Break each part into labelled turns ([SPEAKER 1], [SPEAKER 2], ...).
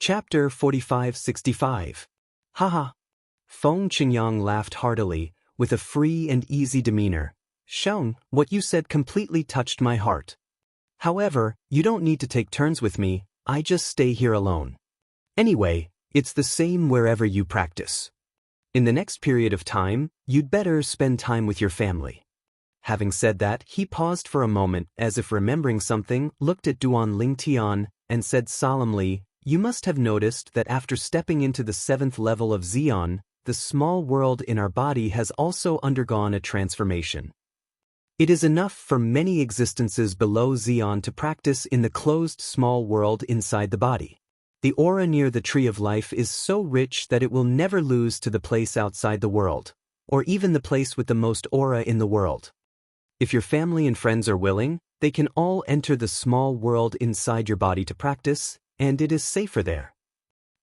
[SPEAKER 1] Chapter 4565. Haha. Feng Qingyang laughed heartily, with a free and easy demeanor. Sheng, what you said completely touched my heart. However, you don't need to take turns with me, I just stay here alone. Anyway, it's the same wherever you practice. In the next period of time, you'd better spend time with your family. Having said that, he paused for a moment, as if remembering something, looked at Duan Lingtian, and said solemnly, "You must have noticed that after stepping into the 7th level of Xian, the small world in our body has also undergone a transformation. It is enough for many existences below Xian to practice in the closed small world inside the body. The aura near the tree of life is so rich that it will never lose to the place outside the world, or even the place with the most aura in the world. If your family and friends are willing, they can all enter the small world inside your body to practice, and it is safer there.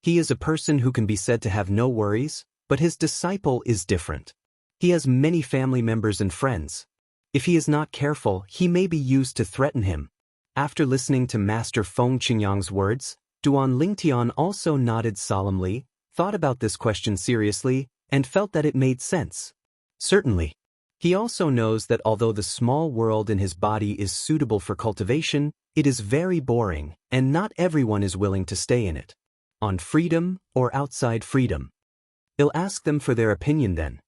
[SPEAKER 1] He is a person who can be said to have no worries, but his disciple is different. He has many family members and friends. If he is not careful, he may be used to threaten him." After listening to Master Feng Qingyang's words, Duan Lingtian also nodded solemnly, thought about this question seriously, and felt that it made sense. Certainly. He also knows that although the small world in his body is suitable for cultivation, it is very boring, and not everyone is willing to stay in it. On freedom or outside freedom? I'll ask them for their opinion then.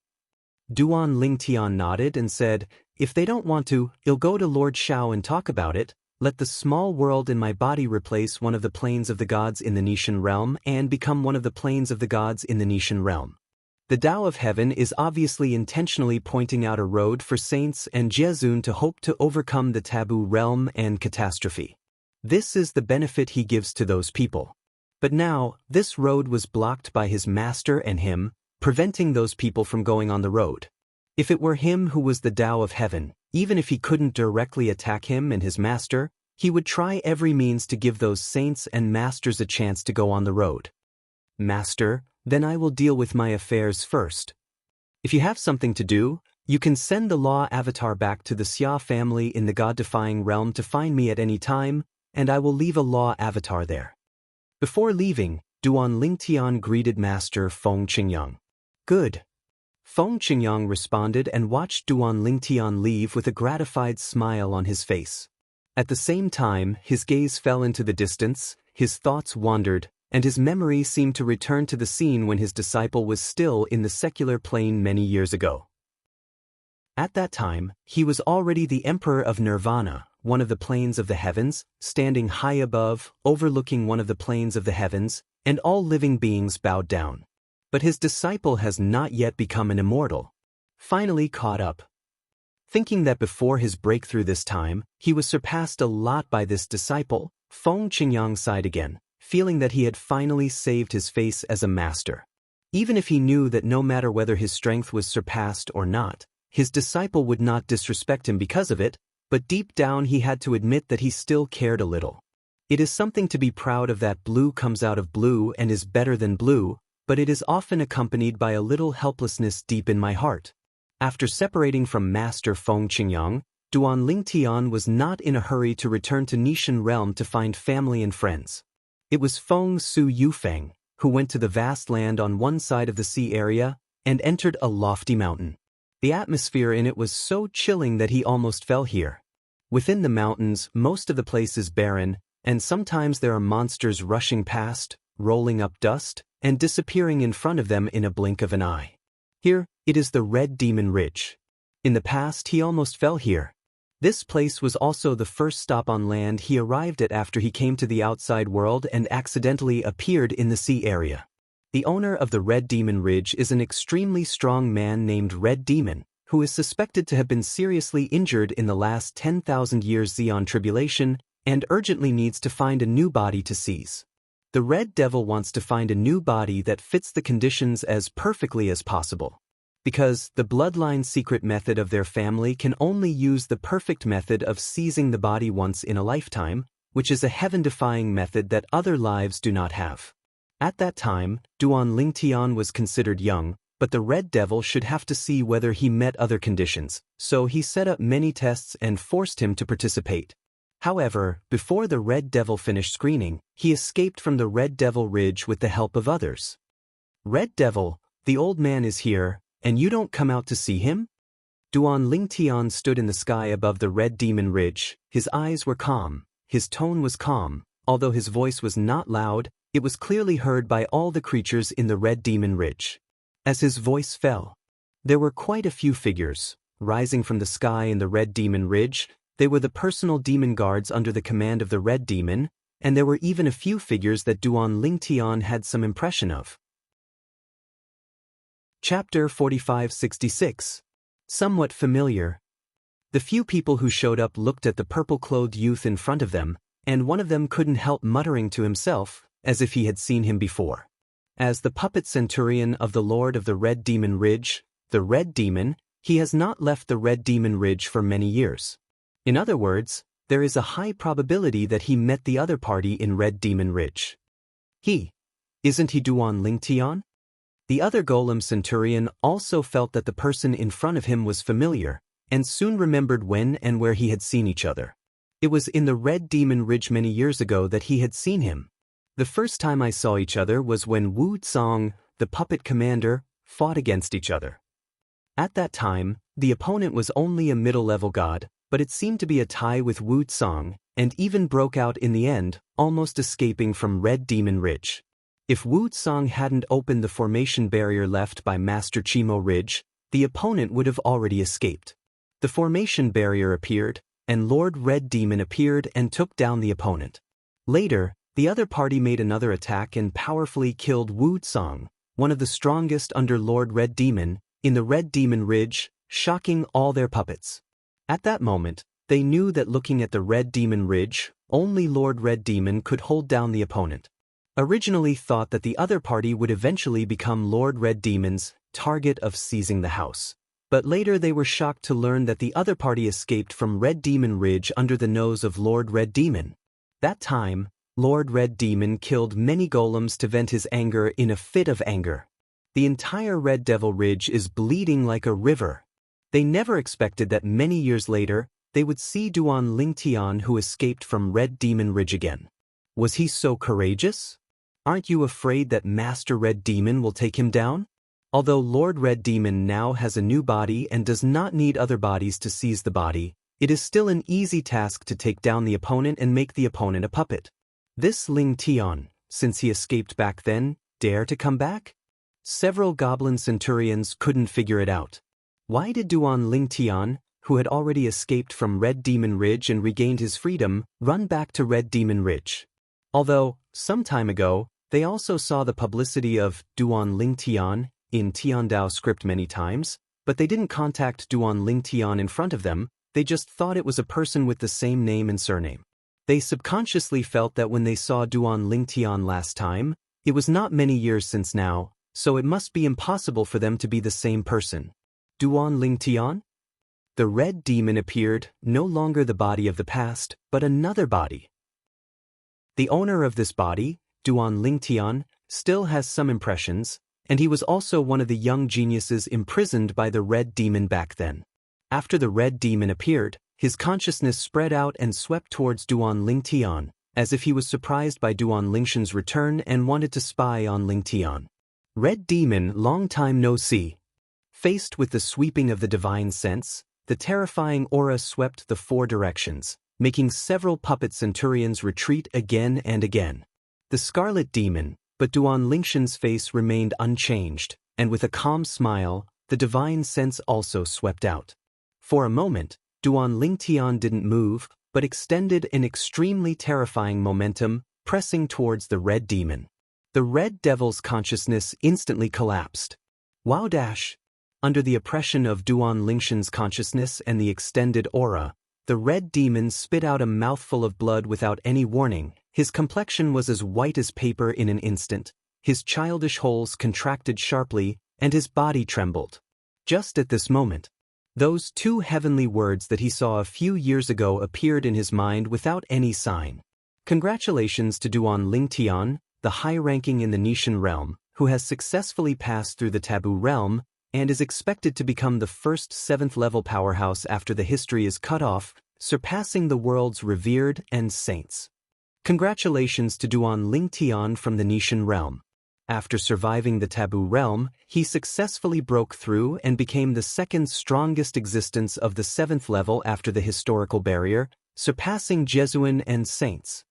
[SPEAKER 1] Duan Lingtian nodded and said, "If they don't want to, I'll go to Lord Shao and talk about it. Let the small world in my body replace one of the planes of the gods in the Nishan realm and become one of the planes of the gods in the Nishan realm." The Tao of Heaven is obviously intentionally pointing out a road for saints and Jiezun to hope to overcome the taboo realm and catastrophe. This is the benefit he gives to those people. But now, this road was blocked by his master and him, preventing those people from going on the road. If it were him who was the Tao of Heaven, even if he couldn't directly attack him and his master, he would try every means to give those saints and masters a chance to go on the road. "Master, then I will deal with my affairs first. If you have something to do, you can send the law avatar back to the Xia family in the God-defying realm to find me at any time, and I will leave a law avatar there." Before leaving, Duan Lingtian greeted Master Feng Qingyang. "Good." Feng Qingyang responded and watched Duan Lingtian leave with a gratified smile on his face. At the same time, his gaze fell into the distance, his thoughts wandered, and his memory seemed to return to the scene when his disciple was still in the secular plane many years ago. At that time, he was already the Emperor of Nirvana, one of the planes of the heavens, standing high above, overlooking one of the planes of the heavens, and all living beings bowed down. But his disciple has not yet become an immortal. Finally caught up. Thinking that before his breakthrough this time, he was surpassed a lot by this disciple, Feng Qingyang sighed again, feeling that he had finally saved his face as a master. Even if he knew that no matter whether his strength was surpassed or not, his disciple would not disrespect him because of it, but deep down he had to admit that he still cared a little. It is something to be proud of that blue comes out of blue and is better than blue, but it is often accompanied by a little helplessness deep in my heart. After separating from Master Feng Qingyang, Duan Lingtian was not in a hurry to return to Nishan realm to find family and friends. It was Feng Su Yufeng, who went to the vast land on one side of the sea area and entered a lofty mountain. The atmosphere in it was so chilling that he almost fell here. Within the mountains, most of the place is barren, and sometimes there are monsters rushing past, rolling up dust, and disappearing in front of them in a blink of an eye. Here, it is the Red Demon Ridge. In the past, he almost fell here. This place was also the first stop on land he arrived at after he came to the outside world and accidentally appeared in the sea area. The owner of the Red Demon Ridge is an extremely strong man named Red Demon, who is suspected to have been seriously injured in the last 10,000 years Xian tribulation and urgently needs to find a new body to seize. The Red Devil wants to find a new body that fits the conditions as perfectly as possible. Because the bloodline secret method of their family can only use the perfect method of seizing the body once in a lifetime, which is a heaven-defying method that other lives do not have. At that time, Duan Lingtian was considered young, but the Red Devil should have to see whether he met other conditions, so he set up many tests and forced him to participate. However, before the Red Devil finished screaming, he escaped from the Red Devil Ridge with the help of others. Red Devil, the old man is here, and you don't come out to see him? Duan Lingtian stood in the sky above the Red Demon Ridge. His eyes were calm, his tone was calm, although his voice was not loud, it was clearly heard by all the creatures in the Red Demon Ridge. As his voice fell, there were quite a few figures, rising from the sky in the Red Demon Ridge. They were the personal demon guards under the command of the Red Demon, and there were even a few figures that Duan Lingtian had some impression of. Chapter 4566. Somewhat familiar. The few people who showed up looked at the purple-clothed youth in front of them, and one of them couldn't help muttering to himself, as if he had seen him before. As the puppet centurion of the Lord of the Red Demon Ridge, the Red Demon, he has not left the Red Demon Ridge for many years. In other words, there is a high probability that he met the other party in Red Demon Ridge. Isn't he Duan Lingtian? The other Golem Centurion also felt that the person in front of him was familiar, and soon remembered when and where he had seen each other. It was in the Red Demon Ridge many years ago that he had seen him. The first time I saw each other was when Wu Tsang, the puppet commander, fought against each other. At that time, the opponent was only a middle-level god, but it seemed to be a tie with Wu Tsang, and even broke out in the end, almost escaping from Red Demon Ridge. If Wu Tsang hadn't opened the formation barrier left by Master Chimo Ridge, the opponent would have already escaped. The formation barrier appeared, and Lord Red Demon appeared and took down the opponent. Later, the other party made another attack and powerfully killed Wu Tsang, one of the strongest under Lord Red Demon, in the Red Demon Ridge, shocking all their puppets. At that moment, they knew that looking at the Red Demon Ridge, only Lord Red Demon could hold down the opponent. Originally thought that the other party would eventually become Lord Red Demon's target of seizing the house. But later they were shocked to learn that the other party escaped from Red Demon Ridge under the nose of Lord Red Demon. That time, Lord Red Demon killed many golems to vent his anger in a fit of anger. The entire Red Devil Ridge is bleeding like a river. They never expected that many years later, they would see Duan Lingtian who escaped from Red Demon Ridge again. Was he so courageous? Aren't you afraid that Master Red Demon will take him down? Although Lord Red Demon now has a new body and does not need other bodies to seize the body, it is still an easy task to take down the opponent and make the opponent a puppet. This Lingtian, since he escaped back then, dare to come back? Several goblin centurions couldn't figure it out. Why did Duan Lingtian, who had already escaped from Red Demon Ridge and regained his freedom, run back to Red Demon Ridge? Although, some time ago, they also saw the publicity of Duan Lingtian in Tiandao script many times, but they didn't contact Duan Lingtian in front of them, they just thought it was a person with the same name and surname. They subconsciously felt that when they saw Duan Lingtian last time, it was not many years since now, so it must be impossible for them to be the same person. Duan Lingtian? The Red Demon appeared, no longer the body of the past, but another body. The owner of this body, Duan Lingtian, still has some impressions, and he was also one of the young geniuses imprisoned by the Red Demon back then. After the Red Demon appeared, his consciousness spread out and swept towards Duan Lingtian, as if he was surprised by Duan Lingshan's return and wanted to spy on Lingtian. Red Demon, long time no see. Faced with the sweeping of the divine sense, the terrifying aura swept the four directions, making several puppet centurions retreat again and again. The Scarlet Demon, but Duan Lingshan's face remained unchanged, and with a calm smile, the divine sense also swept out. For a moment, Duan Lingtian didn't move, but extended an extremely terrifying momentum, pressing towards the Red Demon. The Red Devil's consciousness instantly collapsed. Wow dash! Under the oppression of Duan Lingshan's consciousness and the extended aura, the Red Demon spit out a mouthful of blood without any warning. His complexion was as white as paper in an instant, his childish holes contracted sharply, and his body trembled. Just at this moment, those two heavenly words that he saw a few years ago appeared in his mind without any sign. Congratulations to Duan Lingtian, the high-ranking in the Nishan realm, who has successfully passed through the Taboo realm, and is expected to become the first 7th-level powerhouse after the history is cut off. surpassing the world's revered and saints. Congratulations to Duan Lingtian from the Nishan realm. After surviving the taboo realm, he successfully broke through and became the second strongest existence of the 7th level after the historical barrier, surpassing Jesuin and saints.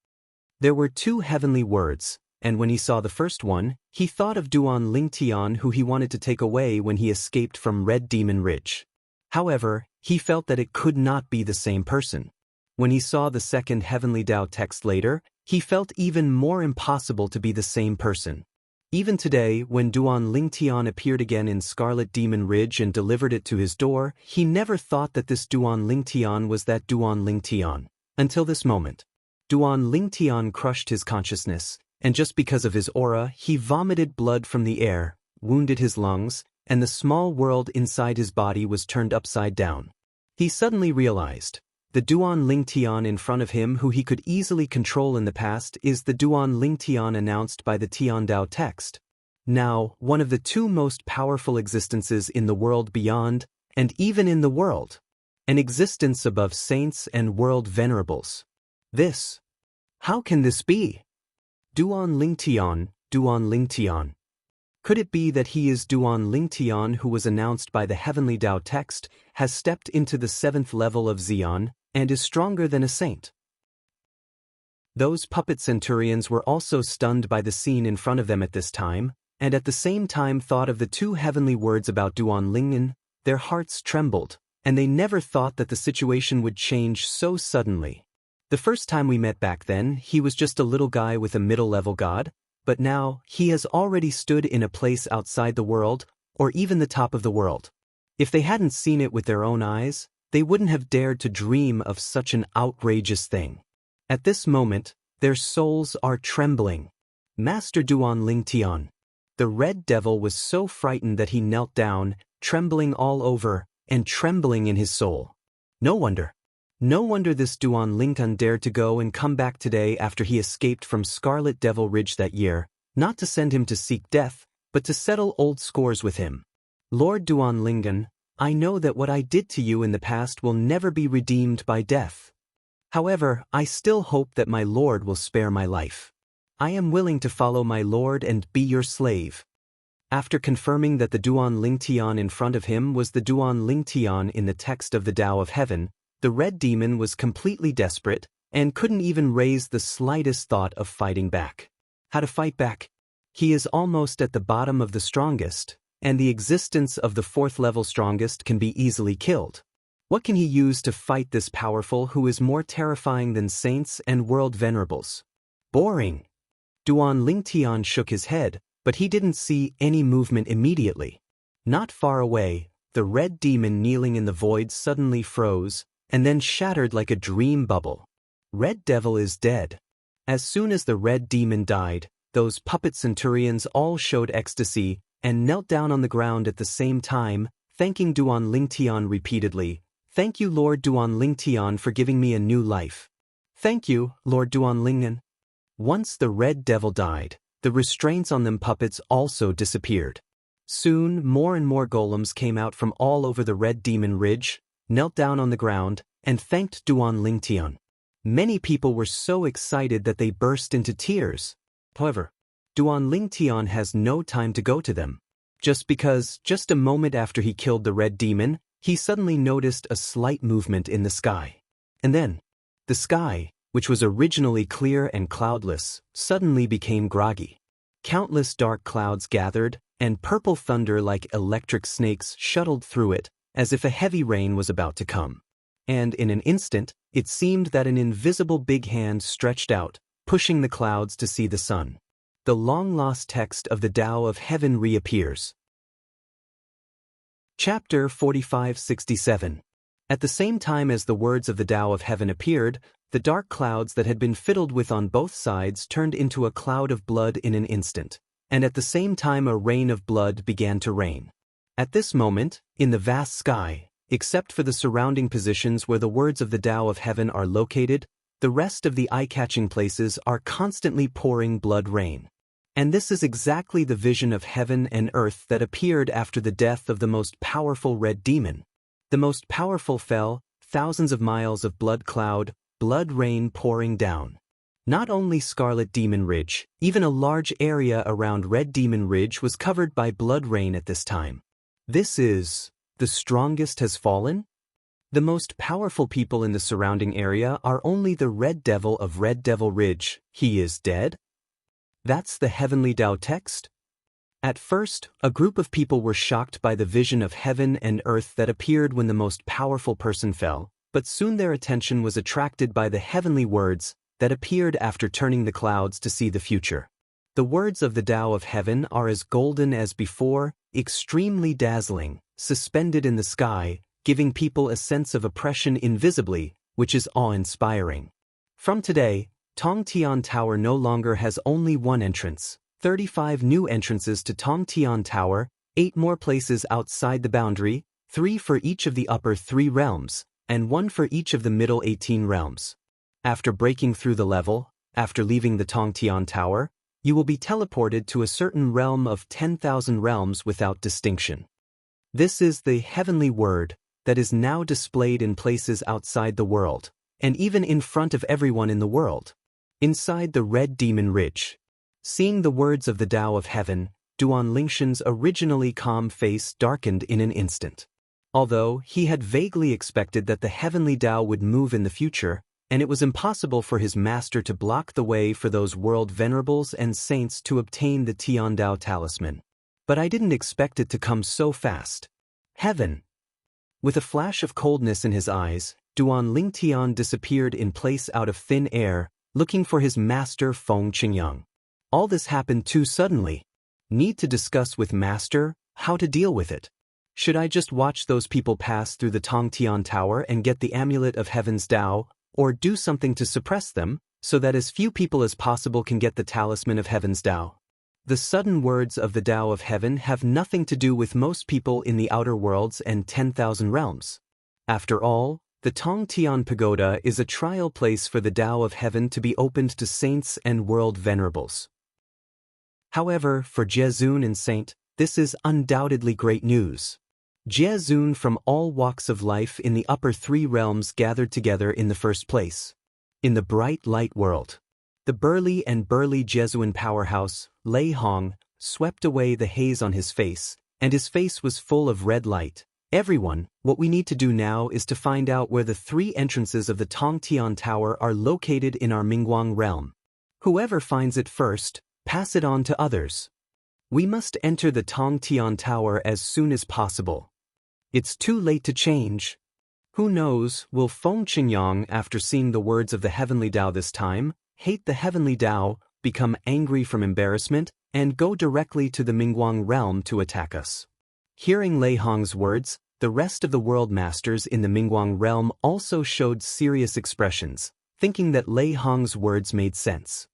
[SPEAKER 1] There were 2 heavenly words, and when he saw the first one, he thought of Duan Lingtian who he wanted to take away when he escaped from Red Demon Ridge. However, he felt that it could not be the same person. When he saw the second heavenly Tao text later, he felt even more impossible to be the same person. Even today, when Duan Lingtian appeared again in Scarlet Demon Ridge and delivered it to his door, he never thought that this Duan Lingtian was that Duan Lingtian. Until this moment. Duan Lingtian crushed his consciousness, and just because of his aura, he vomited blood from the air, wounded his lungs, and the small world inside his body was turned upside down. He suddenly realized, the Duan Lingtian in front of him who he could easily control in the past is the Duan Lingtian announced by the Tian Dao text. Now, one of the 2 most powerful existences in the world beyond, and even in the world. An existence above saints and world venerables. This. How can this be? Duan Lingtian, Duan Lingtian. Could it be that he is Duan Lingtian who was announced by the heavenly Tao text, has stepped into the 7th level of Xian, and is stronger than a saint? Those puppet centurions were also stunned by the scene in front of them at this time, and at the same time thought of the 2 heavenly words about Duan Lingnan. Their hearts trembled, and they never thought that the situation would change so suddenly. The first time we met back then, he was just a little guy with a middle-level god, but now, he has already stood in a place outside the world, or even the top of the world. If they hadn't seen it with their own eyes, they wouldn't have dared to dream of such an outrageous thing. At this moment, their souls are trembling. Master Duan Lingtian. The Red Devil was so frightened that he knelt down, trembling all over, and trembling in his soul. No wonder. No wonder this Duan Lingtian dared to go and come back today after he escaped from Scarlet Devil Ridge that year, not to send him to seek death, but to settle old scores with him. Lord Duan Lingtian, I know that what I did to you in the past will never be redeemed by death. However, I still hope that my Lord will spare my life. I am willing to follow my Lord and be your slave. After confirming that the Duan Lingtian in front of him was the Duan Lingtian in the text of the Tao of Heaven, the Red Demon was completely desperate and couldn't even raise the slightest thought of fighting back. How to fight back? He is almost at the bottom of the strongest, and the existence of the 4th level strongest can be easily killed. What can he use to fight this powerful who is more terrifying than saints and world venerables? Boring. Duan Lingtian shook his head, but he didn't see any movement immediately. Not far away, the Red Demon kneeling in the void suddenly froze, and then shattered like a dream bubble. Red Devil is dead. As soon as the Red Demon died, those puppet centurions all showed ecstasy and knelt down on the ground at the same time, thanking Duan Lingtian repeatedly. Thank you, Lord Duan Lingtian, for giving me a new life. Thank you, Lord Duan Lingnan. Once the Red Devil died, the restraints on them puppets also disappeared. Soon, more and more golems came out from all over the Red Demon Ridge, knelt down on the ground, and thanked Duan Lingtian. Many people were so excited that they burst into tears. However, Duan Lingtian has no time to go to them. Just a moment after he killed the Red Demon, he suddenly noticed a slight movement in the sky. And then, the sky, which was originally clear and cloudless, suddenly became groggy. Countless dark clouds gathered, and purple thunder like electric snakes shuttled through it, as if a heavy rain was about to come. And in an instant, it seemed that an invisible big hand stretched out, pushing the clouds to see the sun. The long-lost text of the Tao of Heaven reappears. Chapter 4567. At the same time as the words of the Tao of Heaven appeared, the dark clouds that had been fiddled with on both sides turned into a cloud of blood in an instant, and at the same time a rain of blood began to rain. At this moment, in the vast sky, except for the surrounding positions where the words of the Tao of Heaven are located, the rest of the eye-catching places are constantly pouring blood rain. And this is exactly the vision of heaven and earth that appeared after the death of the most powerful Red Demon. The most powerful fell, thousands of miles of blood cloud, blood rain pouring down. Not only Scarlet Demon Ridge, even a large area around Red Demon Ridge was covered by blood rain at this time. This is, the strongest has fallen? The most powerful people in the surrounding area are only the Red Devil of Red Devil Ridge. He is dead? That's the Heavenly Tao text? At first, a group of people were shocked by the vision of heaven and earth that appeared when the most powerful person fell, but soon their attention was attracted by the heavenly words that appeared after turning the clouds to see the future. The words of the Tao of heaven are as golden as before, extremely dazzling, suspended in the sky, giving people a sense of oppression invisibly, which is awe-inspiring. From today, Tongtian Tower no longer has only one entrance, 35 new entrances to Tongtian Tower, 8 more places outside the boundary, 3 for each of the upper 3 realms, and 1 for each of the middle 18 realms. After breaking through the level, after leaving the Tongtian Tower, you will be teleported to a certain realm of 10,000 realms without distinction. This is the heavenly word that is now displayed in places outside the world, and even in front of everyone in the world. Inside the Red Demon Ridge. Seeing the words of the Tao of Heaven, Duan Lingshan's originally calm face darkened in an instant. Although he had vaguely expected that the heavenly Tao would move in the future, and it was impossible for his master to block the way for those world venerables and saints to obtain the Tian Tao talisman. But I didn't expect it to come so fast. Heaven! With a flash of coldness in his eyes, Duan Lingtian disappeared in place out of thin air, looking for his master Feng Qingyang. All this happened too suddenly. Need to discuss with master how to deal with it. Should I just watch those people pass through the Tongtian Tower and get the amulet of Heaven's Tao, or do something to suppress them, so that as few people as possible can get the talisman of Heaven's Tao? The sudden words of the Tao of Heaven have nothing to do with most people in the outer worlds and 10,000 realms. After all, the Tongtian Pagoda is a trial place for the Tao of Heaven to be opened to saints and world venerables. However, for Jiezun and Saint, this is undoubtedly great news. Jiezun from all walks of life in the upper 3 realms gathered together in the first place. In the bright light world. The burly Jesuan powerhouse, Lei Hong, swept away the haze on his face, and his face was full of red light. Everyone, what we need to do now is to find out where the 3 entrances of the Tongtian Tower are located in our Mingguang realm. Whoever finds it first, pass it on to others. We must enter the Tongtian Tower as soon as possible. It's too late to change. Who knows, will Feng Qingyang, after seeing the words of the Heavenly Tao this time, hate the Heavenly Tao, become angry from embarrassment, and go directly to the Mingguang realm to attack us? Hearing Lei Hong's words, the rest of the world masters in the Mingguang realm also showed serious expressions, thinking that Lei Hong's words made sense.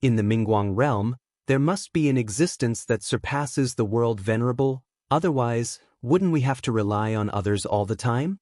[SPEAKER 1] In the Mingguang realm, there must be an existence that surpasses the world venerable, otherwise, wouldn't we have to rely on others all the time?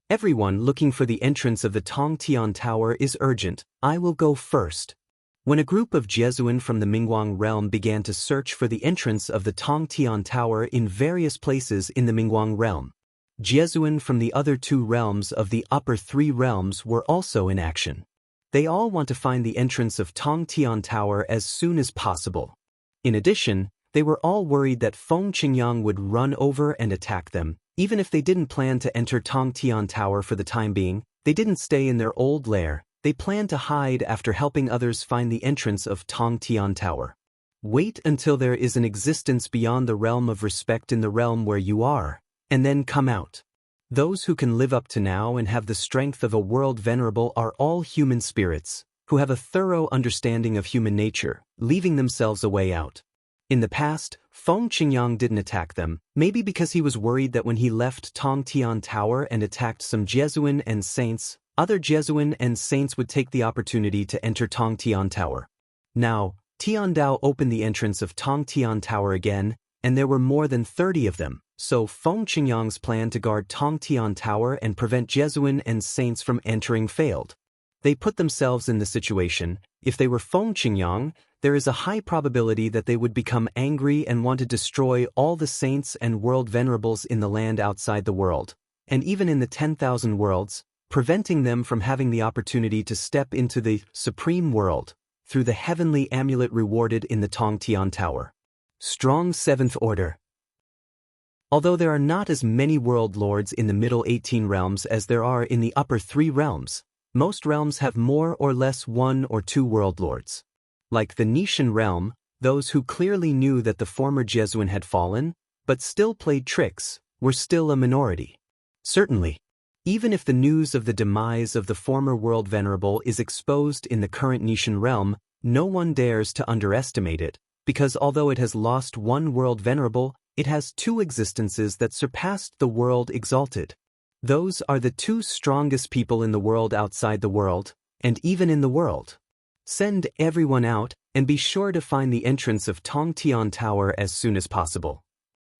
[SPEAKER 1] Everyone looking for the entrance of the Tongtian Tower is urgent. I will go first. When a group of Jesuan from the Mingguang realm began to search for the entrance of the Tongtian Tower in various places in the Mingguang realm, Jesuan from the other 2 realms of the upper 3 realms were also in action. They all want to find the entrance of Tongtian Tower as soon as possible. In addition, they were all worried that Feng Qingyang would run over and attack them. Even if they didn't plan to enter Tongtian Tower for the time being, they didn't stay in their old lair. They planned to hide after helping others find the entrance of Tongtian Tower. Wait until there is an existence beyond the realm of respect in the realm where you are, and then come out. Those who can live up to now and have the strength of a world venerable are all human spirits, who have a thorough understanding of human nature, leaving themselves a way out. In the past, Feng Qingyang didn't attack them, maybe because he was worried that when he left Tongtian Tower and attacked some Jesuan and saints, other Jesuan and saints would take the opportunity to enter Tongtian Tower. Now, Tian Dao opened the entrance of Tongtian Tower again, and there were more than 30 of them, so Feng Qingyang's plan to guard Tongtian Tower and prevent Jesuan and saints from entering failed. They put themselves in the situation. If they were Feng Qingyang, there is a high probability that they would become angry and want to destroy all the saints and world venerables in the land outside the world, and even in the 10,000 worlds, preventing them from having the opportunity to step into the supreme world through the heavenly amulet rewarded in the Tongtian Tower. Strong Seventh Order. Although there are not as many world lords in the middle 18 realms as there are in the upper 3 realms, most realms have more or less 1 or 2 world lords. Like the Nishan realm, those who clearly knew that the former Jesuin had fallen, but still played tricks, were still a minority. Certainly, even if the news of the demise of the former world venerable is exposed in the current Nishan realm, no one dares to underestimate it, because although it has lost 1 world venerable, it has 2 existences that surpassed the world exalted. Those are the 2 strongest people in the world outside the world, and even in the world. Send everyone out, and be sure to find the entrance of Tongtian Tower as soon as possible.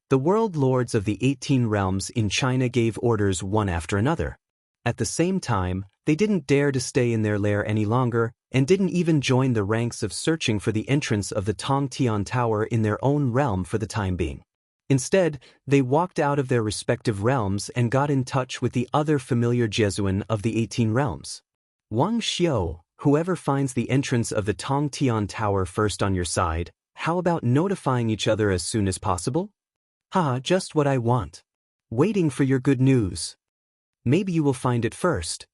[SPEAKER 1] The world lords of the 18 realms in China gave orders one after another. At the same time, they didn't dare to stay in their lair any longer, and didn't even join the ranks of searching for the entrance of the Tongtian Tower in their own realm for the time being. Instead, they walked out of their respective realms and got in touch with the other familiar Jesuin of the 18 realms. Wang Xiao, whoever finds the entrance of the Tongtian Tower first on your side, how about notifying each other as soon as possible? Haha, just what I want. Waiting for your good news. Maybe you will find it first.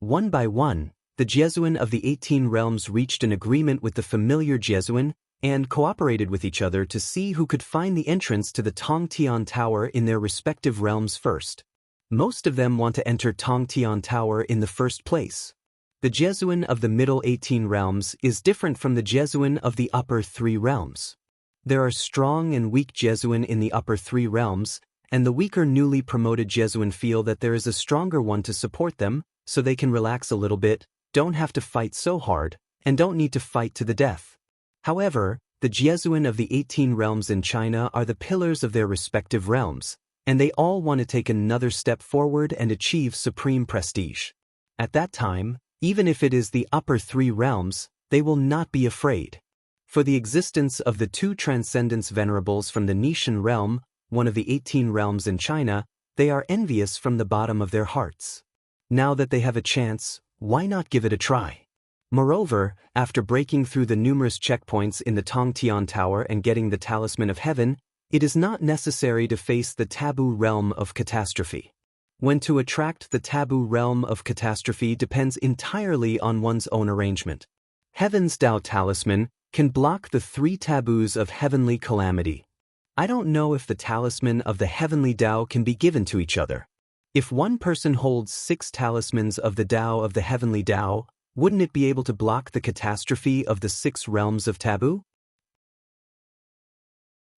[SPEAKER 1] One by one, the Jesuin of the 18 realms reached an agreement with the familiar Jesuin and cooperated with each other to see who could find the entrance to the Tongtian Tower in their respective realms first. Most of them want to enter Tongtian Tower in the first place. The Jesuin of the middle 18 realms is different from the Jesuin of the upper 3 realms. There are strong and weak Jesuin in the upper 3 realms, and the weaker newly promoted Jesuin feel that there is a stronger one to support them, so they can relax a little bit, don't have to fight so hard, and don't need to fight to the death. However, the Jesuin of the 18 realms in China are the pillars of their respective realms, and they all want to take another step forward and achieve supreme prestige. At that time, even if it is the upper 3 realms, they will not be afraid. For the existence of the 2 Transcendence Venerables from the Nishan realm, one of the 18 realms in China, they are envious from the bottom of their hearts. Now that they have a chance, why not give it a try? Moreover, after breaking through the numerous checkpoints in the Tongtian Tower and getting the Talisman of Heaven, it is not necessary to face the taboo realm of catastrophe. When to attract the taboo realm of catastrophe depends entirely on one's own arrangement. Heaven's Tao Talisman can block the 3 taboos of heavenly calamity. I don't know if the talisman of the heavenly Tao can be given to each other. If one person holds 6 talismans of the Tao of the heavenly Tao, wouldn't it be able to block the catastrophe of the 6 realms of taboo?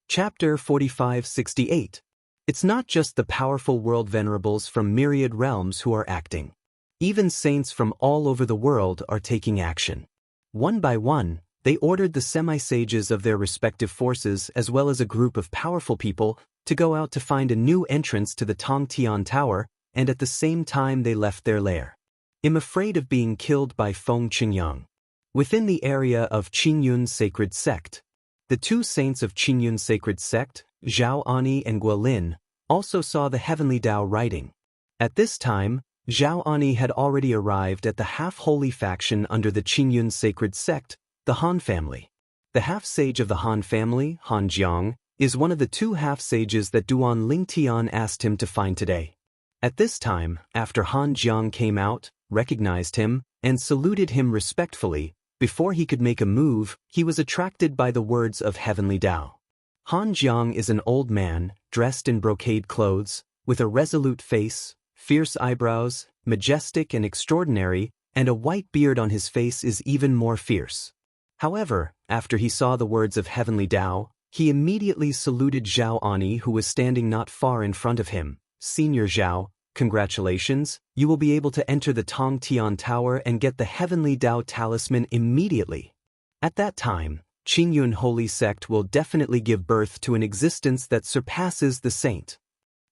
[SPEAKER 1] Chapter 4568. It's not just the powerful world venerables from myriad realms who are acting. Even saints from all over the world are taking action. One by one, they ordered the semi-sages of their respective forces as well as a group of powerful people to go out to find a new entrance to the Tongtian Tower, and at the same time they left their lair. I'm afraid of being killed by Feng Qingyang. Within the area of Qingyun's sacred sect, the 2 saints of Qingyun's sacred sect, Zhao Ani and Guolin, also saw the heavenly Tao writing. At this time, Zhao Ani had already arrived at the half-holy faction under the Qingyun sacred sect, the Han family. The half-sage of the Han family, Han Jiang, is one of the 2 half-sages that Duan Lingtian asked him to find today. At this time, after Han Jiang came out, recognized him, and saluted him respectfully, before he could make a move, he was attracted by the words of heavenly Tao. Han Jiang is an old man, dressed in brocade clothes, with a resolute face, fierce eyebrows, majestic and extraordinary, and a white beard on his face is even more fierce. However, after he saw the words of heavenly Tao, he immediately saluted Zhao Ani, who was standing not far in front of him. Senior Zhao, congratulations, you will be able to enter the Tongtian Tower and get the heavenly Tao talisman immediately. At that time, Qingyun Holy Sect will definitely give birth to an existence that surpasses the saint.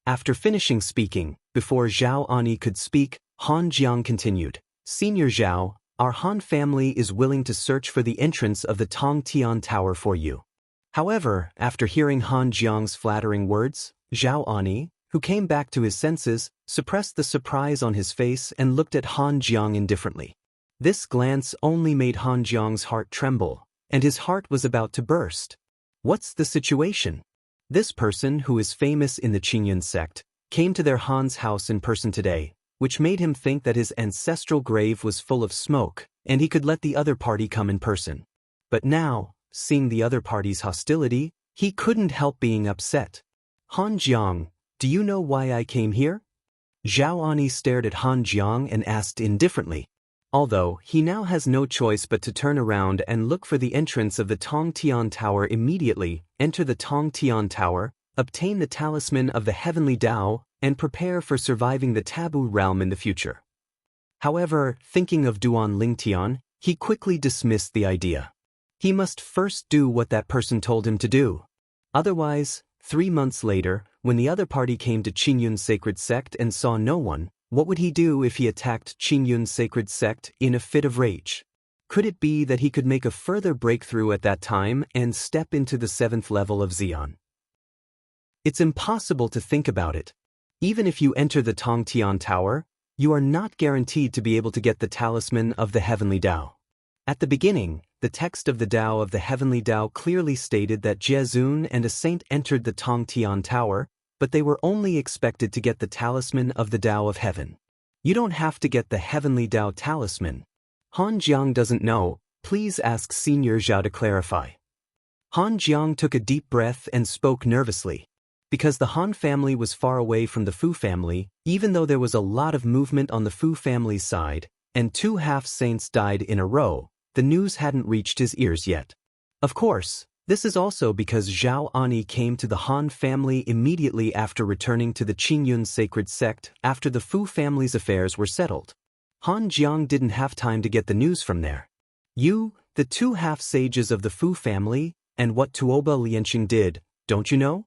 [SPEAKER 1] After finishing speaking, before Zhao Ani could speak, Han Jiang continued, Senior Zhao, our Han family is willing to search for the entrance of the Tongtian Tower for you. However, after hearing Han Jiang's flattering words, Zhao Ani, who came back to his senses, suppressed the surprise on his face and looked at Han Jiang indifferently. This glance only made Han Jiang's heart tremble, and his heart was about to burst. What's the situation? This person, who is famous in the Qingyun sect, came to their Han's house in person today, which made him think that his ancestral grave was full of smoke, and he could let the other party come in person. But now, seeing the other party's hostility, he couldn't help being upset. Han Jiang, do you know why I came here? Zhao Ani stared at Han Jiang and asked indifferently. Although he now has no choice but to turn around and look for the entrance of the Tongtian Tower immediately, enter the Tongtian Tower, obtain the talisman of the heavenly Tao, and prepare for surviving the taboo realm in the future. However, thinking of Duan Lingtian, he quickly dismissed the idea. He must first do what that person told him to do. Otherwise, 3 months later, when the other party came to Qingyun's sacred sect and saw no one, what would he do if he attacked Qingyun's sacred sect in a fit of rage? Could it be that he could make a further breakthrough at that time and step into the 7th level of Xian? It's impossible to think about it. Even if you enter the Tongtian Tower, you are not guaranteed to be able to get the talisman of the heavenly Tao. At the beginning, the text of the Tao of the heavenly Tao clearly stated that Jiezun and a saint entered the Tongtian Tower, but they were only expected to get the talisman of the Tao of heaven. You don't have to get the heavenly Tao talisman. Han Jiang doesn't know, please ask Senior Zhao to clarify. Han Jiang took a deep breath and spoke nervously. Because the Han family was far away from the Fu family, even though there was a lot of movement on the Fu family's side, and 2 half-saints died in a row, the news hadn't reached his ears yet. Of course, this is also because Zhao Ani came to the Han family immediately after returning to the Qingyun sacred sect after the Fu family's affairs were settled. Han Jiang didn't have time to get the news from there. You, the 2 half-sages of the Fu family, and what Tuoba Lianqing did, don't you know?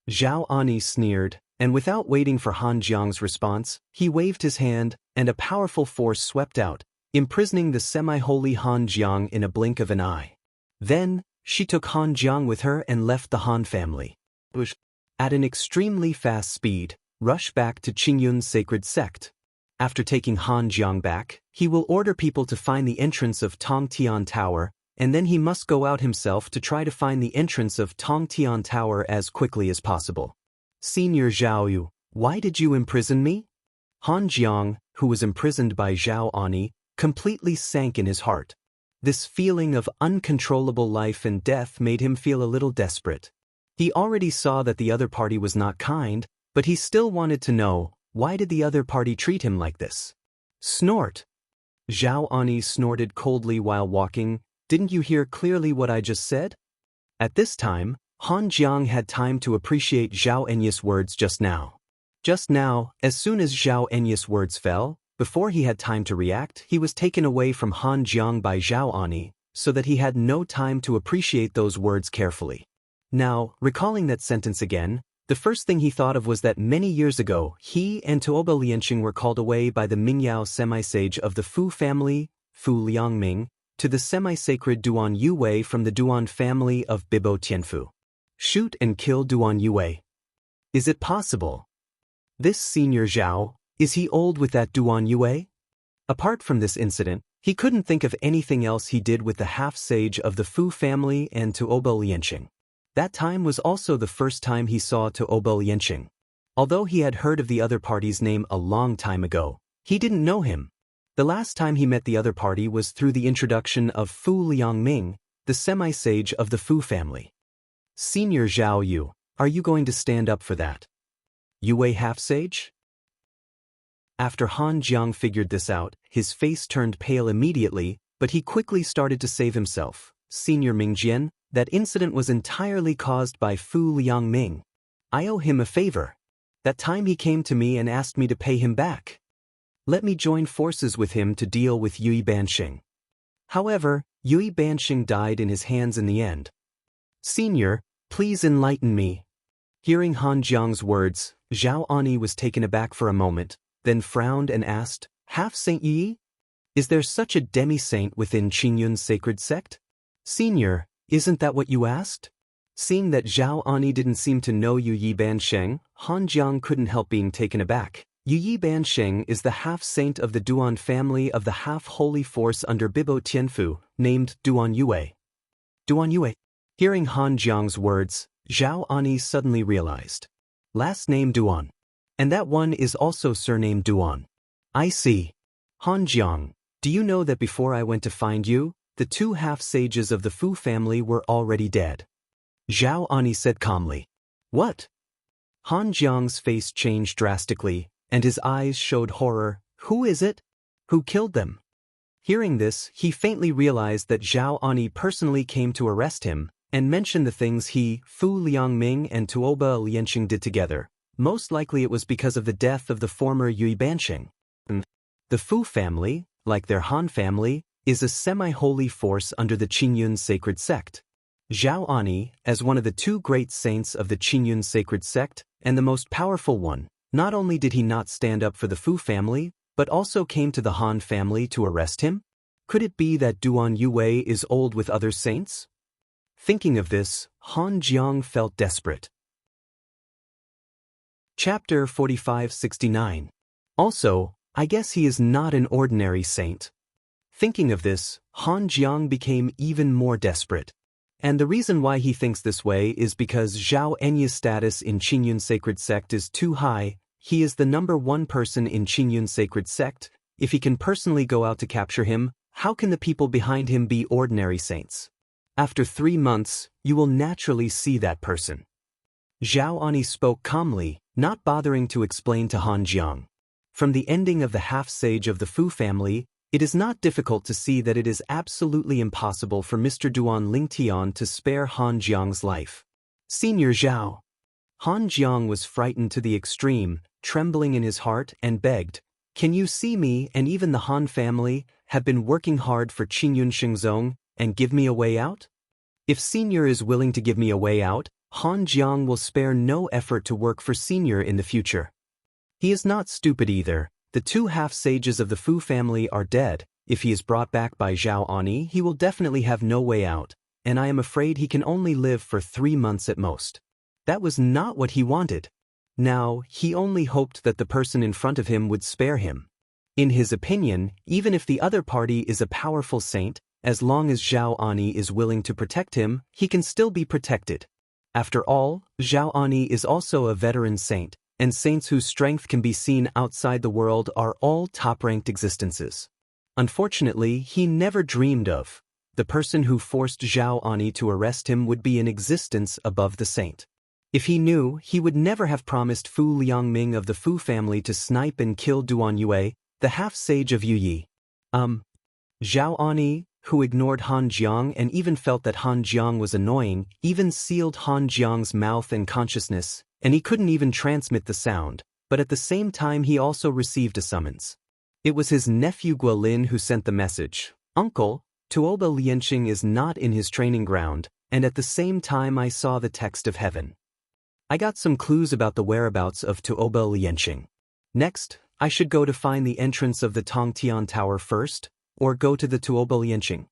[SPEAKER 1] Zhao Ani sneered, and without waiting for Han Jiang's response, he waved his hand, and a powerful force swept out, imprisoning the semi-holy Han Jiang in a blink of an eye. Then, she took Han Jiang with her and left the Han family. At an extremely fast speed, rush back to Qingyun's sacred sect. After taking Han Jiang back, he will order people to find the entrance of Tongtian Tower, and then he must go out himself to try to find the entrance of Tongtian Tower as quickly as possible. Senior Zhao Yu, why did you imprison me? Han Jiang, who was imprisoned by Zhao Ani, completely sank in his heart. This feeling of uncontrollable life and death made him feel a little desperate. He already saw that the other party was not kind, but he still wanted to know, why did the other party treat him like this? Snort. Zhao Ani snorted coldly while walking. Didn't you hear clearly what I just said? At this time, Han Jiang had time to appreciate Zhao Enya's words just now. Just now, as soon as Zhao Enya's words fell, before he had time to react, he was taken away from Han Jiang by Zhao Ani, so that he had no time to appreciate those words carefully. Now, recalling that sentence again, the first thing he thought of was that many years ago, he and Tuoba Lianqing were called away by the Mingyao semi-sage of the Fu family, Fu Liangming, to the semi-sacred Duan Yue from the Duan family of Bibo Tianfu. Shoot and kill Duan Yue. Is it possible? This Senior Zhao, is he old with that Duan Yue? Apart from this incident, he couldn't think of anything else he did with the half-sage of the Fu family and Tuoba Lianqing. That time was also the first time he saw Tuoba Lianqing. Although he had heard of the other party's name a long time ago, he didn't know him. The last time he met the other party was through the introduction of Fu Liangming, the semi-sage of the Fu family. Senior Zhao Yu, are you going to stand up for that? Yue half-sage? After Han Jiang figured this out, his face turned pale immediately, but he quickly started to save himself. Senior Mingjian, that incident was entirely caused by Fu Liangming. I owe him a favor. That time he came to me and asked me to pay him back. Let me join forces with him to deal with Yue Banxing. However, Yue Banxing died in his hands in the end. Senior, please enlighten me. Hearing Han Jiang's words, Zhao Ani was taken aback for a moment, then frowned and asked, Half-Saint Yi? Is there such a demi-saint within Qingyun's sacred sect? Senior, isn't that what you asked? Seeing that Zhao Ani didn't seem to know Yu Yi Bansheng, Han Jiang couldn't help being taken aback. Yu Yi Bansheng is the half-saint of the Duan family of the half-holy force under Bibo Tianfu, named Duan Yue. Duan Yue. Hearing Han Jiang's words, Zhao Ani suddenly realized. Last name Duan. And that one is also surnamed Duan. I see. Han Jiang, do you know that before I went to find you, the two half-sages of the Fu family were already dead? Zhao Ani said calmly. What? Han Jiang's face changed drastically, and his eyes showed horror. Who is it? Who killed them? Hearing this, he faintly realized that Zhao Ani personally came to arrest him, and mentioned the things he, Fu Liangming and Tuoba Lianqing did together. Most likely it was because of the death of the former Yui Bansheng. The Fu family, like their Han family, is a semi-holy force under the Qingyun sacred sect. Zhao Ani, as one of the two great saints of the Qingyun sacred sect, and the most powerful one, not only did he not stand up for the Fu family, but also came to the Han family to arrest him? Could it be that Duan Yue is old with other saints? Thinking of this, Han Jiang felt desperate. Chapter 4569. Also, I guess he is not an ordinary saint. Thinking of this, Han Jiang became even more desperate. And the reason why he thinks this way is because Zhao Enya's status in Qingyun sacred sect is too high. He is the #1 person in Qingyun sacred sect. If he can personally go out to capture him, how can the people behind him be ordinary saints? After 3 months, you will naturally see that person. Zhao Ani spoke calmly, not bothering to explain to Han Jiang. From the ending of the half-sage of the Fu family, it is not difficult to see that it is absolutely impossible for Mr. Duan Lingtian to spare Han Jiang's life. Senior Zhao. Han Jiang was frightened to the extreme, trembling in his heart, and begged, "Can you see me and even the Han family have been working hard for Qingyun Shengzong and give me a way out? If Senior is willing to give me a way out, Han Jiang will spare no effort to work for Senior in the future." He is not stupid either. The two half-sages of the Fu family are dead. If he is brought back by Zhao Ani, he will definitely have no way out, and I am afraid he can only live for 3 months at most. That was not what he wanted. Now, he only hoped that the person in front of him would spare him. In his opinion, even if the other party is a powerful saint, as long as Zhao Ani is willing to protect him, he can still be protected. After all, Zhao Ani is also a veteran saint, and saints whose strength can be seen outside the world are all top-ranked existences. Unfortunately, he never dreamed of the person who forced Zhao Ani to arrest him would be an existence above the saint. If he knew, he would never have promised Fu Liangming of the Fu family to snipe and kill Duan Yue, the half-sage of Yu Yi. Zhao Ani, who ignored Han Jiang and even felt that Han Jiang was annoying, even sealed Han Jiang's mouth and consciousness, and he couldn't even transmit the sound, but at the same time he also received a summons. It was his nephew Guolin who sent the message. "Uncle, Tuoba Lianqing is not in his training ground, and at the same time I saw the text of heaven. I got some clues about the whereabouts of Tuoba Lianqing. Next, I should go to find the entrance of the Tongtian Tower first, or go to the Tuoba Lianqing."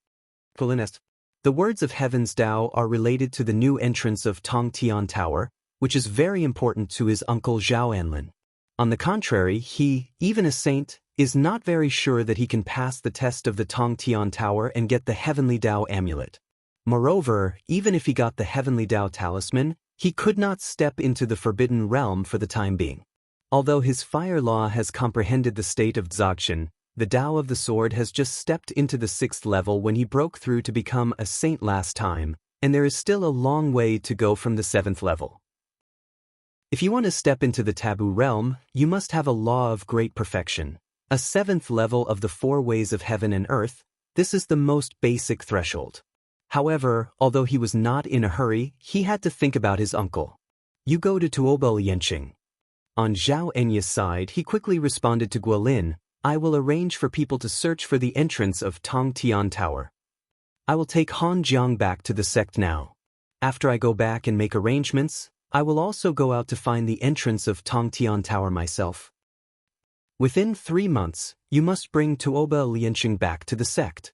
[SPEAKER 1] The words of Heaven's Tao are related to the new entrance of Tongtian Tower, which is very important to his uncle Zhao Anlin. On the contrary, he, even a saint, is not very sure that he can pass the test of the Tongtian Tower and get the Heavenly Tao amulet. Moreover, even if he got the Heavenly Tao talisman, he could not step into the Forbidden Realm for the time being. Although his fire law has comprehended the state of Dzogchen, the Tao of the Sword has just stepped into the 6th level when he broke through to become a saint last time, and there is still a long way to go from the 7th level. If you want to step into the taboo realm, you must have a law of great perfection. A 7th level of the 4 ways of heaven and earth, this is the most basic threshold. However, although he was not in a hurry, he had to think about his uncle. "You go to Tuoba Lianqing." On Zhao Enya's side, he quickly responded to Guolin, "I will arrange for people to search for the entrance of Tongtian Tower. I will take Han Jiang back to the sect now. After I go back and make arrangements, I will also go out to find the entrance of Tongtian Tower myself. Within 3 months, you must bring Tuoba Lianqing back to the sect.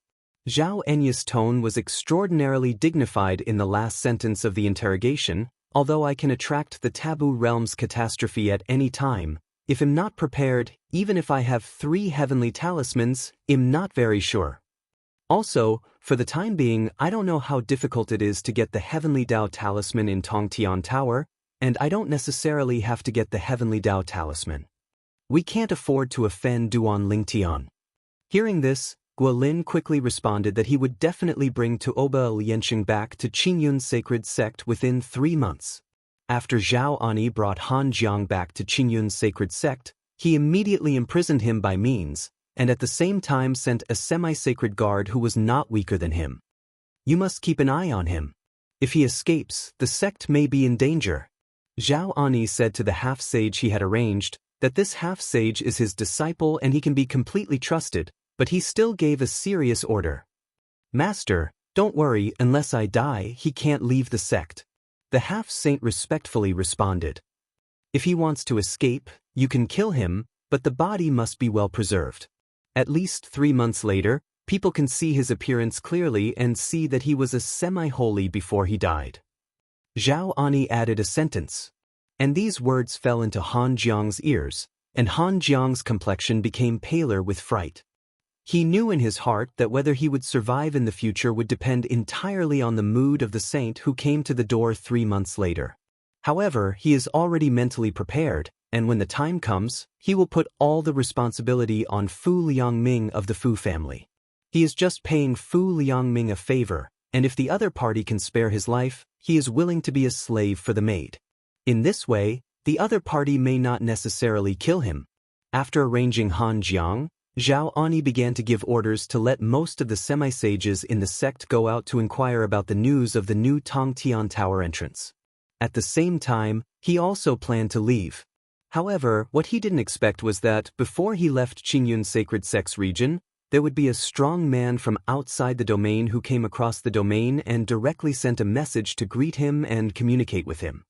[SPEAKER 1] Xianxia's tone was extraordinarily dignified in the last sentence of the interrogation. Although I can attract the taboo realm's catastrophe at any time, if I'm not prepared, even if I have 3 heavenly talismans, I'm not very sure. Also, for the time being, I don't know how difficult it is to get the Heavenly Dao Talisman in Tongtian Tower, and I don't necessarily have to get the Heavenly Dao Talisman. We can't afford to offend Duan Lingtian. Hearing this, Guolin quickly responded that he would definitely bring Tuoba Lianxing back to Qingyun's sacred sect within 3 months. After Zhao Ani brought Han Jiang back to Qingyun's sacred sect, he immediately imprisoned him by means, and at the same time sent a semi-sacred guard who was not weaker than him. You must keep an eye on him. If he escapes, the sect may be in danger. Zhao Ani said to the half-sage he had arranged that this half-sage is his disciple and he can be completely trusted, but he still gave a serious order. Master, don't worry, unless I die, he can't leave the sect. The half-saint respectfully responded. If he wants to escape, you can kill him, but the body must be well preserved. At least 3 months later, people can see his appearance clearly and see that he was a semi-holy before he died. Zhao Ani added a sentence. And these words fell into Han Jiang's ears, and Han Jiang's complexion became paler with fright. He knew in his heart that whether he would survive in the future would depend entirely on the mood of the saint who came to the door 3 months later. However, he is already mentally prepared, and when the time comes, he will put all the responsibility on Fu Liangming of the Fu family. He is just paying Fu Liangming a favor, and if the other party can spare his life, he is willing to be a slave for the maid. In this way, the other party may not necessarily kill him. After arranging Han Jiang, Zhao Ani began to give orders to let most of the semi-sages in the sect go out to inquire about the news of the new Tongtian Tower entrance. At the same time, he also planned to leave. However, what he didn't expect was that, before he left Qingyun's sacred sects region, there would be a strong man from outside the domain who came across the domain and directly sent a message to greet him and communicate with him.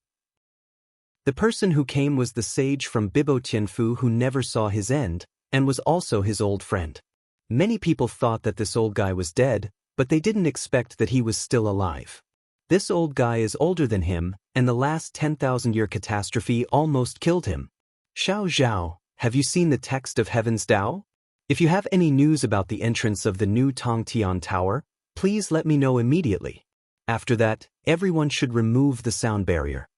[SPEAKER 1] The person who came was the sage from Bibo Tianfu who never saw his end, and was also his old friend. Many people thought that this old guy was dead, but they didn't expect that he was still alive. This old guy is older than him, and the last 10,000-year catastrophe almost killed him. Xiao Zhao, have you seen the text of Heaven's Tao? If you have any news about the entrance of the new Tongtian Tower, please let me know immediately. After that, everyone should remove the sound barrier.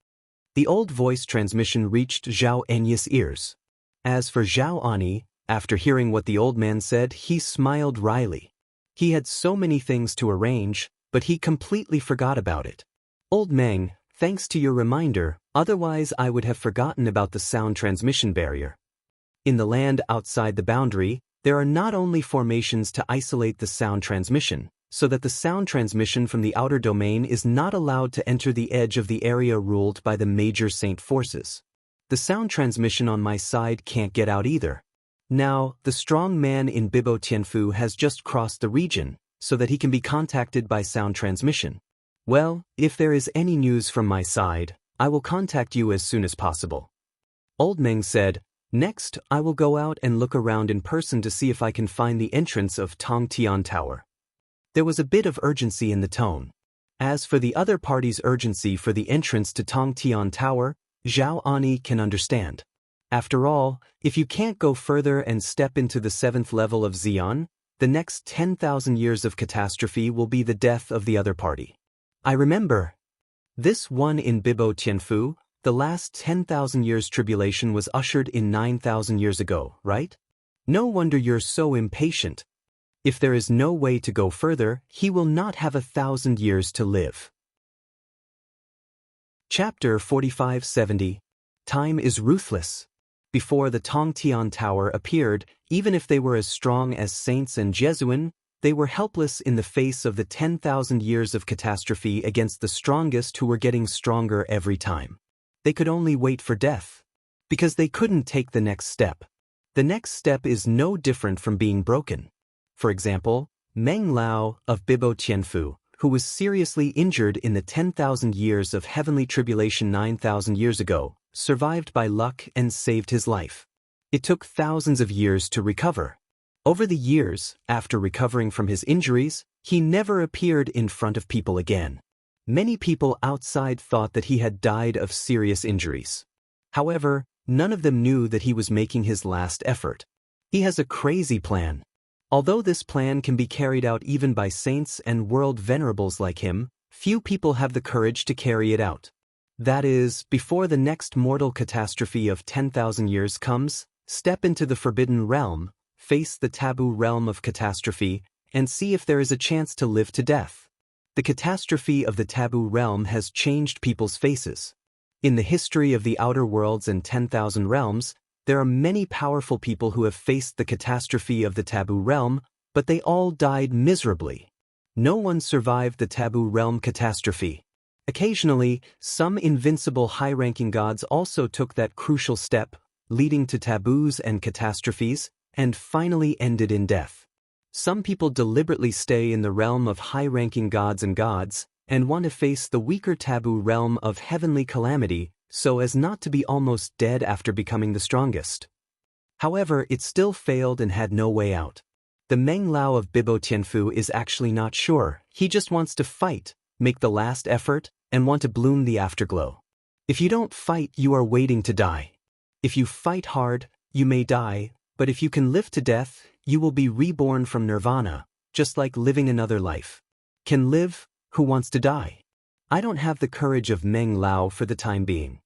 [SPEAKER 1] The old voice transmission reached Zhao Enya's ears. As for Zhao Ani, after hearing what the old man said, he smiled wryly. He had so many things to arrange, but he completely forgot about it. Old Meng, thanks to your reminder, otherwise I would have forgotten about the sound transmission barrier. In the land outside the boundary, there are not only formations to isolate the sound transmission, so that the sound transmission from the outer domain is not allowed to enter the edge of the area ruled by the major saint forces. The sound transmission on my side can't get out either. Now, the strong man in Bibo Tianfu has just crossed the region, so that he can be contacted by sound transmission. Well, if there is any news from my side, I will contact you as soon as possible. Old Meng said, next, I will go out and look around in person to see if I can find the entrance of Tongtian Tower. There was a bit of urgency in the tone. As for the other party's urgency for the entrance to Tongtian Tower, Zhao Ani can understand. After all, if you can't go further and step into the 7th level of Xian, the next 10,000 years of catastrophe will be the death of the other party. I remember. This one in Bibo Tianfu, the last 10,000 years tribulation was ushered in 9,000 years ago, right? No wonder you're so impatient. If there is no way to go further, he will not have 1,000 years to live. Chapter 4570. Time is ruthless. Before the Tongtian Tower appeared, even if they were as strong as saints and Jesuin, they were helpless in the face of the 10,000 years of catastrophe against the strongest who were getting stronger every time. They could only wait for death. Because they couldn't take the next step. The next step is no different from being broken. For example, Meng Lao of Bibo Tianfu, who was seriously injured in the 10,000 years of heavenly tribulation 9,000 years ago, survived by luck and saved his life. It took thousands of years to recover. Over the years, after recovering from his injuries, he never appeared in front of people again. Many people outside thought that he had died of serious injuries. However, none of them knew that he was making his last effort. He has a crazy plan. Although this plan can be carried out even by saints and world venerables like him, few people have the courage to carry it out. That is, before the next mortal catastrophe of 10,000 years comes, step into the forbidden realm, face the taboo realm of catastrophe, and see if there is a chance to live to death. The catastrophe of the taboo realm has changed people's faces. In the history of the outer worlds and 10,000 realms, there are many powerful people who have faced the catastrophe of the taboo realm, but they all died miserably. No one survived the taboo realm catastrophe. Occasionally, some invincible high-ranking gods also took that crucial step, leading to taboos and catastrophes, and finally ended in death. Some people deliberately stay in the realm of high-ranking gods and want to face the weaker taboo realm of heavenly calamity so as not to be almost dead after becoming the strongest. However, it still failed and had no way out. The Meng Lao of Bibo Tianfu is actually not sure. He just wants to fight, make the last effort, and want to bloom the afterglow. If you don't fight, you are waiting to die. If you fight hard, you may die, but if you can live to death, you will be reborn from nirvana, just like living another life. Can live, who wants to die? I don't have the courage of Meng Lao for the time being.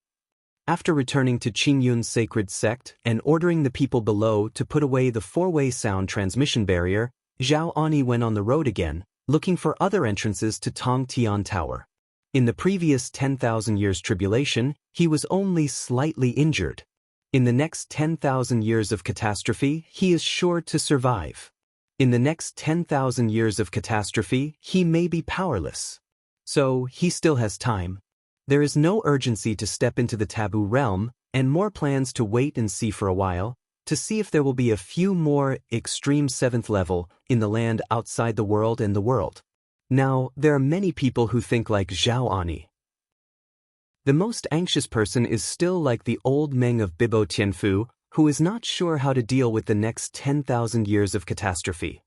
[SPEAKER 1] After returning to Qingyun's sacred sect and ordering the people below to put away the four-way sound transmission barrier, Zhao Ani went on the road again, looking for other entrances to Tongtian Tower. In the previous 10,000 years tribulation, he was only slightly injured. In the next 10,000 years of catastrophe, he is sure to survive. In the next 10,000 years of catastrophe, he may be powerless. So, he still has time. There is no urgency to step into the taboo realm, and more plans to wait and see for a while, to see if there will be a few more extreme 7th level in the land outside the world and the world. Now, there are many people who think like Zhao Ani. The most anxious person is still like the old Meng of Bibo Tianfu, who is not sure how to deal with the next 10,000 years of catastrophe.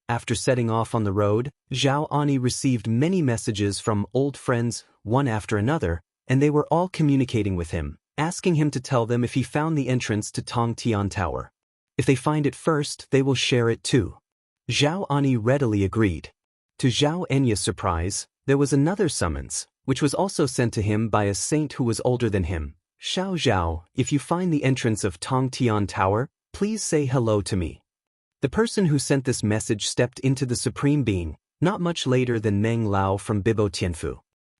[SPEAKER 1] After setting off on the road, Zhao Ani received many messages from old friends, one after another, and they were all communicating with him, asking him to tell them if he found the entrance to Tongtian Tower. If they find it first, they will share it too. Zhao Ani readily agreed. To Zhao Enya's surprise, there was another summons, which was also sent to him by a saint who was older than him. Xiao Zhao, if you find the entrance of Tongtian Tower, please say hello to me. The person who sent this message stepped into the Supreme Being, not much later than Meng Lao from Bibo Tianfu.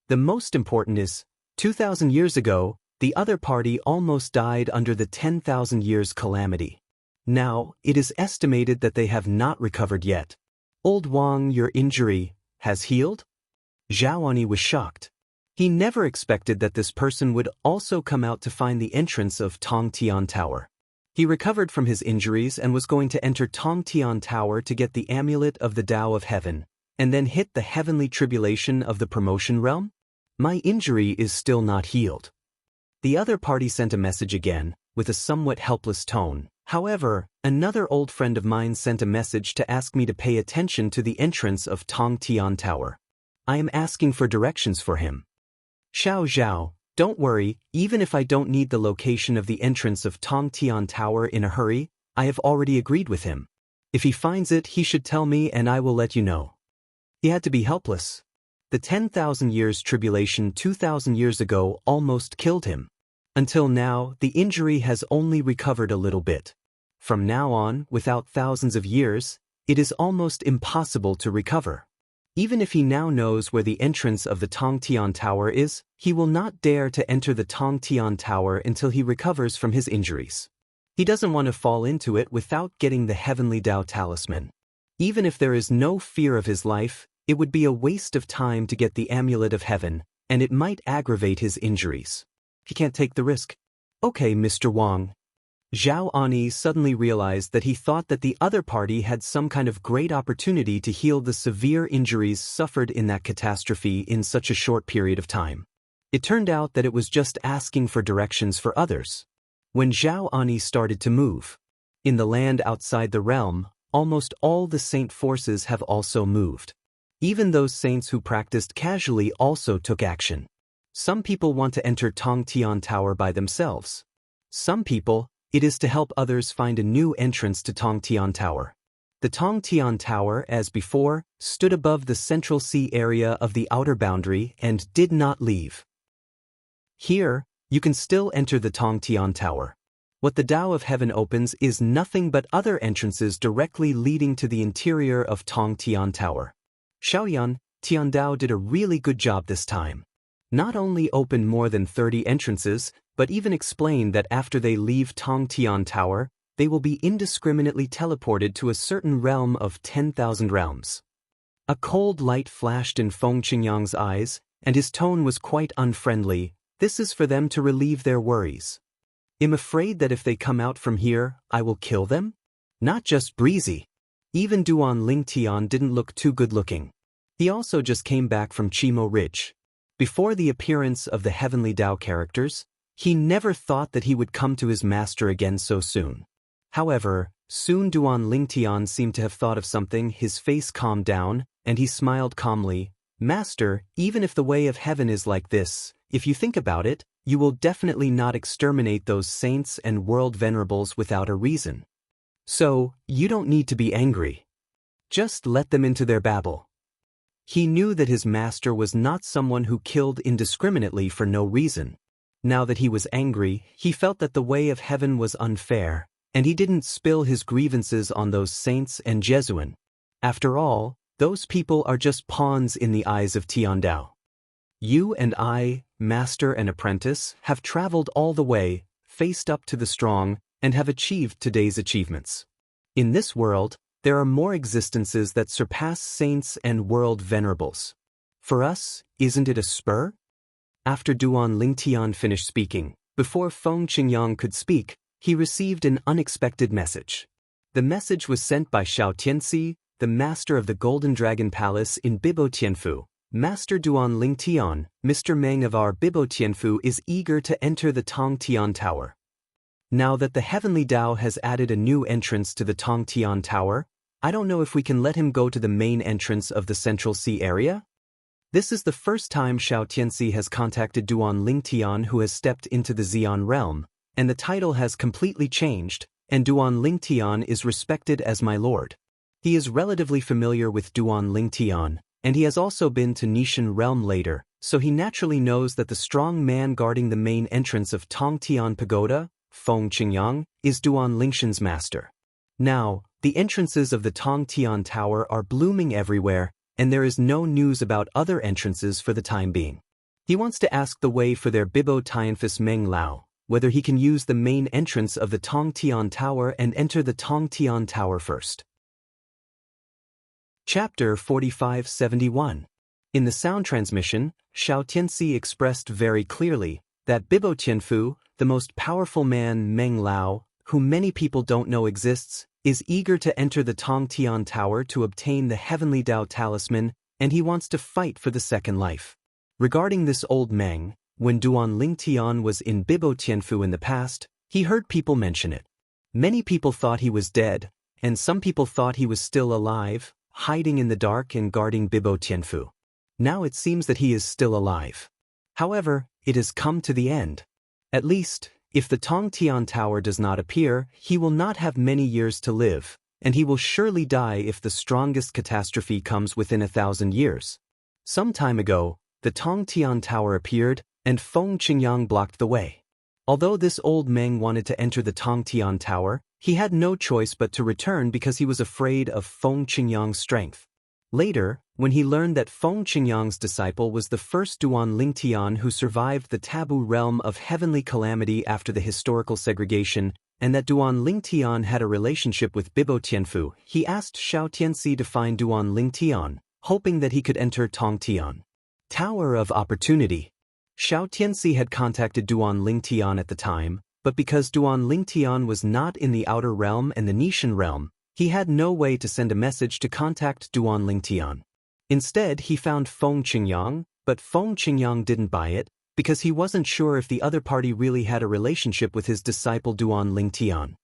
[SPEAKER 1] The most important is, 2,000 years ago, the other party almost died under the 10,000 years calamity. Now, it is estimated that they have not recovered yet. Old Wang, your injury has healed? Zhao Ani was shocked. He never expected that this person would also come out to find the entrance of Tongtian Tower. He recovered from his injuries and was going to enter Tongtian Tower to get the amulet of the Tao of Heaven, and then hit the heavenly tribulation of the promotion realm? My injury is still not healed. The other party sent a message again, with a somewhat helpless tone. However, another old friend of mine sent a message to ask me to pay attention to the entrance of Tongtian Tower. I am asking for directions for him. Xiao Zhao, don't worry, even if I don't need the location of the entrance of Tongtian Tower in a hurry, I have already agreed with him. If he finds it, he should tell me and I will let you know. He had to be helpless. The 10,000 years tribulation 2,000 years ago almost killed him. Until now, the injury has only recovered a little bit. From now on, without thousands of years, it is almost impossible to recover. Even if he now knows where the entrance of the Tongtian Tower is, he will not dare to enter the Tongtian Tower until he recovers from his injuries. He doesn't want to fall into it without getting the Heavenly Tao Talisman. Even if there is no fear of his life, it would be a waste of time to get the Amulet of Heaven, and it might aggravate his injuries. He can't take the risk. Okay, Mr. Wang. Zhao Ani suddenly realized that he thought that the other party had some kind of great opportunity to heal the severe injuries suffered in that catastrophe in such a short period of time. It turned out that it was just asking for directions for others. When Zhao Ani started to move, In the land outside the realm, almost all the saint forces have also moved. Even those saints who practiced casually also took action. Some people want to enter Tongtian Tower by themselves. Some people, it is to help others find a new entrance to Tongtian Tower. The Tongtian Tower, as before, stood above the central sea area of the outer boundary and did not leave. Here, you can still enter the Tongtian Tower. What the Tao of Heaven opens is nothing but other entrances directly leading to the interior of Tongtian Tower. Xiaoyan, Tiandao did a really good job this time. Not only opened more than 30 entrances, but even explained that after they leave Tongtian Tower, they will be indiscriminately teleported to a certain realm of 10,000 realms. A cold light flashed in Feng Qingyang's eyes, and his tone was quite unfriendly. This is for them to relieve their worries. I'm afraid that if they come out from here, I will kill them? Not just Breezy. Even Duan Lingtian didn't look too good-looking. He also just came back from Chimo Ridge. Before the appearance of the Heavenly Tao characters, he never thought that he would come to his master again so soon. However, soon Duan Lingtian seemed to have thought of something. His face calmed down, and he smiled calmly. Master, even if the way of heaven is like this, if you think about it, you will definitely not exterminate those saints and world venerables without a reason. So, you don't need to be angry. Just let them into their babble. He knew that his master was not someone who killed indiscriminately for no reason. Now that he was angry, he felt that the way of heaven was unfair, and he didn't spill his grievances on those saints and Jesuan. After all, those people are just pawns in the eyes of Tiandao. You and I, master and apprentice, have traveled all the way, faced up to the strong, and have achieved today's achievements. In this world, there are more existences that surpass saints and world venerables. For us, isn't it a spur? After Duan Lingtian finished speaking, before Feng Qingyang could speak, he received an unexpected message. The message was sent by Xiao Tianxi, the master of the Golden Dragon Palace in Bibo Tianfu. Master Duan Lingtian, Mr. Meng of our Bibo Tianfu is eager to enter the Tongtian Tower. Now that the Heavenly Tao has added a new entrance to the Tongtian Tower, I don't know if we can let him go to the main entrance of the Central Sea area? This is the first time Xiao Tianxi has contacted Duan Lingtian, who has stepped into the Xian realm, and the title has completely changed, and Duan Lingtian is respected as my lord. He is relatively familiar with Duan Lingtian, and he has also been to Nishan realm later, so he naturally knows that the strong man guarding the main entrance of Tongtian Pagoda, Feng Qingyang, is Duan Lingshan's master. Now, the entrances of the Tongtian Tower are blooming everywhere, and there is no news about other entrances for the time being. He wants to ask the way for their Bibo Tianfus Meng Lao, whether he can use the main entrance of the Tongtian Tower and enter the Tongtian Tower first. Chapter 4571. In the sound transmission, Xiao Tianxi expressed very clearly that Bibo Tianfu, the most powerful man Meng Lao, whom many people don't know exists, is eager to enter the Tongtian Tower to obtain the Heavenly Tao Talisman, and he wants to fight for the second life. Regarding this old Meng, when Duan Lingtian was in Bibo Tianfu in the past, he heard people mention it. Many people thought he was dead, and some people thought he was still alive, hiding in the dark and guarding Bibo Tianfu. Now it seems that he is still alive. However, it has come to the end. At least, if the Tongtian Tower does not appear, he will not have many years to live, and he will surely die if the strongest catastrophe comes within 1,000 years. Some time ago, the Tongtian Tower appeared, and Feng Qingyang blocked the way. Although this old Meng wanted to enter the Tongtian Tower, he had no choice but to return because he was afraid of Feng Qingyang's strength. Later, when he learned that Feng Qingyang's disciple was the first Duan Lingtian who survived the taboo realm of heavenly calamity after the historical segregation, and that Duan Lingtian had a relationship with Bibo Tianfu, he asked Xiao Tianxi to find Duan Lingtian, hoping that he could enter Tongtian. Tower of Opportunity. Xiao Tianxi had contacted Duan Lingtian at the time, but because Duan Lingtian was not in the outer realm and the Nishan realm, he had no way to send a message to contact Duan Lingtian. Instead, he found Feng Qingyang, but Feng Qingyang didn't buy it, because he wasn't sure if the other party really had a relationship with his disciple Duan Lingtian.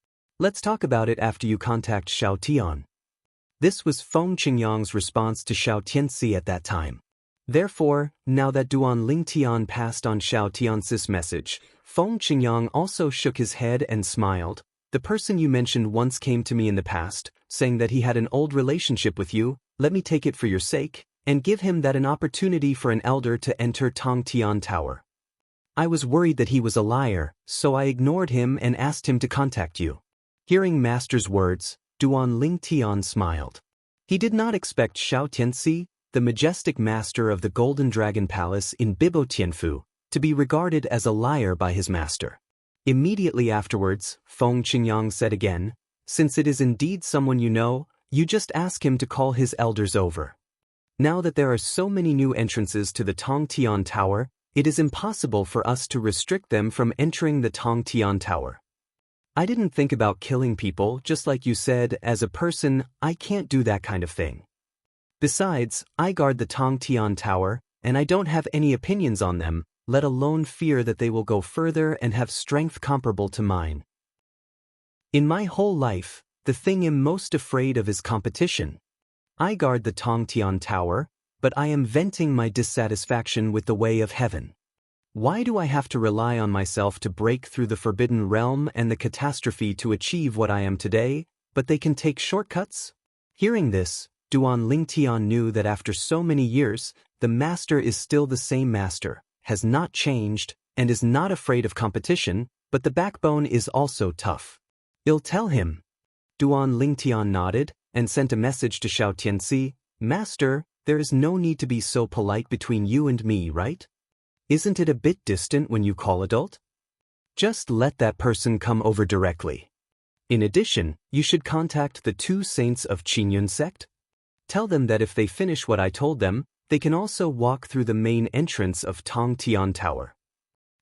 [SPEAKER 1] Let's talk about it after you contact Xiao Tian. This was Feng Qingyang's response to Xiao Tianxi at that time. Therefore, now that Duan Lingtian passed on Xiao Tianxi's message, Feng Qingyang also shook his head and smiled. The person you mentioned once came to me in the past, saying that he had an old relationship with you. Let me take it for your sake, and give him that an opportunity for an elder to enter Tongtian Tower. I was worried that he was a liar, so I ignored him and asked him to contact you. Hearing Master's words, Duan Lingtian smiled. He did not expect Xiao Tianxi, the majestic master of the Golden Dragon Palace in Bibo Tianfu, to be regarded as a liar by his master. Immediately afterwards, Feng Qingyang said again, since it is indeed someone you know, you just ask him to call his elders over. Now that there are so many new entrances to the Tongtian Tower, it is impossible for us to restrict them from entering the Tongtian Tower. I didn't think about killing people, just like you said. As a person, I can't do that kind of thing. Besides, I guard the Tongtian Tower, and I don't have any opinions on them, let alone fear that they will go further and have strength comparable to mine. In my whole life, the thing I'm most afraid of is competition. I guard the Tongtian Tower, but I am venting my dissatisfaction with the way of heaven. Why do I have to rely on myself to break through the forbidden realm and the catastrophe to achieve what I am today, but they can take shortcuts? Hearing this, Duan Lingtian knew that after so many years, the master is still the same master, has not changed, and is not afraid of competition, but the backbone is also tough. I'll tell him. Duan Lingtian nodded, and sent a message to Xiao Tianxi, Master, there is no need to be so polite between you and me, right? Isn't it a bit distant when you call adult? Just let that person come over directly. In addition, you should contact the 2 saints of Qingyun sect. Tell them that if they finish what I told them, they can also walk through the main entrance of Tongtian Tower.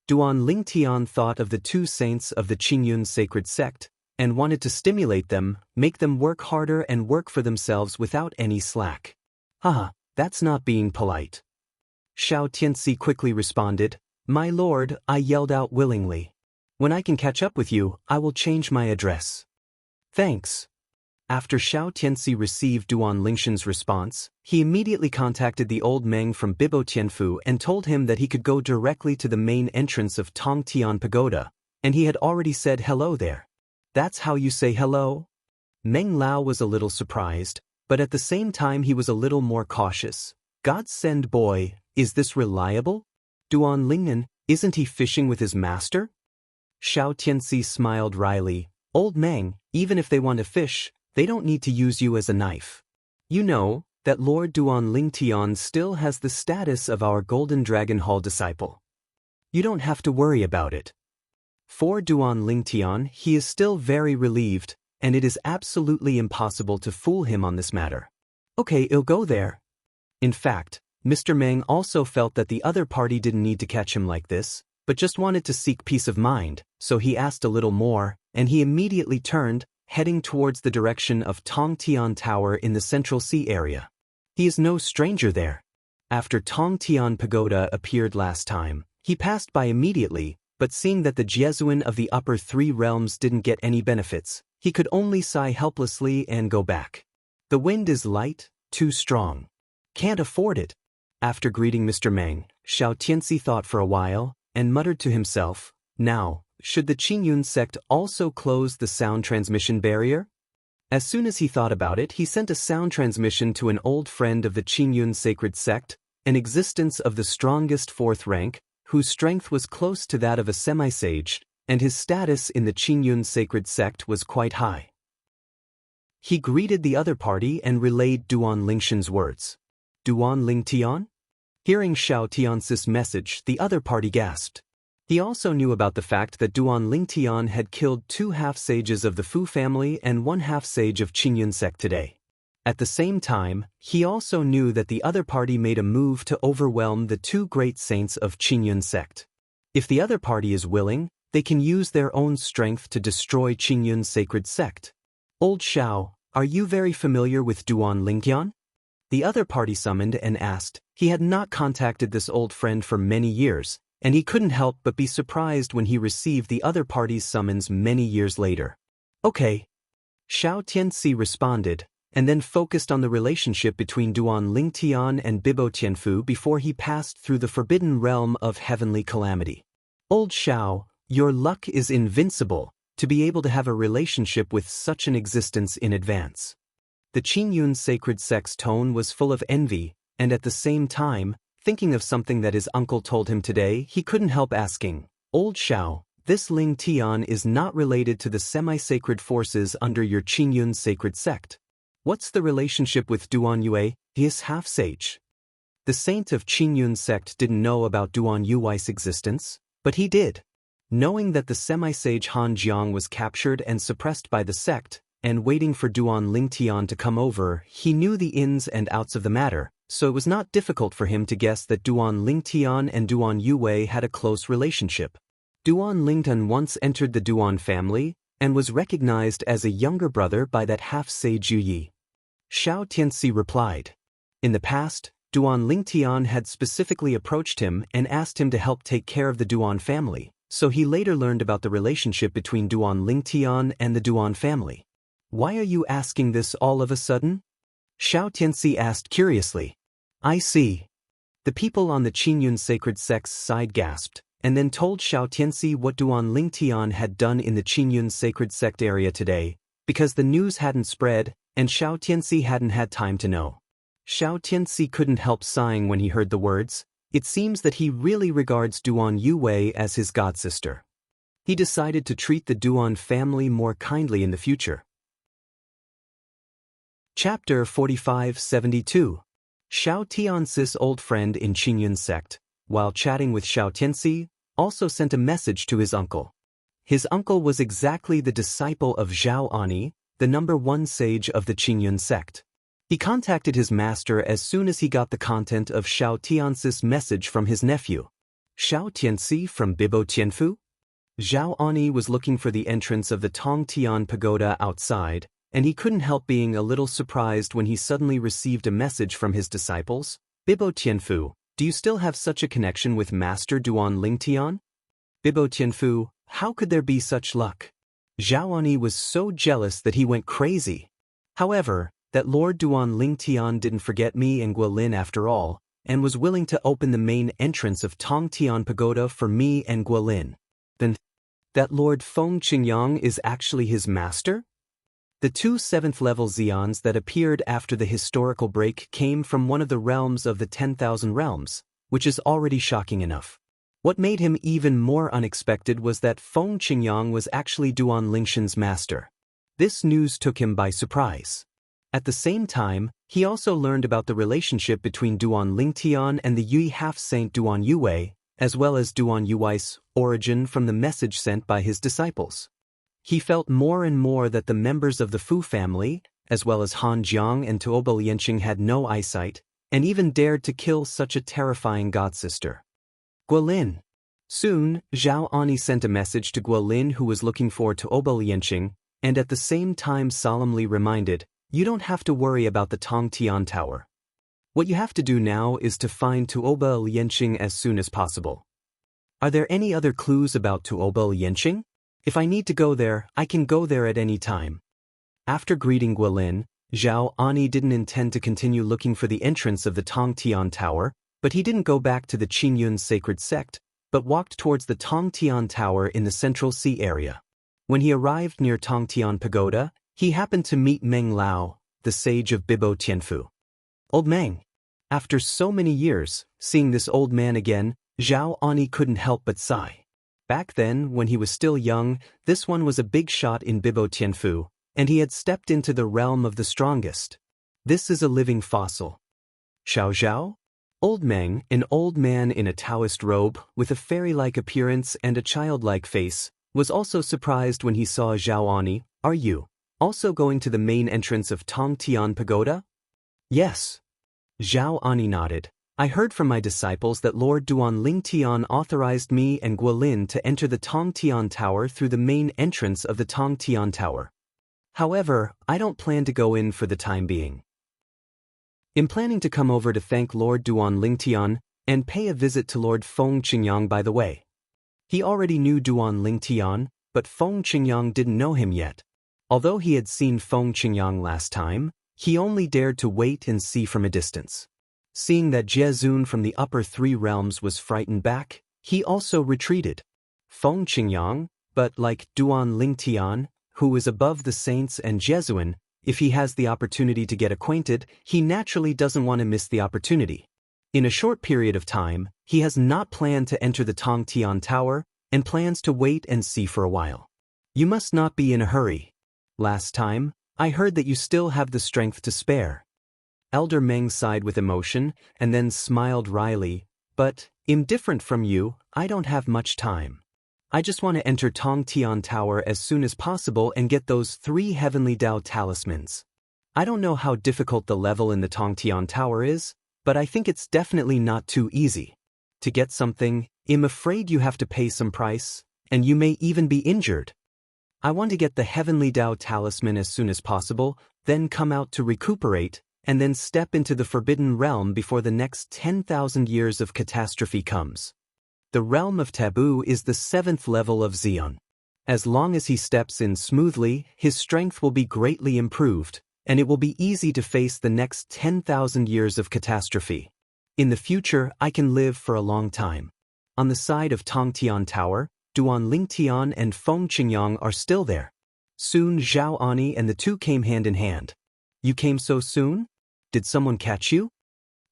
[SPEAKER 1] Duan Lingtian thought of the 2 saints of the Qingyun sacred sect, and wanted to stimulate them, make them work harder and work for themselves without any slack. Haha, that's not being polite. Xiao Tianxi quickly responded, My lord, I yelled out willingly. When I can catch up with you, I will change my address. Thanks. After Xiao Tianxi received Duan Lingshan's response, he immediately contacted the old Meng from Bibo Tianfu and told him that he could go directly to the main entrance of Tongtian Pagoda, and he had already said hello there. That's how you say hello? Meng Lao was a little surprised, but at the same time he was a little more cautious. God send boy, is this reliable? Duan Lingnan, isn't he fishing with his master? Xiao Tianxi smiled wryly. Old Meng, even if they want to fish, they don't need to use you as a knife. You know that Lord Duan Lingtian still has the status of our Golden Dragon Hall disciple. You don't have to worry about it. For Duan Lingtian, he is still very relieved, and it is absolutely impossible to fool him on this matter. Okay, I'll go there. In fact, Mr. Meng also felt that the other party didn't need to catch him like this, but just wanted to seek peace of mind, so he asked a little more, and he immediately turned, heading towards the direction of Tongtian Tower in the Central Sea area. He is no stranger there. After Tongtian Pagoda appeared last time, he passed by immediately, but seeing that the Jesuin of the upper 3 realms didn't get any benefits, he could only sigh helplessly and go back. The wind is light, too strong. Can't afford it. After greeting Mr. Meng, Xiao Tianxi thought for a while, and muttered to himself, now, should the Qingyun sect also close the sound transmission barrier? As soon as he thought about it, he sent a sound transmission to an old friend of the Qingyun sacred sect, an existence of the strongest 4th rank, whose strength was close to that of a semi-sage, and his status in the Qingyun sacred sect was quite high. He greeted the other party and relayed Duan Lingshan's words. Duan Lingtian? Hearing Xiao Tianxi's message, the other party gasped. He also knew about the fact that Duan Lingtian had killed 2 half-sages of the Fu family and 1 half-sage of Qingyun sect today. At the same time, he also knew that the other party made a move to overwhelm the 2 great saints of Qingyun sect. If the other party is willing, they can use their own strength to destroy Qingyun's sacred sect. Old Xiao, are you very familiar with Duan Lingtian? The other party summoned and asked. He had not contacted this old friend for many years, and he couldn't help but be surprised when he received the other party's summons many years later. Okay. Xiao Tianxi responded, and then focused on the relationship between Duan Lingtian and Bibo Tianfu before he passed through the forbidden realm of heavenly calamity. Old Xiao, your luck is invincible, to be able to have a relationship with such an existence in advance. The Qingyun sacred sect's tone was full of envy, and at the same time, thinking of something that his uncle told him today, he couldn't help asking, Old Xiao, this Ling Tian is not related to the semi-sacred forces under your Qingyun sacred sect. What's the relationship with Duan Yue, his half-sage? The saint of Qingyun sect didn't know about Duan Yue's existence, but he did. Knowing that the semi-sage Han Jiang was captured and suppressed by the sect, and waiting for Duan Lingtian to come over, he knew the ins and outs of the matter, so it was not difficult for him to guess that Duan Lingtian and Duan Yue had a close relationship. Duan Lingtian once entered the Duan family, and was recognized as a younger brother by that half-sage Yu Yi. Xiao Tianxi replied. In the past, Duan Lingtian had specifically approached him and asked him to help take care of the Duan family, so he later learned about the relationship between Duan Lingtian and the Duan family. Why are you asking this all of a sudden? Xiao Tianxi asked curiously. I see. The people on the Qingyun sacred sect's side gasped, and then told Xiao Tianxi what Duan Lingtian had done in the Qingyun sacred sect area today, because the news hadn't spread, and Xiao Tianxi hadn't had time to know. Xiao Tianxi couldn't help sighing when he heard the words. It seems that he really regards Duan Yue as his godsister. He decided to treat the Duan family more kindly in the future. Chapter 4572. Xiao Tianxi's old friend in Qingyun sect, while chatting with Xiao Tianxi, also sent a message to his uncle. His uncle was exactly the disciple of Zhao Ani, the #1 sage of the Qingyun sect. He contacted his master as soon as he got the content of Xiao Tianxi's message from his nephew. Xiao Tianxi from Bibo Tianfu? Zhao Ani was looking for the entrance of the Tongtian pagoda outside, and he couldn't help being a little surprised when he suddenly received a message from his disciples. Bibo Tianfu, do you still have such a connection with Master Duan Lingtian? Bibo Tianfu, how could there be such luck? Zhao Ani was so jealous that he went crazy. However, that Lord Duan Lingtian didn't forget me and Guilin after all, and was willing to open the main entrance of Tongtian Pagoda for me and Guilin. Then, that Lord Feng Qingyang is actually his master? The two 7th-level Xians that appeared after the historical break came from one of the realms of the 10,000 realms, which is already shocking enough. What made him even more unexpected was that Feng Qingyang was actually Duan Lingtian's master. This news took him by surprise. At the same time, he also learned about the relationship between Duan Lingtian and the Yi half-saint Duan Yue, as well as Duan Yue's origin from the message sent by his disciples. He felt more and more that the members of the Fu family, as well as Han Jiang and Tuobo Lianqing, had no eyesight, and even dared to kill such a terrifying godsister. Guilin. Soon, Zhao Ani sent a message to Guilin, who was looking for Tuobo Lianqing, and at the same time solemnly reminded, you don't have to worry about the Tongtian Tower. What you have to do now is to find Tuobo Lianqing as soon as possible. Are there any other clues about Tuobo Lianqing? If I need to go there, I can go there at any time. After greeting Guilin, Zhao Ani didn't intend to continue looking for the entrance of the Tongtian Tower, but he didn't go back to the Qingyun sacred sect, but walked towards the Tongtian Tower in the Central Sea area. When he arrived near Tongtian Pagoda, he happened to meet Meng Lao, the sage of Bibo Tianfu. Old Meng. After so many years, seeing this old man again, Zhao Ani couldn't help but sigh. Back then, when he was still young, this one was a big shot in Bibo Tianfu, and he had stepped into the realm of the strongest. This is a living fossil. Xiao Zhao? Old Meng, an old man in a Taoist robe, with a fairy-like appearance and a childlike face, was also surprised when he saw Zhao Ani. Are you also going to the main entrance of Tongtian Pagoda? Yes. Zhao Ani nodded. I heard from my disciples that Lord Duan Lingtian authorized me and Guilin to enter the Tongtian Tower through the main entrance of the Tongtian Tower. However, I don't plan to go in for the time being. I'm planning to come over to thank Lord Duan Lingtian and pay a visit to Lord Feng Qingyang by the way. He already knew Duan Lingtian, but Feng Qingyang didn't know him yet. Although he had seen Feng Qingyang last time, he only dared to wait and see from a distance. Seeing that Jiezun from the upper three realms was frightened back, he also retreated. Feng Qingyang, but like Duan Lingtian, who is above the saints and Jesuin, if he has the opportunity to get acquainted, he naturally doesn't want to miss the opportunity. In a short period of time, he has not planned to enter the Tongtian Tower and plans to wait and see for a while. You must not be in a hurry. Last time, I heard that you still have the strength to spare. Elder Meng sighed with emotion and then smiled wryly, but, indifferent from you, I don't have much time. I just want to enter Tongtian Tower as soon as possible and get those 3 heavenly Dao talismans. I don't know how difficult the level in the Tongtian Tower is, but I think it's definitely not too easy. To get something, I'm afraid you have to pay some price, and you may even be injured. I want to get the heavenly Dao talisman as soon as possible, then come out to recuperate, and then step into the forbidden realm before the next 10,000 years of catastrophe comes. The realm of taboo is the 7th level of Xion. As long as he steps in smoothly, his strength will be greatly improved, and it will be easy to face the next 10,000 years of catastrophe. In the future, I can live for a long time. On the side of Tongtian Tower, Duan Lingtian and Feng Qingyang are still there. Soon Zhao Ani and the two came hand in hand. You came so soon? Did someone catch you?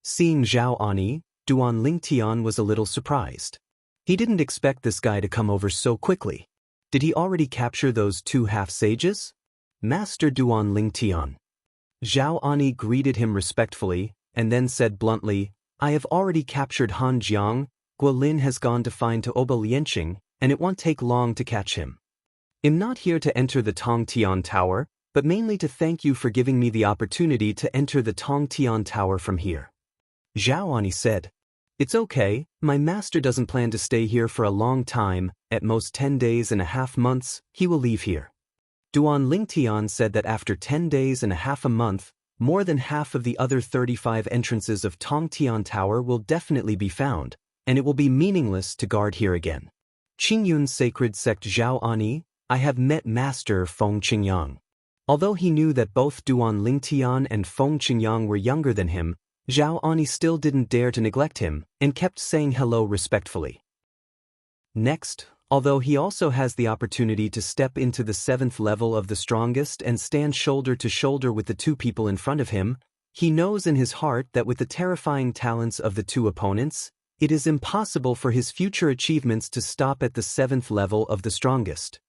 [SPEAKER 1] Seeing Zhao Ani, Duan Lingtian was a little surprised. He didn't expect this guy to come over so quickly. Did he already capture those 2 half-sages? Master Duan Lingtian. Zhao Ani greeted him respectfully, and then said bluntly, I have already captured Han Jiang. Guolin has gone to find Tuoba Lianqing, and it won't take long to catch him. I'm not here to enter the Tongtian Tower, but mainly to thank you for giving me the opportunity to enter the Tongtian Tower from here. Zhao Ani said, It's okay, my master doesn't plan to stay here for a long time, at most 10 days and a half months, he will leave here. Duan Lingtian said that after 10 days and a half a month, more than half of the other 35 entrances of Tongtian Tower will definitely be found, and it will be meaningless to guard here again. Qingyun's sacred sect Zhao Ani, I have met Master Feng Qingyang. Although he knew that both Duan Lingtian and Feng Qingyang were younger than him, Zhao Ani still didn't dare to neglect him, and kept saying hello respectfully. Next, although he also has the opportunity to step into the 7th level of the strongest and stand shoulder to shoulder with the 2 people in front of him, he knows in his heart that with the terrifying talents of the 2 opponents, it is impossible for his future achievements to stop at the 7th level of the strongest.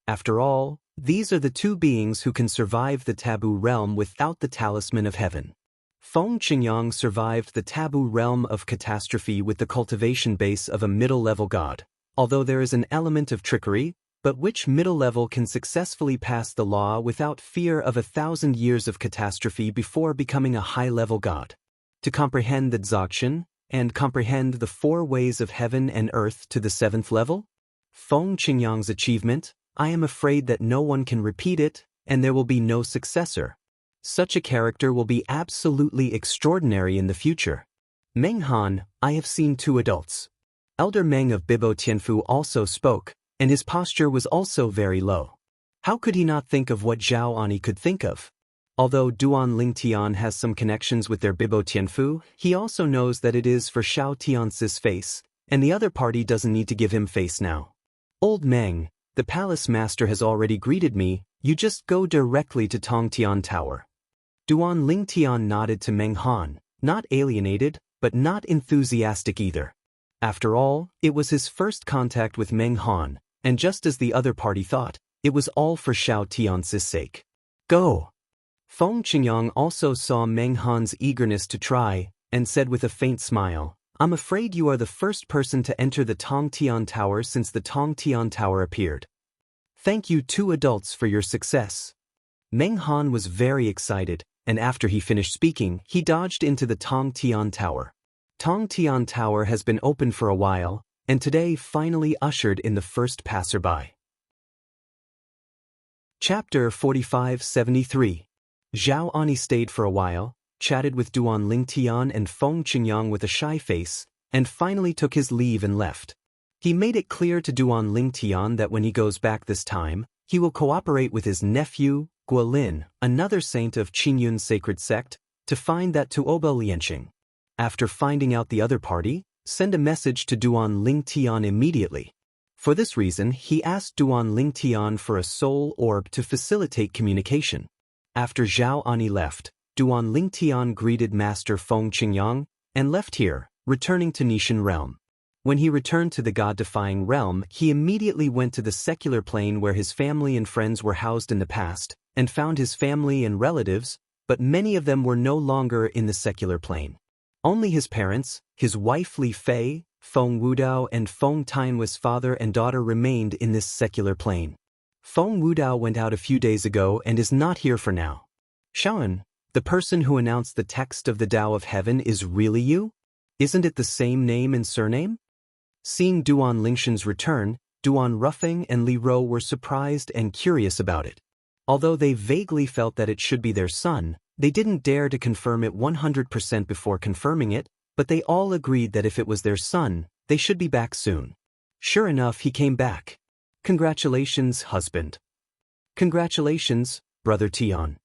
[SPEAKER 1] After all, these are the 2 beings who can survive the taboo realm without the talisman of heaven. Feng Qingyang survived the taboo realm of catastrophe with the cultivation base of a middle-level god, although there is an element of trickery, but which middle level can successfully pass the law without fear of 1,000 years of catastrophe before becoming a high-level god. To comprehend the Dzogchen, and comprehend the 4 ways of heaven and earth to the 7th level? Feng Qingyang's achievement, I am afraid that no one can repeat it, and there will be no successor. Such a character will be absolutely extraordinary in the future. Meng Han, I have seen 2 adults. Elder Meng of Bibo Tianfu also spoke, and his posture was also very low. How could he not think of what Zhao Ani could think of? Although Duan Lingtian has some connections with their Bibo Tianfu, he also knows that it is for Shao Tiance's face, and the other party doesn't need to give him face now. Old Meng, the palace master has already greeted me, you just go directly to Tongtian Tower. Duan Lingtian nodded to Meng Han, not alienated, but not enthusiastic either. After all, it was his first contact with Meng Han, and just as the other party thought, it was all for Shao Tiance's sake. Go! Feng Qingyang also saw Meng Han's eagerness to try, and said with a faint smile, I'm afraid you are the first person to enter the Tongtian Tower since the Tongtian Tower appeared. Thank you 2 adults for your success. Meng Han was very excited, and after he finished speaking, he dodged into the Tongtian Tower. Tongtian Tower has been open for a while, and today finally ushered in the first passerby. Chapter 4573. Zhao Ani stayed for a while, chatted with Duan Lingtian and Feng Qingyang with a shy face, and finally took his leave and left. He made it clear to Duan Lingtian that when he goes back this time, He will cooperate with his nephew, Guolin, another saint of Qingyun's sacred sect, to find that Tuoba Lianqing. After finding out the other party, send a message to Duan Lingtian immediately. For this reason, he asked Duan Lingtian for a soul orb to facilitate communication. After Zhao Ani left, Duan Lingtian greeted Master Feng Qingyang and left here, returning to Nishan realm. When he returned to the God-defying realm, he immediately went to the secular plane where his family and friends were housed in the past, and found his family and relatives, but many of them were no longer in the secular plane. Only his parents, his wife Li Fei, Feng Wudao and Feng Tianhui's father and daughter remained in this secular plane. Feng Wudao went out a few days ago and is not here for now. Xiaoan, the person who announced the text of the Tao of Heaven is really you? Isn't it the same name and surname? Seeing Duan Lingshan's return, Duan Ruffing and Li Ro were surprised and curious about it. Although they vaguely felt that it should be their son, they didn't dare to confirm it 100% before confirming it, but they all agreed that if it was their son, they should be back soon. Sure enough, he came back. Congratulations, husband. Congratulations, brother Tian.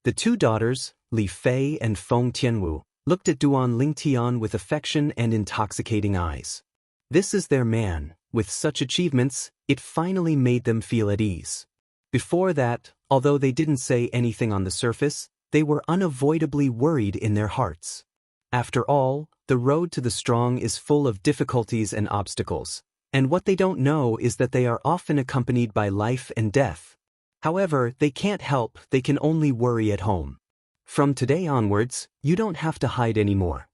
[SPEAKER 1] The two daughters, Li Fei and Feng Tianwu, looked at Duan Lingtian with affection and intoxicating eyes. This is their man. With such achievements, it finally made them feel at ease. Before that, although they didn't say anything on the surface, they were unavoidably worried in their hearts. After all, the road to the strong is full of difficulties and obstacles, and what they don't know is that they are often accompanied by life and death. However, they can't help, they can only worry at home. From today onwards, you don't have to hide anymore.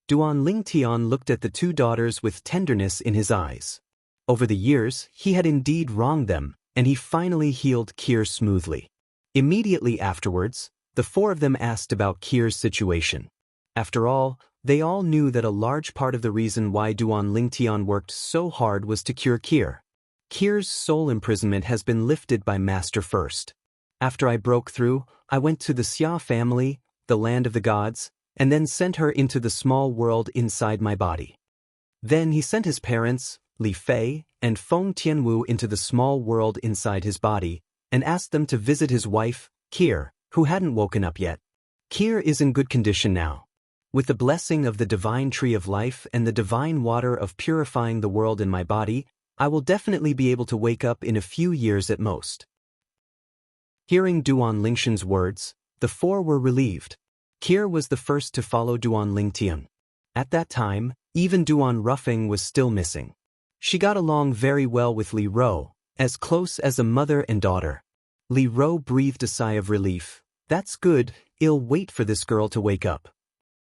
[SPEAKER 1] Duan Lingtian looked at the two daughters with tenderness in his eyes. Over the years, he had indeed wronged them, and he finally healed Kier smoothly. Immediately afterwards, the four of them asked about Kier's situation. After all, they all knew that a large part of the reason why Duan Lingtian worked so hard was to cure Kier. Kier's soul imprisonment has been lifted by Master first. After I broke through, I went to the Xia family, the land of the gods, and then sent her into the small world inside my body. Then he sent his parents, Li Fei and Feng Tianwu, into the small world inside his body, and asked them to visit his wife, Kier, who hadn't woken up yet. Kier is in good condition now. With the blessing of the divine tree of life and the divine water of purifying the world in my body, I will definitely be able to wake up in a few years at most. Hearing Duan Lingshan's words, the four were relieved. Kier was the first to follow Duan Lingtian. At that time, even Duan Ruffing was still missing. She got along very well with Li Ro, as close as a mother and daughter. Li Ro breathed a sigh of relief. That's good, I'll wait for this girl to wake up.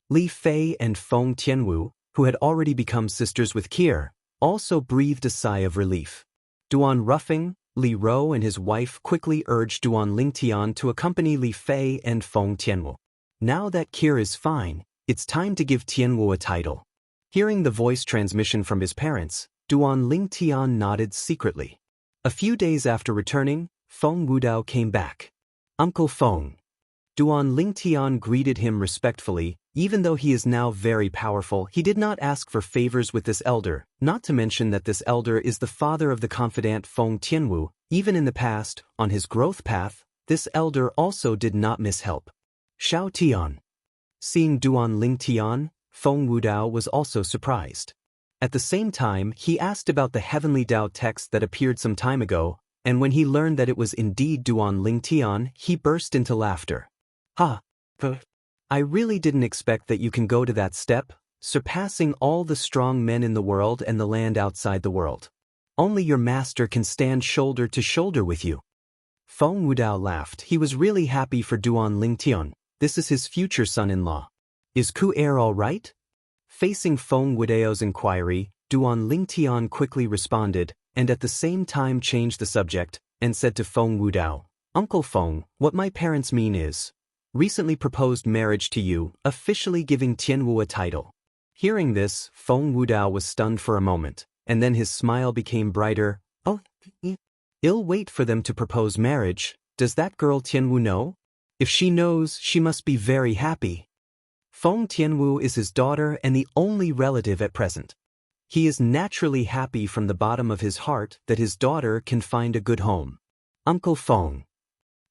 [SPEAKER 1] Li Fei and Feng Tianwu, who had already become sisters with Kier, also breathed a sigh of relief. Duan Ruffing, Li Ro and his wife quickly urged Duan Lingtian to accompany Li Fei and Feng Tianwu. Now that Kier is fine, it's time to give Tianwu a title. Hearing the voice transmission from his parents, Duan Lingtian nodded secretly. A few days after returning, Feng Wudao came back. Uncle Feng. Duan Lingtian greeted him respectfully. Even though he is now very powerful, he did not ask for favors with this elder, not to mention that this elder is the father of the confidant Feng Tianwu. Even in the past, on his growth path, this elder also did not miss help. Xiao Tian. Seeing Duan Lingtian, Feng Wudao was also surprised. At the same time, he asked about the heavenly Tao text that appeared some time ago, and when he learned that it was indeed Duan Lingtian, he burst into laughter. Ha! I really didn't expect that you can go to that step, surpassing all the strong men in the world and the land outside the world. Only your master can stand shoulder to shoulder with you. Feng Wudao laughed. He was really happy for Duan Lingtian. This is his future son-in-law. Is Ku-er all right? Facing Feng Wudao's inquiry, Duan Lingtian quickly responded, and at the same time changed the subject, and said to Feng Wudao, Uncle Feng, what my parents mean is, recently proposed marriage to you, officially giving Tianwu a title. Hearing this, Feng Wudao was stunned for a moment, and then his smile became brighter. Oh, I'll wait for them to propose marriage. Does that girl Tianwu know? If she knows, she must be very happy. Feng Tianwu is his daughter and the only relative at present. He is naturally happy from the bottom of his heart that his daughter can find a good home. Uncle Feng.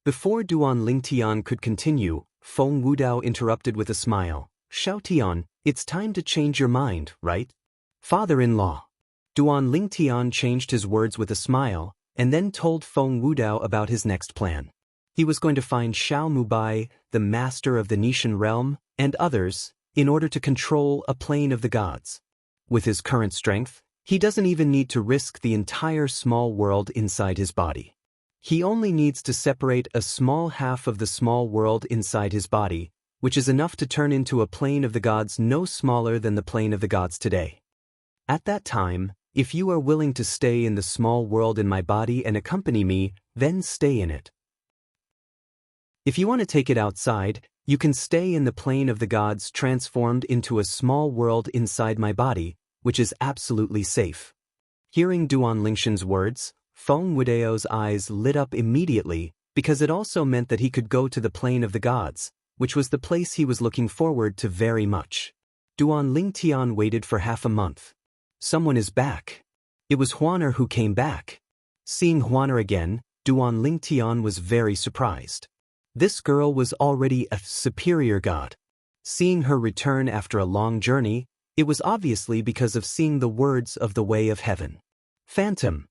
[SPEAKER 1] Before Duan Lingtian could continue, Feng Wudao interrupted with a smile. Xiao Tian, it's time to change your mind, right? Father-in-law. Duan Lingtian changed his words with a smile, and then told Feng Wudao about his next plan. He was going to find Xiao Mubai, the master of the Nishan realm, and others, in order to control a plane of the gods. With his current strength, he doesn't even need to risk the entire small world inside his body. He only needs to separate a small half of the small world inside his body, which is enough to turn into a plane of the gods no smaller than the plane of the gods today. At that time, if you are willing to stay in the small world in my body and accompany me, then stay in it. If you want to take it outside, you can stay in the plane of the gods transformed into a small world inside my body, which is absolutely safe. Hearing Duan Lingshan's words, Feng Wudao's eyes lit up immediately because it also meant that he could go to the plane of the gods, which was the place he was looking forward to very much. Duan Lingtian waited for half a month. Someone is back. It was Huaner who came back. Seeing Huaner again, Duan Lingtian was very surprised. This girl was already a superior god. Seeing her return after a long journey, it was obviously because of seeing the words of the Way of Heaven. Phantom.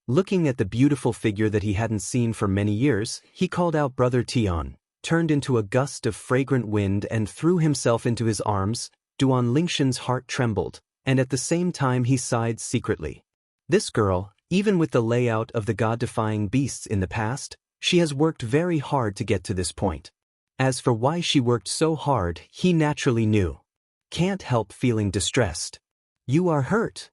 [SPEAKER 1] Looking at the beautiful figure that he hadn't seen for many years, he called out Brother Tian, turned into a gust of fragrant wind and threw himself into his arms. Duan Lingshan's heart trembled, and at the same time he sighed secretly. This girl, even with the layout of the god-defying beasts in the past, she has worked very hard to get to this point. As for why she worked so hard, he naturally knew. Can't help feeling distressed. You are hurt.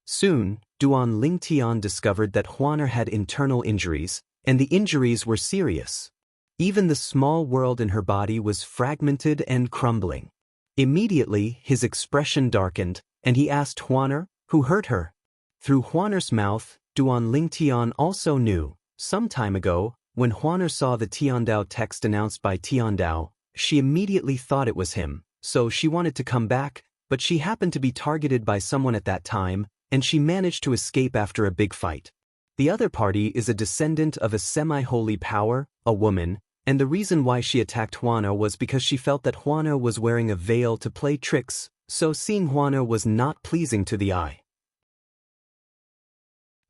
[SPEAKER 1] Soon, Duan Lingtian discovered that Huaner had internal injuries, and the injuries were serious. Even the small world in her body was fragmented and crumbling. Immediately, his expression darkened, and he asked Huaner, who hurt her? Through Huaner's mouth, Duan Lingtian also knew. Some time ago, when Huaner saw the Tiandao text announced by Tiandao, she immediately thought it was him, so she wanted to come back, but she happened to be targeted by someone at that time, and she managed to escape after a big fight. The other party is a descendant of a semi-holy power, a woman, and the reason why she attacked Huaner was because she felt that Huaner was wearing a veil to play tricks, so seeing Huaner was not pleasing to the eye.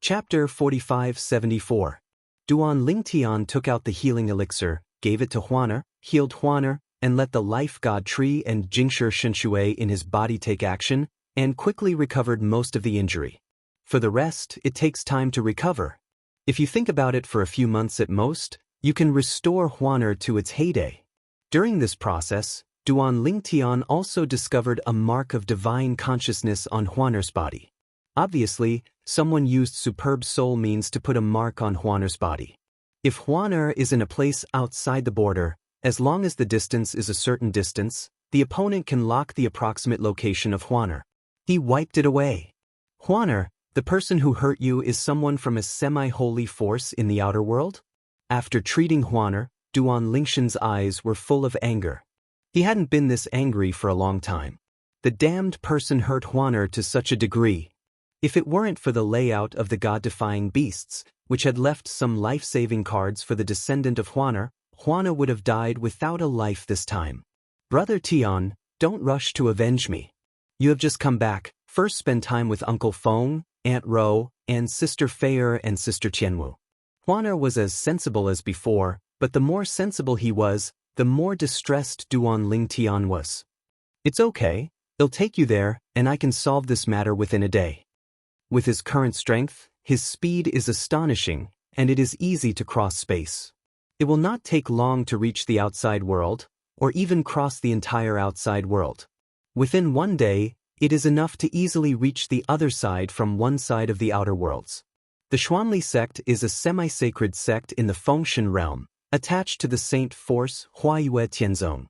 [SPEAKER 1] Chapter 4574. Duan Lingtian took out the healing elixir, gave it to Huaner, healed Huaner, and let the life god tree and Jingshi Shinshui in his body take action, and quickly recovered most of the injury. For the rest, it takes time to recover. If you think about it for a few months at most, you can restore Huaner to its heyday. During this process, Duan Lingtian also discovered a mark of divine consciousness on Huaner's body. Obviously, someone used superb soul means to put a mark on Huaner's body. If Huaner is in a place outside the border, as long as the distance is a certain distance, the opponent can lock the approximate location of Huaner. He wiped it away. Huaner, the person who hurt you is someone from a semi-holy force in the outer world? After treating Huaner, Duan Lingshan's eyes were full of anger. He hadn't been this angry for a long time. The damned person hurt Huaner to such a degree. If it weren't for the layout of the god-defying beasts, which had left some life-saving cards for the descendant of Huaner, Huaner would have died without a life this time. Brother Tian, don't rush to avenge me. You have just come back. First spend time with Uncle Feng, Aunt Ro, and Sister Feier and Sister Qianwu. Huaner was as sensible as before, but the more sensible he was, the more distressed Duan Lingtian was. It's okay, I'll take you there, and I can solve this matter within a day. With his current strength, his speed is astonishing, and it is easy to cross space. It will not take long to reach the outside world, or even cross the entire outside world. Within one day, it is enough to easily reach the other side from one side of the outer worlds. The Xuanli sect is a semi-sacred sect in the Fengshan realm, attached to the saint force Huayue Tianzong.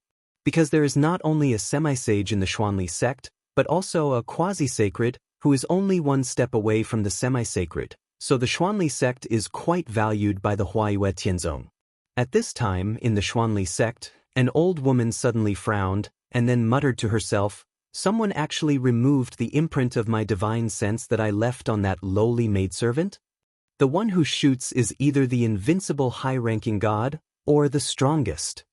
[SPEAKER 1] Because there is not only a semi-sage in the Xuanli sect, but also a quasi-sacred, who is only one step away from the semi-sacred, so the Xuanli sect is quite valued by the Huayue Tianzong. At this time, in the Xuanli sect, an old woman suddenly frowned, and then muttered to herself, "Someone actually removed the imprint of my divine sense that I left on that lowly maidservant?" The one who shoots is either the invincible high-ranking god, or the strongest.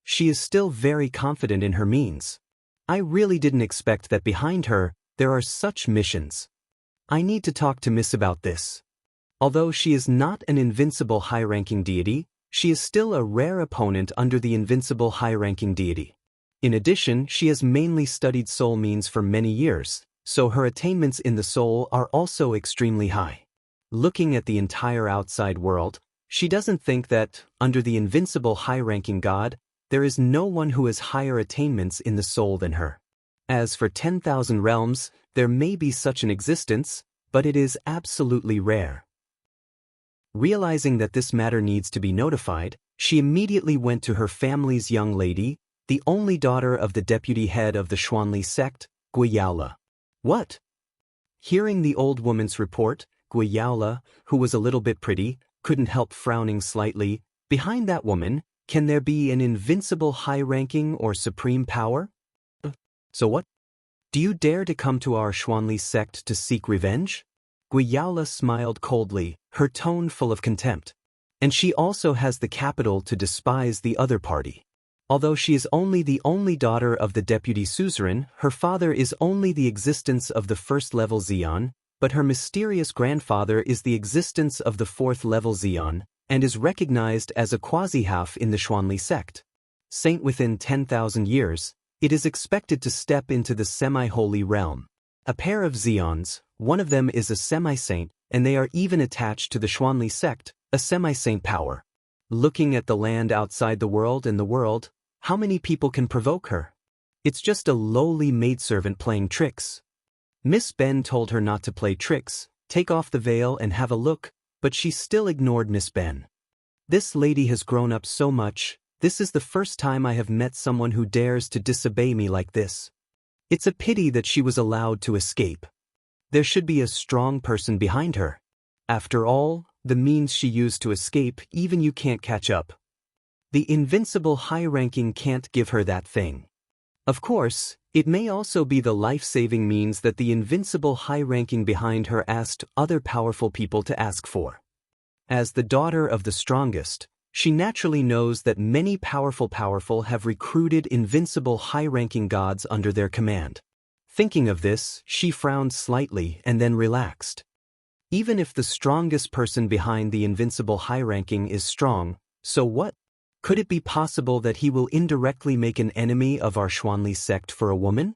[SPEAKER 1] She is still very confident in her means. I really didn't expect that behind her, there are such missions. I need to talk to Miss about this. Although she is not an invincible high-ranking deity, she is still a rare opponent under the invincible high-ranking deity. In addition, she has mainly studied soul means for many years, so her attainments in the soul are also extremely high. Looking at the entire outside world, she doesn't think that, under the invincible high-ranking god, there is no one who has higher attainments in the soul than her. As for 10,000 realms, there may be such an existence, but it is absolutely rare. Realizing that this matter needs to be notified, she immediately went to her family's young lady, the only daughter of the deputy head of the Xuanli sect, Guiyaola. What? Hearing the old woman's report, Guiyaola, who was a little bit pretty, couldn't help frowning slightly. Behind that woman, can there be an invincible high-ranking or supreme power? So what? Do you dare to come to our Xuanli sect to seek revenge? Guiyaola smiled coldly, her tone full of contempt. And she also has the capital to despise the other party. Although she is only the only daughter of the deputy suzerain, her father is only the existence of the first-level Xian, but her mysterious grandfather is the existence of the fourth-level Xian, and is recognized as a quasi-half in the Xuanli sect. Saint within 10,000 years, it is expected to step into the semi-holy realm. A pair of Xians, one of them is a semi-saint, and they are even attached to the Xuanli sect, a semi-saint power. Looking at the land outside the world and the world, how many people can provoke her? It's just a lowly maidservant playing tricks. Miss Ben told her not to play tricks, take off the veil and have a look, but she still ignored Miss Ben. This lady has grown up so much. This is the first time I have met someone who dares to disobey me like this. It's a pity that she was allowed to escape. There should be a strong person behind her. After all, the means she used to escape, even you can't catch up. The invincible high-ranking can't give her that thing. Of course, it may also be the life-saving means that the invincible high-ranking behind her asked other powerful people to ask for. As the daughter of the strongest, she naturally knows that many powerful have recruited invincible high-ranking gods under their command. Thinking of this, she frowned slightly and then relaxed. Even if the strongest person behind the invincible high-ranking is strong, so what? Could it be possible that he will indirectly make an enemy of our Xuanli sect for a woman?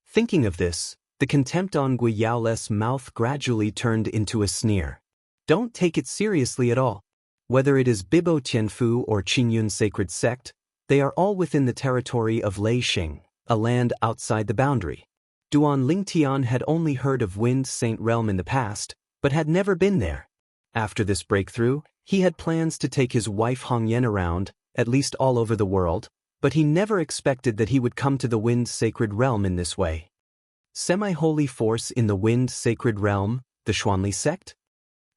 [SPEAKER 1] Thinking of this, the contempt on Guiyaola's mouth gradually turned into a sneer. Don't take it seriously at all. Whether it is Bibo Tianfu or Qingyun sacred sect, they are all within the territory of Lei Xing, a land outside the boundary. Duan Lingtian had only heard of Wind Saint Realm in the past, but had never been there. After this breakthrough, he had plans to take his wife Hongyan around, at least all over the world, but he never expected that he would come to the Wind Sacred Realm in this way. Semi-holy force in the Wind Sacred Realm, the Xuanli sect?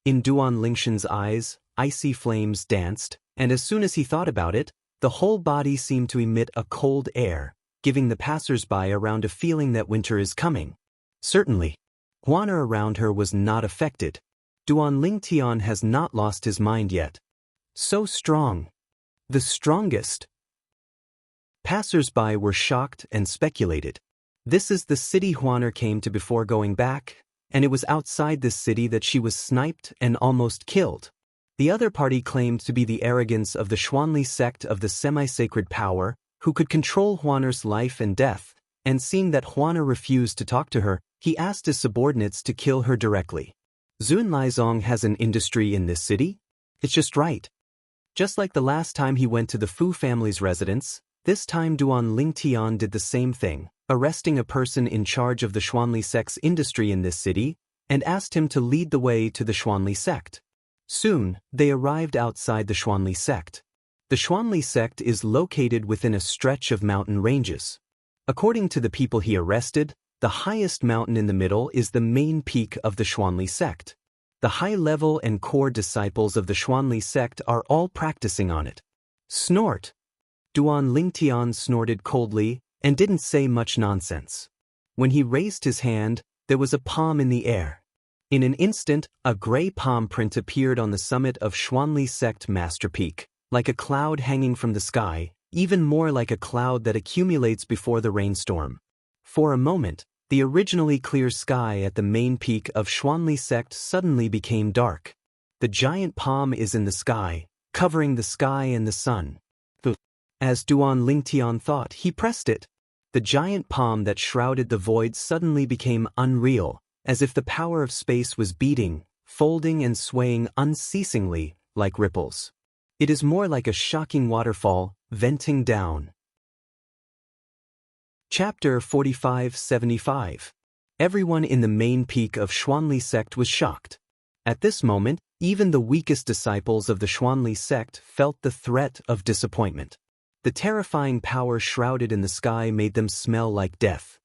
[SPEAKER 1] In Duan Lingshan's eyes, icy flames danced, and as soon as he thought about it, the whole body seemed to emit a cold air, giving the passers-by around a feeling that winter is coming. Certainly, Huaner around her was not affected. Duan Lingtian has not lost his mind yet. So strong. The strongest. Passers-by were shocked and speculated. This is the city Huaner came to before going back, and it was outside this city that she was sniped and almost killed. The other party claimed to be the arrogance of the Xuanli sect of the semi-sacred power, who could control Huaner's life and death, and seeing that Huaner refused to talk to her, he asked his subordinates to kill her directly. Zun Laizong has an industry in this city? It's just right. Just like the last time he went to the Fu family's residence, this time Duan Lingtian did the same thing, arresting a person in charge of the Xuanli sect's industry in this city, and asked him to lead the way to the Xuanli sect. Soon, they arrived outside the Xuanli sect. The Xuanli sect is located within a stretch of mountain ranges. According to the people he arrested, the highest mountain in the middle is the main peak of the Xuanli sect. The high-level and core disciples of the Xuanli sect are all practicing on it. Snort! Duan Lingtian snorted coldly and didn't say much nonsense. When he raised his hand, there was a palm in the air. In an instant, a gray palm print appeared on the summit of Xuanli Sect Master Peak, like a cloud hanging from the sky, even more like a cloud that accumulates before the rainstorm. For a moment, the originally clear sky at the main peak of Xuanli Sect suddenly became dark. The giant palm is in the sky, covering the sky and the sun. As Duan Lingtian thought, he pressed it. The giant palm that shrouded the void suddenly became unreal, as if the power of space was beating, folding and swaying unceasingly, like ripples. It is more like a shocking waterfall, venting down. Chapter 4575. Everyone in the main peak of Xuanli Sect was shocked. At this moment, even the weakest disciples of the Xuanli Sect felt the threat of disappointment. The terrifying power shrouded in the sky made them smell like death.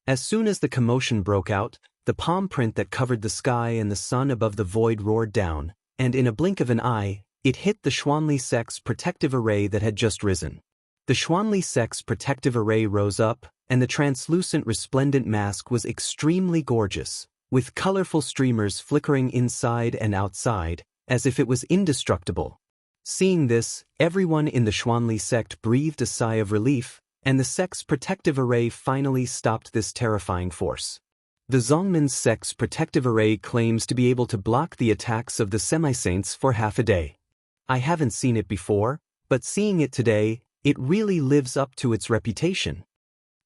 [SPEAKER 1] As soon as the commotion broke out, the palm print that covered the sky and the sun above the void roared down, and in a blink of an eye, it hit the Xuanli Sect's protective array that had just risen. The Xuanli Sect's protective array rose up, and the translucent resplendent mask was extremely gorgeous, with colorful streamers flickering inside and outside, as if it was indestructible. Seeing this, everyone in the Xuanli Sect breathed a sigh of relief, and the sect's protective array finally stopped this terrifying force. The Zongmen sect's protective array claims to be able to block the attacks of the semi-saints for half a day. I haven't seen it before, but seeing it today, it really lives up to its reputation.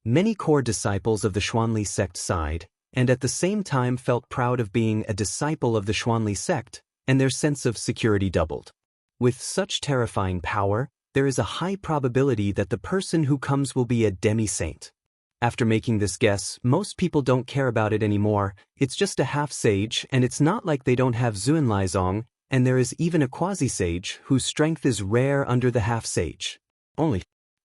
[SPEAKER 1] Many core disciples of the Xuanli Sect sighed, and at the same time felt proud of being a disciple of the Xuanli Sect, and their sense of security doubled. With such terrifying power, there is a high probability that the person who comes will be a demi-saint. After making this guess, most people don't care about it anymore. It's just a half-sage, and it's not like they don't have Zuanlaizong, and there is even a quasi-sage whose strength is rare under the half-sage.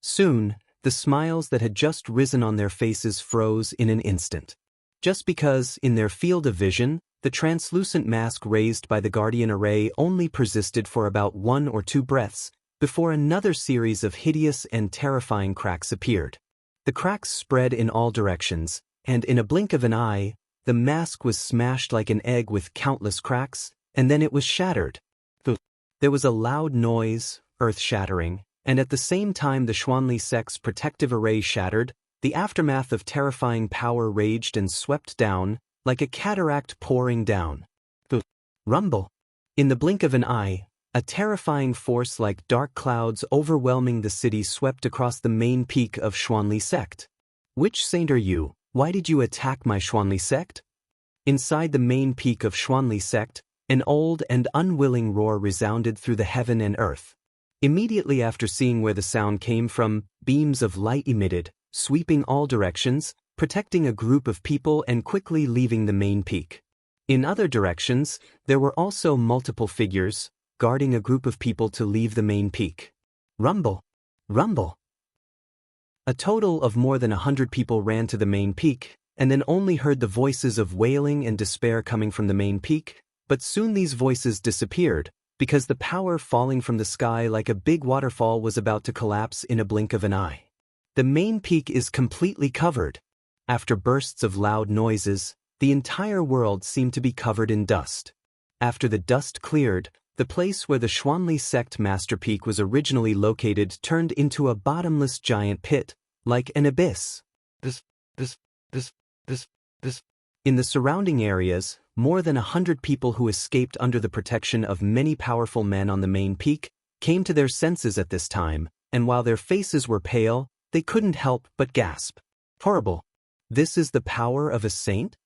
[SPEAKER 1] Soon, the smiles that had just risen on their faces froze in an instant. Just because, in their field of vision, the translucent mask raised by the Guardian Array only persisted for about 1 or 2 breaths, before another series of hideous and terrifying cracks appeared. The cracks spread in all directions, and in a blink of an eye, the mask was smashed like an egg with countless cracks, and then it was shattered. There was a loud noise, earth-shattering, and at the same time the Xuanli Sect's protective array shattered, the aftermath of terrifying power raged and swept down, like a cataract pouring down. Rumble. In the blink of an eye, a terrifying force like dark clouds overwhelming the city swept across the main peak of Xuanli Sect. Which saint are you? Why did you attack my Xuanli Sect? Inside the main peak of Xuanli Sect, an old and unwilling roar resounded through the heaven and earth. Immediately after seeing where the sound came from, beams of light emitted, sweeping all directions, protecting a group of people and quickly leaving the main peak. In other directions, there were also multiple figures, guarding a group of people to leave the main peak. Rumble! Rumble! A total of more than 100 people ran to the main peak, and then only heard the voices of wailing and despair coming from the main peak, but soon these voices disappeared, because the power falling from the sky like a big waterfall was about to collapse in a blink of an eye. The main peak is completely covered. After bursts of loud noises, the entire world seemed to be covered in dust. After the dust cleared, the place where the Xuanli Sect Master Peak was originally located turned into a bottomless giant pit, like an abyss. In the surrounding areas, more than 100 people who escaped under the protection of many powerful men on the main peak came to their senses at this time, and while their faces were pale, they couldn't help but gasp. Horrible. This is the power of a saint?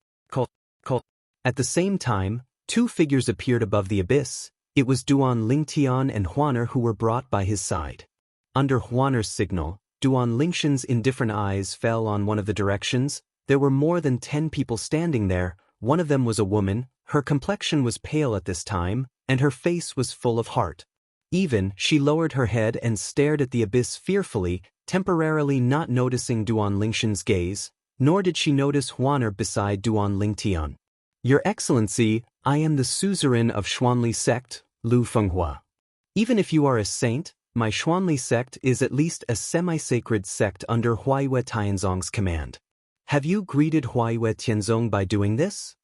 [SPEAKER 1] At the same time, 2 figures appeared above the abyss. It was Duan Lingtian and Huaner who were brought by his side. Under Huaner's signal, Duan Lingshan's indifferent eyes fell on one of the directions. There were more than 10 people standing there. One of them was a woman. Her complexion was pale at this time, and her face was full of heart. Even, she lowered her head and stared at the abyss fearfully, temporarily not noticing Duan Lingshan's gaze, nor did she notice Huaner beside Duan Lingtian. Your Excellency, I am the suzerain of Xuanli Sect, Lu Fenghua. Even if you are a saint, my Xuanli Sect is at least a semi-sacred sect under Huaiyue Tianzong's command. Have you greeted Huaiyue Tianzong by doing this?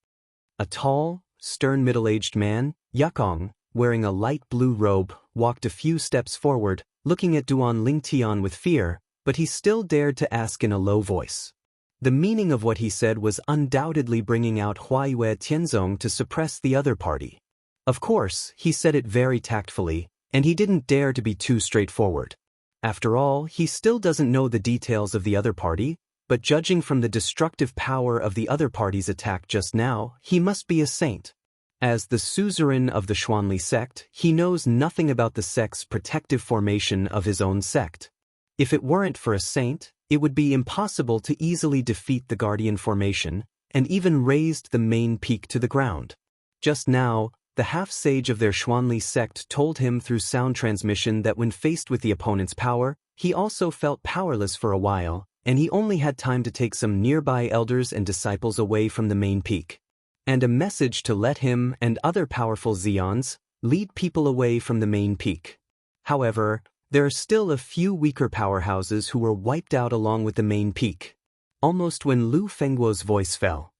[SPEAKER 1] A tall, stern middle-aged man, Yakong, wearing a light blue robe, walked a few steps forward, looking at Duan Lingtian with fear, but he still dared to ask in a low voice. The meaning of what he said was undoubtedly bringing out Huayue Tianzong to suppress the other party. Of course, he said it very tactfully, and he didn't dare to be too straightforward. After all, he still doesn't know the details of the other party, but judging from the destructive power of the other party's attack just now, he must be a saint. As the suzerain of the Xuanli sect, he knows nothing about the sect's protective formation of his own sect. If it weren't for a saint, it would be impossible to easily defeat the guardian formation, and even razed the main peak to the ground. Just now, the half-sage of their Xuanli sect told him through sound transmission that when faced with the opponent's power, he also felt powerless for a while, and he only had time to take some nearby elders and disciples away from the main peak. And a message to let him and other powerful Xians lead people away from the main peak. However, there are still a few weaker powerhouses who were wiped out along with the main peak. Almost when Lu Fengguo's voice fell,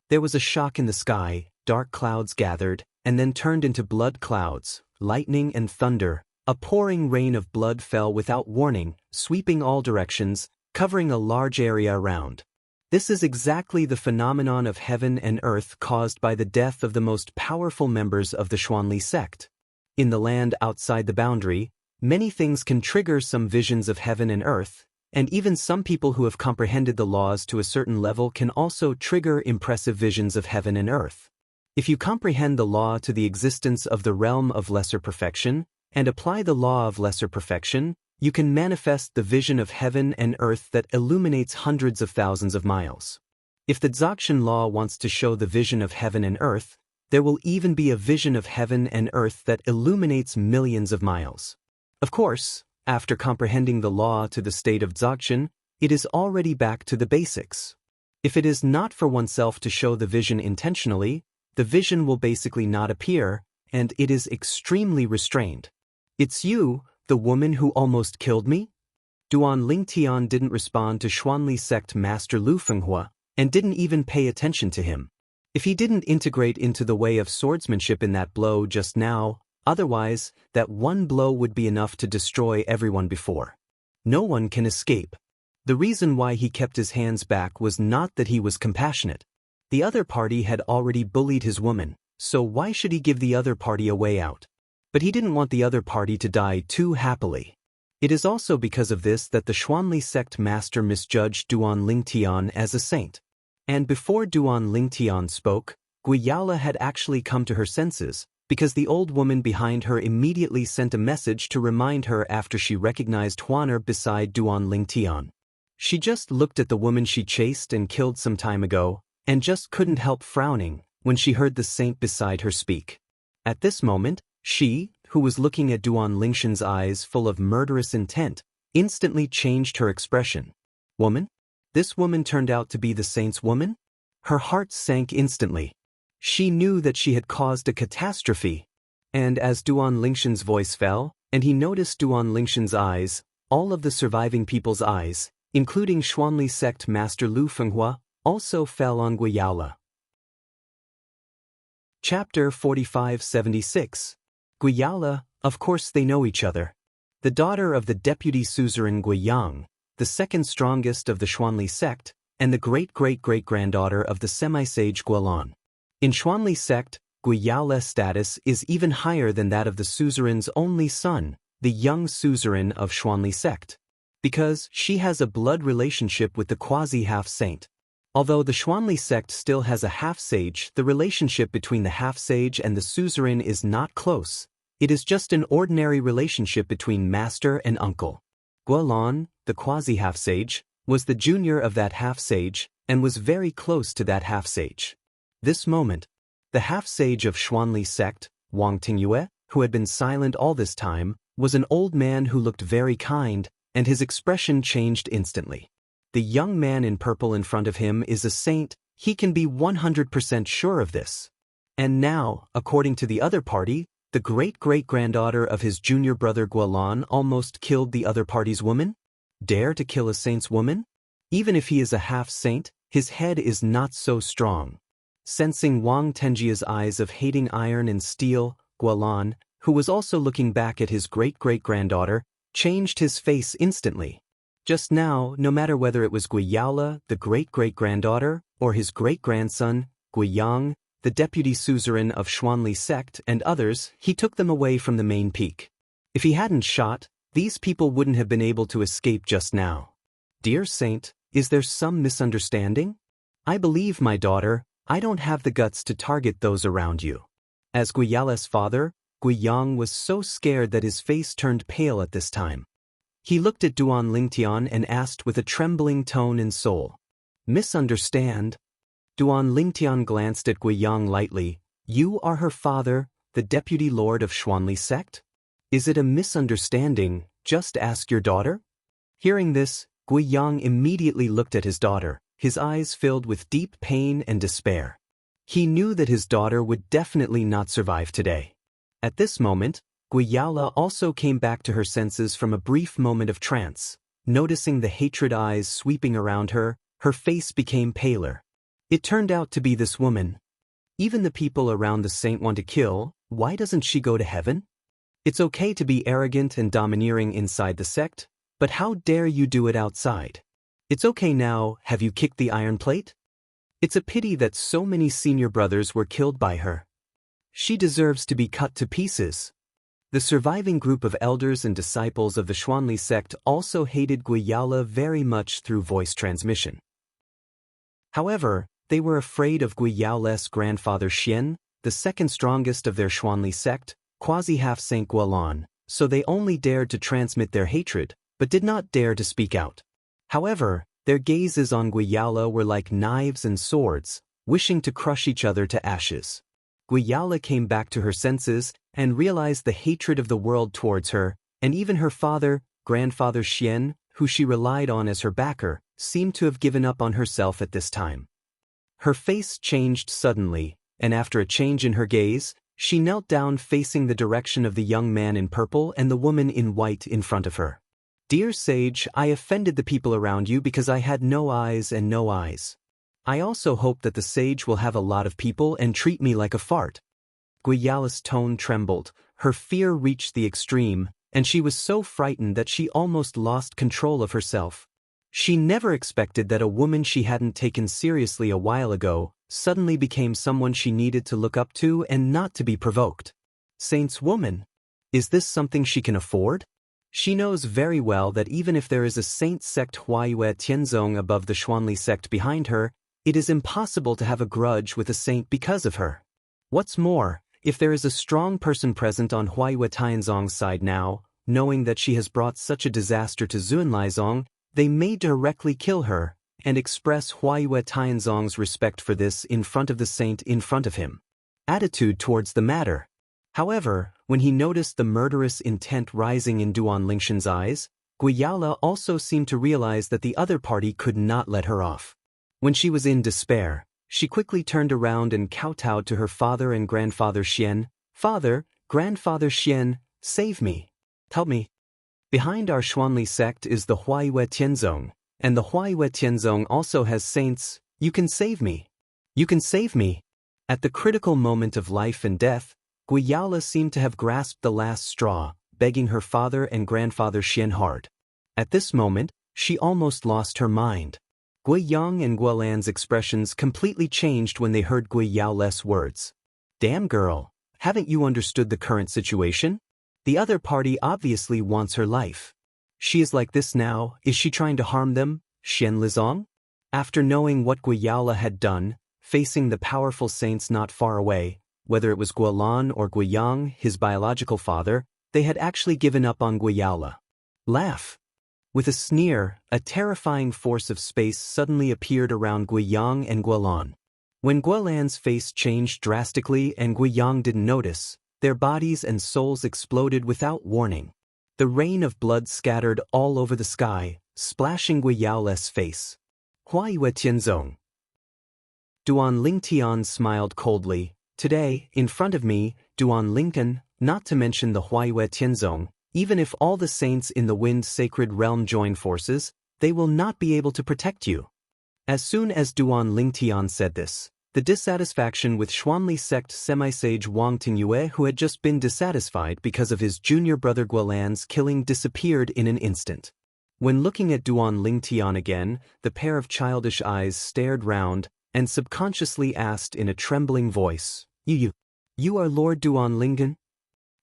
[SPEAKER 1] there was a shock in the sky, dark clouds gathered, and then turned into blood clouds, lightning and thunder. A pouring rain of blood fell without warning, sweeping all directions, covering a large area around. This is exactly the phenomenon of heaven and earth caused by the death of the most powerful members of the Xuanli sect. In the land outside the boundary, many things can trigger some visions of heaven and earth, and even some people who have comprehended the laws to a certain level can also trigger impressive visions of heaven and earth. If you comprehend the law to the existence of the realm of lesser perfection, and apply the law of lesser perfection, you can manifest the vision of heaven and earth that illuminates hundreds of thousands of miles. If the Dzogchen law wants to show the vision of heaven and earth, there will even be a vision of heaven and earth that illuminates millions of miles. Of course, after comprehending the law to the state of Dzogchen, it is already back to the basics. If it is not for oneself to show the vision intentionally, the vision will basically not appear, and it is extremely restrained. It's you, the woman who almost killed me? Duan Lingtian didn't respond to Xuanli sect master Lu Fenghua, and didn't even pay attention to him. If he didn't integrate into the way of swordsmanship in that blow just now, otherwise, that one blow would be enough to destroy everyone before. No one can escape. The reason why he kept his hands back was not that he was compassionate. The other party had already bullied his woman, so why should he give the other party a way out? But he didn't want the other party to die too happily. It is also because of this that the Xuanli sect master misjudged Duan Lingtian as a saint. And before Duan Lingtian spoke, Guiyala had actually come to her senses, because the old woman behind her immediately sent a message to remind her after she recognized Huaner beside Duan Lingtian. She just looked at the woman she chased and killed some time ago, and just couldn't help frowning when she heard the saint beside her speak. At this moment, she, who was looking at Duan Lingshan's eyes full of murderous intent, instantly changed her expression. Woman? This woman turned out to be the saint's woman? Her heart sank instantly. She knew that she had caused a catastrophe. And as Duan Lingshan's voice fell, and he noticed Duan Lingshan's eyes, all of the surviving people's eyes, including Xuanli sect master Lu Fenghua, also fell on Guiyala. Chapter 4576. Guiyala, of course they know each other. The daughter of the deputy suzerain Guiyang, the second strongest of the Xuanli sect, and the great-great-great-granddaughter of the semi-sage Guolan. In Xuanli sect, Guiyala's status is even higher than that of the suzerain's only son, the young suzerain of Xuanli sect, because she has a blood relationship with the quasi-half-saint. Although the Xuanli sect still has a half-sage, the relationship between the half-sage and the suzerain is not close. It is just an ordinary relationship between master and uncle. Guolan, the quasi-half-sage, was the junior of that half-sage, and was very close to that half-sage. This moment, the half-sage of Xuanli sect, Wang Tingyue, who had been silent all this time, was an old man who looked very kind, and his expression changed instantly. The young man in purple in front of him is a saint, he can be 100% sure of this. And now, according to the other party, the great-great-granddaughter of his junior brother Guolan almost killed the other party's woman? Dare to kill a saint's woman? Even if he is a half-saint, his head is not so strong. Sensing Wang Tenjia's eyes of hating iron and steel, Guolan, who was also looking back at his great-great-granddaughter, changed his face instantly. Just now, no matter whether it was Guiyaola, the great-great-granddaughter, or his great-grandson, Guiyang, the deputy suzerain of Xuanli sect and others, he took them away from the main peak. If he hadn't shot, these people wouldn't have been able to escape just now. Dear Saint, is there some misunderstanding? I believe, my daughter, I don't have the guts to target those around you. As Guiyala's father, Guiyang was so scared that his face turned pale at this time. He looked at Duan Lingtian and asked with a trembling tone and soul. Misunderstand? Duan Lingtian glanced at Guiyang lightly. You are her father, the deputy lord of Xuanli sect? Is it a misunderstanding? Just ask your daughter? Hearing this, Guiyang immediately looked at his daughter, his eyes filled with deep pain and despair. He knew that his daughter would definitely not survive today. At this moment, Guiyaola also came back to her senses from a brief moment of trance. Noticing the hatred eyes sweeping around her, her face became paler. It turned out to be this woman. Even the people around the saint want to kill, why doesn't she go to heaven? It's okay to be arrogant and domineering inside the sect, but how dare you do it outside? It's okay now, have you kicked the iron plate? It's a pity that so many senior brothers were killed by her. She deserves to be cut to pieces. The surviving group of elders and disciples of the Xuanli sect also hated Guiyaola very much through voice transmission. However, they were afraid of Guiyaola's grandfather Xian, the second strongest of their Xuanli sect, quasi-half-Saint Guolan, so they only dared to transmit their hatred, but did not dare to speak out. However, their gazes on Guiyaola were like knives and swords, wishing to crush each other to ashes. Guiyaola came back to her senses and realized the hatred of the world towards her, and even her father, grandfather Xian, who she relied on as her backer, seemed to have given up on herself at this time. Her face changed suddenly, and after a change in her gaze, she knelt down facing the direction of the young man in purple and the woman in white in front of her. Dear sage, I offended the people around you because I had no eyes and no eyes. I also hope that the sage will have a lot of people and treat me like a fart. Guiyaola's tone trembled, her fear reached the extreme, and she was so frightened that she almost lost control of herself. She never expected that a woman she hadn't taken seriously a while ago suddenly became someone she needed to look up to and not to be provoked. Saint's woman? Is this something she can afford? She knows very well that even if there is a saint sect Huayue Tianzong above the Xuanli sect behind her, it is impossible to have a grudge with a saint because of her. What's more, if there is a strong person present on Huayue Tianzong's side now, knowing that she has brought such a disaster to Zunlaizong, they may directly kill her, and express Huayue Tianzong's respect for this in front of the saint in front of him. Attitude towards the matter. However, when he noticed the murderous intent rising in Duan Lingshan's eyes, Guiyaola also seemed to realize that the other party could not let her off. When she was in despair, she quickly turned around and kowtowed to her father and grandfather Xian. Father, grandfather Xian, save me. Help me. Behind our Xuanli sect is the Huayue Tianzong, and the Huayue Tianzong also has saints. You can save me. You can save me. At the critical moment of life and death, Guiyaola seemed to have grasped the last straw, begging her father and grandfather Xian hard. At this moment, she almost lost her mind. Guiyang and Guolan's expressions completely changed when they heard Guiyaola's words. Damn girl, haven't you understood the current situation? The other party obviously wants her life. She is like this now, is she trying to harm them, Xian Lizong? After knowing what Guiyaola had done, facing the powerful saints not far away, whether it was Guolan or Guiyang, his biological father, they had actually given up on Guiyaola. Laugh. With a sneer, a terrifying force of space suddenly appeared around Guiyang and Guolan. When Guolan's face changed drastically and Guiyang didn't notice, their bodies and souls exploded without warning. The rain of blood scattered all over the sky, splashing Guiyaola's face. Huayue Tianzong. Duan Lingtian smiled coldly. Today, in front of me, Duan Lincoln, not to mention the Huayue Tianzong, even if all the saints in the Wind Sacred Realm join forces, they will not be able to protect you. As soon as Duan Lingtian said this, The dissatisfaction with Xuanli sect semi-sage Wang Tingyue, who had just been dissatisfied because of his junior brother Guolan's killing, disappeared in an instant. When looking at Duan Lingtian again, the pair of childish eyes stared round and subconsciously asked in a trembling voice, You are Lord Duan Lingen?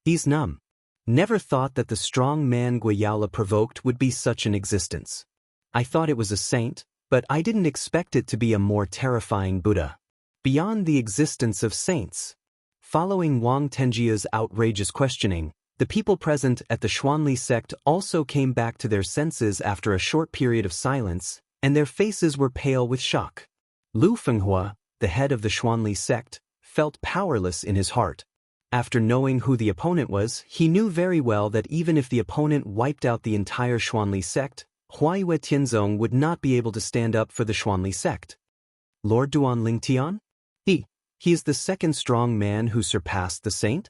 [SPEAKER 1] He's numb. Never thought that the strong man Guiyala provoked would be such an existence. I thought it was a saint, but I didn't expect it to be a more terrifying Buddha. Beyond the existence of saints. Following Wang Tenjia's outrageous questioning, the people present at the Xuanli sect also came back to their senses after a short period of silence, and their faces were pale with shock. Lu Fenghua, the head of the Xuanli sect, felt powerless in his heart. After knowing who the opponent was, he knew very well that even if the opponent wiped out the entire Xuanli sect, Huaiyue Tianzong would not be able to stand up for the Xuanli sect. Lord Duan Lingtian? He is the second strong man who surpassed the saint?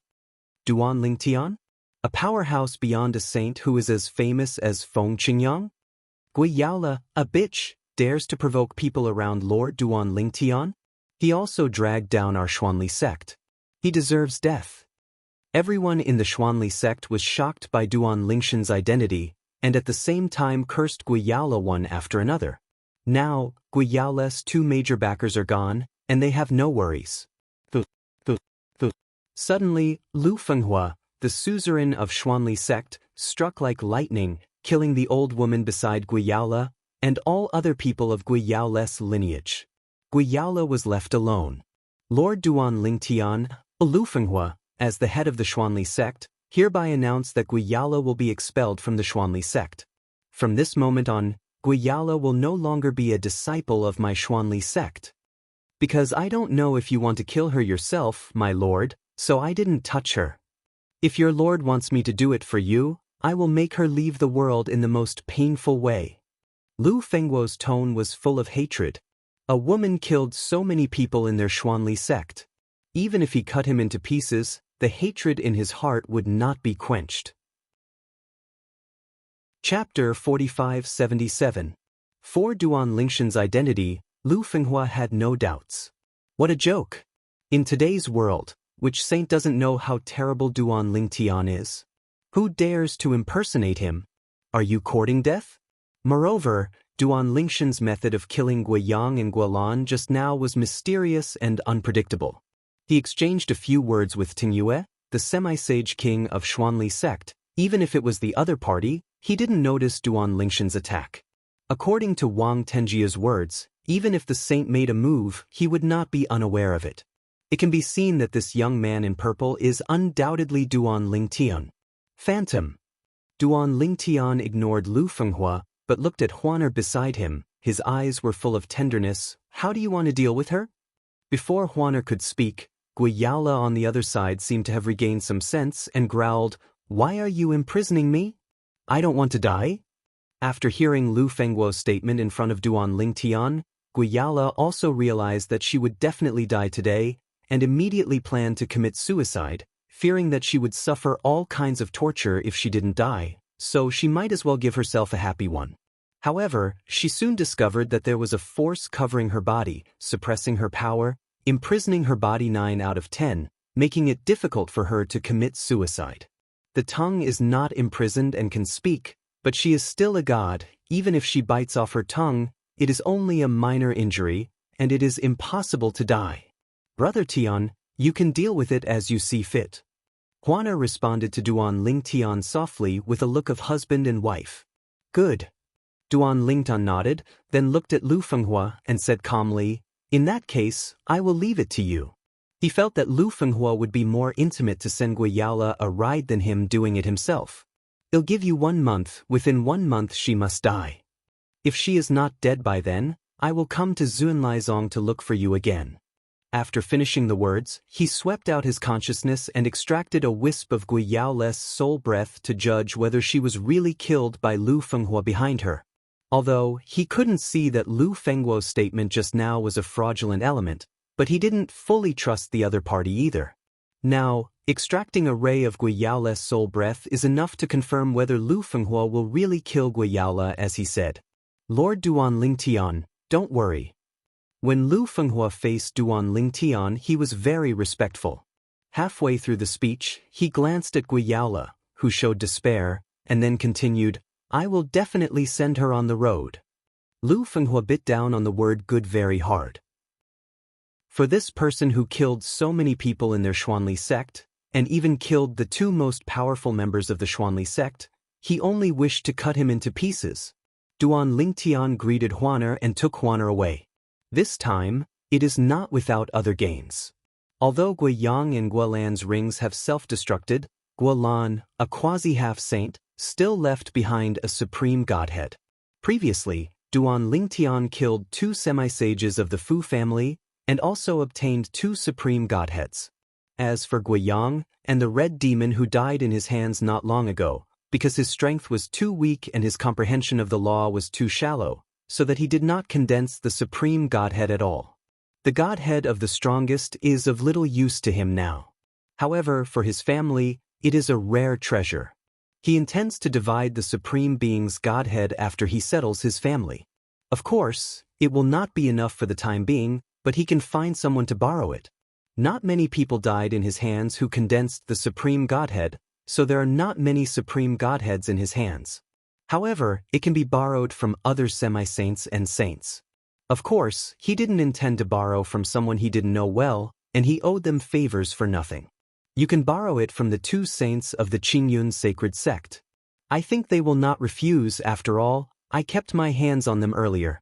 [SPEAKER 1] Duan Lingtian? A powerhouse beyond a saint who is as famous as Feng Qingyang? Guiyaola, a bitch, dares to provoke people around Lord Duan Lingtian? He also dragged down our Xuanli sect. He deserves death. Everyone in the Xuanli sect was shocked by Duan Lingshan's identity, and at the same time cursed Guiyaola one after another. Now, Guiyaola's two major backers are gone, and they have no worries. Suddenly, Lu Fenghua, the suzerain of Xuanli sect, struck like lightning, killing the old woman beside Guiyaola and all other people of Guiyaola's lineage. Guiyaola was left alone. Lord Duan Lingtian, Lu Fenghua, as the head of the Xuanli sect, hereby announced that Guiyaola will be expelled from the Xuanli sect. From this moment on, Guiyaola will no longer be a disciple of my Xuanli sect. Because I don't know if you want to kill her yourself, my lord, so I didn't touch her. If your lord wants me to do it for you, I will make her leave the world in the most painful way. Lu Fenghuo's tone was full of hatred. A woman killed so many people in their Xuanli sect. Even if he cut him into pieces, the hatred in his heart would not be quenched. Chapter 4577. For Duan Lingshan's identity, Lu Fenghua had no doubts. What a joke! In today's world, which saint doesn't know how terrible Duan Lingtian is? Who dares to impersonate him? Are you courting death? Moreover, Duan Lingshan's method of killing Guiyang and Guolan just now was mysterious and unpredictable. He exchanged a few words with Tingyue, the semi-sage king of Xuanli sect. Even if it was the other party, he didn't notice Duan Lingshan's attack. According to Wang Tenjia's words, even if the saint made a move, he would not be unaware of it. It can be seen that this young man in purple is undoubtedly Duan Lingtian. Phantom. Duan Lingtian ignored Lu Fenghua, but looked at Huaner beside him. His eyes were full of tenderness. How do you want to deal with her? Before Huaner could speak, Guiyaola on the other side seemed to have regained some sense and growled, "Why are you imprisoning me? I don't want to die." After hearing Lu Fenghuo's statement in front of Duan Lingtian, Guiyaola also realized that she would definitely die today, and immediately planned to commit suicide, fearing that she would suffer all kinds of torture if she didn't die, so she might as well give herself a happy one. However, she soon discovered that there was a force covering her body, suppressing her power, imprisoning her body 9 out of 10, making it difficult for her to commit suicide. The tongue is not imprisoned and can speak, but she is still a god. Even if she bites off her tongue, it is only a minor injury, and it is impossible to die. Brother Tian, you can deal with it as you see fit. Huaner responded to Duan Lingtian softly with a look of husband and wife. Good. Duan Lingtian nodded, then looked at Lu Fenghua and said calmly, "In that case, I will leave it to you." He felt that Lu Fenghua would be more intimate to send Guiyaola a ride than him doing it himself. "I'll give you 1 month. Within 1 month she must die. If she is not dead by then, I will come to Zunlaizong to look for you again." After finishing the words, he swept out his consciousness and extracted a wisp of Guiyaola's soul breath to judge whether she was really killed by Lu Fenghua behind her. Although, he couldn't see that Lu Fenghuo's statement just now was a fraudulent element, but he didn't fully trust the other party either. Now, extracting a ray of Guiyaola's soul breath is enough to confirm whether Lu Fenghua will really kill Guiyaola as he said. "Lord Duan Lingtian, don't worry. When Lu Fenghua faced Duan Lingtian, he was very respectful. Halfway through the speech, he glanced at Guiyaola, who showed despair, and then continued, "I will definitely send her on the road." Lu Fenghua bit down on the word good very hard. For this person who killed so many people in their Xuanli sect, and even killed the two most powerful members of the Xuanli sect, he only wished to cut him into pieces. Duan Lingtian greeted Huaner and took Huaner away. This time, it is not without other gains. Although Guiyang and Guolan's rings have self-destructed, Guolan, a quasi-half-saint, still left behind a supreme godhead. Previously, Duan Lingtian killed two semi-sages of the Fu family and also obtained two supreme godheads. As for Guiyang and the red demon who died in his hands not long ago, because his strength was too weak and his comprehension of the law was too shallow, so that he did not condense the supreme godhead at all. The godhead of the strongest is of little use to him now. However, for his family, it is a rare treasure. He intends to divide the supreme being's godhead after he settles his family. Of course, it will not be enough for the time being, but he can find someone to borrow it. Not many people died in his hands who condensed the supreme godhead, so there are not many supreme godheads in his hands. However, it can be borrowed from other semi-saints and saints. Of course, he didn't intend to borrow from someone he didn't know well, and he owed them favors for nothing. You can borrow it from the two saints of the Qingyun sacred sect. I think they will not refuse. After all, I kept my hands on them earlier.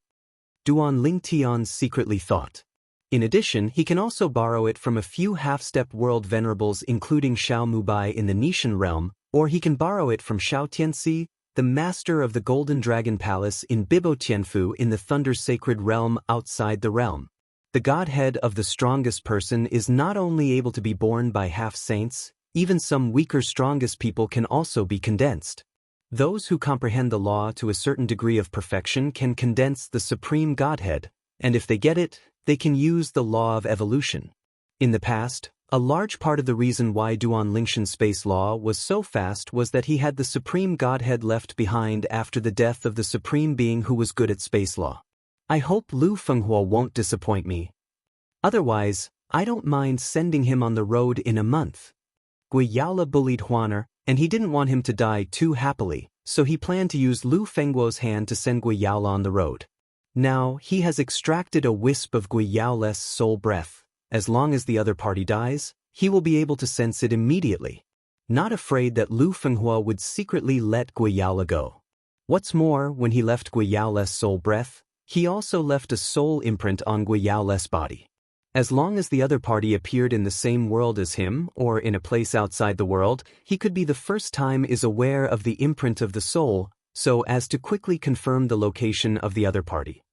[SPEAKER 1] Duan Lingtian secretly thought. In addition, he can also borrow it from a few half-step world venerables including Xiao Mubai in the Nishan realm, or he can borrow it from Xiao Tianxi, the master of the Golden Dragon Palace in Bibo Tianfu in the Thunder Sacred Realm outside the realm. The godhead of the strongest person is not only able to be born by half-saints, even some weaker strongest people can also be condensed. Those who comprehend the law to a certain degree of perfection can condense the supreme godhead, and if they get it, they can use the law of evolution. In the past, a large part of the reason why Duan Lingshan's space law was so fast was that he had the supreme godhead left behind after the death of the supreme being who was good at space law. I hope Lu Fenghua won't disappoint me. Otherwise, I don't mind sending him on the road in a month. Guiyaola bullied Huaner, and he didn't want him to die too happily, so he planned to use Lu Fengguo's hand to send Guiyaola on the road. Now, he has extracted a wisp of Guiyaola's soul breath. As long as the other party dies, he will be able to sense it immediately. Not afraid that Lu Fenghua would secretly let Guiyaola go. What's more, when he left Guiyaola's soul breath, he also left a soul imprint on Guiyaola's body. As long as the other party appeared in the same world as him, or in a place outside the world, he could be the first time is aware of the imprint of the soul, so as to quickly confirm the location of the other party.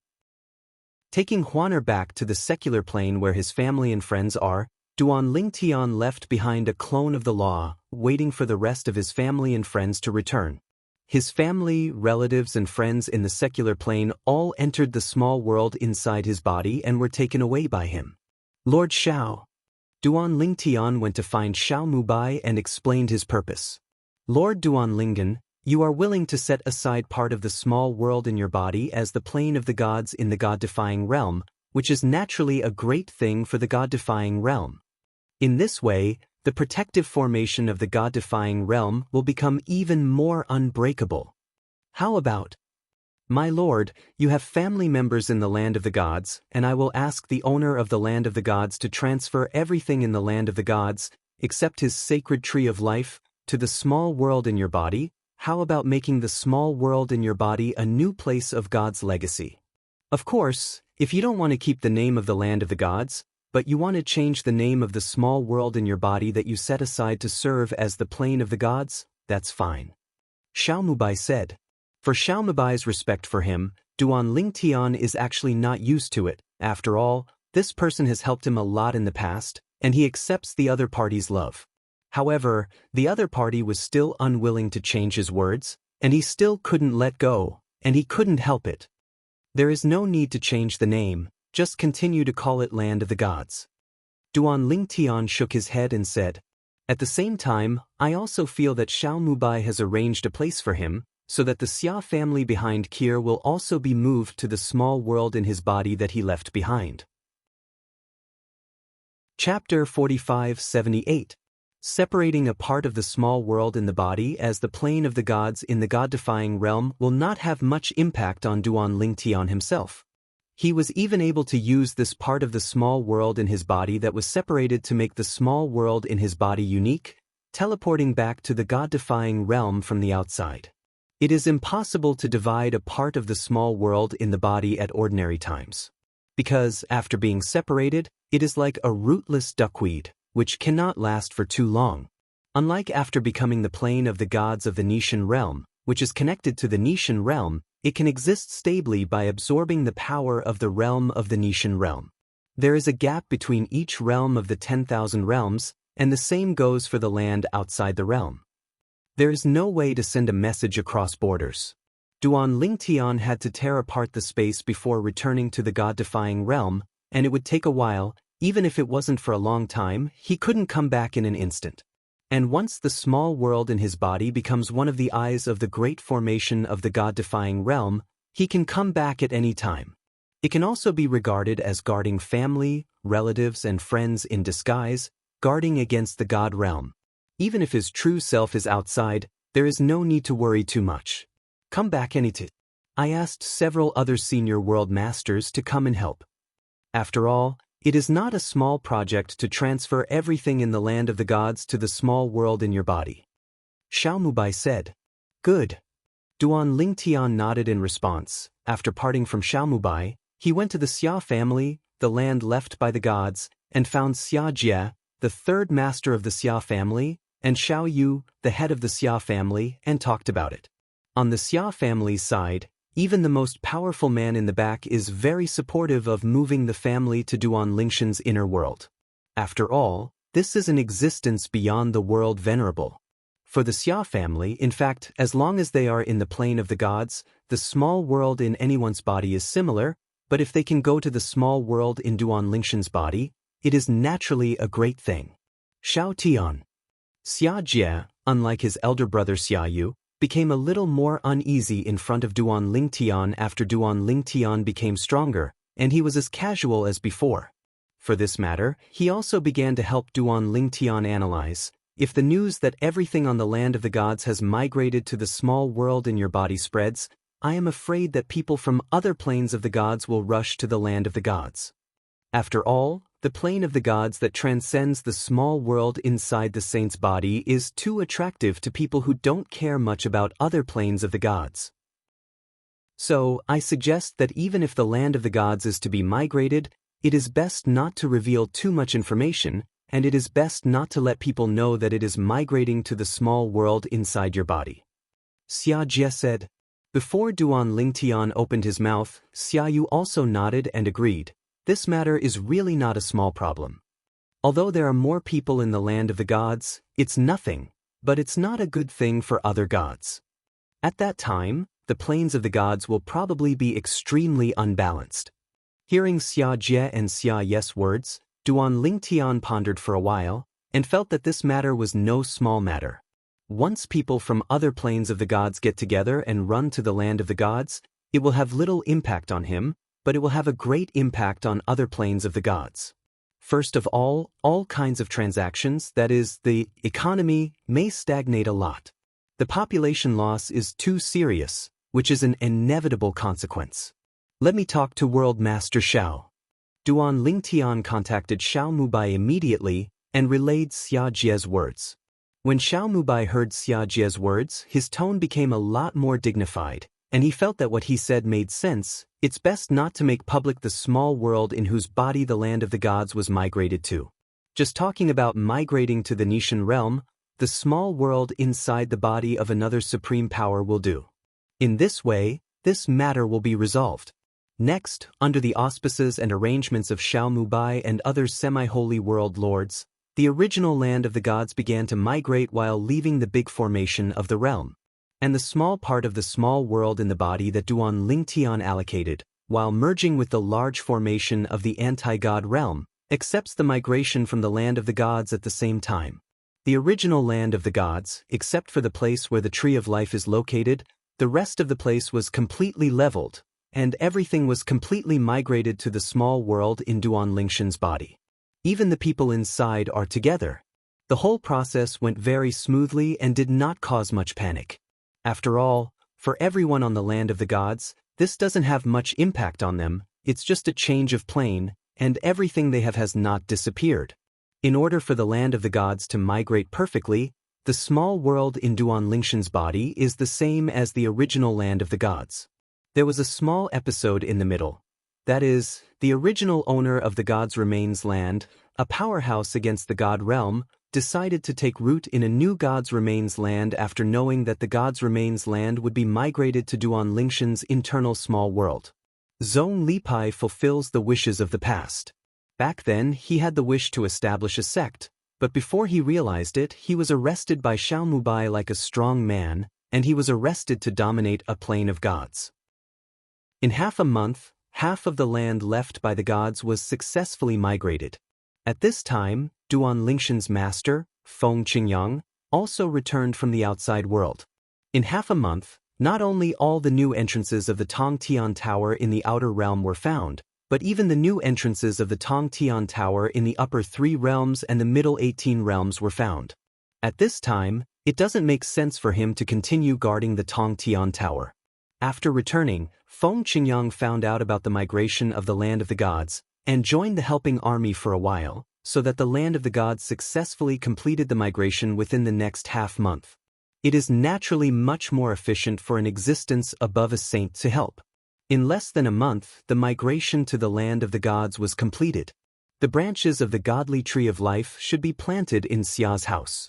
[SPEAKER 1] Taking Huaner back to the secular plane where his family and friends are, Duan Lingtian left behind a clone of the law, waiting for the rest of his family and friends to return. His family, relatives, and friends in the secular plane all entered the small world inside his body and were taken away by him. Lord Xiao. Duan Lingtian went to find Xiao Mubai and explained his purpose. Lord Duan Lingen, you are willing to set aside part of the small world in your body as the plane of the gods in the god-defying realm, which is naturally a great thing for the god-defying realm. In this way, the protective formation of the god-defying realm will become even more unbreakable. How about, my lord, you have family members in the land of the gods, and I will ask the owner of the land of the gods to transfer everything in the land of the gods, except his sacred tree of life, to the small world in your body. How about making the small world in your body a new place of God's legacy? Of course, if you don't want to keep the name of the land of the gods, but you want to change the name of the small world in your body that you set aside to serve as the plane of the gods, that's fine. Xiao Mubai said. For Xiao Mubai's respect for him, Duan Lingtian is actually not used to it. After all, this person has helped him a lot in the past, and he accepts the other party's love. However, the other party was still unwilling to change his words, and he still couldn't let go, and he couldn't help it. There is no need to change the name, just continue to call it Land of the Gods. Duan Lingtian shook his head and said, at the same time, I also feel that Xiao Mubai has arranged a place for him, so that the Xia family behind Kier will also be moved to the small world in his body that he left behind. Chapter 4578. Separating a part of the small world in the body as the plane of the gods in the god-defying realm will not have much impact on Duan Lingtian himself. He was even able to use this part of the small world in his body that was separated to make the small world in his body unique, teleporting back to the god-defying realm from the outside. It is impossible to divide a part of the small world in the body at ordinary times. Because, after being separated, it is like a rootless duckweed, which cannot last for too long. Unlike after becoming the plane of the gods of the Nishan realm, which is connected to the Nishan realm, it can exist stably by absorbing the power of the realm of the Nishan realm. There is a gap between each realm of the 10,000 realms, and the same goes for the land outside the realm. There is no way to send a message across borders. Duan Lingtian had to tear apart the space before returning to the god-defying realm, and it would take a while. Even if it wasn't for a long time, he couldn't come back in an instant. And once the small world in his body becomes one of the eyes of the great formation of the god-defying realm, he can come back at any time. It can also be regarded as guarding family, relatives, and friends in disguise, guarding against the god realm. Even if his true self is outside, there is no need to worry too much. Come back anytime. I asked several other senior world masters to come and help. After all, it is not a small project to transfer everything in the land of the gods to the small world in your body. Xiaomubai said. Good. Duan Lingtian nodded in response. After parting from Xiaomubai, he went to the Xia family, the land left by the gods, and found Xianxia, the third master of the Xia family, and Xiao Yu, the head of the Xia family, and talked about it. On the Xia family's side, even the most powerful man in the back is very supportive of moving the family to Duan Lingshan's inner world. After all, this is an existence beyond the world venerable. For the Xia family, in fact, as long as they are in the plane of the gods, the small world in anyone's body is similar, but if they can go to the small world in Duan Lingshan's body, it is naturally a great thing. Xiao Tian. Xia Jie, unlike his elder brother Xia Yu, became a little more uneasy in front of Duan Lingtian after Duan Lingtian became stronger, and he was as casual as before. For this matter, he also began to help Duan Lingtian analyze, if the news that everything on the land of the gods has migrated to the small world in your body spreads, I am afraid that people from other planes of the gods will rush to the land of the gods. After all, the plane of the gods that transcends the small world inside the saint's body is too attractive to people who don't care much about other planes of the gods. So, I suggest that even if the land of the gods is to be migrated, it is best not to reveal too much information, and it is best not to let people know that it is migrating to the small world inside your body. Xia Jie said. Before Duan Lingtian opened his mouth, Xia Yu also nodded and agreed. This matter is really not a small problem. Although there are more people in the land of the gods, it's nothing, but it's not a good thing for other gods. At that time, the planes of the gods will probably be extremely unbalanced. Hearing Xia Jie and Xia Ye's words, Duan Lingtian pondered for a while, and felt that this matter was no small matter. Once people from other planes of the gods get together and run to the land of the gods, it will have little impact on him, but it will have a great impact on other planes of the gods. First of all kinds of transactions, that is, the economy, may stagnate a lot. The population loss is too serious, which is an inevitable consequence. Let me talk to World Master Xiao. Duan Lingtian contacted Xiaomubai immediately and relayed Xia Jie's words. When Xiaomubai heard Xia Jie's words, his tone became a lot more dignified, and he felt that what he said made sense. It's best not to make public the small world in whose body the land of the gods was migrated to. Just talking about migrating to the Nishan realm, the small world inside the body of another supreme power will do. In this way, this matter will be resolved. Next, under the auspices and arrangements of Xiaomubai and other semi-holy world lords, the original land of the gods began to migrate while leaving the big formation of the realm. And the small part of the small world in the body that Duan Lingtian allocated, while merging with the large formation of the anti-god realm, accepts the migration from the land of the gods at the same time. The original land of the gods, except for the place where the tree of life is located, The rest of the place was completely leveled, and everything was completely migrated to the small world in Duan Lingshan's body. Even the people inside are together. The whole process went very smoothly and did not cause much panic. After all, for everyone on the land of the gods, this doesn't have much impact on them, it's just a change of plane, and everything they have has not disappeared. In order for the land of the gods to migrate perfectly, the small world in Duan Lingshan's body is the same as the original land of the gods. There was a small episode in the middle. That is, the original owner of the gods' remains land, a powerhouse against the god realm, decided to take root in a new gods' remains land after knowing that the gods' remains land would be migrated to Duan Lingshan's internal small world. Zhong Lipai fulfills the wishes of the past. Back then, he had the wish to establish a sect, but before he realized it, he was arrested by Xiaomubai like a strong man, and he was arrested to dominate a plane of gods. In half a month, half of the land left by the gods was successfully migrated. At this time, Duan Lingshan's master, Feng Qingyang, also returned from the outside world. In half a month, not only all the new entrances of the Tongtian Tower in the outer realm were found, but even the new entrances of the Tongtian Tower in the upper 3 realms and the middle 18 realms were found. At this time, it doesn't make sense for him to continue guarding the Tongtian Tower. After returning, Feng Qingyang found out about the migration of the land of the gods, and joined the helping army for a while, so that the land of the gods successfully completed the migration within the next half-month. It is naturally much more efficient for an existence above a saint to help. In less than a month, the migration to the land of the gods was completed. The branches of the godly tree of life should be planted in Xia's house.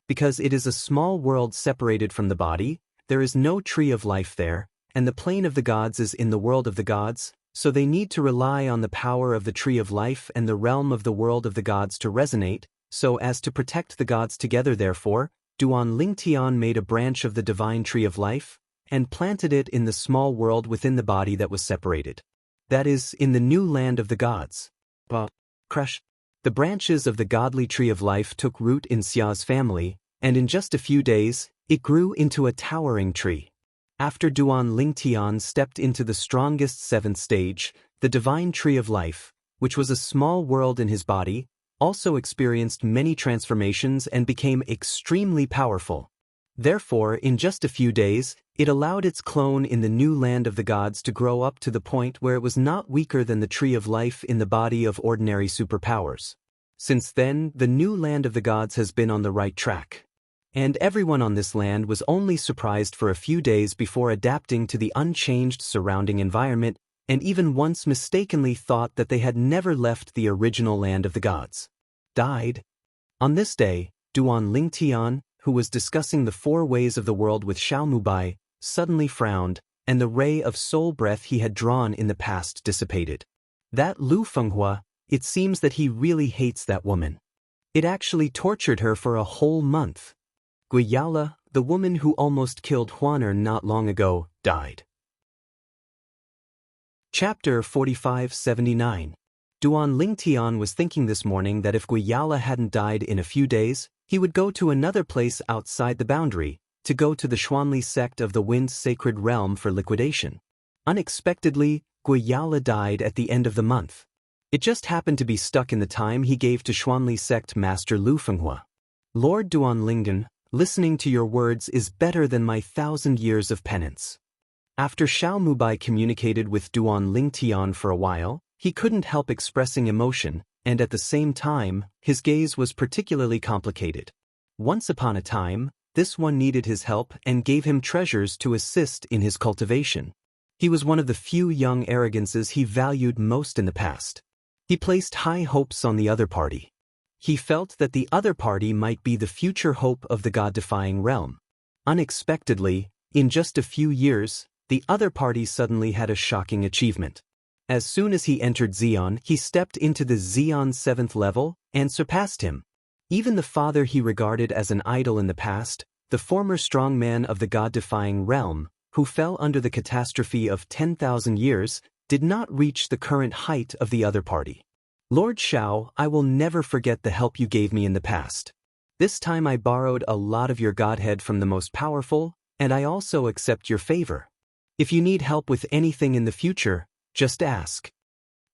[SPEAKER 1] Because it is a small world separated from the body, there is no tree of life there, and the plane of the gods is in the world of the gods, so they need to rely on the power of the tree of life and the realm of the world of the gods to resonate, so as to protect the gods together. Therefore, Duan Lingtian made a branch of the divine tree of life, and planted it in the small world within the body that was separated. That is, in the new land of the gods. Crush. The branches of the godly tree of life took root in Xia's family, and in just a few days, it grew into a towering tree. After Duan Lingtian stepped into the strongest 7th stage, the divine tree of life, which was a small world in his body, also experienced many transformations and became extremely powerful. Therefore, in just a few days, it allowed its clone in the new land of the gods to grow up to the point where it was not weaker than the tree of life in the body of ordinary superpowers. Since then, the new land of the gods has been on the right track. And everyone on this land was only surprised for a few days before adapting to the unchanged surrounding environment, and even once mistakenly thought that they had never left the original land of the gods. Died. On this day, Duan Lingtian, who was discussing the 4 ways of the world with Xiaomubai, suddenly frowned, and the ray of soul breath he had drawn in the past dissipated. That Lu Fenghua, it seems that he really hates that woman. It actually tortured her for a whole month. Guiyala, the woman who almost killed Huaner not long ago, died. Chapter 4579. Duan Lingtian was thinking this morning that if Guiyala hadn't died in a few days, he would go to another place outside the boundary, to go to the Xuanli sect of the Wind's sacred realm for liquidation. Unexpectedly, Guiyala died at the end of the month. It just happened to be stuck in the time he gave to Xuanli sect master Lu Fenghua. Lord Duan Lingen, listening to your words is better than my 1,000 years of penance. After Xiaomubai communicated with Duan Lingtian for a while, he couldn't help expressing emotion, and at the same time, his gaze was particularly complicated. Once upon a time, this one needed his help and gave him treasures to assist in his cultivation. He was one of the few young arrogances he valued most in the past. He placed high hopes on the other party. He felt that the other party might be the future hope of the god-defying realm. Unexpectedly, in just a few years, the other party suddenly had a shocking achievement. As soon as he entered Xion, he stepped into the Xion 7th level and surpassed him. Even the father he regarded as an idol in the past, the former strongman of the god-defying realm, who fell under the catastrophe of 10,000 years, did not reach the current height of the other party. Lord Xiao, I will never forget the help you gave me in the past. This time I borrowed a lot of your godhead from the most powerful, and I also accept your favor. If you need help with anything in the future, just ask.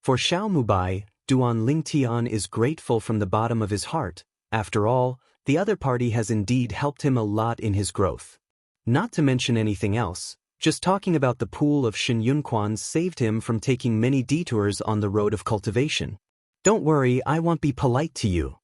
[SPEAKER 1] For Xiao Mubai, Duan Lingtian is grateful from the bottom of his heart. After all, the other party has indeed helped him a lot in his growth. Not to mention anything else, just talking about the pool of Shen Yunquan saved him from taking many detours on the road of cultivation. Don't worry, I won't be polite to you.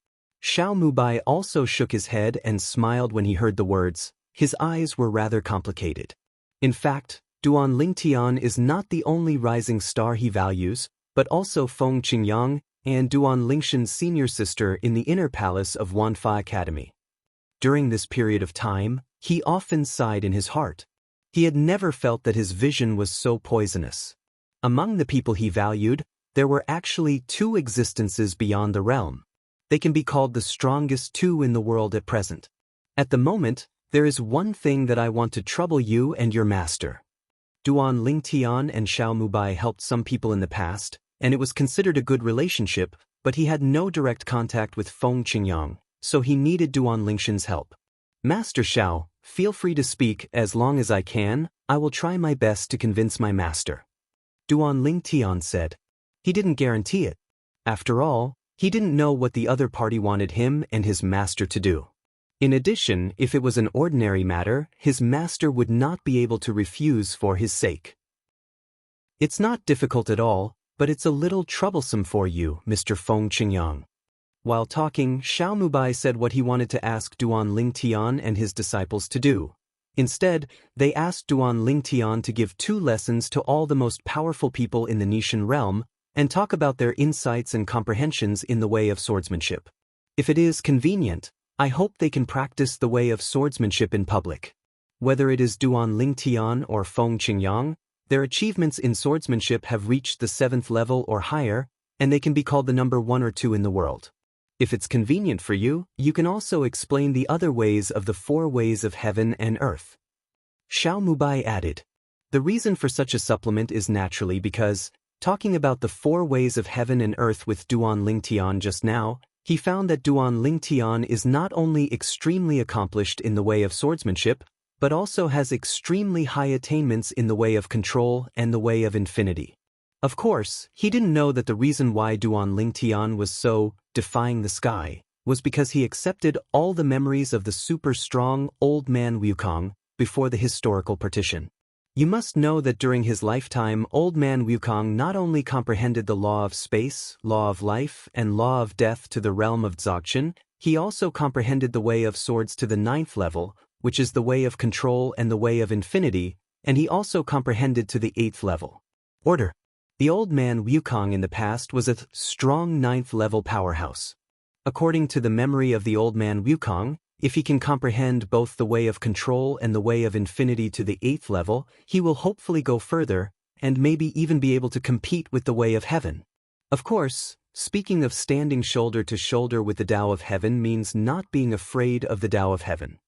[SPEAKER 1] Xiao Mubai also shook his head and smiled when he heard the words. His eyes were rather complicated. In fact, Duan Lingtian is not the only rising star he values, but also Feng Qingyang and Duan Lingshan's senior sister in the inner palace of Wanfa Academy. During this period of time, he often sighed in his heart. He had never felt that his vision was so poisonous. Among the people he valued, there were actually two existences beyond the realm. They can be called the strongest two in the world at present. At the moment, there is one thing that I want to trouble you and your master. Duan Lingtian and Xiao Mubai helped some people in the past, and it was considered a good relationship, but he had no direct contact with Feng Qingyang, so he needed Duan Lingshan's help. Master Xiao, feel free to speak as long as I can. I will try my best to convince my master. Duan Lingtian said. He didn't guarantee it. After all, he didn't know what the other party wanted him and his master to do. In addition, if it was an ordinary matter, his master would not be able to refuse for his sake. It's not difficult at all, but it's a little troublesome for you, Mr. Feng Qingyang. While talking, Xiao Mubai said what he wanted to ask Duan Lingtian and his disciples to do. Instead, they asked Duan Lingtian to give 2 lessons to all the most powerful people in the Nishan realm and talk about their insights and comprehensions in the way of swordsmanship. If it is convenient, I hope they can practice the way of swordsmanship in public. Whether it is Duan Lingtian or Feng Qingyang, their achievements in swordsmanship have reached the 7th level or higher, and they can be called the number 1 or 2 in the world. If it's convenient for you, you can also explain the other ways of the 4 ways of heaven and earth. Xiao Mubai added. The reason for such a supplement is naturally because, talking about the 4 ways of heaven and earth with Duan Lingtian just now, he found that Duan Lingtian is not only extremely accomplished in the way of swordsmanship, but also has extremely high attainments in the way of control and the way of infinity. Of course, he didn't know that the reason why Duan Lingtian was so defying the sky was because he accepted all the memories of the super strong old man Wukong before the historical partition. You must know that during his lifetime, old man Wukong not only comprehended the law of space, law of life, and law of death to the realm of Dzogchen, he also comprehended the way of swords to the 9th level, which is the way of control and the way of infinity, and he also comprehended to the 8th level. Order. The old man Wukong in the past was a strong 9th level powerhouse. According to the memory of the old man Wukong, if he can comprehend both the way of control and the way of infinity to the 8th level, he will hopefully go further, and maybe even be able to compete with the way of heaven. Of course, speaking of standing shoulder to shoulder with the Tao of Heaven means not being afraid of the Tao of Heaven.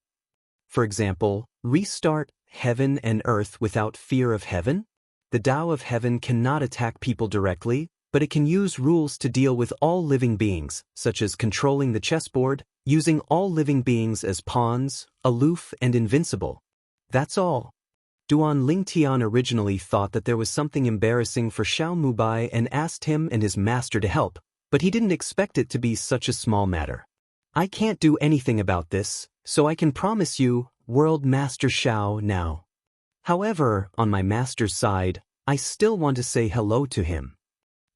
[SPEAKER 1] For example, restart heaven and earth without fear of heaven? The Tao of Heaven cannot attack people directly, but it can use rules to deal with all living beings, such as controlling the chessboard, using all living beings as pawns, aloof and invincible. That's all. Duan Lingtian originally thought that there was something embarrassing for Xiao Mubai and asked him and his master to help, but he didn't expect it to be such a small matter. I can't do anything about this, so I can promise you, World Master Xiao now. However, on my master's side, I still want to say hello to him.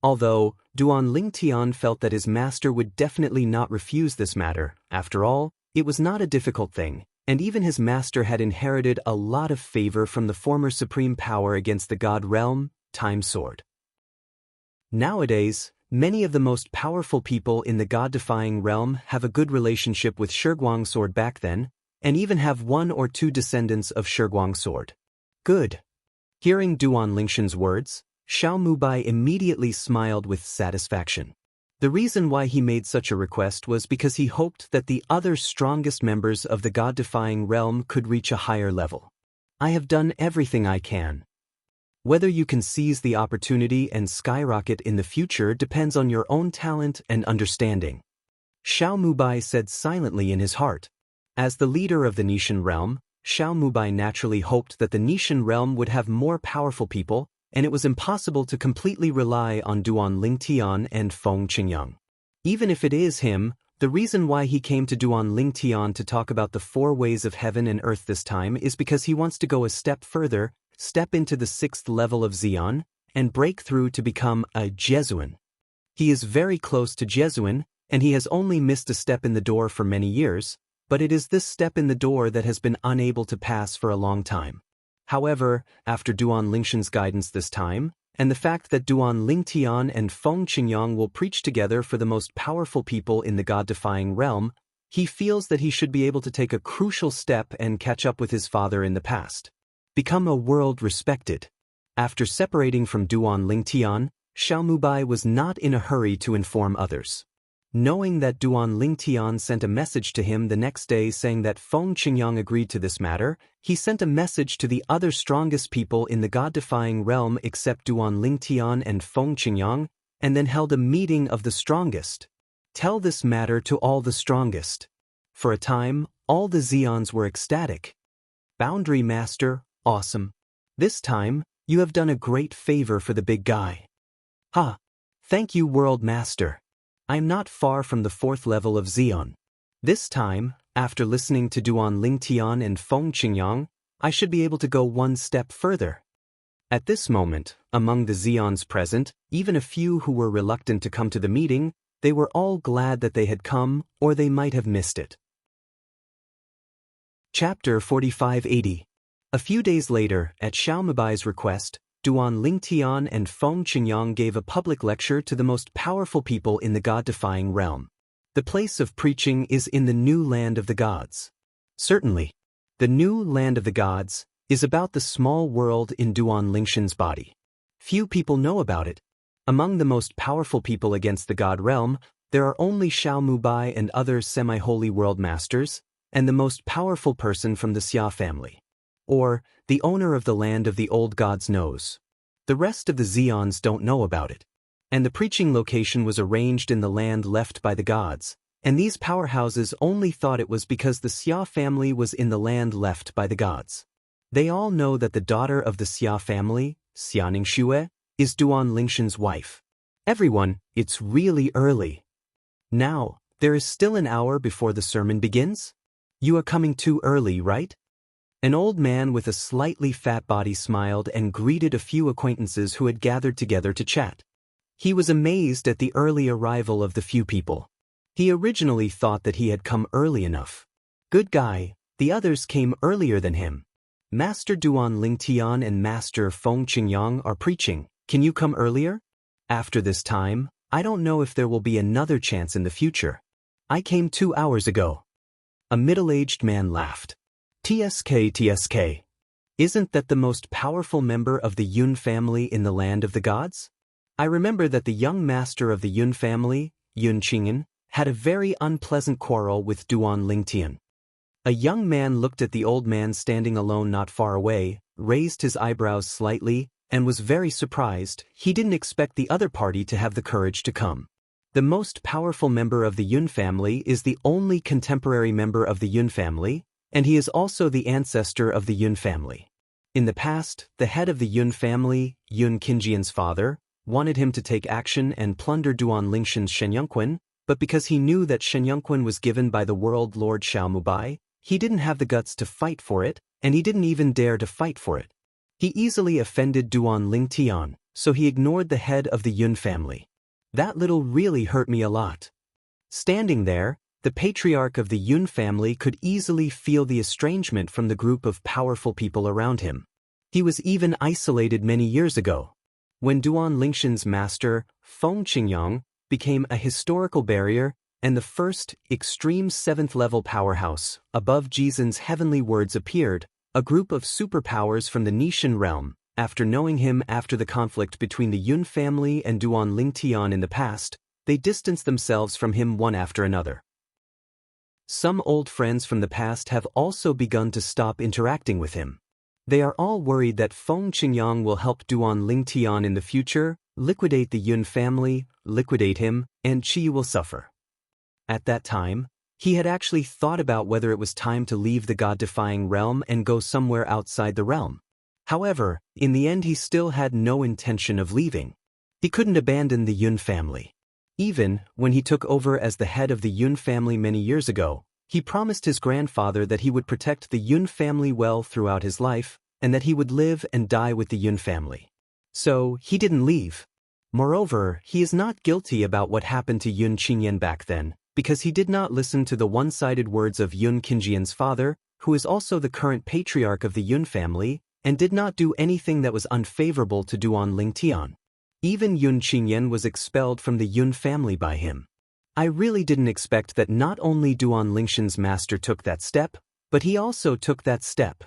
[SPEAKER 1] Although, Duan Lingtian felt that his master would definitely not refuse this matter. After all, it was not a difficult thing, and even his master had inherited a lot of favor from the former supreme power against the god realm, Time Sword. Nowadays, many of the most powerful people in the god-defying realm have a good relationship with Shiguang Sword back then, and even have 1 or 2 descendants of Shiguang Sword. Good. Hearing Duan Lingshan's words, Xiao Mubai immediately smiled with satisfaction. The reason why he made such a request was because he hoped that the other strongest members of the god-defying realm could reach a higher level. I have done everything I can. Whether you can seize the opportunity and skyrocket in the future depends on your own talent and understanding. Xiao Mubai said silently in his heart. As the leader of the Nishan realm, Xiao Mubai naturally hoped that the Nishan realm would have more powerful people, and it was impossible to completely rely on Duan Lingtian and Feng Qingyang. Even if it is him, the reason why he came to Duan Lingtian to talk about the 4 ways of heaven and earth this time is because he wants to go a step further, step into the 6th level of Xian, and break through to become a Jesuan. He is very close to Jesuan, and he has only missed a step in the door for many years, but it is this step in the door that has been unable to pass for a long time. However, after Duan Lingshan's guidance this time, and the fact that Duan Lingtian and Feng Qingyang will preach together for the most powerful people in the God-defying realm, he feels that he should be able to take a crucial step and catch up with his father in the past. Become a world respected. After separating from Duan Lingtian, Xiao Mubai was not in a hurry to inform others. Knowing that Duan Lingtian sent a message to him the next day saying that Feng Qingyang agreed to this matter, he sent a message to the other strongest people in the God-defying realm except Duan Lingtian and Feng Qingyang, and then held a meeting of the strongest. Tell this matter to all the strongest. For a time, all the Xians were ecstatic. Boundary Master, awesome. This time, you have done a great favor for the big guy. Ha! Thank you, World Master. I am not far from the 4th level of Xian. This time, after listening to Duan Lingtian and Feng Qingyang, I should be able to go one step further. At this moment, among the Xians present, even a few who were reluctant to come to the meeting, they were all glad that they had come, or they might have missed it. Chapter 4580. A few days later, at Xiao Mubai's request, Duan Lingtian and Feng Qingyang gave a public lecture to the most powerful people in the God-defying realm. The place of preaching is in the new land of the gods. Certainly, the new land of the gods is about the small world in Duan Lingshan's body. Few people know about it. Among the most powerful people against the god realm, there are only Xiao Mubai and other semi-holy world masters, and the most powerful person from the Xia family. Or, the owner of the land of the old gods knows. The rest of the Xians don't know about it. And the preaching location was arranged in the land left by the gods, and these powerhouses only thought it was because the Xia family was in the land left by the gods. They all know that the daughter of the Xia family, Xianxia, is Duan Lingshan's wife. Everyone, it's really early. Now, there is still an hour before the sermon begins? You are coming too early, right? An old man with a slightly fat body smiled and greeted a few acquaintances who had gathered together to chat. He was amazed at the early arrival of the few people. He originally thought that he had come early enough. Good guy, the others came earlier than him. Master Duan Lingtian and Master Feng Qingyang are preaching. Can you come earlier? After this time, I don't know if there will be another chance in the future. I came 2 hours ago. A middle-aged man laughed. TSK. Isn't that the most powerful member of the Yun family in the land of the gods? I remember that the young master of the Yun family, Yun Qingyan, had a very unpleasant quarrel with Duan Lingtian. A young man looked at the old man standing alone not far away, raised his eyebrows slightly, and was very surprised. He didn't expect the other party to have the courage to come. The most powerful member of the Yun family is the only contemporary member of the Yun family, and he is also the ancestor of the Yun family. In the past, the head of the Yun family, Yun Qingyan's father, wanted him to take action and plunder Duan Lingshan's Shenyangquan, but because he knew that Shenyangquan was given by the world lord Xiao Mubai, he didn't have the guts to fight for it, and he didn't even dare to fight for it. He easily offended Duan Lingtian, so he ignored the head of the Yun family. That little really hurt me a lot. Standing there, the patriarch of the Yun family could easily feel the estrangement from the group of powerful people around him. He was even isolated many years ago. When Duan Lingshan's master, Feng Qingyang, became a historical barrier and the first, extreme 7th-level powerhouse above Jizan's heavenly words appeared, a group of superpowers from the Nishan realm, after knowing him after the conflict between the Yun family and Duan Lingtian in the past, they distanced themselves from him one after another. Some old friends from the past have also begun to stop interacting with him. They are all worried that Feng Qingyang will help Duan Lingtian in the future, liquidate the Yun family, liquidate him, and Qi will suffer. At that time, He had actually thought about whether it was time to leave the god-defying realm and go somewhere outside the realm. However, in the end he still had no intention of leaving. He couldn't abandon the Yun family. Even when he took over as the head of the Yun family many years ago, he promised his grandfather that he would protect the Yun family well throughout his life, and that he would live and die with the Yun family. So, he didn't leave. Moreover, he is not guilty about what happened to Yun Qingyan back then, because he did not listen to the one-sided words of Yun Qingyan's father, who is also the current patriarch of the Yun family, and did not do anything that was unfavorable to Duan Lingtian. Even Yun Qingyan was expelled from the Yun family by him. I really didn't expect that not only Duan Lingtian's master took that step, but he also took that step.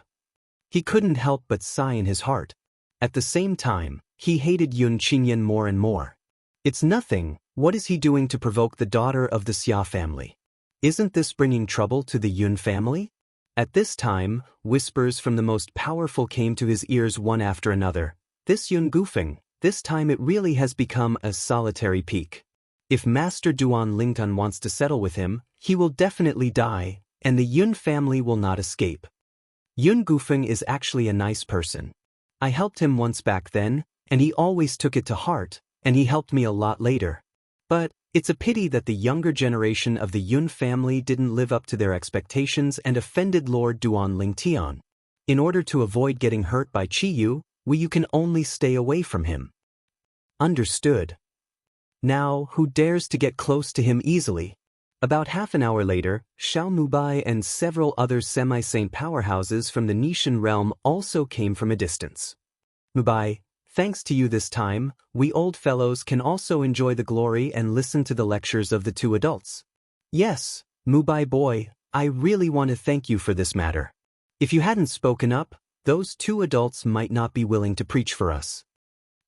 [SPEAKER 1] He couldn't help but sigh in his heart. At the same time, he hated Yun Qingyan more and more. It's nothing. What is he doing to provoke the daughter of the Xia family? Isn't this bringing trouble to the Yun family? At this time, whispers from the most powerful came to his ears one after another. This Yun Gufeng, this time it really has become a solitary peak. If Master Duan Lingtan wants to settle with him, he will definitely die, and the Yun family will not escape. Yun Gufeng is actually a nice person. I helped him once back then, and he always took it to heart, and he helped me a lot later. But it's a pity that the younger generation of the Yun family didn't live up to their expectations and offended Lord Duan Lingtian. In order to avoid getting hurt by Qiyu, you can only stay away from him. Understood. Now, who dares to get close to him easily? About half an hour later, Xiao Mubai and several other semi-saint powerhouses from the Nishan realm also came from a distance. Mubai, thanks to you this time, we old fellows can also enjoy the glory and listen to the lectures of the two adults. Yes, Mubai boy, I really want to thank you for this matter. If you hadn't spoken up, those two adults might not be willing to preach for us.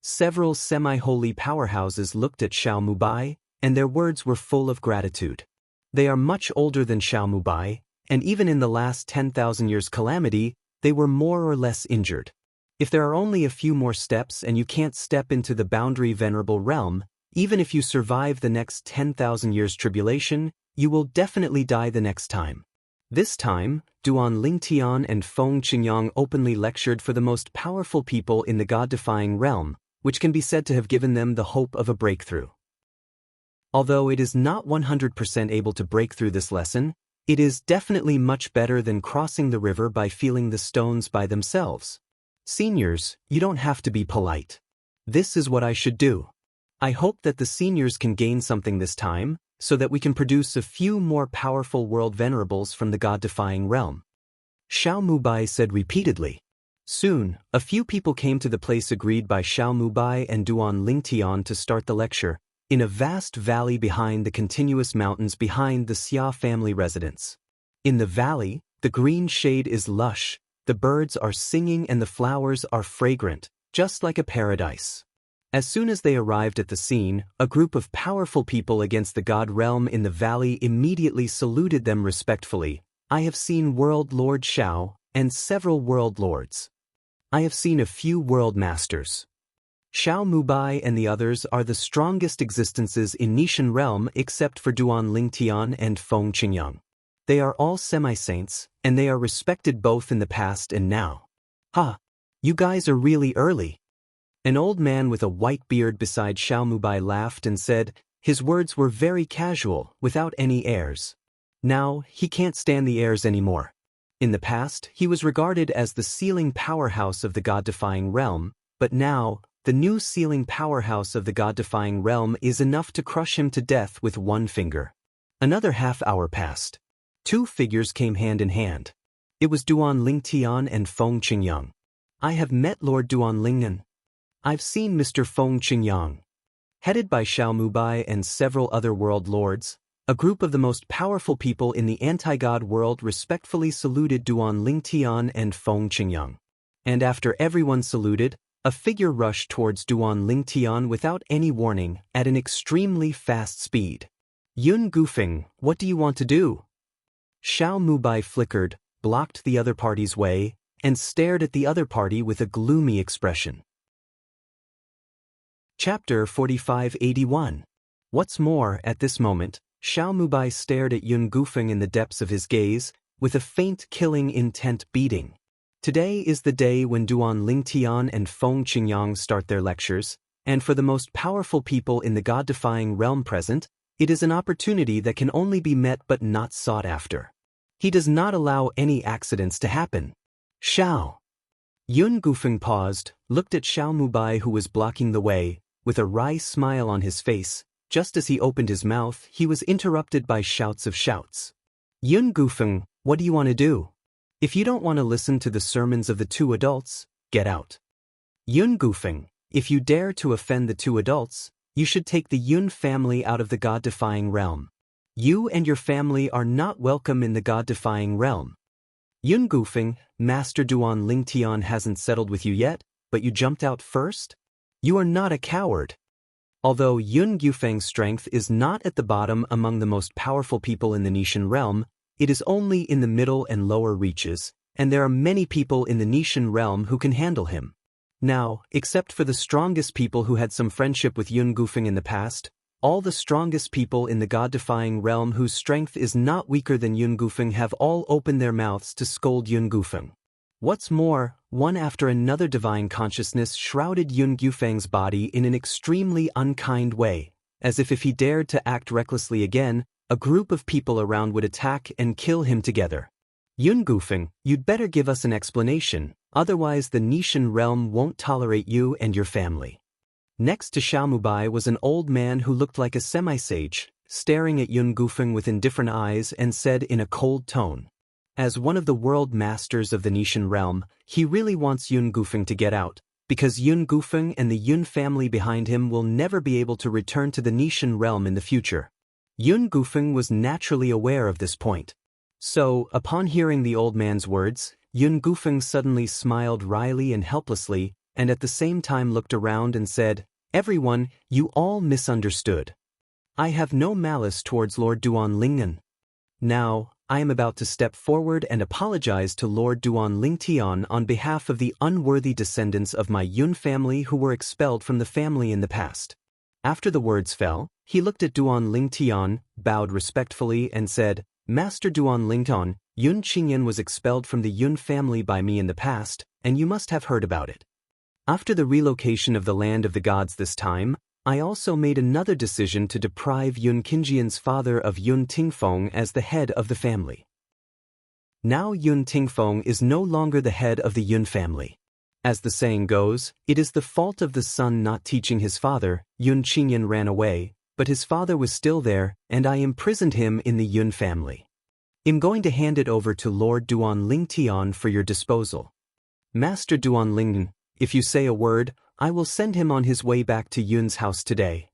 [SPEAKER 1] Several semi-holy powerhouses looked at Xiao Mubai, and their words were full of gratitude. They are much older than Xiao Mubai, and even in the last 10,000 years calamity, they were more or less injured. If there are only a few more steps and you can't step into the boundary venerable realm, even if you survive the next 10,000 years tribulation, you will definitely die the next time. This time, Duan Lingtian and Feng Qingyang openly lectured for the most powerful people in the god-defying realm, which can be said to have given them the hope of a breakthrough. Although it is not 100% able to break through this lesson, it is definitely much better than crossing the river by feeling the stones by themselves. Seniors, you don't have to be polite. This is what I should do. I hope that the seniors can gain something this time, so that we can produce a few more powerful world venerables from the god-defying realm. Xiao Mubai said repeatedly. Soon, a few people came to the place agreed by Xiao Mubai and Duan Lingtian to start the lecture, in a vast valley behind the continuous mountains behind the Xia family residence. In the valley, the green shade is lush, the birds are singing and the flowers are fragrant, just like a paradise. As soon as they arrived at the scene, a group of powerful people against the god realm in the valley immediately saluted them respectfully. I have seen World Lord Xiao, and several World Lords. I have seen a few World Masters. Xiao Mubai and the others are the strongest existences in Nishan realm except for Duan Lingtian and Feng Qingyang. They are all semi-saints, and they are respected both in the past and now. Ha! You guys are really early. An old man with a white beard beside Xiao Mubai laughed and said, his words were very casual, without any airs. Now, he can't stand the airs anymore. In the past, he was regarded as the sealing powerhouse of the god-defying realm, but now, the new sealing powerhouse of the god-defying realm is enough to crush him to death with one finger. Another half-hour passed. Two figures came hand in hand. It was Duan Lingtian and Feng Qingyang. I have met Lord Duan Lingnan. I've seen Mr. Feng Qingyang. Headed by Xiao Mubai and several other world lords, a group of the most powerful people in the anti-god world respectfully saluted Duan Lingtian and Feng Qingyang. And after everyone saluted, a figure rushed towards Duan Lingtian without any warning, at an extremely fast speed. Yun Gufeng, what do you want to do? Xiao Mubai flickered, blocked the other party's way, and stared at the other party with a gloomy expression. Chapter 4581. What's more, at this moment, Xiao Mubai stared at Yun Gufeng in the depths of his gaze, with a faint killing intent beating. Today is the day when Duan Lingtian and Feng Qingyang start their lectures, and for the most powerful people in the God-defying realm present, it is an opportunity that can only be met but not sought after. He does not allow any accidents to happen. Xiao. Yun Gufeng paused, looked at Xiao Mubai who was blocking the way, with a wry smile on his face. Just as he opened his mouth, he was interrupted by shouts of shouts. Yun Gufeng, what do you want to do? If you don't want to listen to the sermons of the two adults, get out. Yun Gufeng, if you dare to offend the two adults, you should take the Yun family out of the God-defying realm. You and your family are not welcome in the God-defying realm. Yun Gufeng, Master Duan Lingtian hasn't settled with you yet, but you jumped out first? You are not a coward. Although Yun Gufeng's strength is not at the bottom among the most powerful people in the Nishan realm, it is only in the middle and lower reaches, and there are many people in the Nishan realm who can handle him. Now, except for the strongest people who had some friendship with Yun Gufeng in the past, all the strongest people in the God-defying realm whose strength is not weaker than Yun Gufeng have all opened their mouths to scold Yun Gufeng. What's more, one after another divine consciousness shrouded Yun Gufeng's body in an extremely unkind way, as if he dared to act recklessly again, a group of people around would attack and kill him together. Yun Gufeng, you'd better give us an explanation, otherwise the Nishan realm won't tolerate you and your family. Next to Xiao Mubai was an old man who looked like a semi-sage, staring at Yun Gufeng with indifferent eyes and said in a cold tone. As one of the world masters of the Nishan realm, he really wants Yun Gufeng to get out, because Yun Gufeng and the Yun family behind him will never be able to return to the Nishan realm in the future. Yun Gufeng was naturally aware of this point. So, upon hearing the old man's words, Yun Gufeng suddenly smiled wryly and helplessly, and at the same time looked around and said, "Everyone, you all misunderstood. I have no malice towards Lord Duan Lingnan. Now, I am about to step forward and apologize to Lord Duan Lingtian on behalf of the unworthy descendants of my Yun family who were expelled from the family in the past." After the words fell, he looked at Duan Lingtian, bowed respectfully and said, "Master Duan Lingtian, Yun Qingyan was expelled from the Yun family by me in the past, and you must have heard about it. After the relocation of the land of the gods this time, I also made another decision to deprive Yun Qingyan's father of Yun Tingfeng as the head of the family. Now Yun Tingfeng is no longer the head of the Yun family. As the saying goes, it is the fault of the son not teaching his father. Yun Qingyan ran away, but his father was still there, and I imprisoned him in the Yun family. I'm going to hand it over to Lord Duan Lingtian for your disposal. Master Duan Lingnan, if you say a word, I will send him on his way back to Yun's house today."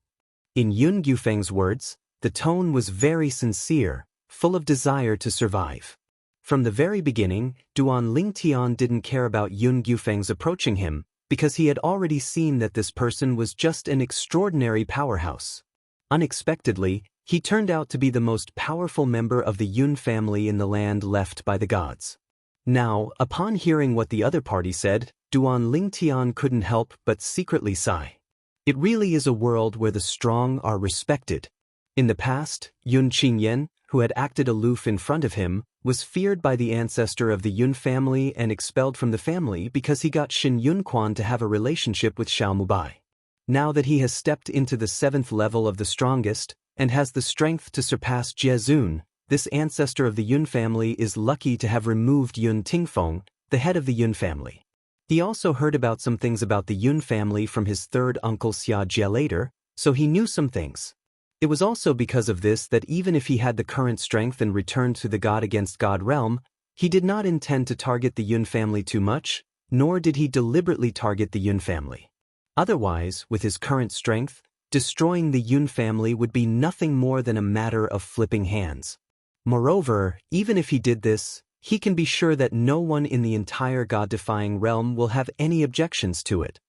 [SPEAKER 1] In Yun Gufeng's words, the tone was very sincere, full of desire to survive. From the very beginning, Duan Lingtian didn't care about Yun Gufeng's approaching him, because he had already seen that this person was just an extraordinary powerhouse. Unexpectedly, he turned out to be the most powerful member of the Yun family in the land left by the gods. Now, upon hearing what the other party said, Duan Lingtian couldn't help but secretly sigh. It really is a world where the strong are respected. In the past, Yun Qingyan, who had acted aloof in front of him, was feared by the ancestor of the Yun family and expelled from the family because he got Shin Yunquan to have a relationship with Xiao Mubai. Now that he has stepped into the 7th level of the strongest, and has the strength to surpass Jiezun, this ancestor of the Yun family is lucky to have removed Yun Tingfeng, the head of the Yun family. He also heard about some things about the Yun family from his third uncle Xia Jie later, so he knew some things. It was also because of this that even if he had the current strength and returned to the God against God realm, he did not intend to target the Yun family too much, nor did he deliberately target the Yun family. Otherwise, with his current strength, destroying the Yun family would be nothing more than a matter of flipping hands. Moreover, even if he did this, he can be sure that no one in the entire God-defying realm will have any objections to it.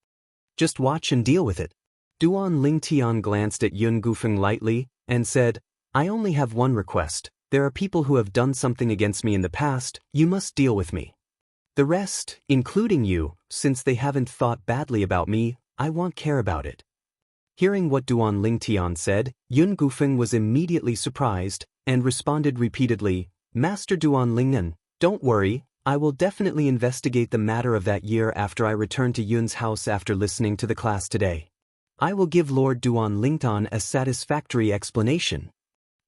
[SPEAKER 1] Just watch and deal with it. Duan Lingtian glanced at Yun Gufeng lightly and said, "I only have one request. There are people who have done something against me in the past. You must deal with me. The rest, including you, since they haven't thought badly about me, I won't care about it." Hearing what Duan Lingtian said, Yun Gufeng was immediately surprised and responded repeatedly, Master Duan Lingnan, don't worry, I will definitely investigate the matter of that year after I return to Yun's house after listening to the class today. I will give Lord Duan Lingtan a satisfactory explanation.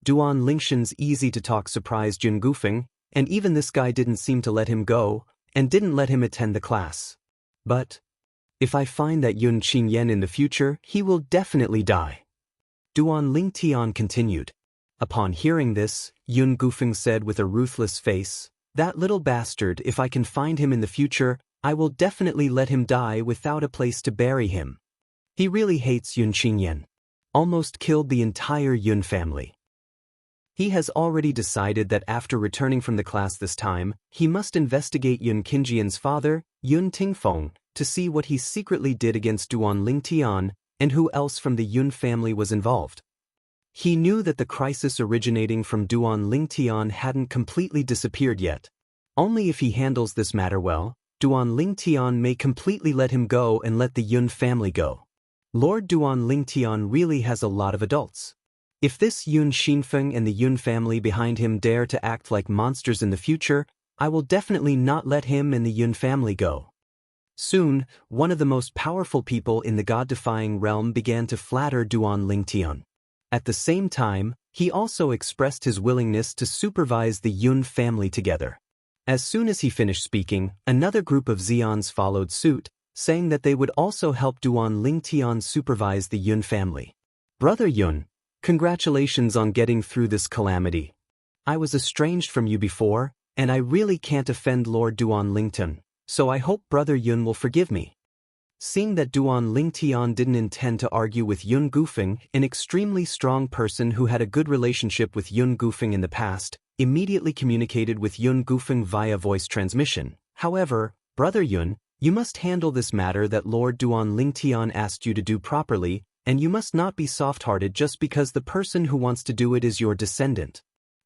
[SPEAKER 1] Duan Lingshan's easy-to-talk surprised Yun Gufeng, and even this guy didn't seem to let him go, and didn't let him attend the class. But if I find that Yun Qingyan in the future, he will definitely die. Duan Lingtian continued. Upon hearing this, Yun Gufeng said with a ruthless face, that little bastard, if I can find him in the future, I will definitely let him die without a place to bury him. He really hates Yun Qingyan. Almost killed the entire Yun family. He has already decided that after returning from the class this time, he must investigate Yun Qingyan's father, Yun Tingfeng, to see what he secretly did against Duan Lingtian and who else from the Yun family was involved. He knew that the crisis originating from Duan Lingtian hadn't completely disappeared yet. Only if he handles this matter well, Duan Lingtian may completely let him go and let the Yun family go. Lord Duan Lingtian really has a lot of adults. If this Yun Xinfeng and the Yun family behind him dare to act like monsters in the future, I will definitely not let him and the Yun family go. Soon, one of the most powerful people in the god-defying realm began to flatter Duan Lingtian. At the same time, he also expressed his willingness to supervise the Yun family together. As soon as he finished speaking, another group of Xians followed suit, saying that they would also help Duan Lingtian supervise the Yun family. Brother Yun, congratulations on getting through this calamity. I was estranged from you before, and I really can't offend Lord Duan Lingtian, so I hope Brother Yun will forgive me. Seeing that Duan Lingtian didn't intend to argue with Yun Gufeng, an extremely strong person who had a good relationship with Yun Gufeng in the past, immediately communicated with Yun Gufeng via voice transmission. However, Brother Yun, you must handle this matter that Lord Duan Lingtian asked you to do properly, and you must not be soft-hearted just because the person who wants to do it is your descendant.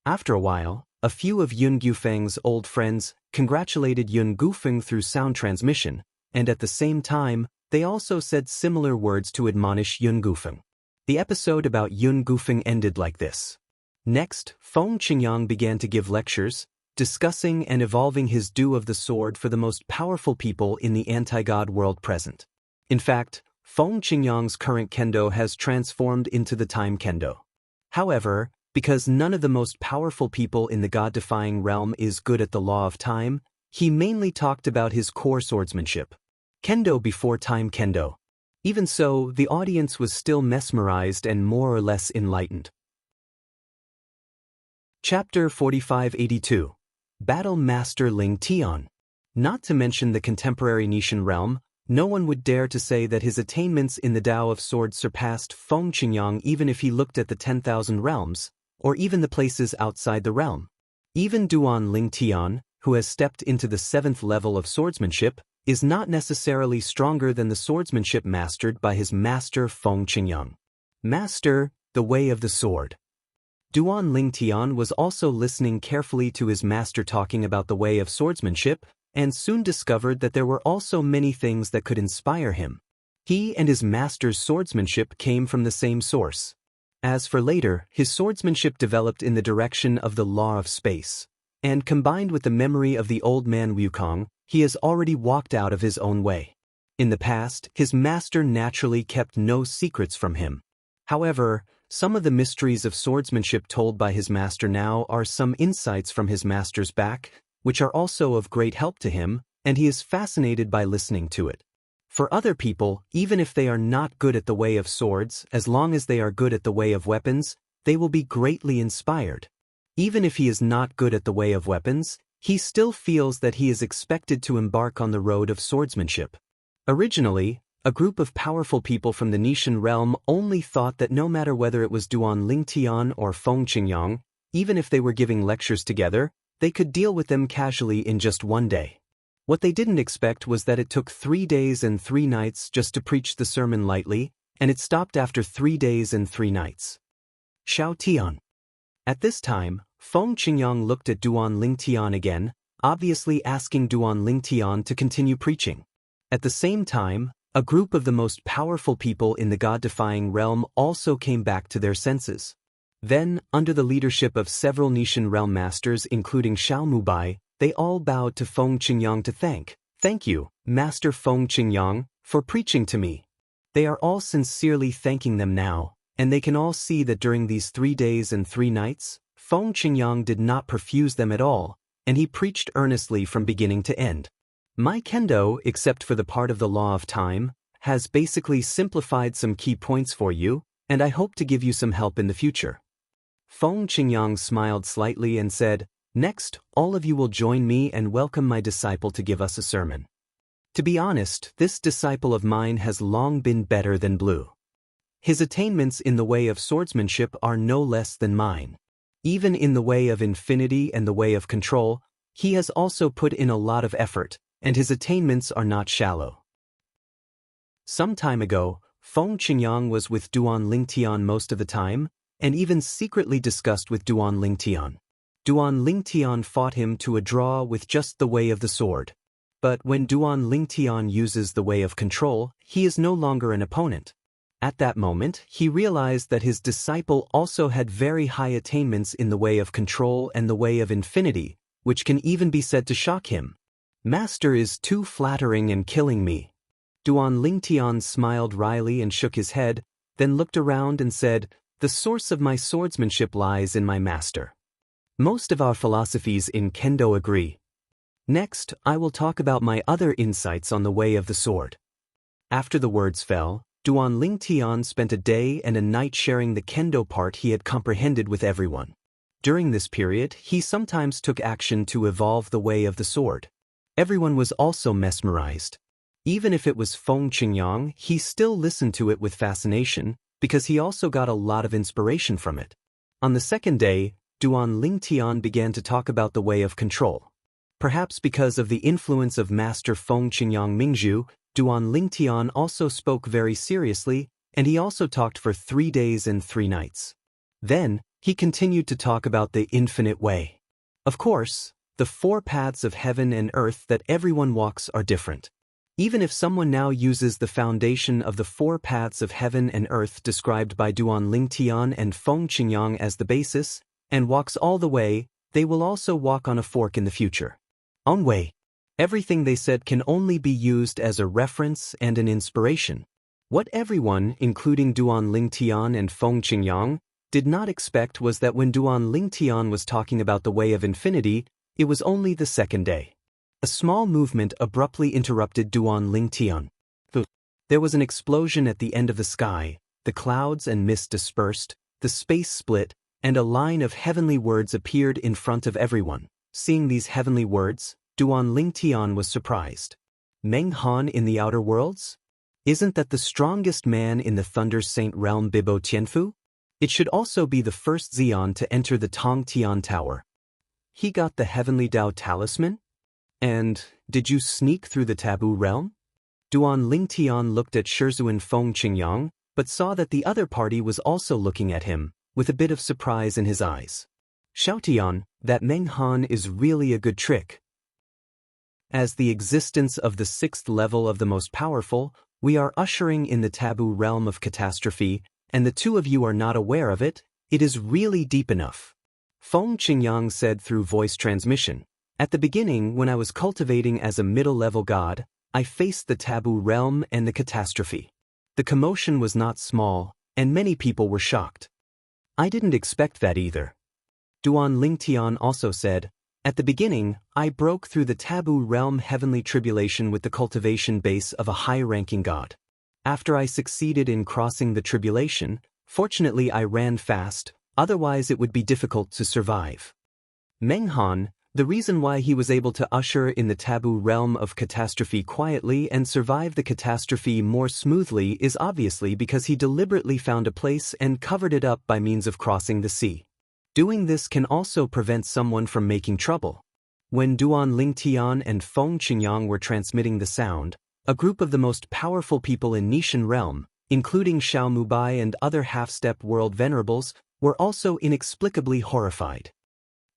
[SPEAKER 1] After a while, a few of Yun Gufeng's old friends congratulated Yun Gufeng through sound transmission, and at the same time, they also said similar words to admonish Yun Gufeng. The episode about Yun Gufeng ended like this. Next, Feng Qingyang began to give lectures, discussing and evolving his do of the sword for the most powerful people in the anti-god world present. In fact, Feng Qingyang's current kendo has transformed into the time kendo. However, because none of the most powerful people in the god-defying realm is good at the law of time, he mainly talked about his core swordsmanship. Kendo before time kendo. Even so, the audience was still mesmerized and more or less enlightened. Chapter 4582. Battle Master Ling Tian. Not to mention the contemporary Nishan realm, no one would dare to say that his attainments in the Tao of Swords surpassed Feng Qingyang even if he looked at the 10,000 realms, or even the places outside the realm. Even Duan Lingtian, who has stepped into the 7th level of swordsmanship, is not necessarily stronger than the swordsmanship mastered by his master Feng Qingyang. Master, the way of the sword. Duan Lingtian was also listening carefully to his master talking about the way of swordsmanship, and soon discovered that there were also many things that could inspire him. He and his master's swordsmanship came from the same source. As for later, his swordsmanship developed in the direction of the law of space, and combined with the memory of the old man Wukong, he has already walked out of his own way. In the past, his master naturally kept no secrets from him. However, some of the mysteries of swordsmanship told by his master now are some insights from his master's back, which are also of great help to him, and he is fascinated by listening to it. For other people, even if they are not good at the way of swords, as long as they are good at the way of weapons, they will be greatly inspired. Even if he is not good at the way of weapons, he still feels that he is expected to embark on the road of swordsmanship. Originally, a group of powerful people from the Nishan realm only thought that no matter whether it was Duan Lingtian or Feng Qingyang, even if they were giving lectures together, they could deal with them casually in just one day. What they didn't expect was that it took 3 days and 3 nights just to preach the sermon lightly, and it stopped after 3 days and 3 nights. Xiao Tian. At this time, Feng Qingyang looked at Duan Lingtian again, obviously asking Duan Lingtian to continue preaching. At the same time, A group of the most powerful people in the god-defying realm also came back to their senses. Then, under the leadership of several Nishan realm masters including Xiaomubai, they all bowed to Feng Qingyang to thank you, Master Feng Qingyang, for preaching to me. They are all sincerely thanking them now, and they can all see that during these 3 days and 3 nights, Feng Qingyang did not perfuse them at all, and he preached earnestly from beginning to end. My kendo, except for the part of the law of time, has basically simplified some key points for you, and I hope to give you some help in the future. Feng Qingyang smiled slightly and said, "Next, all of you will join me and welcome my disciple to give us a sermon." To be honest, this disciple of mine has long been better than Blue. His attainments in the way of swordsmanship are no less than mine. Even in the way of infinity and the way of control, he has also put in a lot of effort, and his attainments are not shallow. Some time ago, Feng Qingyang was with Duan Lingtian most of the time, and even secretly discussed with Duan Lingtian. Duan Lingtian fought him to a draw with just the way of the sword. But when Duan Lingtian uses the way of control, he is no longer an opponent. At that moment, he realized that his disciple also had very high attainments in the way of control and the way of infinity, which can even be said to shock him. "Master is too flattering and killing me." Duan Lingtian smiled wryly and shook his head, then looked around and said, "The source of my swordsmanship lies in my master." Most of our philosophies in Kendo agree. Next, I will talk about my other insights on the way of the sword. After the words fell, Duan Lingtian spent a day and a night sharing the Kendo part he had comprehended with everyone. During this period, he sometimes took action to evolve the way of the sword. Everyone was also mesmerized. Even if it was Feng Qingyang, he still listened to it with fascination, because he also got a lot of inspiration from it. On the second day, Duan Lingtian began to talk about the way of control. Perhaps because of the influence of Master Feng Qingyang Mingzhu, Duan Lingtian also spoke very seriously, and he also talked for 3 days and 3 nights. Then, he continued to talk about the infinite way. Of course, the 4 paths of heaven and earth that everyone walks are different. Even if someone now uses the foundation of the 4 paths of heaven and earth described by Duan Lingtian and Feng Qingyang as the basis, and walks all the way, they will also walk on a fork in the future. On way. Everything they said can only be used as a reference and an inspiration. What everyone, including Duan Lingtian and Feng Qingyang, did not expect was that when Duan Lingtian was talking about the way of infinity, it was only the second day. A small movement abruptly interrupted Duan Lingtian. There was an explosion at the end of the sky, the clouds and mist dispersed, the space split, and a line of heavenly words appeared in front of everyone. Seeing these heavenly words, Duan Lingtian was surprised. Meng Han in the outer worlds? Isn't that the strongest man in the Thunder Saint realm Bibo Tianfu? It should also be the first Xian to enter the Tong Tian Tower. He got the heavenly Dao talisman? And, did you sneak through the taboo realm? Duan Lingtian looked at Shizhuan Feng Qingyang, but saw that the other party was also looking at him, with a bit of surprise in his eyes. Xiaotian, that Meng Han is really a good trick. As the existence of the 6th level of the most powerful, we are ushering in the taboo realm of catastrophe, and the 2 of you are not aware of it. It is really deep enough. Feng Qingyang said through voice transmission. At the beginning, when I was cultivating as a middle-level god, I faced the taboo realm and the catastrophe. The commotion was not small, and many people were shocked. I didn't expect that either. Duan Lingtian also said, "At the beginning, I broke through the taboo realm heavenly tribulation with the cultivation base of a high-ranking god. After I succeeded in crossing the tribulation, fortunately I ran fast, otherwise it would be difficult to survive." Meng Han, the reason why he was able to usher in the taboo realm of catastrophe quietly and survive the catastrophe more smoothly is obviously because he deliberately found a place and covered it up by means of crossing the sea. Doing this can also prevent someone from making trouble. When Duan Lingtian and Feng Qingyang were transmitting the sound, a group of the most powerful people in Nishan realm, including Xiaomubai and other half-step world venerables, were also inexplicably horrified.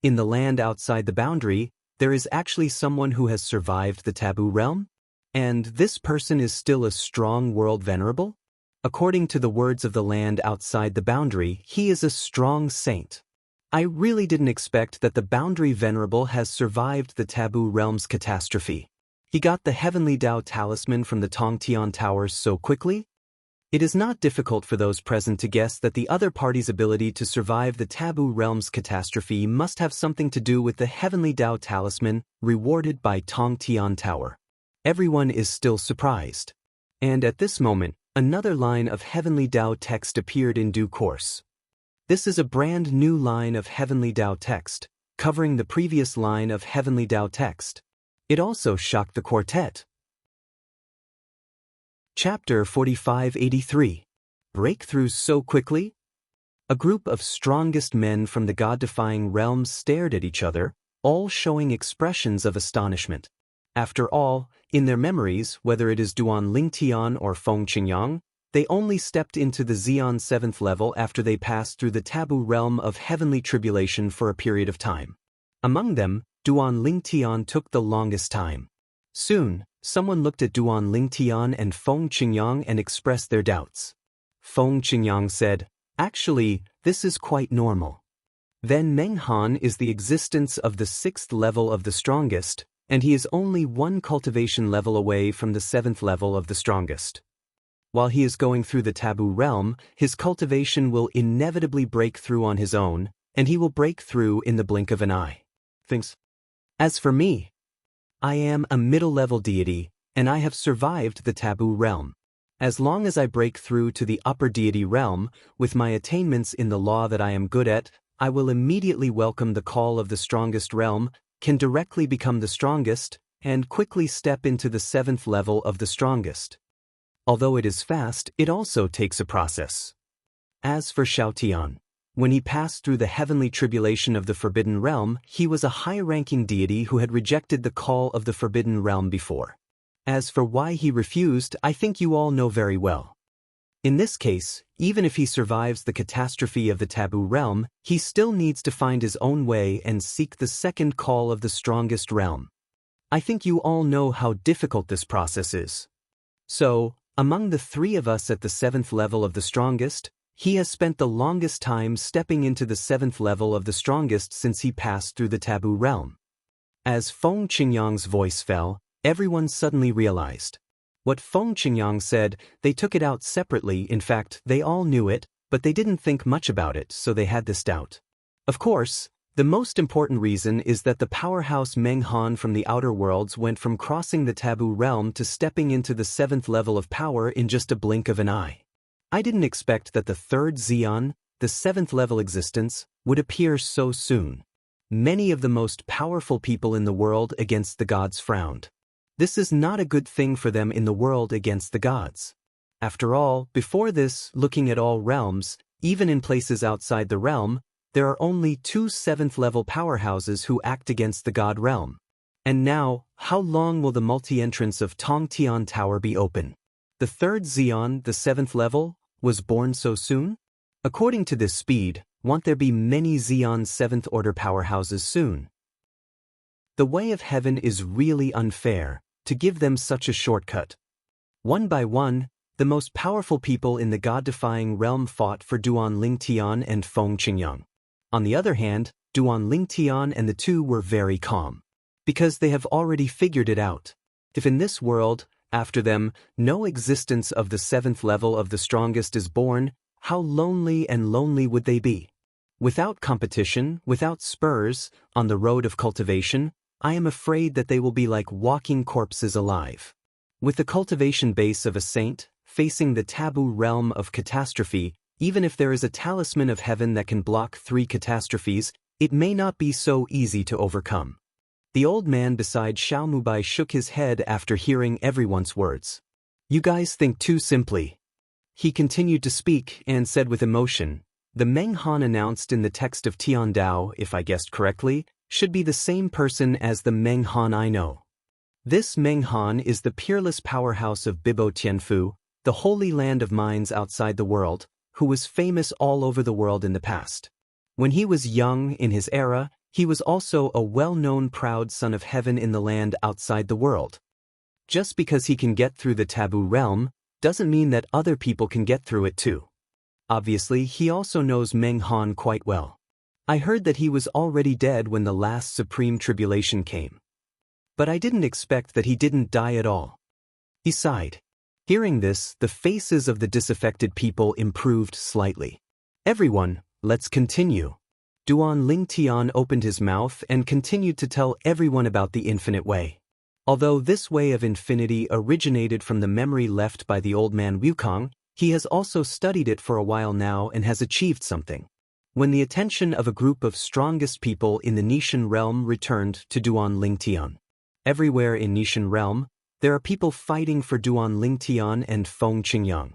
[SPEAKER 1] In the land outside the boundary, there is actually someone who has survived the taboo realm? And this person is still a strong world venerable? According to the words of the land outside the boundary, he is a strong saint. I really didn't expect that the boundary venerable has survived the taboo realm's catastrophe. He got the heavenly Dao talisman from the Tongtian Towers so quickly? It is not difficult for those present to guess that the other party's ability to survive the taboo realm's catastrophe must have something to do with the heavenly Dao talisman rewarded by Tongtian Tower. Everyone is still surprised. And at this moment, another line of heavenly Dao text appeared in due course. This is a brand new line of heavenly Dao text, covering the previous line of heavenly Dao text. It also shocked the quartet. Chapter 4583. Breakthroughs so quickly? A group of strongest men from the god-defying realms stared at each other, all showing expressions of astonishment. After all, in their memories, whether it is Duan Lingtian or Feng Qingyang, they only stepped into the Xian 7th level after they passed through the taboo realm of heavenly tribulation for a period of time. Among them, Duan Lingtian took the longest time. Soon, someone looked at Duan Lingtian and Feng Qingyang and expressed their doubts. Feng Qingyang said, "Actually, this is quite normal. Then Meng Han is the existence of the 6th level of the strongest, and he is only one cultivation level away from the 7th level of the strongest. While he is going through the taboo realm, his cultivation will inevitably break through on his own, and he will break through in the blink of an eye." Thinks. As for me, I am a middle-level deity, and I have survived the taboo realm. As long as I break through to the upper deity realm, with my attainments in the law that I am good at, I will immediately welcome the call of the strongest realm, can directly become the strongest, and quickly step into the 7th level of the strongest. Although it is fast, it also takes a process. As for Xiaotian, when he passed through the heavenly tribulation of the Forbidden Realm, he was a high-ranking deity who had rejected the call of the Forbidden Realm before. As for why he refused, I think you all know very well. In this case, even if he survives the catastrophe of the taboo realm, he still needs to find his own way and seek the second call of the strongest realm. I think you all know how difficult this process is. So, among the three of us at the 7th level of the strongest, he has spent the longest time stepping into the 7th level of the strongest since he passed through the taboo realm. As Feng Qingyang's voice fell, everyone suddenly realized. What Feng Qingyang said, they took it out separately. In fact, they all knew it, but they didn't think much about it, so they had this doubt. Of course, the most important reason is that the powerhouse Meng Han from the outer worlds went from crossing the taboo realm to stepping into the 7th level of power in just a blink of an eye. I didn't expect that the 3rd Xian, the 7th level existence, would appear so soon. Many of the most powerful people in the world against the gods frowned. This is not a good thing for them in the world against the gods. After all, before this, looking at all realms, even in places outside the realm, there are only 2 7th-level powerhouses who act against the god realm. And now, how long will the multi-entrance of Tongtian Tower be open? The 3rd Xian, the 7th level, was born so soon? According to this speed, won't there be many Xian 7th-order powerhouses soon? The way of heaven is really unfair, to give them such a shortcut. One by one, the most powerful people in the god-defying realm fought for Duan Lingtian and Feng Qingyang. On the other hand, Duan Lingtian and the two were very calm. Because they have already figured it out. If in this world, after them, no existence of the 7th level of the strongest is born, how lonely and lonely would they be? Without competition, without spurs, on the road of cultivation, I am afraid that they will be like walking corpses alive. With the cultivation base of a saint, facing the taboo realm of catastrophe, even if there is a talisman of heaven that can block 3 catastrophes, it may not be so easy to overcome. The old man beside Xiaomubai shook his head after hearing everyone's words. You guys think too simply. He continued to speak and said with emotion, the Meng Han announced in the text of Tian Dao, if I guessed correctly, should be the same person as the Meng Han I know. This Meng Han is the peerless powerhouse of Bibo Tianfu, the holy land of minds outside the world, who was famous all over the world in the past. When he was young in his era, he was also a well-known proud son of heaven in the land outside the world. Just because he can get through the taboo realm, doesn't mean that other people can get through it too. Obviously, he also knows Meng Han quite well. I heard that he was already dead when the last supreme tribulation came. But I didn't expect that he didn't die at all. He sighed. Hearing this, the faces of the disaffected people improved slightly. Everyone, let's continue. Duan Lingtian opened his mouth and continued to tell everyone about the infinite way. Although this way of infinity originated from the memory left by the old man Wukong, he has also studied it for a while now and has achieved something. When the attention of a group of strongest people in the Nishan realm returned to Duan Lingtian. Everywhere in Nishan realm, there are people fighting for Duan Lingtian and Feng Qingyang.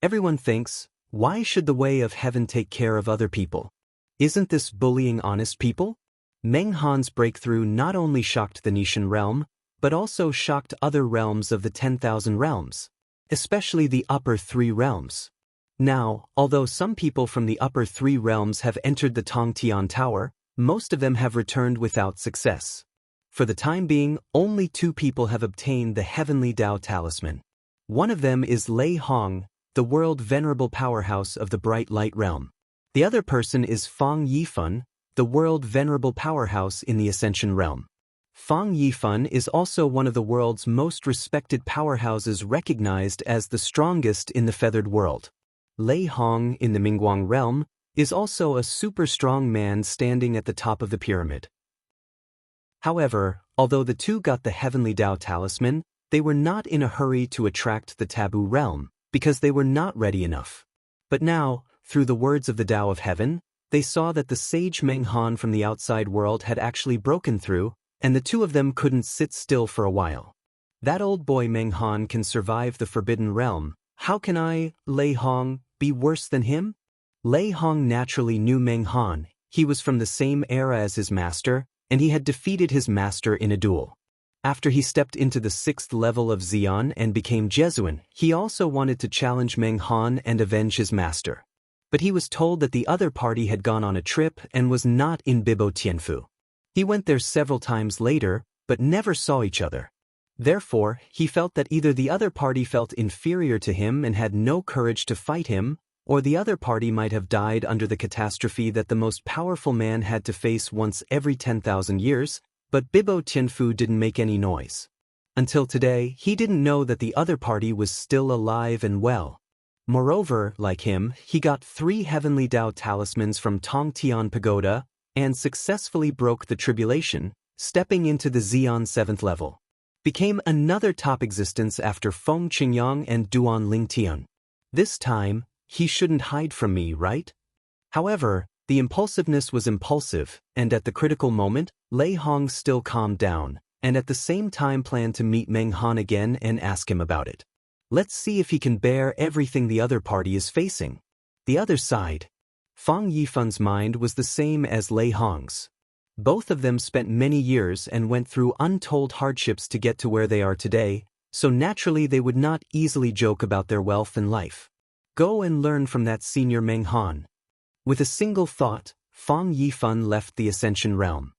[SPEAKER 1] Everyone thinks, why should the way of heaven take care of other people? Isn't this bullying honest people? Meng Han's breakthrough not only shocked the Nishan realm, but also shocked other realms of the 10,000 realms, especially the upper 3 realms. Now, although some people from the upper 3 realms have entered the Tongtian Tower, most of them have returned without success. For the time being, only 2 people have obtained the Heavenly Dao Talisman. One of them is Lei Hong, the world venerable powerhouse of the Bright Light realm. The other person is Fang Yifan, the world venerable powerhouse in the Ascension realm. Fang Yifan is also one of the world's most respected powerhouses, recognized as the strongest in the feathered world. Lei Hong in the Mingguang realm is also a super strong man standing at the top of the pyramid. However, although the 2 got the Heavenly Dao Talisman, they were not in a hurry to attract the taboo realm, because they were not ready enough. But now, through the words of the Tao of Heaven, they saw that the sage Meng Han from the outside world had actually broken through, and the 2 of them couldn't sit still for a while. That old boy Meng Han can survive the Forbidden Realm. How can I, Lei Hong, be worse than him? Lei Hong naturally knew Meng Han. He was from the same era as his master, and he had defeated his master in a duel. After he stepped into the 6th level of Xian and became Jesuan, he also wanted to challenge Meng Han and avenge his master. But he was told that the other party had gone on a trip and was not in Bibo Tianfu. He went there several times later, but never saw each other. Therefore, he felt that either the other party felt inferior to him and had no courage to fight him, or the other party might have died under the catastrophe that the most powerful man had to face once every 10,000 years, but Bibo Tianfu didn't make any noise. Until today, he didn't know that the other party was still alive and well. Moreover, like him, he got 3 Heavenly Dao Talismans from Tongtian Pagoda and successfully broke the tribulation, stepping into the Xian 7th level. Became another top existence after Feng Qingyang and Duan Lingtian. This time, he shouldn't hide from me, right? However, the impulsiveness was impulsive, and at the critical moment, Lei Hong still calmed down, and at the same time planned to meet Meng Han again and ask him about it. Let's see if he can bear everything the other party is facing. The other side. Fang Yifan's mind was the same as Lei Hong's. Both of them spent many years and went through untold hardships to get to where they are today, so naturally they would not easily joke about their wealth and life. Go and learn from that senior Meng Han. With a single thought, Fang Yifan left the Ascension realm.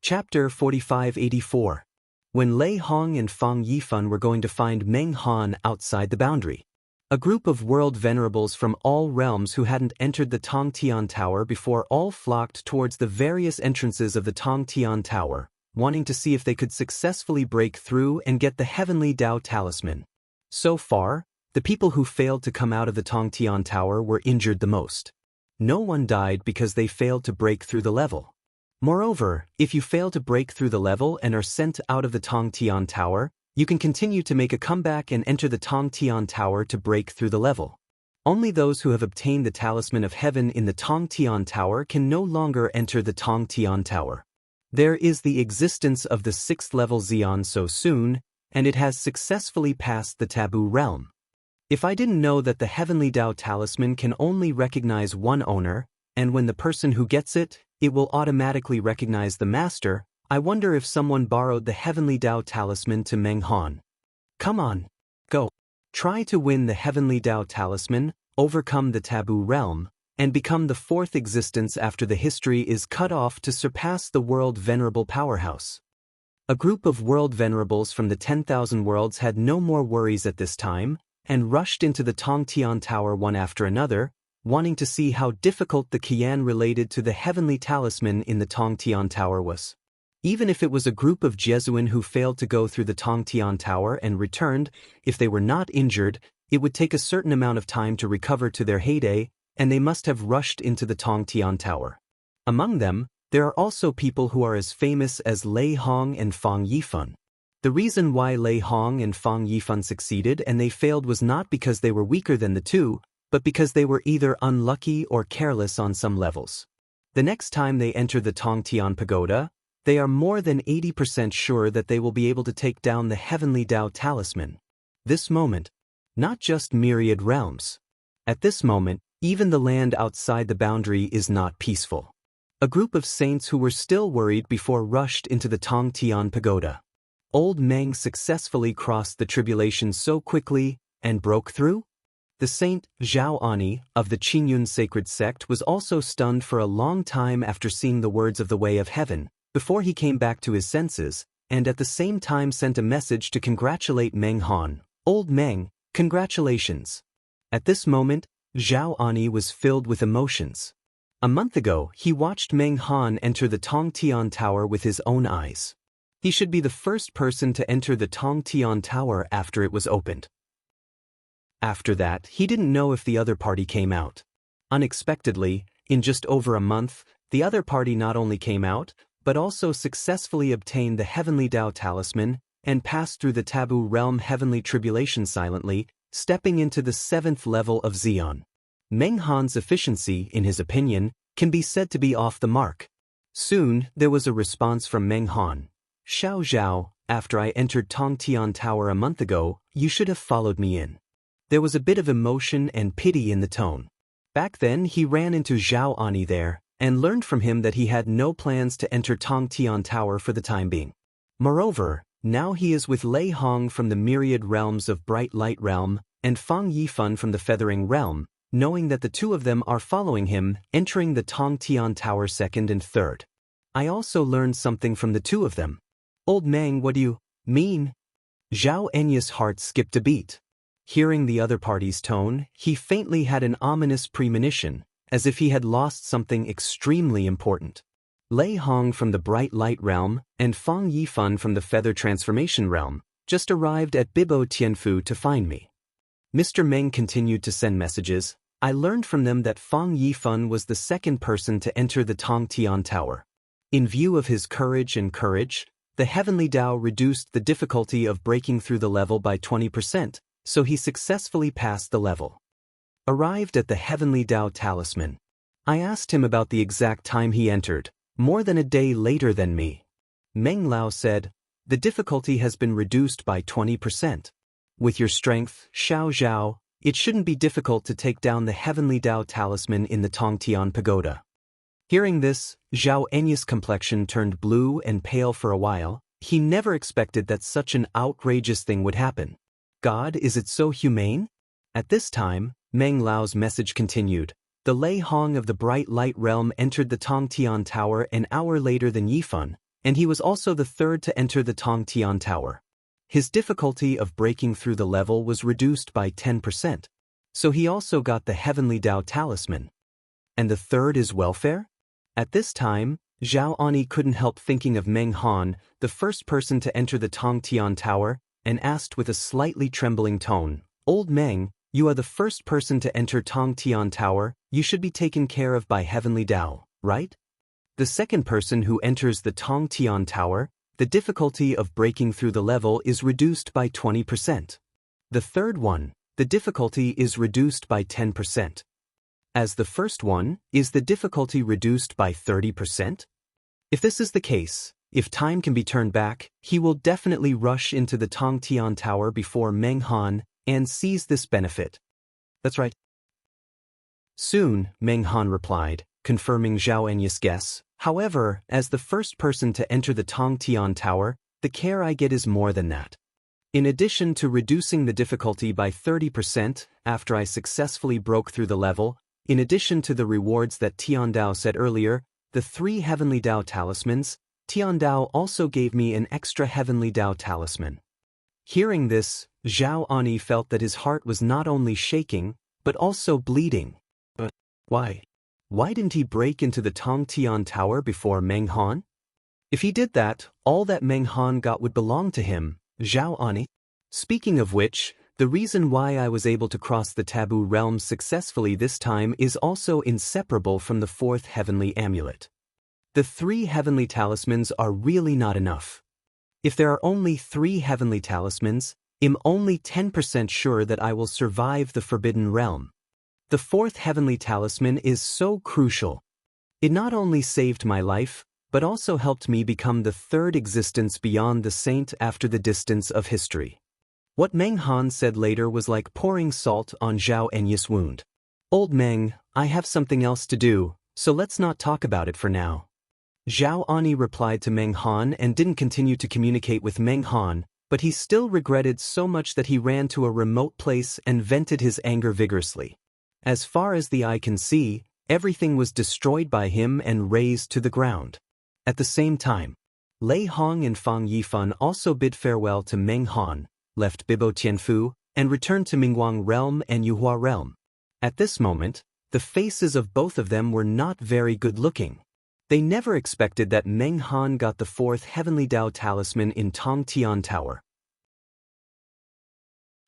[SPEAKER 1] Chapter 4584. When Lei Hong and Fang Yifan were going to find Meng Han outside the boundary. A group of world venerables from all realms who hadn't entered the Tongtian Tower before all flocked towards the various entrances of the Tongtian Tower, wanting to see if they could successfully break through and get the Heavenly Dao Talisman. So far, the people who failed to come out of the Tongtian Tower were injured the most. No one died because they failed to break through the level. Moreover, if you fail to break through the level and are sent out of the Tongtian Tower, you can continue to make a comeback and enter the Tongtian Tower to break through the level. Only those who have obtained the Talisman of Heaven in the Tongtian Tower can no longer enter the Tongtian Tower. There is the existence of the 6th level Xian so soon, and it has successfully passed the taboo realm. If I didn't know that the Heavenly Dao Talisman can only recognize one owner, and when the person who gets it, it will automatically recognize the master, I wonder if someone borrowed the Heavenly Dao Talisman to Meng Han. Come on, go. Try to win the Heavenly Dao Talisman, overcome the taboo realm, and become the 4th existence after the history is cut off to surpass the world venerable powerhouse. A group of world venerables from the 10,000 worlds had no more worries at this time, and rushed into the Tongtian Tower one after another, wanting to see how difficult the Qian related to the heavenly talisman in the Tongtian Tower was. Even if it was a group of Jesuin who failed to go through the Tongtian Tower and returned, if they were not injured, it would take a certain amount of time to recover to their heyday, and they must have rushed into the Tongtian Tower. Among them, there are also people who are as famous as Lei Hong and Fang Yifan. The reason why Lei Hong and Fang Yifan succeeded and they failed was not because they were weaker than the two, but because they were either unlucky or careless on some levels. The next time they enter the Tongtian Pagoda, they are more than 80% sure that they will be able to take down the heavenly Dao talisman. This moment, not just myriad realms. At this moment, even the land outside the boundary is not peaceful. A group of saints who were still worried before rushed into the Tongtian Pagoda. Old Meng successfully crossed the tribulation so quickly and broke through? The saint, Zhao Ani, of the Qingyun sacred sect was also stunned for a long time after seeing the words of the Way of Heaven, before he came back to his senses, and at the same time sent a message to congratulate Meng Han. Old Meng, congratulations. At this moment, Zhao Ani was filled with emotions. A month ago, he watched Meng Han enter the Tongtian Tower with his own eyes. He should be the first person to enter the Tongtian Tower after it was opened. After that, he didn't know if the other party came out. Unexpectedly, in just over a month, the other party not only came out, but also successfully obtained the heavenly Dao talisman and passed through the taboo realm heavenly tribulation silently, stepping into the 7th level of Xion. Meng Han's efficiency, in his opinion, can be said to be off the mark. Soon, there was a response from Meng Han. Xiao Zhao, after I entered Tongtian Tower a month ago, you should have followed me in. There was a bit of emotion and pity in the tone. Back then, he ran into Zhao Ani there, and learned from him that he had no plans to enter Tongtian Tower for the time being. Moreover, now he is with Lei Hong from the myriad realms of Bright Light Realm, and Fang Yifan from the Feathering Realm, knowing that the two of them are following him, entering the Tongtian Tower 2nd and 3rd. I also learned something from the two of them. Old Meng, what do you mean? Zhao Enya's heart skipped a beat. Hearing the other party's tone, he faintly had an ominous premonition, as if he had lost something extremely important. Lei Hong from the Bright Light Realm and Fang Yifan from the Feather Transformation Realm just arrived at Bibo Tianfu to find me. Mr. Meng continued to send messages. I learned from them that Fang Yifan was the second person to enter the Tongtian Tower. In view of his courage, the heavenly Dao reduced the difficulty of breaking through the level by 20%, so he successfully passed the level. Arrived at the heavenly Dao talisman. I asked him about the exact time he entered, more than a day later than me. Meng Lao said, the difficulty has been reduced by 20%. With your strength, Xiao Zhao, it shouldn't be difficult to take down the heavenly Dao talisman in the Tongtian Pagoda. Hearing this, Zhao Enya's complexion turned blue and pale for a while. He never expected that such an outrageous thing would happen. God, is it so humane? At this time, Meng Lao's message continued. The Lei Hong of the Bright Light Realm entered the Tongtian Tower an hour later than Yifan, and he was also the third to enter the Tongtian Tower. His difficulty of breaking through the level was reduced by 10%, so he also got the heavenly Dao talisman. And the third is welfare? At this time, Zhao Ani couldn't help thinking of Meng Han, the first person to enter the Tongtian Tower, and asked with a slightly trembling tone, Old Meng, you are the first person to enter Tongtian Tower, you should be taken care of by heavenly Dao, right? The second person who enters the Tongtian Tower, the difficulty of breaking through the level is reduced by 20%. The third one, the difficulty is reduced by 10%. As the first one, is the difficulty reduced by 30%? If this is the case, if time can be turned back, he will definitely rush into the Tongtian Tower before Meng Han and seize this benefit. That's right. Soon, Meng Han replied, confirming Zhao Enya's guess. However, as the first person to enter the Tongtian Tower, the care I get is more than that. In addition to reducing the difficulty by 30% after I successfully broke through the level, in addition to the rewards that Tian Dao said earlier, the 3 heavenly Dao talismans, Tian Dao also gave me an extra heavenly Dao talisman. Hearing this, Zhao Ani felt that his heart was not only shaking, but also bleeding. But why? Why didn't he break into the Tongtian Tower before Meng Han? If he did that, all that Meng Han got would belong to him, Zhao Ani. Speaking of which, the reason why I was able to cross the taboo realm successfully this time is also inseparable from the fourth heavenly amulet. The 3 heavenly talismans are really not enough. If there are only 3 heavenly talismans, I'm only 10% sure that I will survive the Forbidden Realm. The 4th heavenly talisman is so crucial. It not only saved my life, but also helped me become the 3rd existence beyond the saint after the distance of history. What Meng Han said later was like pouring salt on Zhao Enya's wound. Old Meng, I have something else to do, so let's not talk about it for now. Zhao Ani replied to Meng Han and didn't continue to communicate with Meng Han, but he still regretted so much that he ran to a remote place and vented his anger vigorously. As far as the eye can see, everything was destroyed by him and razed to the ground. At the same time, Lei Hong and Fang Yifan also bid farewell to Meng Han, left Bibo Tianfu, and returned to Mingguang Realm and Yuhua Realm. At this moment, the faces of both of them were not very good-looking. They never expected that Meng Han got the 4th Heavenly Dao Talisman in Tongtian Tower.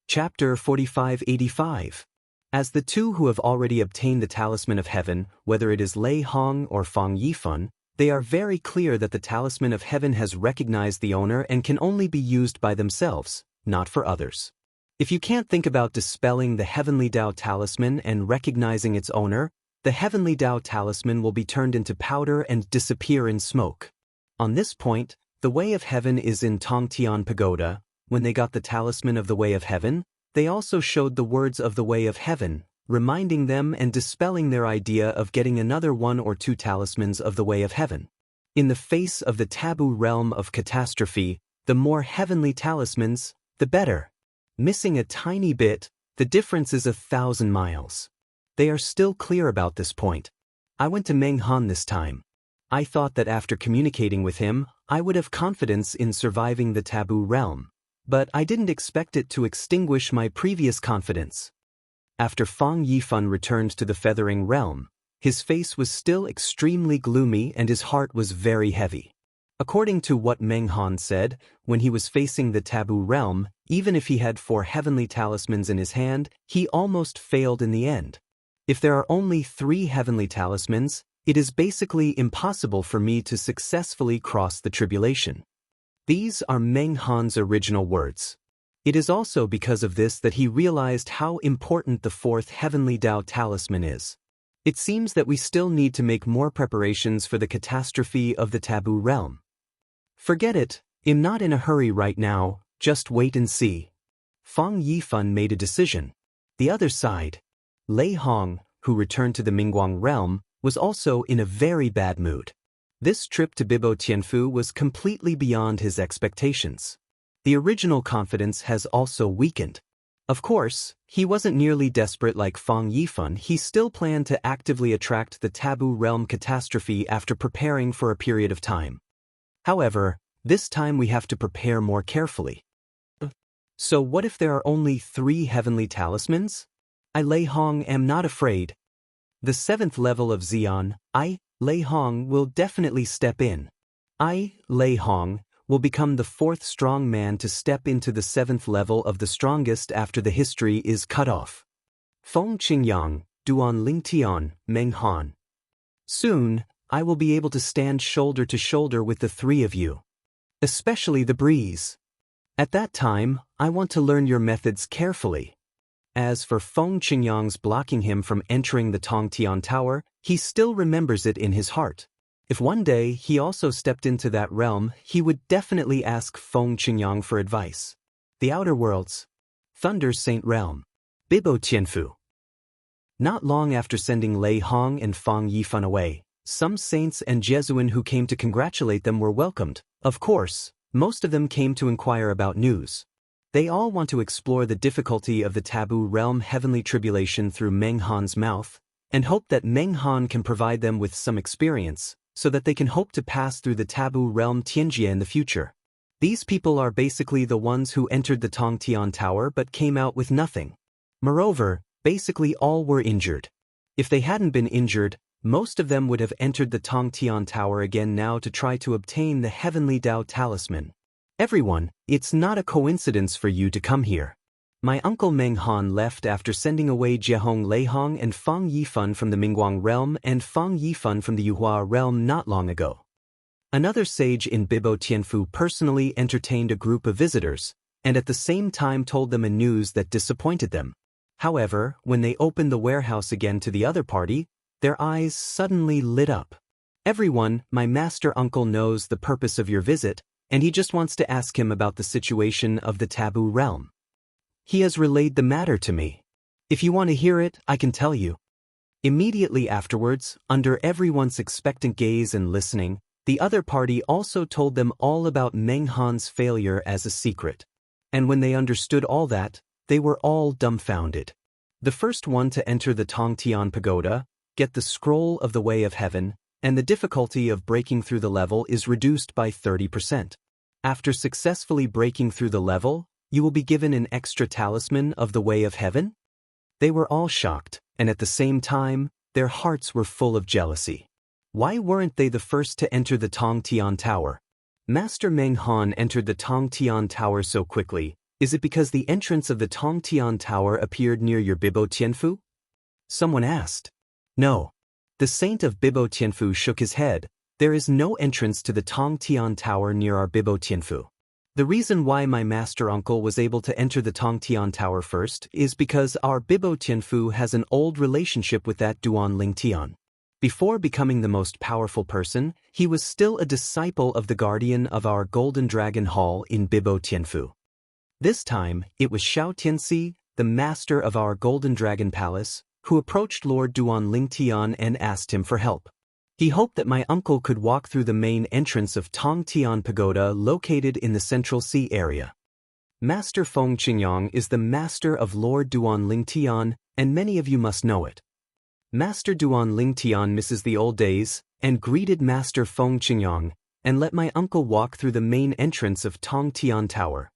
[SPEAKER 1] Chapter 4585. As the 2 who have already obtained the Talisman of Heaven, whether it is Lei Hong or Fang Yifan, they are very clear that the Talisman of Heaven has recognized the owner and can only be used by themselves, not for others. If you can't think about dispelling the Heavenly Dao Talisman and recognizing its owner, the Heavenly Dao Talisman will be turned into powder and disappear in smoke. On this point, the Way of Heaven is in Tongtian Pagoda. When they got the Talisman of the Way of Heaven, they also showed the words of the Way of Heaven, reminding them and dispelling their idea of getting another 1 or 2 talismans of the Way of Heaven. In the face of the taboo realm of catastrophe, the more heavenly talismans, the better. Missing a tiny bit, the difference is 1,000 miles. They are still clear about this point. I went to Meng Han this time. I thought that after communicating with him, I would have confidence in surviving the taboo realm. But I didn't expect it to extinguish my previous confidence. After Fang Yifan returned to the Feathering Realm, his face was still extremely gloomy and his heart was very heavy. According to what Meng Han said, when he was facing the taboo realm, even if he had 4 heavenly talismans in his hand, he almost failed in the end. If there are only 3 heavenly talismans, it is basically impossible for me to successfully cross the tribulation. These are Meng Han's original words. It is also because of this that he realized how important the 4th Heavenly Dao Talisman is. It seems that we still need to make more preparations for the catastrophe of the taboo realm. Forget it, I'm not in a hurry right now, just wait and see. Fang Yifan made a decision. The other side, Lei Hong, who returned to the Mingguang Realm, was also in a very bad mood. This trip to Bibo Tianfu was completely beyond his expectations. The original confidence has also weakened. Of course, he wasn't nearly desperate like Fang Yifan. He still planned to actively attract the taboo realm catastrophe after preparing for a period of time. However, this time we have to prepare more carefully. So what if there are only 3 heavenly talismans? I, Lei Hong, am not afraid. The 7th level of Xian, I, Lei Hong, will definitely step in. I, Lei Hong, will become the 4th strong man to step into the 7th level of the strongest after the history is cut off. Feng Qingyang, Duan Lingtian, Meng Han. Soon, I will be able to stand shoulder to shoulder with the 3 of you. Especially the breeze. At that time, I want to learn your methods carefully. As for Feng Qingyang's blocking him from entering the Tongtian Tower, he still remembers it in his heart. If one day he also stepped into that realm, he would definitely ask Feng Qingyang for advice. The Outer Worlds. Thunder Saint Realm. Bibo Tianfu. Not long after sending Lei Hong and Fang Yifan away, some saints and Jesuin who came to congratulate them were welcomed. Of course, most of them came to inquire about news. They all want to explore the difficulty of the taboo realm heavenly tribulation through Meng Han's mouth, and hope that Meng Han can provide them with some experience, so that they can hope to pass through the taboo realm Xianxia in the future. These people are basically the ones who entered the Tongtian Tower but came out with nothing. Moreover, basically all were injured. If they hadn't been injured, most of them would have entered the Tongtian Tower again now to try to obtain the Heavenly Dao Talisman. Everyone, it's not a coincidence for you to come here. My uncle Meng Han left after sending away Jiahong Leihong and Fang Yifan from the Mingguang realm and Fang Yifan from the Yuhua realm not long ago. Another sage in Bibo Tianfu personally entertained a group of visitors, and at the same time told them a news that disappointed them. However, when they opened the warehouse again to the other party, their eyes suddenly lit up. Everyone, my master uncle knows the purpose of your visit, and he just wants to ask him about the situation of the taboo realm. He has relayed the matter to me. If you want to hear it, I can tell you. Immediately afterwards, under everyone's expectant gaze and listening, the other party also told them all about Meng Han's failure as a secret. And when they understood all that, they were all dumbfounded. The first one to enter the Tongtian Pagoda, get the scroll of the Way of Heaven, and the difficulty of breaking through the level is reduced by 30%. After successfully breaking through the level, you will be given an extra talisman of the Way of Heaven? They were all shocked, and at the same time, their hearts were full of jealousy. Why weren't they the first to enter the Tongtian Tower? Master Meng Han entered the Tongtian Tower so quickly. Is it because the entrance of the Tongtian Tower appeared near your Bibo Tianfu? Someone asked. No. The saint of Bibo Tianfu shook his head. There is no entrance to the Tongtian Tower near our Bibo Tianfu. The reason why my master uncle was able to enter the Tongtian Tower first is because our Bibo Tianfu has an old relationship with that Duan Lingtian. Before becoming the most powerful person, he was still a disciple of the guardian of our Golden Dragon Hall in Bibo Tianfu. This time, it was Xiao Tianxi, the master of our Golden Dragon Palace, who approached Lord Duan Lingtian and asked him for help. He hoped that my uncle could walk through the main entrance of Tongtian Pagoda located in the Central Sea area. Master Feng Qingyang is the master of Lord Duan Lingtian, and many of you must know it. Master Duan Lingtian misses the old days, and greeted Master Feng Qingyang, and let my uncle walk through the main entrance of Tongtian Tower.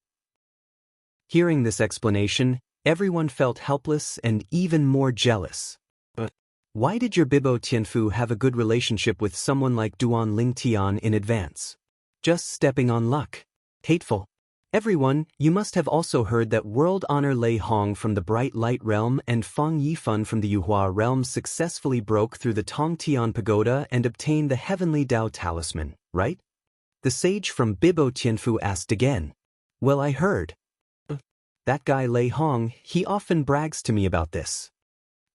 [SPEAKER 1] Hearing this explanation, everyone felt helpless and even more jealous. But why did your Bibo Tianfu have a good relationship with someone like Duan Lingtian in advance? Just stepping on luck. Hateful. Everyone, you must have also heard that World Honor Lei Hong from the Bright Light Realm and Fang Yifan from the Yuhua Realm successfully broke through the Tongtian Pagoda and obtained the Heavenly Dao Talisman, right? The sage from Bibo Tianfu asked again. Well, I heard. That guy Lei Hong, he often brags to me about this.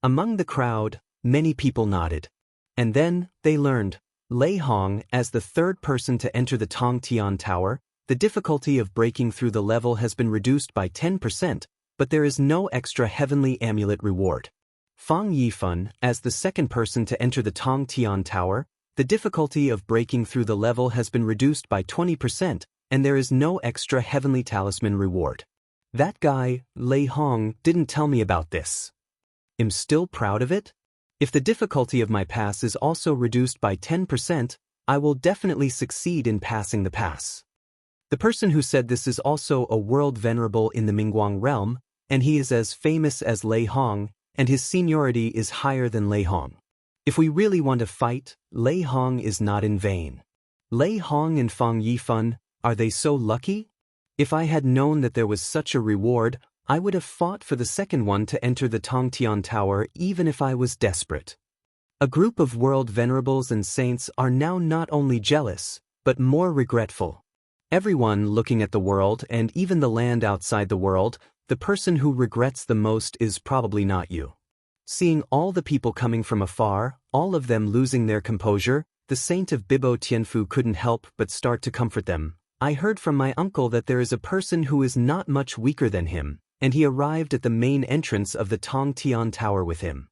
[SPEAKER 1] Among the crowd, many people nodded. And then, they learned, Lei Hong, as the third person to enter the Tongtian Tower, the difficulty of breaking through the level has been reduced by 10%, but there is no extra heavenly amulet reward. Fang Yifan, as the second person to enter the Tongtian Tower, the difficulty of breaking through the level has been reduced by 20%, and there is no extra heavenly talisman reward. That guy, Lei Hong, didn't tell me about this. I'm still proud of it? If the difficulty of my pass is also reduced by 10%, I will definitely succeed in passing the pass. The person who said this is also a world venerable in the Mingguang realm, and he is as famous as Lei Hong, and his seniority is higher than Lei Hong. If we really want to fight, Lei Hong is not in vain. Lei Hong and Fang Yifan, are they so lucky? If I had known that there was such a reward, I would have fought for the second one to enter the Tongtian Tower even if I was desperate. A group of world venerables and saints are now not only jealous, but more regretful. Everyone looking at the world and even the land outside the world, the person who regrets the most is probably not you. Seeing all the people coming from afar, all of them losing their composure, the saint of Bibo Tianfu couldn't help but start to comfort them. I heard from my uncle that there is a person who is not much weaker than him, and he arrived at the main entrance of the Tongtian Tower with him.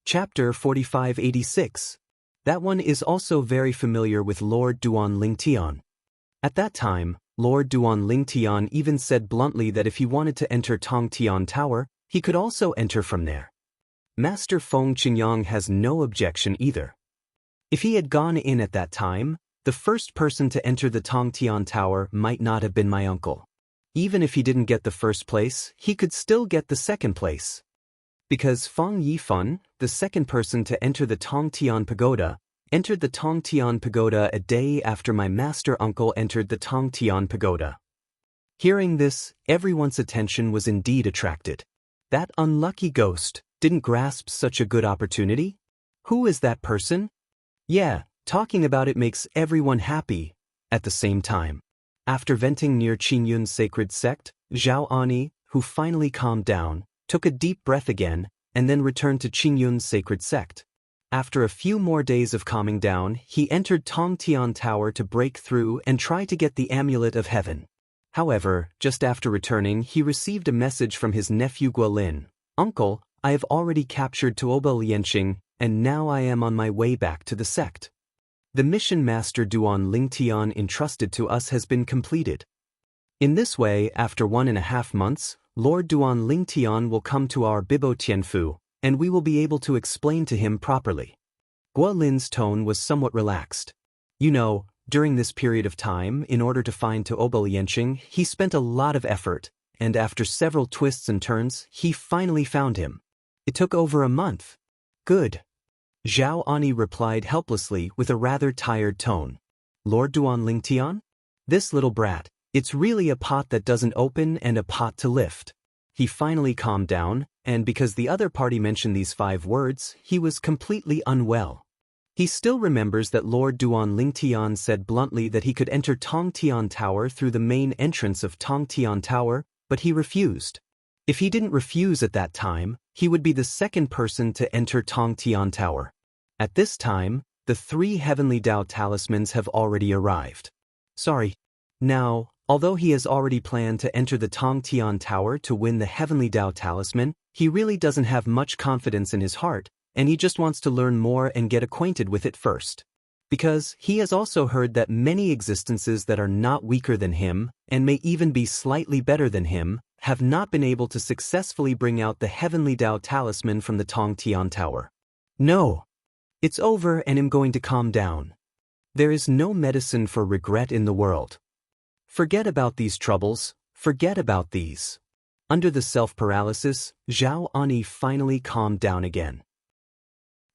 [SPEAKER 1] Chapter 4586. That one is also very familiar with Lord Duan Lingtian. At that time, Lord Duan Lingtian even said bluntly that if he wanted to enter Tongtian Tower, he could also enter from there. Master Feng Qingyang has no objection either. If he had gone in at that time, the first person to enter the Tongtian Tower might not have been my uncle. Even if he didn't get the first place, he could still get the second place. Because Feng Yifan, the second person to enter the Tongtian Pagoda, entered the Tongtian Pagoda a day after my master uncle entered the Tongtian Pagoda. Hearing this, everyone's attention was indeed attracted. That unlucky ghost didn't grasp such a good opportunity? Who is that person? Yeah, talking about it makes everyone happy. At the same time, after venting near Qingyun's sacred sect, Zhao Ani, who finally calmed down, took a deep breath again, and then returned to Qingyun's sacred sect. After a few more days of calming down, he entered Tongtian Tower to break through and try to get the Amulet of Heaven. However, just after returning, he received a message from his nephew Guolin. Uncle, I have already captured Tuoba Lianxing, and now I am on my way back to the sect. The mission Master Duan Lingtian entrusted to us has been completed. In this way, after 1.5 months, Lord Duan Lingtian will come to our Bibo Tianfu, and we will be able to explain to him properly. Guolin's tone was somewhat relaxed. You know, during this period of time, in order to find Tuoba Lianxing, he spent a lot of effort, and after several twists and turns, he finally found him. It took over a month. Good. Zhao Ani replied helplessly with a rather tired tone. Lord Duan Lingtian? This little brat, it's really a pot that doesn't open and a pot to lift. He finally calmed down, and because the other party mentioned these 5 words, he was completely unwell. He still remembers that Lord Duan Lingtian said bluntly that he could enter Tongtian Tower through the main entrance of Tongtian Tower, but he refused. If he didn't refuse at that time, he would be the second person to enter Tongtian Tower. At this time, the 3 heavenly Dao talismans have already arrived. Sorry. Now, although he has already planned to enter the Tongtian Tower to win the heavenly Dao talisman, he really doesn't have much confidence in his heart, and he just wants to learn more and get acquainted with it first. Because he has also heard that many existences that are not weaker than him, and may even be slightly better than him, have not been able to successfully bring out the heavenly Dao talisman from the Tongtian Tower. No. It's over and I'm going to calm down. There is no medicine for regret in the world. Forget about these troubles, forget about these. Under the self-paralysis, Zhao Ani finally calmed down again.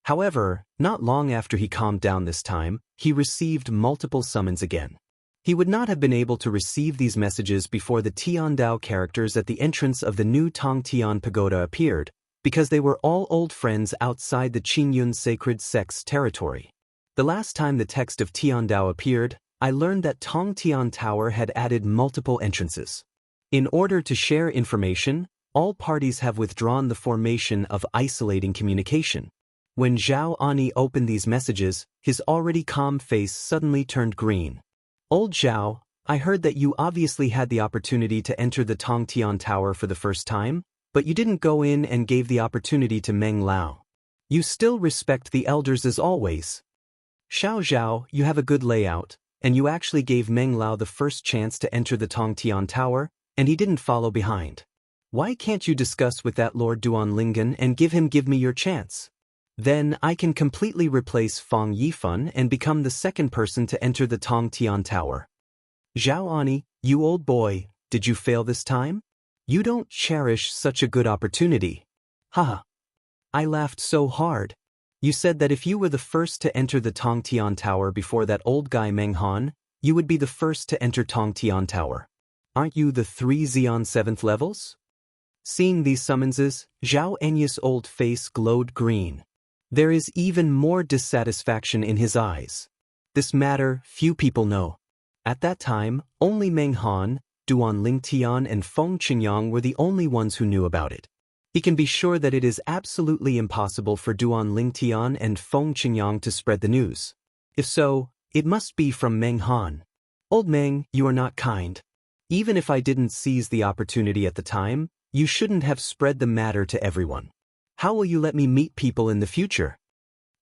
[SPEAKER 1] However, not long after he calmed down this time, he received multiple summons again. He would not have been able to receive these messages before the Tiandao characters at the entrance of the new Tongtian Pagoda appeared, because they were all old friends outside the Qingyun sacred sect's territory. The last time the text of Tiandao appeared, I learned that Tongtian Tower had added multiple entrances. In order to share information, all parties have withdrawn the formation of isolating communication. When Zhao Ani opened these messages, his already calm face suddenly turned green. Old Zhao, I heard that you obviously had the opportunity to enter the Tongtian Tower for the first time, but you didn't go in and gave the opportunity to Meng Lao. You still respect the elders as always. Xiao Zhao, you have a good layout, and you actually gave Meng Lao the first chance to enter the Tongtian Tower, and he didn't follow behind. Why can't you discuss with that Lord Duan Lingen and give me your chance? Then I can completely replace Feng Yifan and become the second person to enter the Tongtian Tower. Zhao Ani, you old boy, did you fail this time? You don't cherish such a good opportunity. Haha. I laughed so hard. You said that if you were the first to enter the Tongtian Tower before that old guy Meng Han, you would be the first to enter Tongtian Tower. Aren't you the 3 Xeon 7th levels? Seeing these summonses, Zhao Enya's old face glowed green. There is even more dissatisfaction in his eyes. This matter few people know. At that time, only Meng Han, Duan Lingtian and Feng Qingyang were the only ones who knew about it. He can be sure that it is absolutely impossible for Duan Lingtian and Feng Qingyang to spread the news. If so, it must be from Meng Han. Old Meng, you are not kind. Even if I didn't seize the opportunity at the time, you shouldn't have spread the matter to everyone. How will you let me meet people in the future?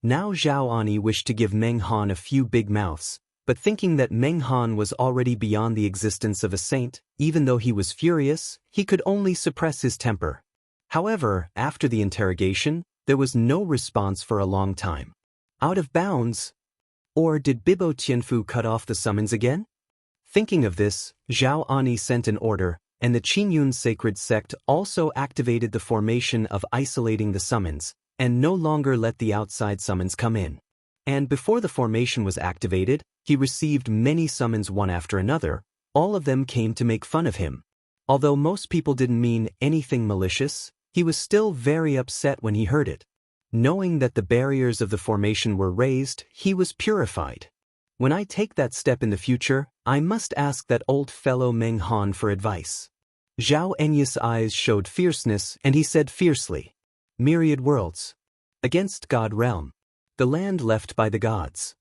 [SPEAKER 1] Now Zhao Ani wished to give Meng Han a few big mouths, but thinking that Meng Han was already beyond the existence of a saint, even though he was furious, he could only suppress his temper. However, after the interrogation, there was no response for a long time. Out of bounds, Or did Bibo Tianfu cut off the summons again? Thinking of this, Zhao Ani sent an order, and the Qingyun sacred sect also activated the formation of isolating the summons, and no longer let the outside summons come in. And before the formation was activated, he received many summons one after another. All of them came to make fun of him. Although most people didn't mean anything malicious, he was still very upset when he heard it. Knowing that the barriers of the formation were raised, he was purified. When I take that step in the future, I must ask that old fellow Meng Han for advice. Zhao Enya's eyes showed fierceness, and he said fiercely, "Myriad worlds. Against God realm. The land left by the gods."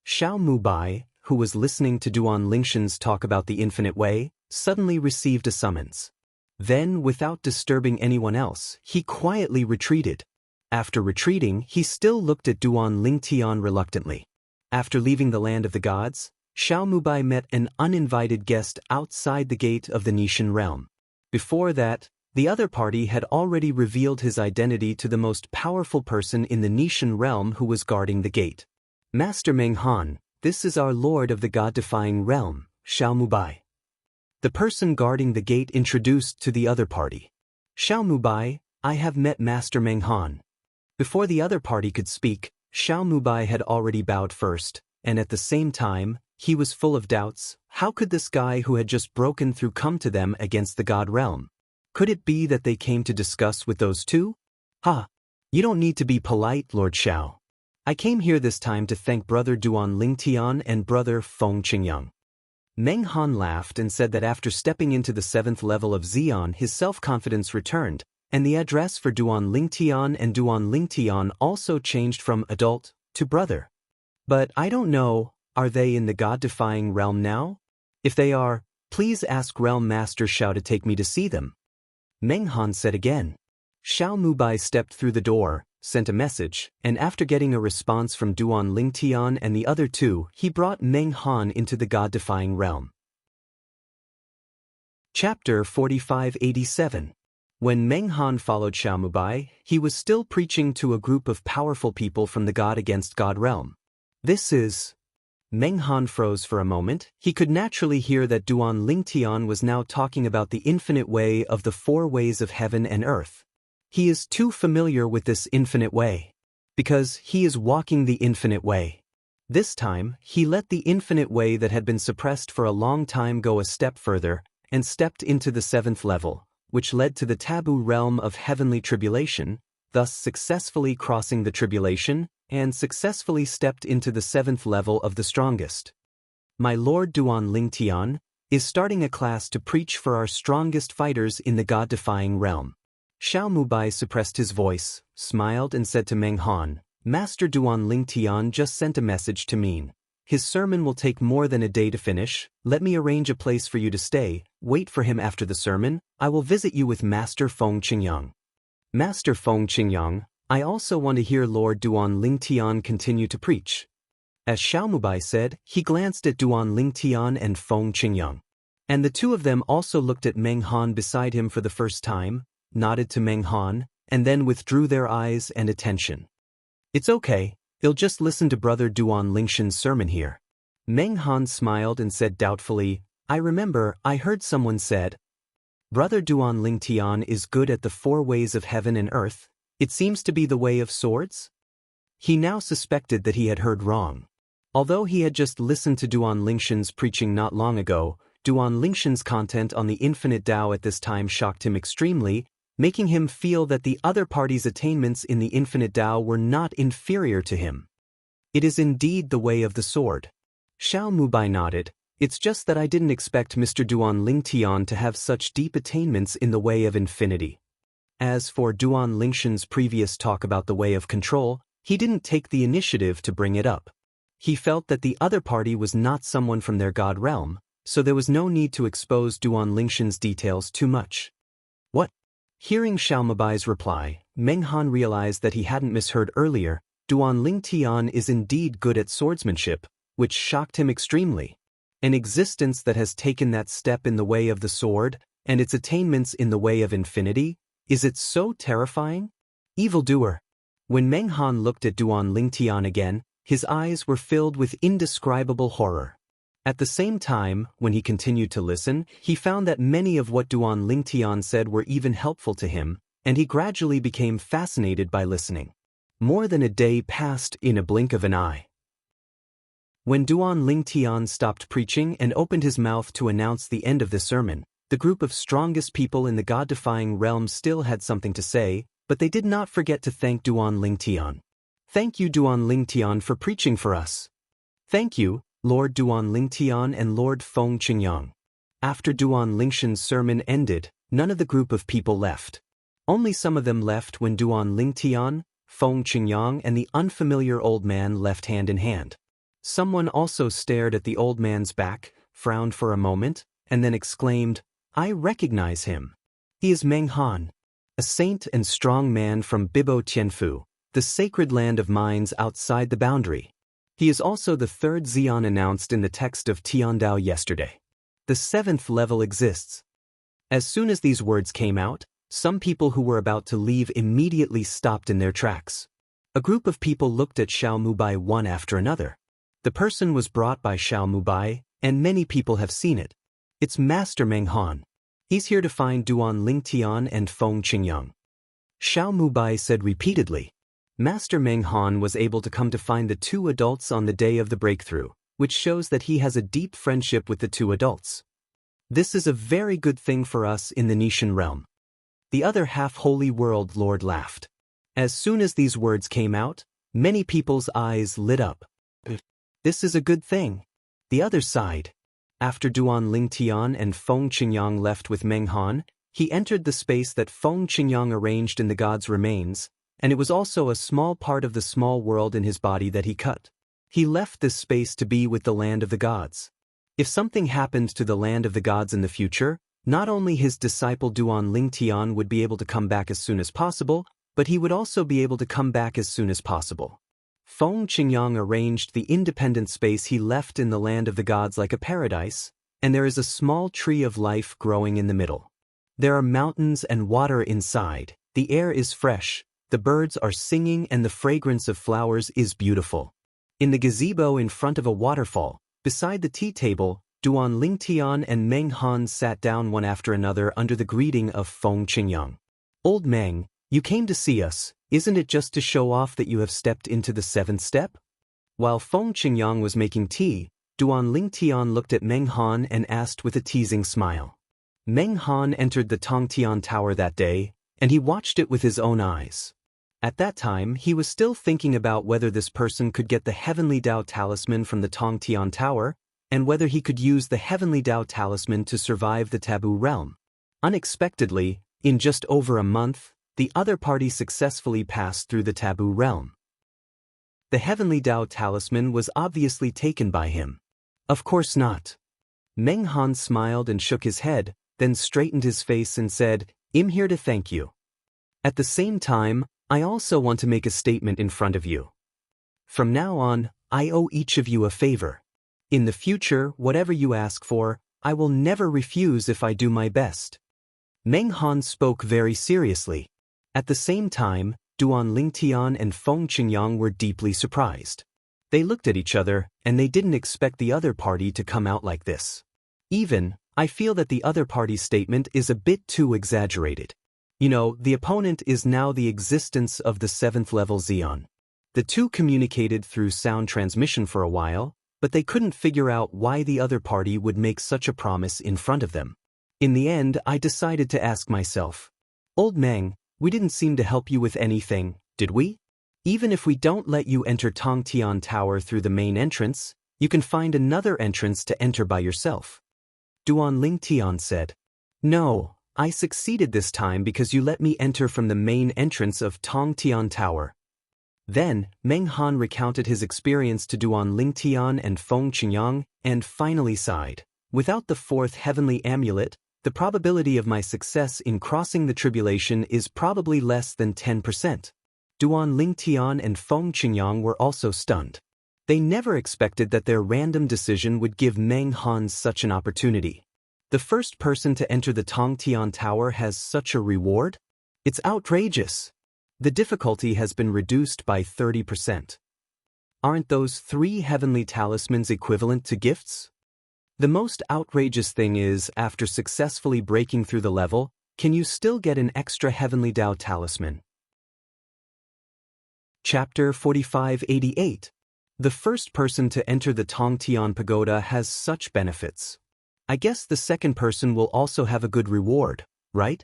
[SPEAKER 1] Xiao Mubai, who was listening to Duan Lingshan's talk about the infinite way, suddenly received a summons. Then, without disturbing anyone else, he quietly retreated. After retreating, he still looked at Duan Lingtian reluctantly. After leaving the land of the gods, Xiao Mubai met an uninvited guest outside the gate of the Nishan realm. Before that, the other party had already revealed his identity to the most powerful person in the Nishan realm who was guarding the gate. "Master Meng Han, this is our lord of the god-defying realm, Xiao Mubai." The person guarding the gate introduced to the other party. "Xiao Mubai, I have met Master Meng Han." Before the other party could speak, Xiao Mubai had already bowed first, and at the same time, he was full of doubts. How could this guy who had just broken through come to them against the god realm? Could it be that they came to discuss with those two? "Ha! You don't need to be polite, Lord Xiao. I came here this time to thank Brother Duan Lingtian and Brother Feng Qingyang." Meng Han laughed and said that after stepping into the 7th level of Xian, his self-confidence returned, and the address for Duan Lingtian and Duan Lingtian also changed from adult to brother. "But I don't know, are they in the god-defying realm now? If they are, please ask Realm Master Xiao to take me to see them." Meng Han said again. Xiao Mubai stepped through the door, sent a message, and after getting a response from Duan Lingtian and the other two, he brought Meng Han into the god-defying realm. Chapter 4587. When Meng Han followed Xiao Mubai, he was still preaching to a group of powerful people from the God against God realm. "This is..." Meng Han froze for a moment. He could naturally hear that Duan Lingtian was now talking about the infinite way of the 4 ways of heaven and earth. He is too familiar with this infinite way, because he is walking the infinite way. This time, he let the infinite way that had been suppressed for a long time go a step further, and stepped into the 7th level, which led to the taboo realm of heavenly tribulation, thus successfully crossing the tribulation, and successfully stepped into the 7th level of the strongest. "My Lord Duan Lingtian is starting a class to preach for our strongest fighters in the god-defying realm." Xiao Mubai suppressed his voice, smiled and said to Meng Han, "Master Duan Lingtian just sent a message to me. His sermon will take more than a day to finish. Let me arrange a place for you to stay. Wait for him after the sermon. I will visit you with Master Feng Qingyang." "Master Feng Qingyang, I also want to hear Lord Duan Lingtian continue to preach." As Xiao Mubai said, he glanced at Duan Lingtian and Feng Qingyang. And the two of them also looked at Meng Han beside him for the first time, nodded to Meng Han, and then withdrew their eyes and attention. "It's okay, they'll just listen to Brother Duan Lingshan's sermon here." Meng Han smiled and said doubtfully, "I remember, I heard someone said, Brother Duan Lingtian is good at the 4 ways of heaven and earth. It seems to be the way of swords?" He now suspected that he had heard wrong. Although he had just listened to Duan Lingshan's preaching not long ago, Duan Lingshan's content on the infinite Tao at this time shocked him extremely, making him feel that the other party's attainments in the infinite Tao were not inferior to him. "It is indeed the way of the sword." Xiao Mubai nodded. "It's just that I didn't expect Mr. Duan Lingtian to have such deep attainments in the way of infinity." As for Duan Lingshan's previous talk about the way of control, he didn't take the initiative to bring it up. He felt that the other party was not someone from their god realm, so there was no need to expose Duan Lingshan's details too much. "What?" Hearing Xiao Mubai's reply, Meng Han realized that he hadn't misheard earlier. Duan Lingtian is indeed good at swordsmanship, which shocked him extremely. An existence that has taken that step in the way of the sword, and its attainments in the way of infinity, is it so terrifying? Evildoer. When Meng Han looked at Duan Lingtian again, His eyes were filled with indescribable horror. At the same time, when he continued to listen, he found that many of what Duan Lingtian said were even helpful to him, and he gradually became fascinated by listening. More than a day passed in a blink of an eye. When Duan Lingtian stopped preaching and opened his mouth to announce the end of the sermon, the group of strongest people in the God-defying realm still had something to say, but they did not forget to thank Duan Lingtian. Thank you, Duan Lingtian, for preaching for us. Thank you, Lord Duan Lingtian and Lord Feng Qingyang. After Duan Lingtian's sermon ended, none of the group of people left. Only some of them left when Duan Lingtian, Feng Qingyang and the unfamiliar old man left hand in hand. Someone also stared at the old man's back, frowned for a moment, and then exclaimed, "I recognize him. He is Meng Han, a saint and strong man from Bibo Tianfu, the sacred land of mines outside the boundary. He is also the third Xian announced in the text of Tiandao yesterday. The seventh level exists." As soon as these words came out, some people who were about to leave immediately stopped in their tracks. A group of people looked at Xiao Mubai one after another. The person was brought by Xiao Mubai, and many people have seen it. It's Master Meng Han. He's here to find Duan Lingtian and Feng Qingyang. Xiao Mubai said repeatedly. Master Meng Han was able to come to find the two adults on the day of the breakthrough, which shows that he has a deep friendship with the two adults. This is a very good thing for us in the Nishan realm. The other half-holy world lord laughed. As soon as these words came out, many people's eyes lit up. This is a good thing. The other side. After Duan Lingtian and Feng Qingyang left with Meng Han, he entered the space that Feng Qingyang arranged in the god's remains, and it was also a small part of the small world in his body that he cut. He left this space to be with the land of the gods. If something happened to the land of the gods in the future, not only his disciple Duan Lingtian would be able to come back as soon as possible, but he would also be able to come back as soon as possible. Feng Qingyang arranged the independent space he left in the land of the gods like a paradise, and there is a small tree of life growing in the middle. There are mountains and water inside, the air is fresh, the birds are singing and the fragrance of flowers is beautiful. In the gazebo in front of a waterfall, beside the tea table, Duan Lingtian and Meng Han sat down one after another under the greeting of Feng Qingyang. "Old Meng, you came to see us, isn't it just to show off that you have stepped into the seventh step?" While Feng Qingyang was making tea, Duan Lingtian looked at Meng Han and asked with a teasing smile. Meng Han entered the Tongtian Tower that day, and he watched it with his own eyes. At that time, he was still thinking about whether this person could get the Heavenly Dao Talisman from the Tongtian Tower, and whether he could use the Heavenly Dao Talisman to survive the taboo realm. Unexpectedly, in just over a month, the other party successfully passed through the taboo realm. The Heavenly Dao Talisman was obviously taken by him. Of course not. Meng Han smiled and shook his head, then straightened his face and said, "I'm here to thank you. At the same time, I also want to make a statement in front of you. From now on, I owe each of you a favor. In the future, whatever you ask for, I will never refuse if I do my best." Meng Han spoke very seriously. At the same time, Duan Lingtian and Feng Qingyang were deeply surprised. They looked at each other, and they didn't expect the other party to come out like this. I feel that the other party's statement is a bit too exaggerated. The opponent is now the existence of the 7th level Xian. The two communicated through sound transmission for a while, but they couldn't figure out why the other party would make such a promise in front of them. In the end, I decided to ask myself, "Old Meng, we didn't seem to help you with anything, did we? Even if we don't let you enter Tongtian Tower through the main entrance, you can find another entrance to enter by yourself." Duan Lingtian said, "No, I succeeded this time because you let me enter from the main entrance of Tongtian Tower." Then, Meng Han recounted his experience to Duan Lingtian and Feng Qingyang, and finally sighed. "Without the 4th heavenly amulet, the probability of my success in crossing the tribulation is probably less than 10%. Duan Lingtian and Feng Qingyang were also stunned. They never expected that their random decision would give Meng Han such an opportunity. The first person to enter the Tongtian Tower has such a reward? It's outrageous. The difficulty has been reduced by 30%. Aren't those 3 heavenly talismans equivalent to gifts? The most outrageous thing is, after successfully breaking through the level, can you still get an extra heavenly Dao talisman? Chapter 4588. The first person to enter the Tongtian Pagoda has such benefits. I guess the second person will also have a good reward, right?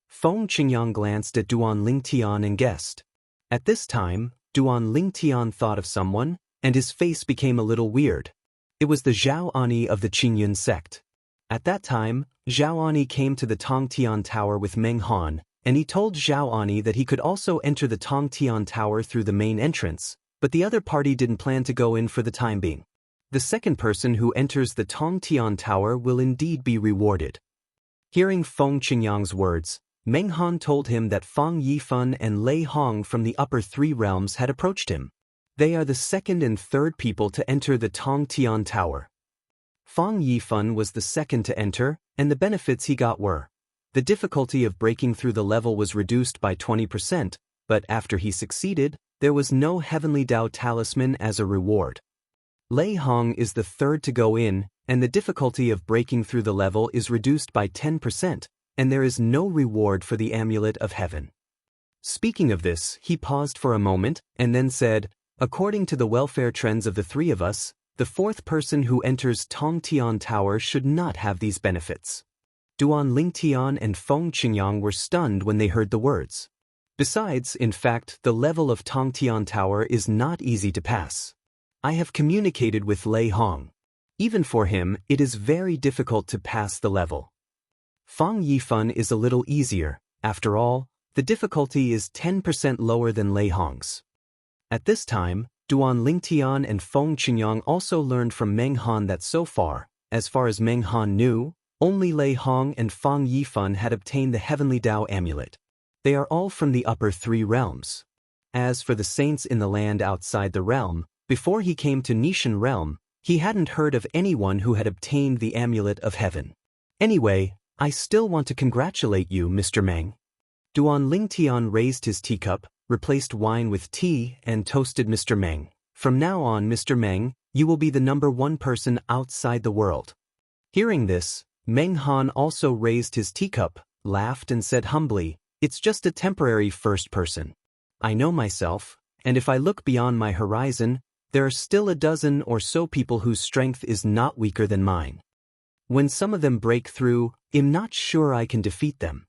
[SPEAKER 1] Feng Qingyang glanced at Duan Lingtian and guessed. At this time, Duan Lingtian thought of someone, and his face became a little weird. It was the Zhao Ani of the Qingyun sect. At that time, Zhao Ani came to the Tongtian Tower with Meng Han, and he told Zhao Ani that he could also enter the Tongtian Tower through the main entrance, but the other party didn't plan to go in for the time being. The second person who enters the Tongtian Tower will indeed be rewarded. Hearing Feng Qingyang's words, Meng Han told him that Fang Yifan and Lei Hong from the upper 3 realms had approached him. They are the second and third people to enter the Tongtian Tower. Fang Yifan was the second to enter, and the benefits he got were: the difficulty of breaking through the level was reduced by 20%, but after he succeeded, there was no heavenly Dao talisman as a reward. Lei Hong is the third to go in, and the difficulty of breaking through the level is reduced by 10%, and there is no reward for the Amulet of Heaven. Speaking of this, he paused for a moment, and then said, according to the welfare trends of the 3 of us, the 4th person who enters Tongtian Tower should not have these benefits. Duan Lingtian and Feng Qingyang were stunned when they heard the words. Besides, in fact, the level of Tongtian Tower is not easy to pass. I have communicated with Lei Hong. Even for him, it is very difficult to pass the level. Fang Yifan is a little easier. After all, the difficulty is 10% lower than Lei Hong's. At this time, Duan Lingtian and Feng Qingyang also learned from Meng Han that so far as Meng Han knew, only Lei Hong and Fang Yifan had obtained the Heavenly Dao Amulet. They are all from the upper 3 realms. As for the saints in the land outside the realm, before he came to Nishan realm, he hadn't heard of anyone who had obtained the Amulet of Heaven. Anyway, I still want to congratulate you, Mr. Meng. Duan Lingtian raised his teacup, replaced wine with tea, and toasted Mr. Meng. From now on, Mr. Meng, you will be the number 1 person outside the world. Hearing this, Meng Han also raised his teacup, laughed and said humbly, it's just a temporary first person. I know myself, and if I look beyond my horizon, there are still a dozen or so people whose strength is not weaker than mine. When some of them break through, I'm not sure I can defeat them.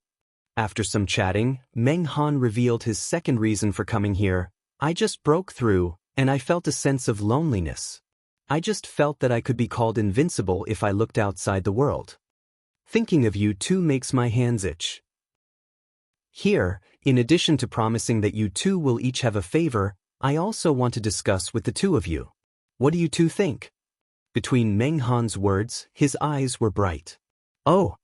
[SPEAKER 1] After some chatting, Meng Han revealed his second reason for coming here. I just broke through, and I felt a sense of loneliness. I just felt that I could be called invincible if I looked outside the world. Thinking of you two makes my hands itch. Here, in addition to promising that you two will each have a favor, I also want to discuss with the 2 of you. What do you 2 think? Between Meng Han's words, his eyes were bright. Oh!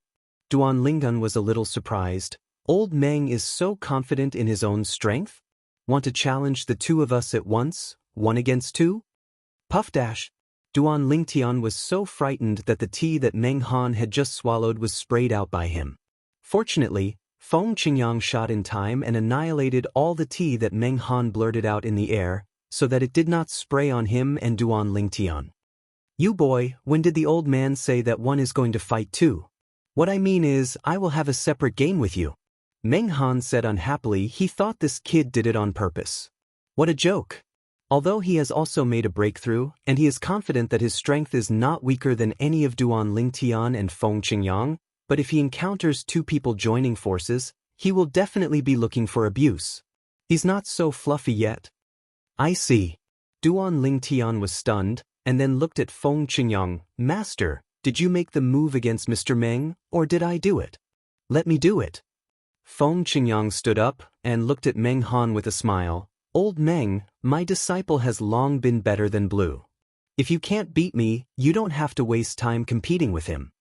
[SPEAKER 1] Duan Lingtian was a little surprised. Old Meng is so confident in his own strength? Want to challenge the 2 of us at once, 1 against 2? Puff dash! Duan Lingtian was so frightened that the tea that Meng Han had just swallowed was sprayed out by him. Fortunately, Feng Qingyang shot in time and annihilated all the tea that Meng Han blurted out in the air, so that it did not spray on him and Duan Lingtian. You boy, when did the old man say that one is going to fight too? What I mean is, I will have a separate game with you. Meng Han said unhappily he thought this kid did it on purpose. What a joke. Although he has also made a breakthrough, and he is confident that his strength is not weaker than any of Duan Lingtian and Feng Qingyang, but if he encounters 2 people joining forces, he will definitely be looking for abuse. He's not so fluffy yet. I see. Duan Lingtian was stunned, and then looked at Feng Qingyang. Master, did you make the move against Mr. Meng, or did I do it? Let me do it. Feng Qingyang stood up, and looked at Meng Han with a smile. Old Meng, my disciple has long been better than Blue. If you can't beat me, you don't have to waste time competing with him.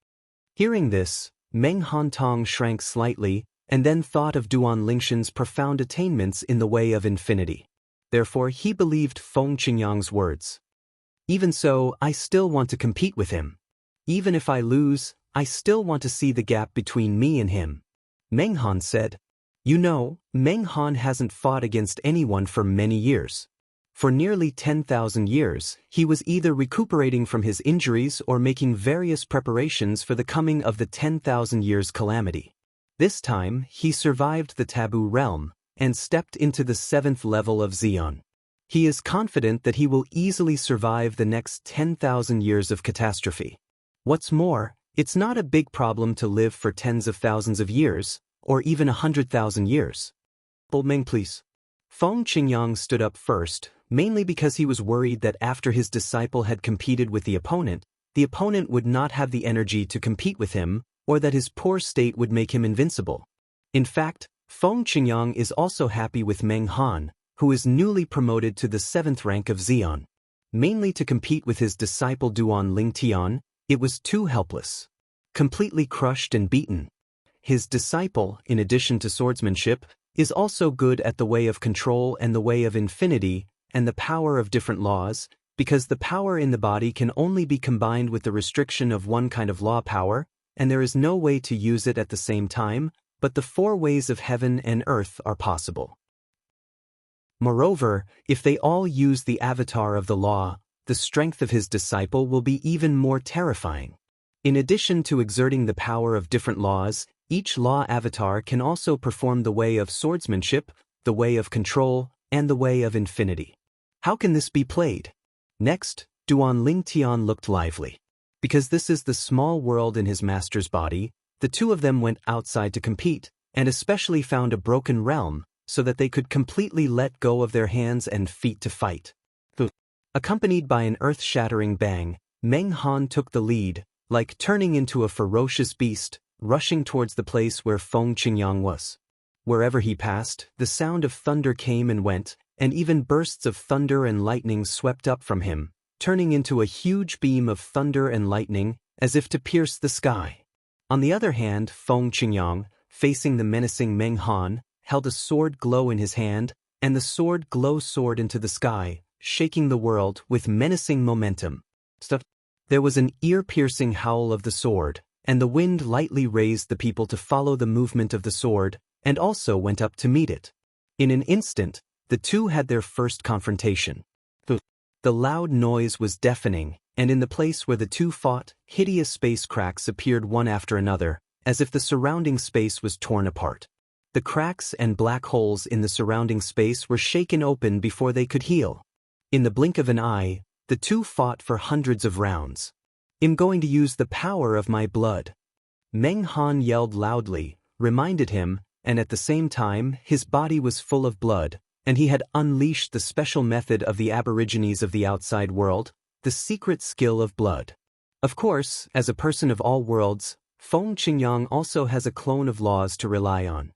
[SPEAKER 1] Hearing this, Meng Han Tong shrank slightly, and then thought of Duan Lingtian's profound attainments in the way of infinity. Therefore he believed Feng Qingyang's words. Even so, I still want to compete with him. Even if I lose, I still want to see the gap between me and him. Meng Han said. You know, Meng Han hasn't fought against anyone for many years. For nearly 10,000 years, he was either recuperating from his injuries or making various preparations for the coming of the 10,000 years calamity. This time, he survived the taboo realm and stepped into the 7th level of Xion. He is confident that he will easily survive the next 10,000 years of catastrophe. What's more, it's not a big problem to live for tens of thousands of years, or even 100,000 years. Meng, please. Feng Qingyang stood up first, mainly because he was worried that after his disciple had competed with the opponent would not have the energy to compete with him, or that his poor state would make him invincible. In fact, Feng Qingyang is also happy with Meng Han, who is newly promoted to the 7th rank of Xion. Mainly to compete with his disciple Duan Lingtian, it was too helpless. Completely crushed and beaten. His disciple, in addition to swordsmanship, is also good at the way of control and the way of infinity and the power of different laws, because the power in the body can only be combined with the restriction of one kind of law power, and there is no way to use it at the same time, but the 4 ways of heaven and earth are possible. Moreover, if they all use the avatar of the law, the strength of his disciple will be even more terrifying. In addition to exerting the power of different laws, each law avatar can also perform the way of swordsmanship, the way of control, and the way of infinity. How can this be played? Next, Duan Lingtian looked lively. Because this is the small world in his master's body, the two of them went outside to compete, and especially found a broken realm, so that they could completely let go of their hands and feet to fight. Accompanied by an earth-shattering bang, Meng Han took the lead, like turning into a ferocious beast, rushing towards the place where Feng Qingyang was. Wherever he passed, the sound of thunder came and went, and even bursts of thunder and lightning swept up from him, turning into a huge beam of thunder and lightning, as if to pierce the sky. On the other hand, Feng Qingyang, facing the menacing Meng Han, held a sword glow in his hand, and the sword glow soared into the sky, shaking the world with menacing momentum. There was an ear-piercing howl of the sword, and the wind lightly raised the people to follow the movement of the sword, and also went up to meet it. In an instant, the two had their first confrontation. The loud noise was deafening, and in the place where the two fought, hideous space cracks appeared one after another, as if the surrounding space was torn apart. The cracks and black holes in the surrounding space were shaken open before they could heal. In the blink of an eye, the two fought for hundreds of rounds. "I'm going to use the power of my blood," Meng Han yelled loudly, reminded him, and at the same time his body was full of blood, and he had unleashed the special method of the aborigines of the outside world, the secret skill of blood. Of course, as a person of all worlds, Feng Qingyang also has a clone of laws to rely on.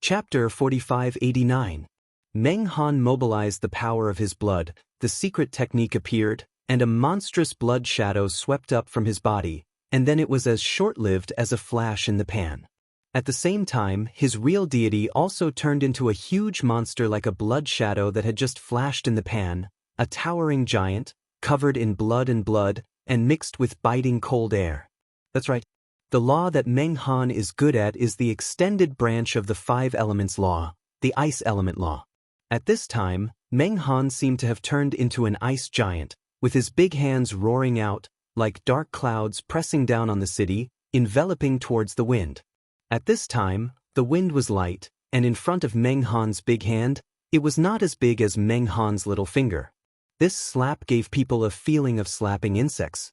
[SPEAKER 1] Chapter 4589. Meng Han mobilized the power of his blood, the secret technique appeared, and a monstrous blood shadow swept up from his body, and then it was as short-lived as a flash in the pan. At the same time, his real deity also turned into a huge monster like a blood shadow that had just flashed in the pan, a towering giant, covered in blood and mixed with biting cold air. That's right. The law that Meng Han is good at is the extended branch of the 5 elements law, the ice element law. At this time, Meng Han seemed to have turned into an ice giant, with his big hands roaring out, like dark clouds pressing down on the city, enveloping towards the wind. At this time, the wind was light, and in front of Meng Han's big hand, it was not as big as Meng Han's little finger. This slap gave people a feeling of slapping insects.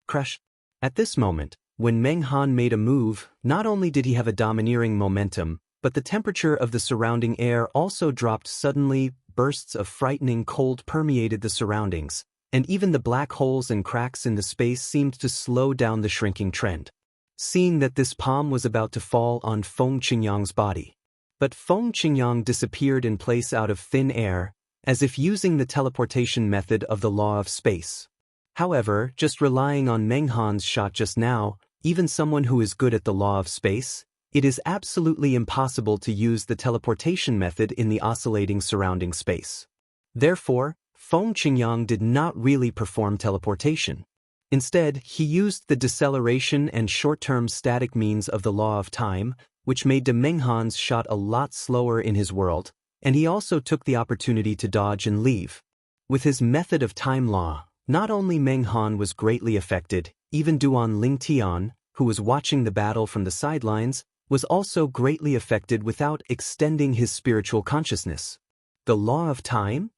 [SPEAKER 1] Crash. At this moment, when Meng Han made a move, not only did he have a domineering momentum, but the temperature of the surrounding air also dropped suddenly. Bursts of frightening cold permeated the surroundings, and even the black holes and cracks in the space seemed to slow down the shrinking trend. Seeing that this palm was about to fall on Feng Qingyang's body. But Feng Qingyang disappeared in place out of thin air, as if using the teleportation method of the law of space. However, just relying on Meng Han's shot just now, even someone who is good at the law of space, it is absolutely impossible to use the teleportation method in the oscillating surrounding space. Therefore, Feng Qingyang did not really perform teleportation. Instead, he used the deceleration and short-term static means of the law of time, which made Meng Han's shot a lot slower in his world, and he also took the opportunity to dodge and leave. With his method of time law, not only Meng Han was greatly affected, even Duan Lingtian, who was watching the battle from the sidelines, was also greatly affected without extending his spiritual consciousness. The law of time?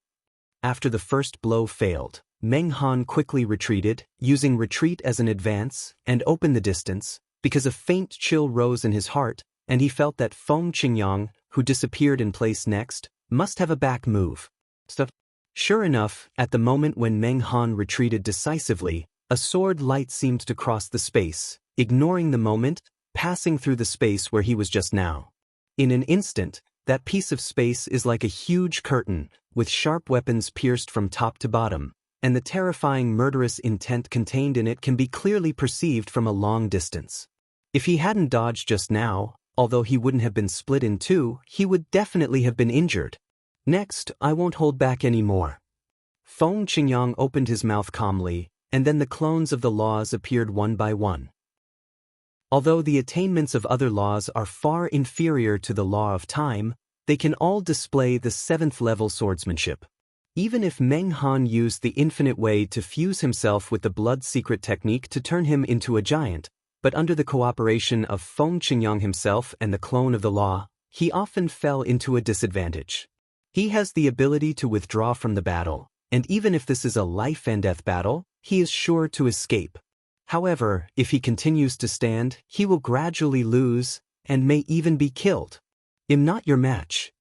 [SPEAKER 1] After the first blow failed, Meng Han quickly retreated, using retreat as an advance, and opened the distance, because a faint chill rose in his heart, and he felt that Feng Qingyang, who disappeared in place next, must have a back move. Sure enough, at the moment when Meng Han retreated decisively, a sword light seemed to cross the space, ignoring the moment, passing through the space where he was just now. In an instant, that piece of space is like a huge curtain, with sharp weapons pierced from top to bottom, and the terrifying murderous intent contained in it can be clearly perceived from a long distance. If he hadn't dodged just now, although he wouldn't have been split in two, he would definitely have been injured. Next, I won't hold back any more. Feng Qingyang opened his mouth calmly, and then the clones of the laws appeared one by one. Although the attainments of other laws are far inferior to the law of time, they can all display the 7th level swordsmanship. Even if Meng Han used the infinite way to fuse himself with the blood secret technique to turn him into a giant, but under the cooperation of Feng Qingyang himself and the clone of the law, he often fell into a disadvantage. He has the ability to withdraw from the battle, and even if this is a life and death battle, he is sure to escape. However, if he continues to stand, he will gradually lose, and may even be killed. I'm not your match.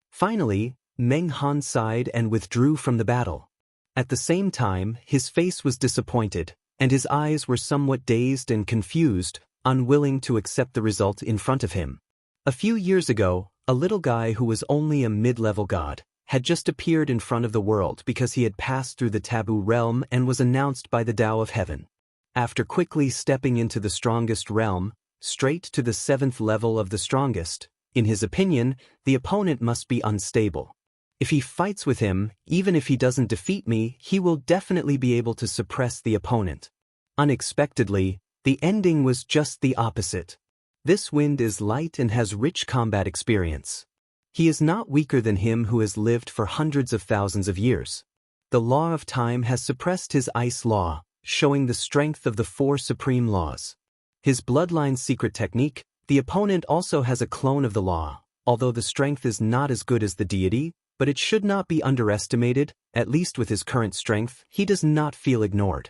[SPEAKER 1] Finally, Meng Han sighed and withdrew from the battle. At the same time, his face was disappointed, and his eyes were somewhat dazed and confused, unwilling to accept the result in front of him. A few years ago, a little guy who was only a mid-level god had just appeared in front of the world because he had passed through the taboo realm and was announced by the Tao of Heaven. After quickly stepping into the strongest realm, straight to the 7th level of the strongest, in his opinion, the opponent must be unstable. If he fights with him, even if he doesn't defeat me, he will definitely be able to suppress the opponent. Unexpectedly, the ending was just the opposite. This wind is light and has rich combat experience. He is not weaker than him who has lived for hundreds of thousands of years. The law of time has suppressed his ice law, showing the strength of the 4 supreme laws. His bloodline's secret technique, the opponent also has a clone of the law, although the strength is not as good as the deity, but it should not be underestimated, at least with his current strength, he does not feel ignored.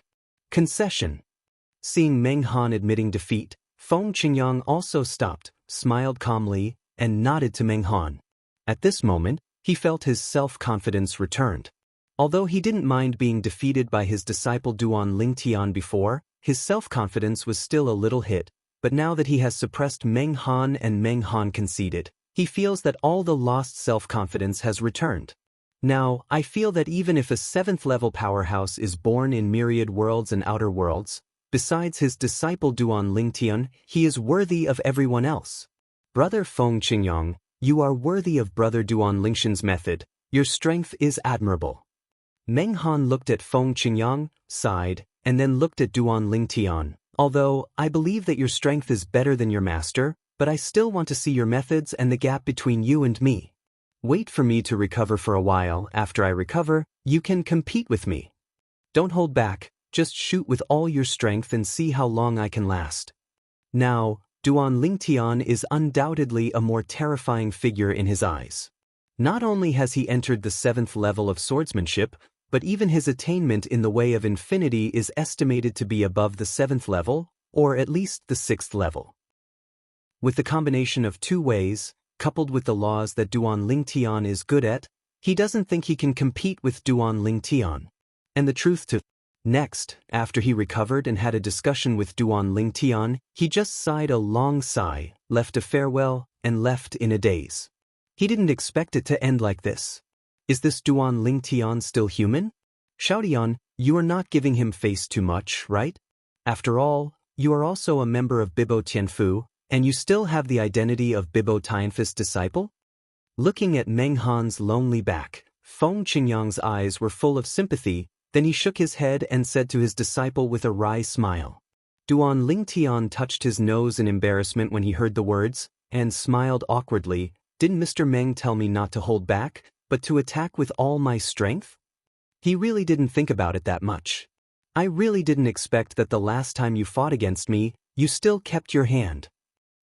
[SPEAKER 1] Concession. Seeing Meng Han admitting defeat, Feng Qingyang also stopped, smiled calmly, and nodded to Meng Han. At this moment, he felt his self-confidence returned. Although he didn't mind being defeated by his disciple Duan Lingtian before, his self-confidence was still a little hit, but now that he has suppressed Meng Han and Meng Han conceded, he feels that all the lost self-confidence has returned. Now, I feel that even if a 7th-level powerhouse is born in myriad worlds and outer worlds, besides his disciple Duan Lingtian, he is worthy of everyone else. Brother Feng Qingyang, you are worthy of Brother Duan Lingtian's method. Your strength is admirable. Meng Han looked at Feng Qingyang, sighed, and then looked at Duan Lingtian. Although, I believe that your strength is better than your master, but I still want to see your methods and the gap between you and me. Wait for me to recover for a while. After I recover, you can compete with me. Don't hold back, just shoot with all your strength and see how long I can last. Now, Duan Lingtian is undoubtedly a more terrifying figure in his eyes. Not only has he entered the 7th level of swordsmanship, but even his attainment in the way of infinity is estimated to be above the 7th level, or at least the 6th level. With the combination of 2 ways, coupled with the laws that Duan Lingtian is good at, he doesn't think he can compete with Duan Lingtian. And the truth to next, after he recovered and had a discussion with Duan Lingtian, he just sighed a long sigh, left a farewell, and left in a daze. He didn't expect it to end like this. Is this Duan Lingtian still human? Xiaodian, you are not giving him face too much, right? After all, you are also a member of Bibo Tianfu, and you still have the identity of Bibo Tianfu's disciple? Looking at Meng Han's lonely back, Feng Qingyang's eyes were full of sympathy, then he shook his head and said to his disciple with a wry smile. Duan Lingtian touched his nose in embarrassment when he heard the words, and smiled awkwardly, Didn't Mr. Meng tell me not to hold back, but to attack with all my strength? He really didn't think about it that much. I really didn't expect that the last time you fought against me, you still kept your hand.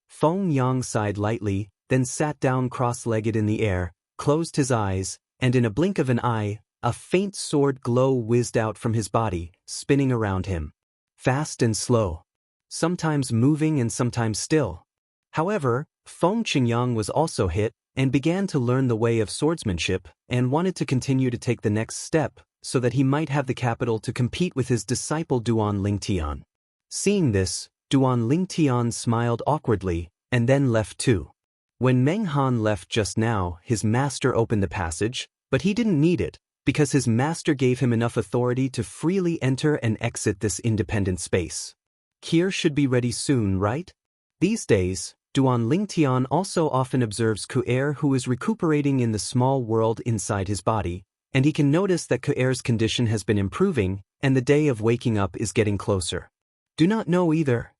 [SPEAKER 1] Feng Yang sighed lightly, then sat down cross-legged in the air, closed his eyes, and in a blink of an eye, a faint sword glow whizzed out from his body, spinning around him. Fast and slow. Sometimes moving and sometimes still. However, Feng Qingyang was also hit, and began to learn the way of swordsmanship, and wanted to continue to take the next step, so that he might have the capital to compete with his disciple Duan Lingtian. Seeing this, Duan Lingtian smiled awkwardly, and then left too. When Meng Han left just now, his master opened the passage, but he didn't need it, because his master gave him enough authority to freely enter and exit this independent space. Kier should be ready soon, right? These days, Duan Lingtian also often observes Ku'er, who is recuperating in the small world inside his body, and he can notice that Ku'er's condition has been improving, and the day of waking up is getting closer. Do not know either.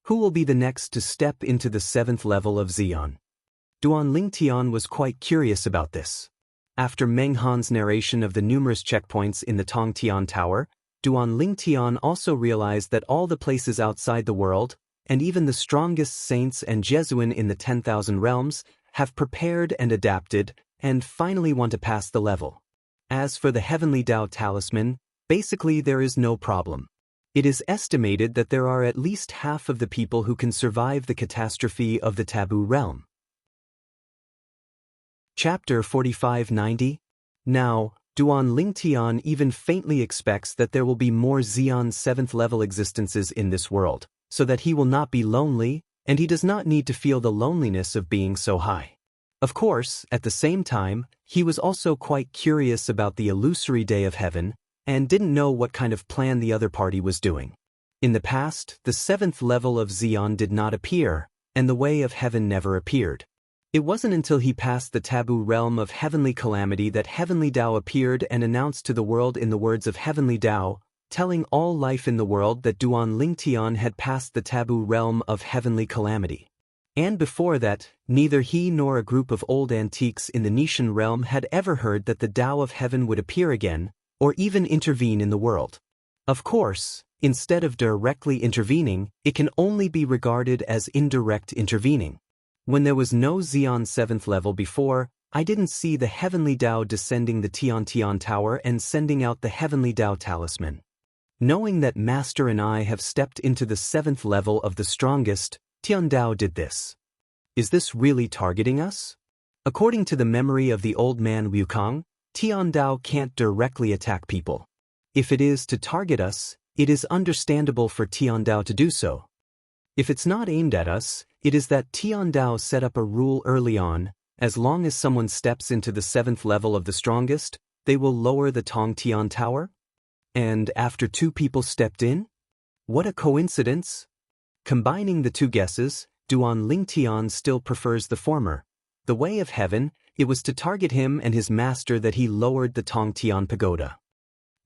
[SPEAKER 1] Who will be the next to step into the 7th level of Xian? Duan Lingtian was quite curious about this. After Meng Han's narration of the numerous checkpoints in the Tongtian Tower, Duan Lingtian also realized that all the places outside the world, and even the strongest saints and Jesuin in the 10,000 realms, have prepared and adapted, and finally want to pass the level. As for the Heavenly Dao Talisman, basically there is no problem. It is estimated that there are at least half of the people who can survive the catastrophe of the Taboo Realm. Chapter 4590. Now, Duan Lingtian even faintly expects that there will be more Xian 7th level existences in this world, so that he will not be lonely, and he does not need to feel the loneliness of being so high. Of course, at the same time, he was also quite curious about the illusory day of heaven, and didn't know what kind of plan the other party was doing. In the past, the 7th level of Xian did not appear, and the way of heaven never appeared. It wasn't until he passed the taboo realm of heavenly calamity that Heavenly Dao appeared and announced to the world in the words of Heavenly Dao, telling all life in the world that Duan Lingtian had passed the taboo realm of heavenly calamity. And before that, neither he nor a group of old antiques in the Nishan realm had ever heard that the Tao of heaven would appear again, or even intervene in the world. Of course, instead of directly intervening, it can only be regarded as indirect intervening. When there was no Xian 7th level before, I didn't see the Heavenly Dao descending the Tiantian Tower and sending out the Heavenly Dao Talisman. Knowing that Master and I have stepped into the 7th level of the strongest, Tian Dao did this. Is this really targeting us? According to the memory of the old man Wukong, Tian Dao can't directly attack people. If it is to target us, it is understandable for Tian Dao to do so. If it's not aimed at us, it is that Tian Dao set up a rule early on: as long as someone steps into the 7th level of the strongest, they will lower the Tongtian Tower? And after 2 people stepped in? What a coincidence! Combining the 2 guesses, Duan Lingtian still prefers the former. The way of heaven, it was to target him and his master that he lowered the Tongtian Pagoda.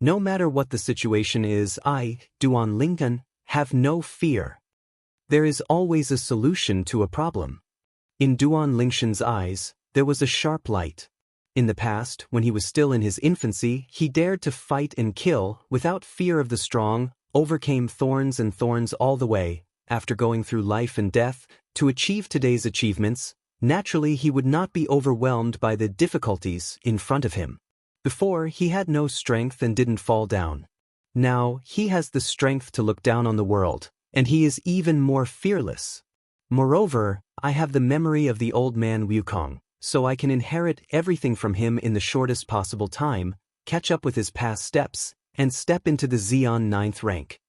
[SPEAKER 1] No matter what the situation is, I, Duan Lingtian, have no fear. There is always a solution to a problem. In Duan Lingtian's eyes, there was a sharp light. In the past, when he was still in his infancy, he dared to fight and kill, without fear of the strong, overcame thorns and thorns all the way. After going through life and death, to achieve today's achievements, naturally he would not be overwhelmed by the difficulties in front of him. Before, he had no strength and didn't fall down. Now, he has the strength to look down on the world, and he is even more fearless. Moreover, I have the memory of the old man Wukong, so I can inherit everything from him in the shortest possible time, catch up with his past steps, and step into the Xian 9th rank.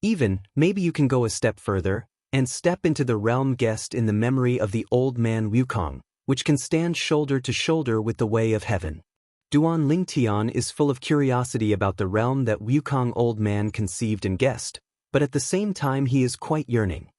[SPEAKER 1] Even, maybe you can go a step further, and step into the realm guest in the memory of the old man Wukong, which can stand shoulder to shoulder with the way of heaven. Duan Lingtian is full of curiosity about the realm that Wukong old man conceived and guessed, but at the same time he is quite yearning.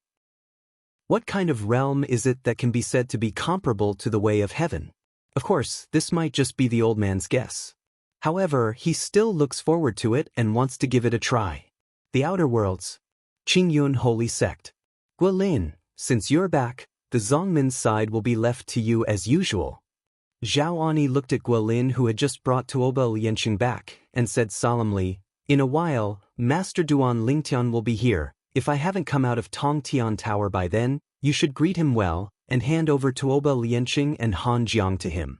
[SPEAKER 1] What kind of realm is it that can be said to be comparable to the way of heaven? Of course, this might just be the old man's guess. However, he still looks forward to it and wants to give it a try. The Outer Worlds. Qingyun Holy Sect. Guilin, since you're back, the Zongmin's side will be left to you as usual. Zhao Ani looked at Guolin, who had just brought Tuoba Lianxing back, and said solemnly, "In a while, Master Duan Lingtian will be here. If I haven't come out of Tongtian Tower by then, you should greet him well, and hand over Tuoba Lianxing and Han Jiang to him."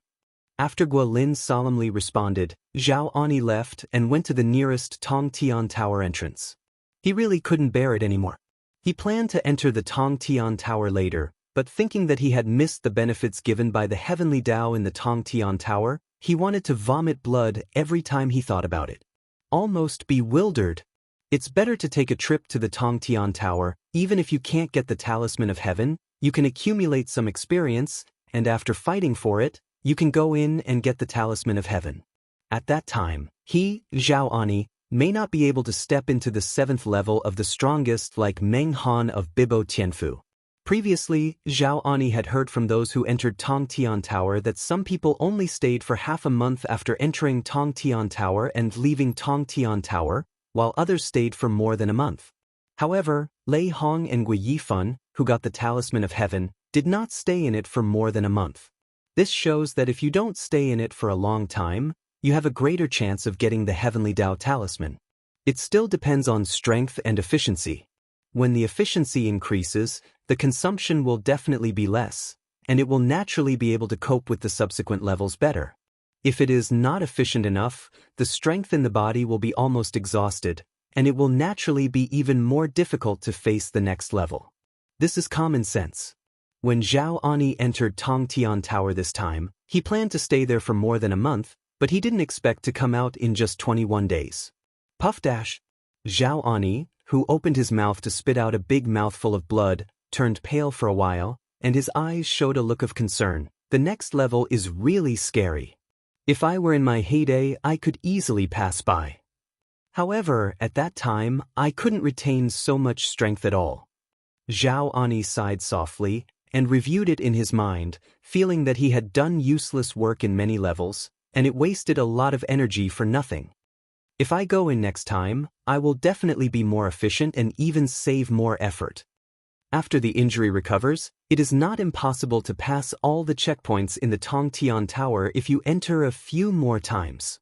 [SPEAKER 1] After Guolin solemnly responded, Zhao Ani left and went to the nearest Tongtian Tower entrance. He really couldn't bear it anymore. He planned to enter the Tongtian Tower later, but thinking that he had missed the benefits given by the heavenly Tao in the Tongtian Tower, he wanted to vomit blood every time he thought about it. Almost bewildered. It's better to take a trip to the Tongtian Tower. Even if you can't get the Talisman of Heaven, you can accumulate some experience, and after fighting for it, you can go in and get the Talisman of Heaven. At that time, he, Zhao Ani, may not be able to step into the 7th level of the strongest like Meng Han of Bibo Tianfu. Previously, Zhao Ani had heard from those who entered Tongtian Tower that some people only stayed for half a month after entering Tongtian Tower and leaving Tongtian Tower, while others stayed for more than a month. However, Lei Hong and Gui Yifan, who got the Talisman of Heaven, did not stay in it for more than a month. This shows that if you don't stay in it for a long time, you have a greater chance of getting the Heavenly Tao Talisman. It still depends on strength and efficiency. When the efficiency increases, the consumption will definitely be less, and it will naturally be able to cope with the subsequent levels better. If it is not efficient enough, the strength in the body will be almost exhausted, and it will naturally be even more difficult to face the next level. This is common sense. When Zhao Ani entered Tongtian Tower this time, he planned to stay there for more than a month, but he didn't expect to come out in just 21 days. Puff dash. Zhao Ani, who opened his mouth to spit out a big mouthful of blood, turned pale for a while, and his eyes showed a look of concern. The next level is really scary. If I were in my heyday, I could easily pass by. However, at that time, I couldn't retain so much strength at all. Zhao Ani sighed softly and reviewed it in his mind, feeling that he had done useless work in many levels, and it wasted a lot of energy for nothing. If I go in next time, I will definitely be more efficient and even save more effort. After the injury recovers, it is not impossible to pass all the checkpoints in the Tongtian Tower if you enter a few more times.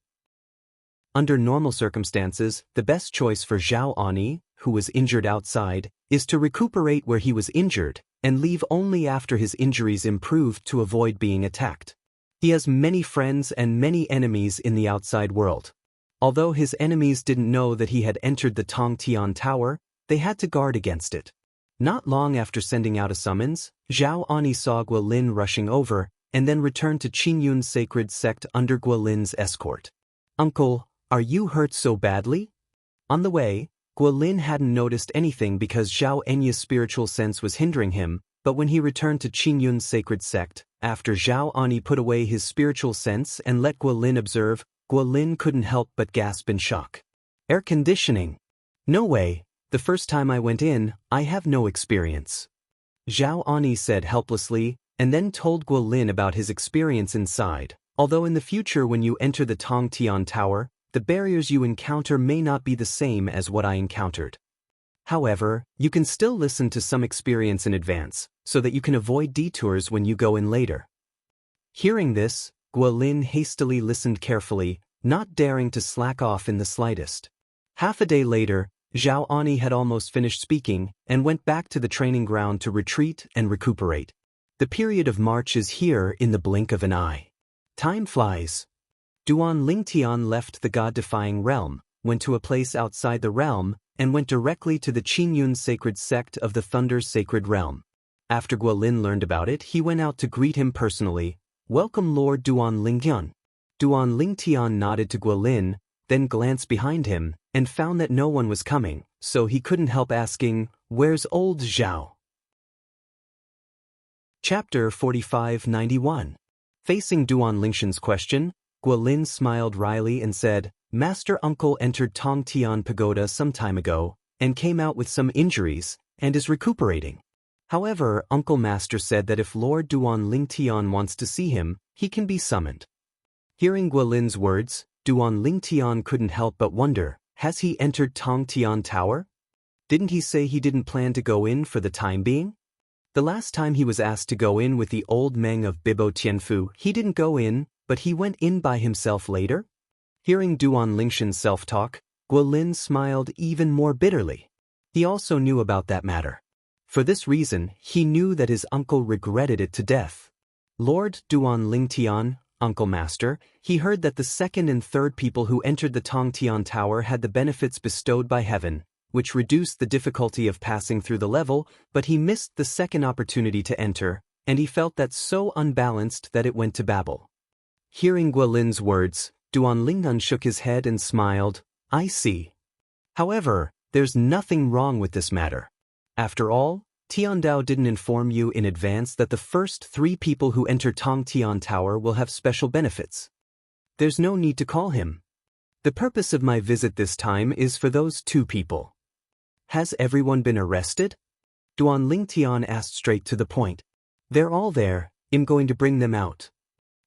[SPEAKER 1] Under normal circumstances, the best choice for Zhao Ani, who was injured outside, is to recuperate where he was injured and leave only after his injuries improved to avoid being attacked. He has many friends and many enemies in the outside world. Although his enemies didn't know that he had entered the Tongtian Tower, they had to guard against it. Not long after sending out a summons, Zhao Ani saw Guolin rushing over, and then returned to Qingyun's sacred sect under Guolin's escort. "Uncle, are you hurt so badly?" On the way, Guolin hadn't noticed anything because Zhao Enya's spiritual sense was hindering him, but when he returned to Qingyun's sacred sect, after Zhao Ani put away his spiritual sense and let Guolin observe, Guolin couldn't help but gasp in shock. "Air conditioning? No way. The first time I went in, I have no experience." Zhao Ani said helplessly, and then told Guolin about his experience inside. Although in the future when you enter the Tongtian Tower, the barriers you encounter may not be the same as what I encountered. However, you can still listen to some experience in advance, so that you can avoid detours when you go in later. Hearing this, Guolin hastily listened carefully, not daring to slack off in the slightest. Half a day later, Zhao Ani had almost finished speaking and went back to the training ground to retreat and recuperate. The period of March is here in the blink of an eye. Time flies. Duan Lingtian left the god-defying realm, went to a place outside the realm, and went directly to the Qingyun sacred sect of the Thunder's sacred realm. After Guolin learned about it, he went out to greet him personally. "Welcome Lord Duan Lingtian." Duan Lingtian nodded to Guolin, then glanced behind him, and found that no one was coming, so he couldn't help asking, "Where's old Zhao?" Chapter 4591. Facing Duan Lingtian's question, Guolin smiled wryly and said, "Master Uncle entered Tongtian Pagoda some time ago, and came out with some injuries, and is recuperating. However, Uncle Master said that if Lord Duan Lingtian wants to see him, he can be summoned." Hearing Guolin's words, Duan Lingtian couldn't help but wonder, has he entered Tongtian Tower? Didn't he say he didn't plan to go in for the time being? The last time he was asked to go in with the old Meng of Bibo Tianfu, he didn't go in, but he went in by himself later? Hearing Duan Lingshan's self-talk, Guolin smiled even more bitterly. He also knew about that matter. For this reason, he knew that his uncle regretted it to death. Lord Duan Lingtian, Uncle Master, he heard that the second and third people who entered the Tongtian Tower had the benefits bestowed by heaven, which reduced the difficulty of passing through the level, but he missed the second opportunity to enter, and he felt that so unbalanced that it went to babble. Hearing Guolin's words, Duan Lingnan shook his head and smiled. I see. However, there's nothing wrong with this matter. After all, Tiandao didn't inform you in advance that the first 3 people who enter Tongtian Tower will have special benefits. There's no need to call him. The purpose of my visit this time is for those 2 people. Has everyone been arrested? Duan Lingtian asked straight to the point. They're all there, I'm going to bring them out.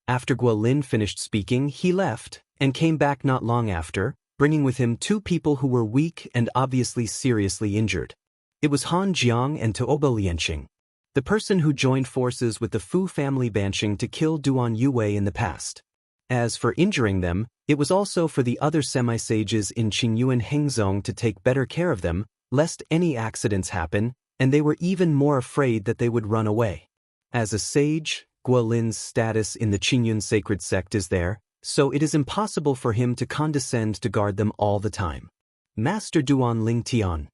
[SPEAKER 1] After Guolin finished speaking, he left, and came back not long after, bringing with him 2 people who were weak and obviously seriously injured. It was Han Jiang and Tuoba Lianqing, the person who joined forces with the Fu family Banqing to kill Duan Yue in the past. As for injuring them, it was also for the other semi-sages in Qingyuan Hengzong to take better care of them, lest any accidents happen, and they were even more afraid that they would run away. As a sage, Guolin's status in the Qingyun sacred sect is there, so it is impossible for him to condescend to guard them all the time. Master Duan Lingtian.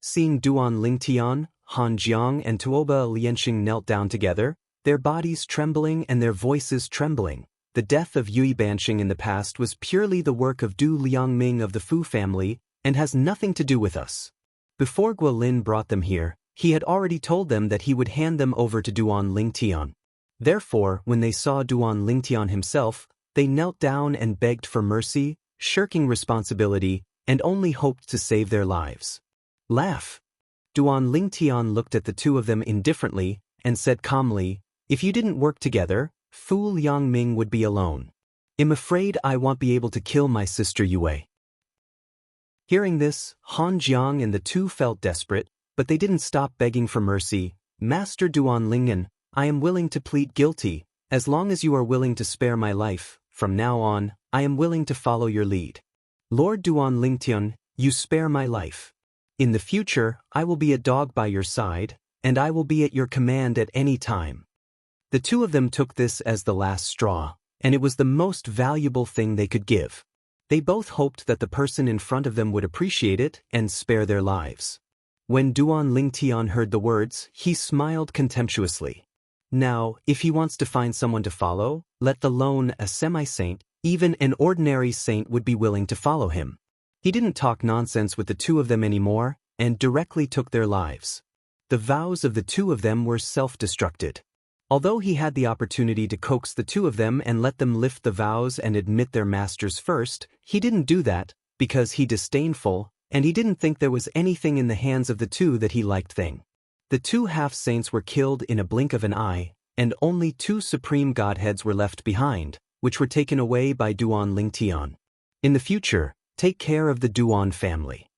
[SPEAKER 1] Seeing Duan Lingtian, Han Jiang and Tuoba Lianqing knelt down together, their bodies trembling and their voices trembling. The death of Yui Banqing in the past was purely the work of Du Liangming of the Fu family and has nothing to do with us. Before Guolin brought them here, he had already told them that he would hand them over to Duan Lingtian. Therefore, when they saw Duan Lingtian himself, they knelt down and begged for mercy, shirking responsibility, and only hoped to save their lives. Laugh. Duan Lingtian looked at the 2 of them indifferently, and said calmly, if you didn't work together, Fu Liangming would be alone. I'm afraid I won't be able to kill my sister Yue. Hearing this, Han Jiang and the 2 felt desperate, but they didn't stop begging for mercy. Master Duan Lingnan, I am willing to plead guilty, as long as you are willing to spare my life. From now on, I am willing to follow your lead. Lord Duan Lingtian, you spare my life. In the future, I will be a dog by your side, and I will be at your command at any time. The 2 of them took this as the last straw, and it was the most valuable thing they could give. They both hoped that the person in front of them would appreciate it and spare their lives. When Duan Lingtian heard the words, he smiled contemptuously. Now, if he wants to find someone to follow, let alone a semi-saint, even an ordinary saint would be willing to follow him. He didn't talk nonsense with the 2 of them anymore, and directly took their lives. The vows of the 2 of them were self-destructed. Although he had the opportunity to coax the 2 of them and let them lift the vows and admit their masters first, he didn't do that, because he disdainful, and he didn't think there was anything in the hands of the 2 that he liked thing. The 2 half-saints were killed in a blink of an eye, and only 2 supreme godheads were left behind, which were taken away by Duan Lingtian. In the future, take care of the Duan family.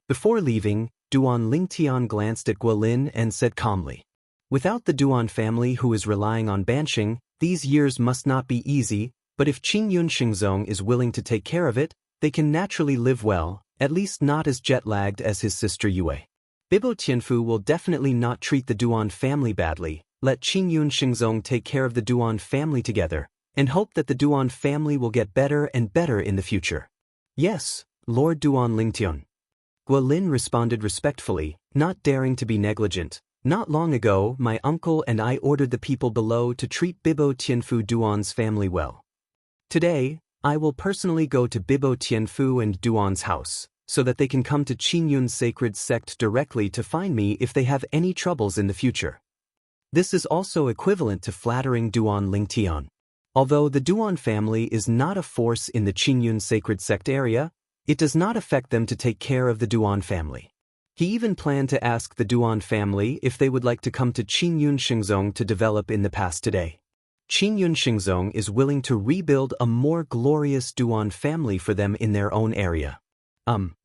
[SPEAKER 1] Before leaving, Duan Lingtian glanced at Guolin and said calmly, without the Duan family who is relying on Banqing, these years must not be easy, but if Qingyun Xingzong is willing to take care of it, they can naturally live well, at least not as jet-lagged as his sister Yue. Bibo Tianfu will definitely not treat the Duan family badly. Let Qingyun Xingzong take care of the Duan family together, and hope that the Duan family will get better and better in the future. Yes, Lord Duan Lingtian. Guolin responded respectfully, not daring to be negligent. Not long ago, my uncle and I ordered the people below to treat Bibo Tianfu Duan's family well. Today, I will personally go to Bibo Tianfu and Duan's house, so that they can come to Qingyun's sacred sect directly to find me if they have any troubles in the future. This is also equivalent to flattering Duan Lingtian. Although the Duan family is not a force in the Qingyun sacred sect area, it does not affect them to take care of the Duan family. He even planned to ask the Duan family if they would like to come to Qingyun Xingzong to develop in the past today. Qingyun Xingzong is willing to rebuild a more glorious Duan family for them in their own area. Duan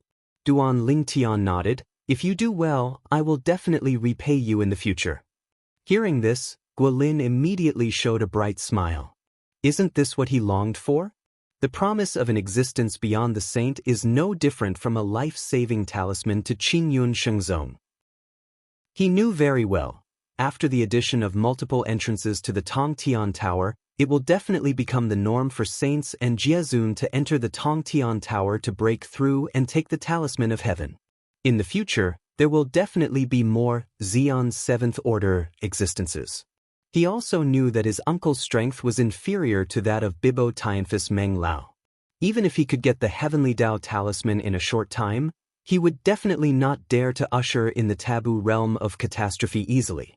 [SPEAKER 1] Lingtian nodded. If you do well, I will definitely repay you in the future. Hearing this, Guilin immediately showed a bright smile. Isn't this what he longed for? The promise of an existence beyond the saint is no different from a life-saving talisman to Qingyun Shengzong. He knew very well, after the addition of multiple entrances to the Tongtian Tower, it will definitely become the norm for saints and Jiazun to enter the Tongtian Tower to break through and take the Talisman of Heaven. In the future, there will definitely be more Xian 7th Order existences. He also knew that his uncle's strength was inferior to that of Bibo Tianfus Meng Lao. Even if he could get the Heavenly Dao Talisman in a short time, he would definitely not dare to usher in the taboo realm of catastrophe easily.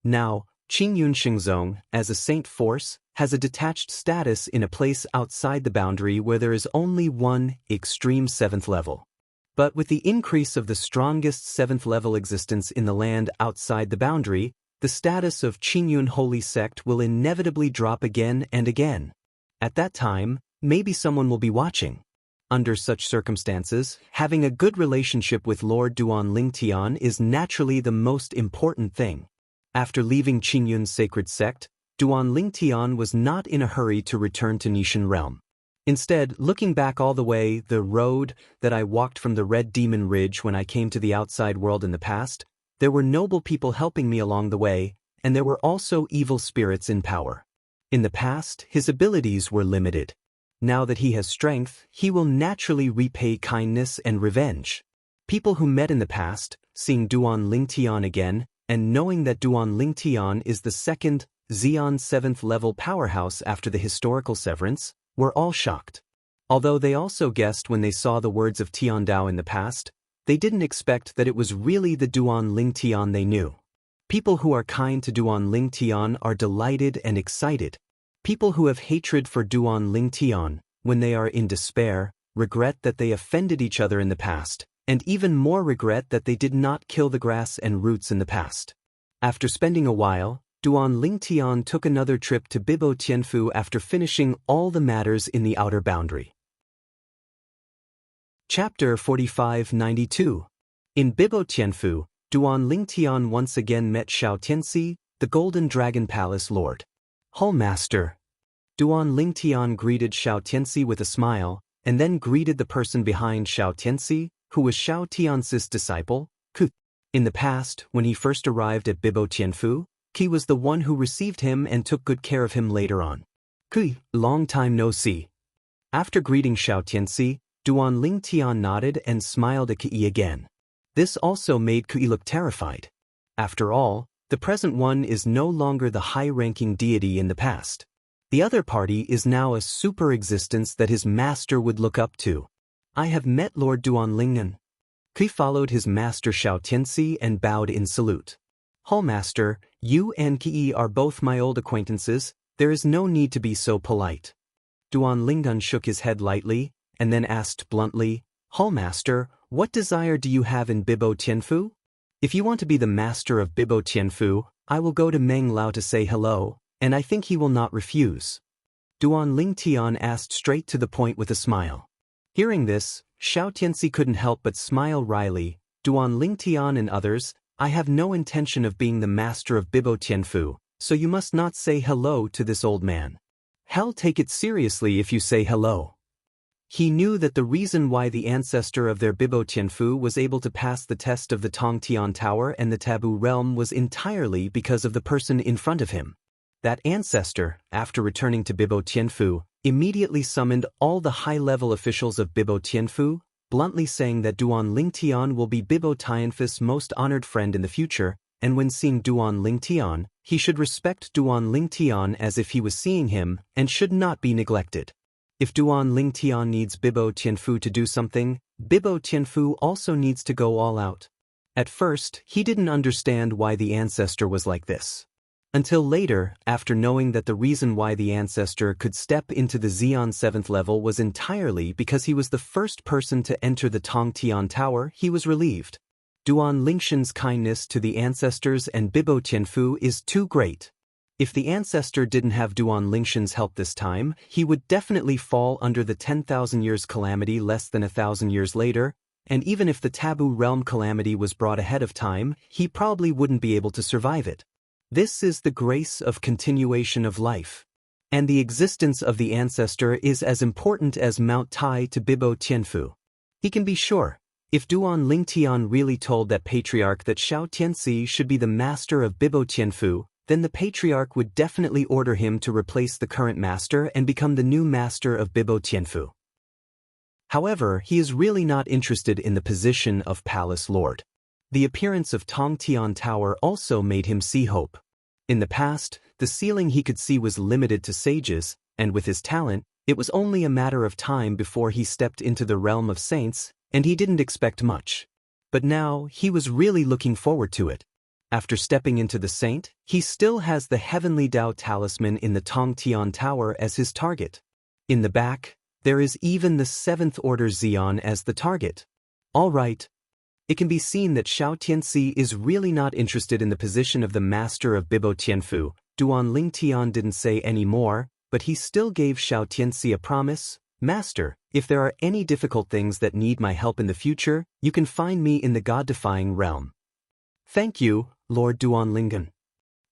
[SPEAKER 1] Now, Qingyun Shengzong, as a saint force, has a detached status in a place outside the boundary where there is only one extreme 7th level. But with the increase of the strongest 7th level existence in the land outside the boundary, the status of Qingyun Holy Sect will inevitably drop again and again. At that time, maybe someone will be watching. Under such circumstances, having a good relationship with Lord Duan Lingtian is naturally the most important thing. After leaving Qingyun's sacred sect, Duan Lingtian was not in a hurry to return to Nishan realm. Instead, looking back all the way, the road that I walked from the Red Demon Ridge when I came to the outside world in the past, there were noble people helping me along the way, and there were also evil spirits in power. In the past, his abilities were limited. Now that he has strength, he will naturally repay kindness and revenge. People who met in the past, seeing Duan Lingtian again, and knowing that Duan Lingtian is the second Xian 7th level powerhouse after the historical severance, were all shocked. Although they also guessed when they saw the words of Tian Dao in the past, they didn't expect that it was really the Duan Lingtian they knew. People who are kind to Duan Lingtian are delighted and excited. People who have hatred for Duan Lingtian, when they are in despair, regret that they offended each other in the past, and even more regret that they did not kill the grass and roots in the past. After spending a while, Duan Lingtian took another trip to Bibo Tianfu after finishing all the matters in the outer boundary. Chapter 4592. In Bibo Tianfu, Duan Lingtian once again met Xiao Tianxi, the Golden Dragon Palace Lord. "Hull Master." Duan Lingtian greeted Xiao Tianxi with a smile, and then greeted the person behind Xiao Tianxi, who was Xiao Tianxi's disciple, Ku. In the past, when he first arrived at Bibo Tianfu, Qi was the one who received him and took good care of him later on. "Qi, long time no see." After greeting Xiao Tianxi, Duan Lingtian nodded and smiled at Qi again. This also made Qi look terrified. After all, the present one is no longer the high-ranking deity in the past. The other party is now a super existence that his master would look up to. "I have met Lord Duan Lingen." Qi followed his master Xiao Tianxi and bowed in salute. "Hull Master, you and Qi are both my old acquaintances, there is no need to be so polite." Duan Lingen shook his head lightly, and then asked bluntly, "Hull Master, what desire do you have in Bibo Tianfu? If you want to be the master of Bibo Tianfu, I will go to Meng Lao to say hello, and I think he will not refuse." Duan Lingtian asked straight to the point with a smile. Hearing this, Xiao Tianxi couldn't help but smile wryly. "Duan Lingtian and others, I have no intention of being the master of Bibo Tianfu, so you must not say hello to this old man. Hell, take it seriously if you say hello." He knew that the reason why the ancestor of their Bibo Tianfu was able to pass the test of the Tongtian Tower and the Taboo Realm was entirely because of the person in front of him. That ancestor, after returning to Bibo Tianfu, immediately summoned all the high-level officials of Bibo Tianfu, bluntly saying that Duan Lingtian will be Bibo Tianfu's most honored friend in the future, and when seeing Duan Lingtian, he should respect Duan Lingtian as if he was seeing him, and should not be neglected. If Duan Lingtian needs Bibo Tianfu to do something, Bibo Tianfu also needs to go all out. At first, he didn't understand why the ancestor was like this. Until later, after knowing that the reason why the ancestor could step into the Xian 7th level was entirely because he was the first person to enter the Tongtian Tower, he was relieved. Duan Lingshan's kindness to the ancestors and Bibo Tianfu is too great. If the ancestor didn't have Duan Lingshan's help this time, he would definitely fall under the 10,000 years calamity less than 1,000 years later, and even if the Taboo Realm calamity was brought ahead of time, he probably wouldn't be able to survive it. This is the grace of continuation of life. And the existence of the ancestor is as important as Mount Tai to Bibo Tianfu. He can be sure, if Duan Lingtian really told that patriarch that Xiao Tianxi should be the master of Bibo Tianfu, then the patriarch would definitely order him to replace the current master and become the new master of Bibo Tianfu. However, he is really not interested in the position of palace lord. The appearance of Tongtian Tower also made him see hope. In the past, the ceiling he could see was limited to sages, and with his talent, it was only a matter of time before he stepped into the realm of saints, and he didn't expect much. But now, he was really looking forward to it. After stepping into the saint, he still has the heavenly Dao talisman in the Tongtian Tower as his target. In the back, there is even the 7th Order Xian as the target. All right. It can be seen that Xiao Tianxi is really not interested in the position of the master of Bibo Tianfu. Duan Lingtian didn't say any more, but he still gave Xiao Tianxi a promise. Master, if there are any difficult things that need my help in the future, you can find me in the God-defying realm. Thank you, Lord Duan Lingen.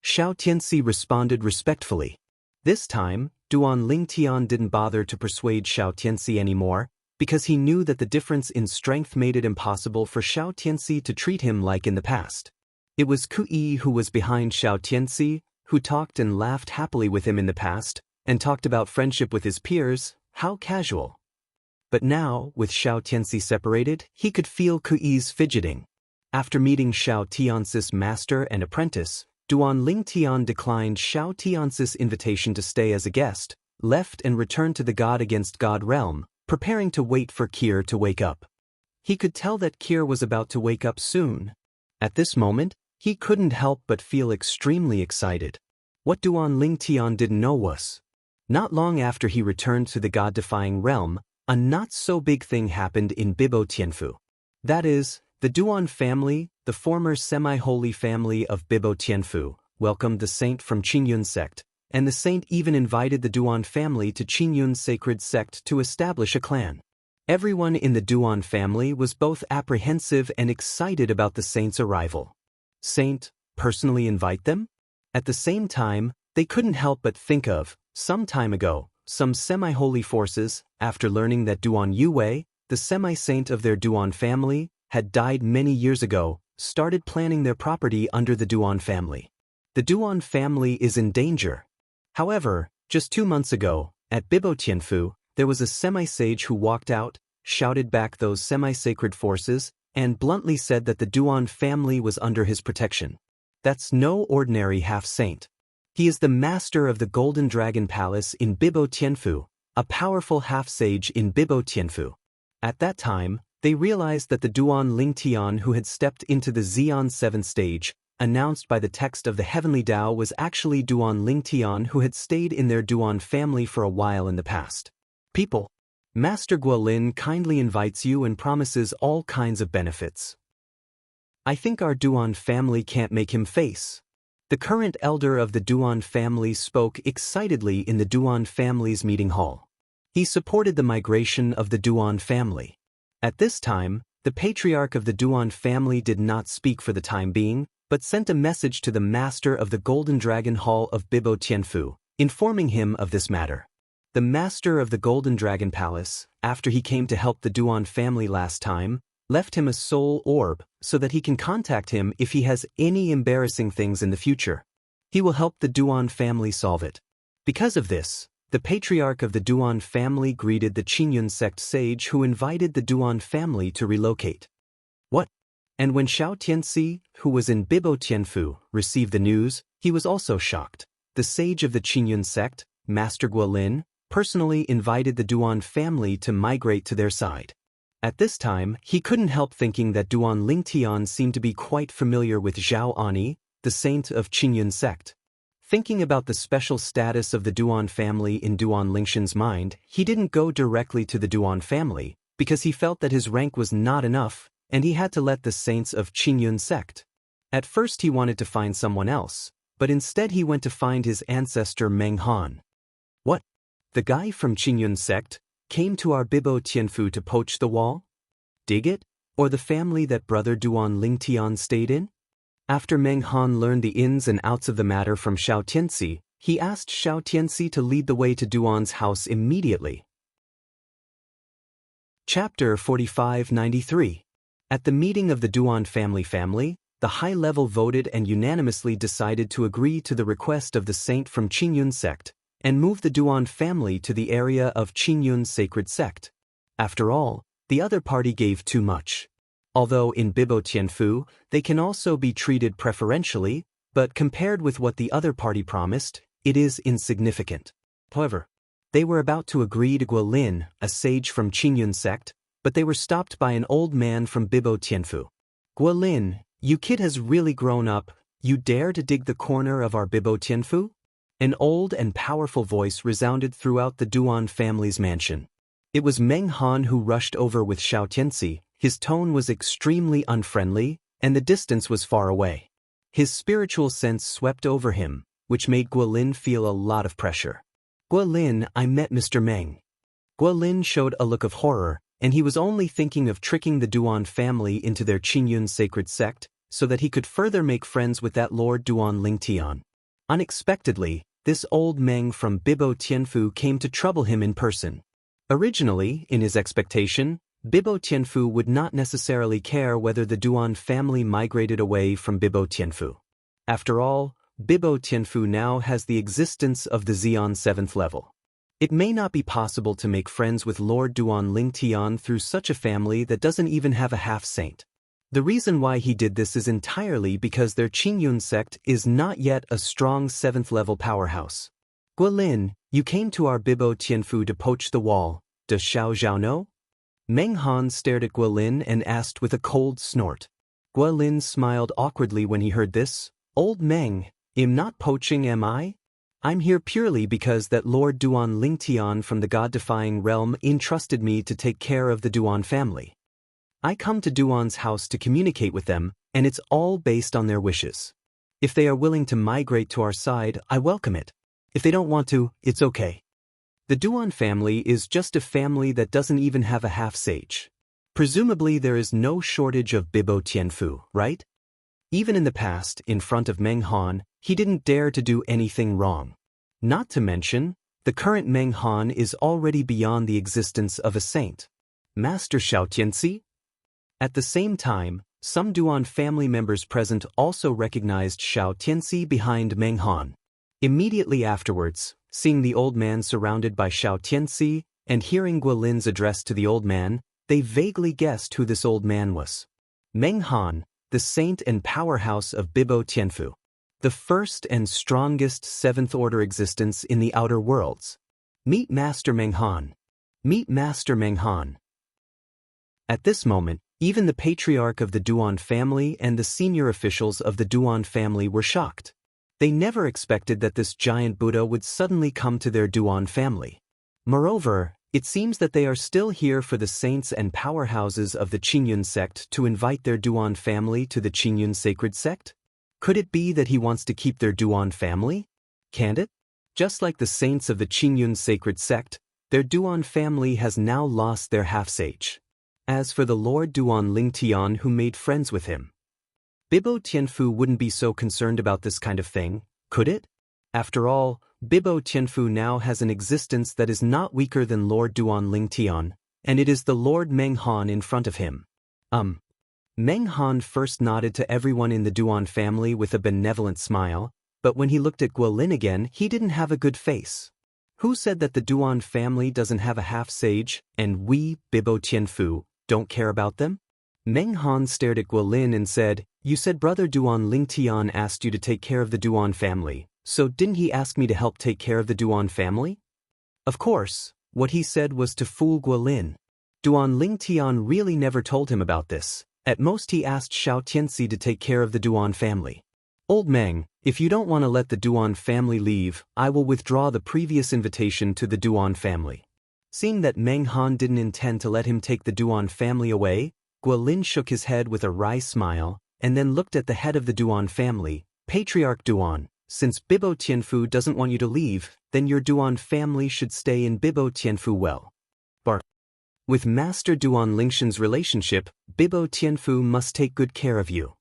[SPEAKER 1] Xiao Tianxi responded respectfully. This time, Duan Lingtian didn't bother to persuade Xiao Tianxi anymore, because he knew that the difference in strength made it impossible for Xiao Tianxi to treat him like in the past. It was Ku Yi who was behind Xiao Tianxi, who talked and laughed happily with him in the past, and talked about friendship with his peers. How casual. But now, with Xiao Tianxi separated, he could feel Ku Yi's fidgeting. After meeting Xiao Tianxi's master and apprentice, Duan Lingtian declined Xiao Tianxi's invitation to stay as a guest, left and returned to the God against God realm, preparing to wait for Kier to wake up. He could tell that Kier was about to wake up soon. At this moment, he couldn't help but feel extremely excited. What Duan Lingtian didn't know was, not long after he returned to the God-defying realm, a not-so-big thing happened in Bibo Tianfu. That is, the Duan family, the former semi-holy family of Bibo Tianfu, welcomed the saint from Qingyun's sect, and the saint even invited the Duan family to Qingyun's sacred sect to establish a clan. Everyone in the Duan family was both apprehensive and excited about the saint's arrival. Saint, personally invite them? At the same time, they couldn't help but think of, some time ago, some semi-holy forces, after learning that Duan Yue, the semi-saint of their Duan family, had died many years ago, started planning their property under the Duan family. The Duan family is in danger. However, just 2 months ago, at Bibo Tianfu, there was a semi-sage who walked out, shouted back those semi-sacred forces, and bluntly said that the Duan family was under his protection. That's no ordinary half-saint. He is the master of the Golden Dragon Palace in Bibo Tianfu, a powerful half-sage in Bibo Tianfu. At that time, they realized that the Duan Lingtian who had stepped into the Xian 7th stage, announced by the text of the Heavenly Tao, was actually Duan Lingtian who had stayed in their Duan family for a while in the past. People, Master Guolin kindly invites you and promises all kinds of benefits. I think our Duan family can't make him face. The current elder of the Duan family spoke excitedly in the Duan family's meeting hall. He supported the migration of the Duan family. At this time, the patriarch of the Duan family did not speak for the time being, but sent a message to the master of the Golden Dragon Hall of Bibo Tianfu, informing him of this matter. The master of the Golden Dragon Palace, after he came to help the Duan family last time, left him a soul orb so that he can contact him if he has any embarrassing things in the future. He will help the Duan family solve it. Because of this, the patriarch of the Duan family greeted the Qingyun sect sage who invited the Duan family to relocate. What? And when Xiao Tianxi, who was in Bibo Tianfu, received the news, he was also shocked. The sage of the Qingyun sect, Master Guolin, personally invited the Duan family to migrate to their side. At this time, he couldn't help thinking that Duan Lingtian seemed to be quite familiar with Zhao Ani, the saint of Qingyun sect. Thinking about the special status of the Duan family in Duan Lingshan's mind, he didn't go directly to the Duan family, because he felt that his rank was not enough, and he had to let the saints of Qingyun sect. At first he wanted to find someone else, but instead he went to find his ancestor Meng Han. What? The guy from Qingyun sect came to our Bibo Tianfu to poach the wall? Dig it? Or the family that brother Duan Lingtian stayed in? After Meng Han learned the ins and outs of the matter from Xianxia, he asked Xianxia to lead the way to Duan's house immediately. Chapter 4593. At the meeting of the Duan family, the high level voted and unanimously decided to agree to the request of the saint from Qingyun sect, and move the Duan family to the area of Qingyun's sacred sect. After all, the other party gave too much. Although in Bibo Tianfu, they can also be treated preferentially, but compared with what the other party promised, it is insignificant. However, they were about to agree to Guolin, a sage from Qingyun sect, but they were stopped by an old man from Bibo Tianfu. Guolin, you kid has really grown up, you dare to dig the corner of our Bibo Tianfu? An old and powerful voice resounded throughout the Duan family's mansion. It was Meng Han who rushed over with Xianxia. His tone was extremely unfriendly, and the distance was far away. His spiritual sense swept over him, which made Guolin feel a lot of pressure. Guolin, I met Mr. Meng. Guolin showed a look of horror, and he was only thinking of tricking the Duan family into their Qingyun sacred sect, so that he could further make friends with that Lord Duan Lingtian. Unexpectedly, this old Meng from Bibo Tianfu came to trouble him in person. Originally, in his expectation, Bibo Tianfu would not necessarily care whether the Duan family migrated away from Bibo Tianfu. After all, Bibo Tianfu now has the existence of the Xian 7th level. It may not be possible to make friends with Lord Duan Lingtian through such a family that doesn't even have a half-saint. The reason why he did this is entirely because their Qingyun sect is not yet a strong 7th level powerhouse. Guolin, you came to our Bibo Tianfu to poach the wall, does Xiao Zhao know? Meng Han stared at Guolin and asked with a cold snort. Guolin smiled awkwardly when he heard this. Old Meng, am not poaching am I? I'm here purely because that Lord Duan Lingtian from the God-defying realm entrusted me to take care of the Duan family. I come to Duan's house to communicate with them, and it's all based on their wishes. If they are willing to migrate to our side, I welcome it. If they don't want to, it's okay. The Duan family is just a family that doesn't even have a half-sage. Presumably there is no shortage of Bibo Tianfu, right? Even in the past, in front of Meng Han, he didn't dare to do anything wrong. Not to mention, the current Meng Han is already beyond the existence of a saint. Master Xianxia? At the same time, some Duan family members present also recognized Xianxia behind Meng Han. Immediately afterwards, seeing the old man surrounded by Xianxia and hearing Guolin's address to the old man, they vaguely guessed who this old man was. Meng Han, the saint and powerhouse of Bibo Tianfu. The first and strongest 7th order existence in the outer worlds. Meet Master Meng Han. Meet Master Meng Han. At this moment, even the patriarch of the Duan family and the senior officials of the Duan family were shocked. They never expected that this giant Buddha would suddenly come to their Duan family. Moreover, it seems that they are still here for the saints and powerhouses of the Qingyun sect to invite their Duan family to the Qingyun sacred sect? Could it be that he wants to keep their Duan family? Can't it? Just like the saints of the Qingyun sacred sect, their Duan family has now lost their half-sage. As for the Lord Duan Lingtian who made friends with him, Bibo Tianfu wouldn't be so concerned about this kind of thing, could it? After all, Bibo Tianfu now has an existence that is not weaker than Lord Duan Lingtian, and it is the Lord Meng Han in front of him. Meng Han first nodded to everyone in the Duan family with a benevolent smile, but when he looked at Guolin again, he didn't have a good face. Who said that the Duan family doesn't have a half-sage, and we, Bibo Tianfu, don't care about them? Meng Han stared at Guolin and said, you said Brother Duan Lingtian asked you to take care of the Duan family, so didn't he ask me to help take care of the Duan family? Of course, what he said was to fool Guolin. Duan Lingtian really never told him about this. At most he asked Xianxia to take care of the Duan family. Old Meng, if you don't want to let the Duan family leave, I will withdraw the previous invitation to the Duan family. Seeing that Meng Han didn't intend to let him take the Duan family away, Guolin shook his head with a wry smile, and then looked at the head of the Duan family, Patriarch Duan. Since Bibo Tianfu doesn't want you to leave, then your Duan family should stay in Bibo Tianfu well. With Master Duan Lingshan's relationship, Bibo Tianfu must take good care of you.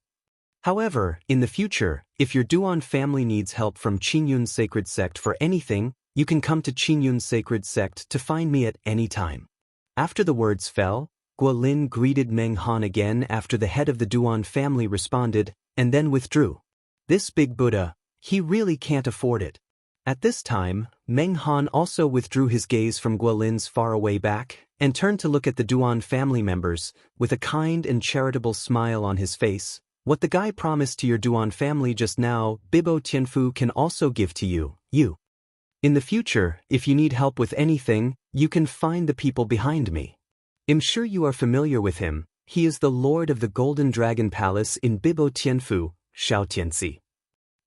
[SPEAKER 1] However, in the future, if your Duan family needs help from Qingyun's sacred sect for anything, you can come to Qingyun's sacred sect to find me at any time. After the words fell, Guolin greeted Meng Han again after the head of the Duan family responded, and then withdrew. This big Buddha, he really can't afford it. At this time, Meng Han also withdrew his gaze from Guolin's faraway back, and turned to look at the Duan family members, with a kind and charitable smile on his face. What the guy promised to your Duan family just now, Bibo Tianfu can also give to you. In the future, if you need help with anything, you can find the people behind me. I'm sure you are familiar with him. He is the lord of the Golden Dragon Palace in Bibo Tianfu, Xiao Tianxi.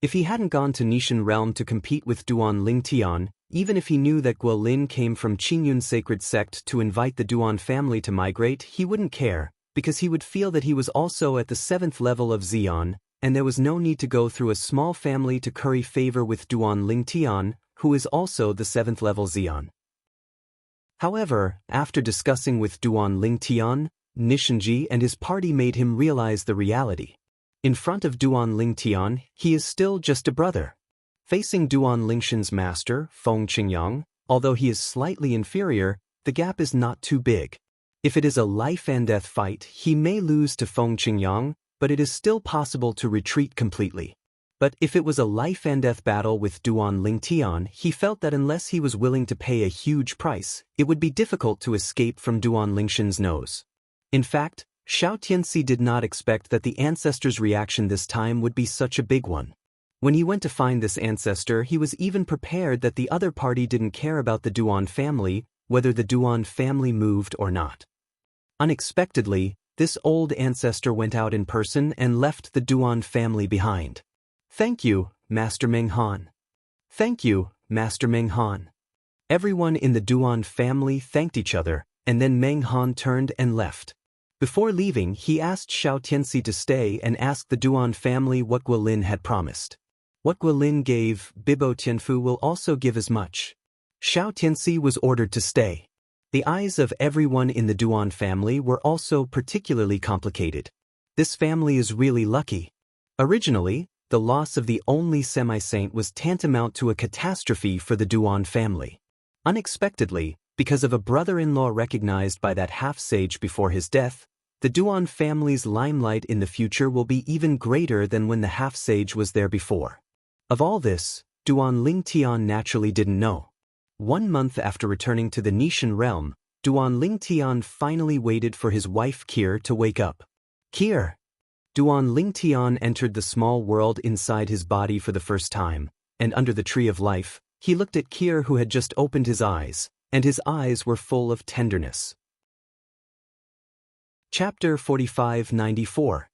[SPEAKER 1] If he hadn't gone to Nishan Realm to compete with Duan Lingtian, even if he knew that Guolin came from Qingyun's sacred sect to invite the Duan family to migrate, he wouldn't care, because he would feel that he was also at the 7th level of Xian, and there was no need to go through a small family to curry favor with Duan Lingtian, who is also the 7th level Xian. However, after discussing with Duan Lingtian, Nishanji and his party made him realize the reality. In front of Duan Lingtian, he is still just a brother. Facing Duan Lingshan's master, Feng Qingyang, although he is slightly inferior, the gap is not too big. If it is a life-and-death fight, he may lose to Feng Qingyang, but it is still possible to retreat completely. But if it was a life-and-death battle with Duan Lingtian, he felt that unless he was willing to pay a huge price, it would be difficult to escape from Duan Lingshan's nose. In fact, Xiao Tianxi did not expect that the ancestor's reaction this time would be such a big one. When he went to find this ancestor, he was even prepared that the other party didn't care about the Duan family, whether the Duan family moved or not. Unexpectedly, this old ancestor went out in person and left the Duan family behind. Thank you, Master Meng Han. Thank you, Master Meng Han. Everyone in the Duan family thanked each other, and then Meng Han turned and left. Before leaving, he asked Xiao Tianxi to stay and asked the Duan family what Guolin had promised. What Guolin gave, Bibo Tianfu will also give as much. Xiao Tianxi was ordered to stay. The eyes of everyone in the Duan family were also particularly complicated. This family is really lucky. Originally, the loss of the only semi-saint was tantamount to a catastrophe for the Duan family. Unexpectedly, because of a brother-in-law recognized by that half-sage before his death, the Duan family's limelight in the future will be even greater than when the half-sage was there before. Of all this, Duan Lingtian naturally didn't know. 1 month after returning to the Nishan realm, Duan Lingtian finally waited for his wife Kir to wake up. Kir! Duan Lingtian entered the small world inside his body for the first time, and under the tree of life, he looked at Kir who had just opened his eyes, and his eyes were full of tenderness. Chapter 45-94.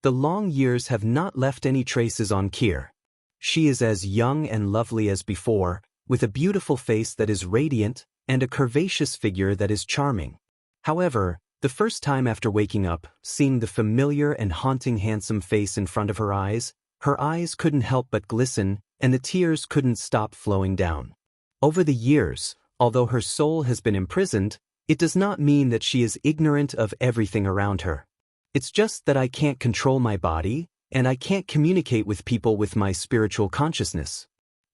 [SPEAKER 1] The long years have not left any traces on Kir. She is as young and lovely as before, with a beautiful face that is radiant, and a curvaceous figure that is charming. However, the first time after waking up, seeing the familiar and haunting handsome face in front of her eyes couldn't help but glisten, and the tears couldn't stop flowing down. Over the years, although her soul has been imprisoned, it does not mean that she is ignorant of everything around her. It's just that I can't control my body, and I can't communicate with people with my spiritual consciousness.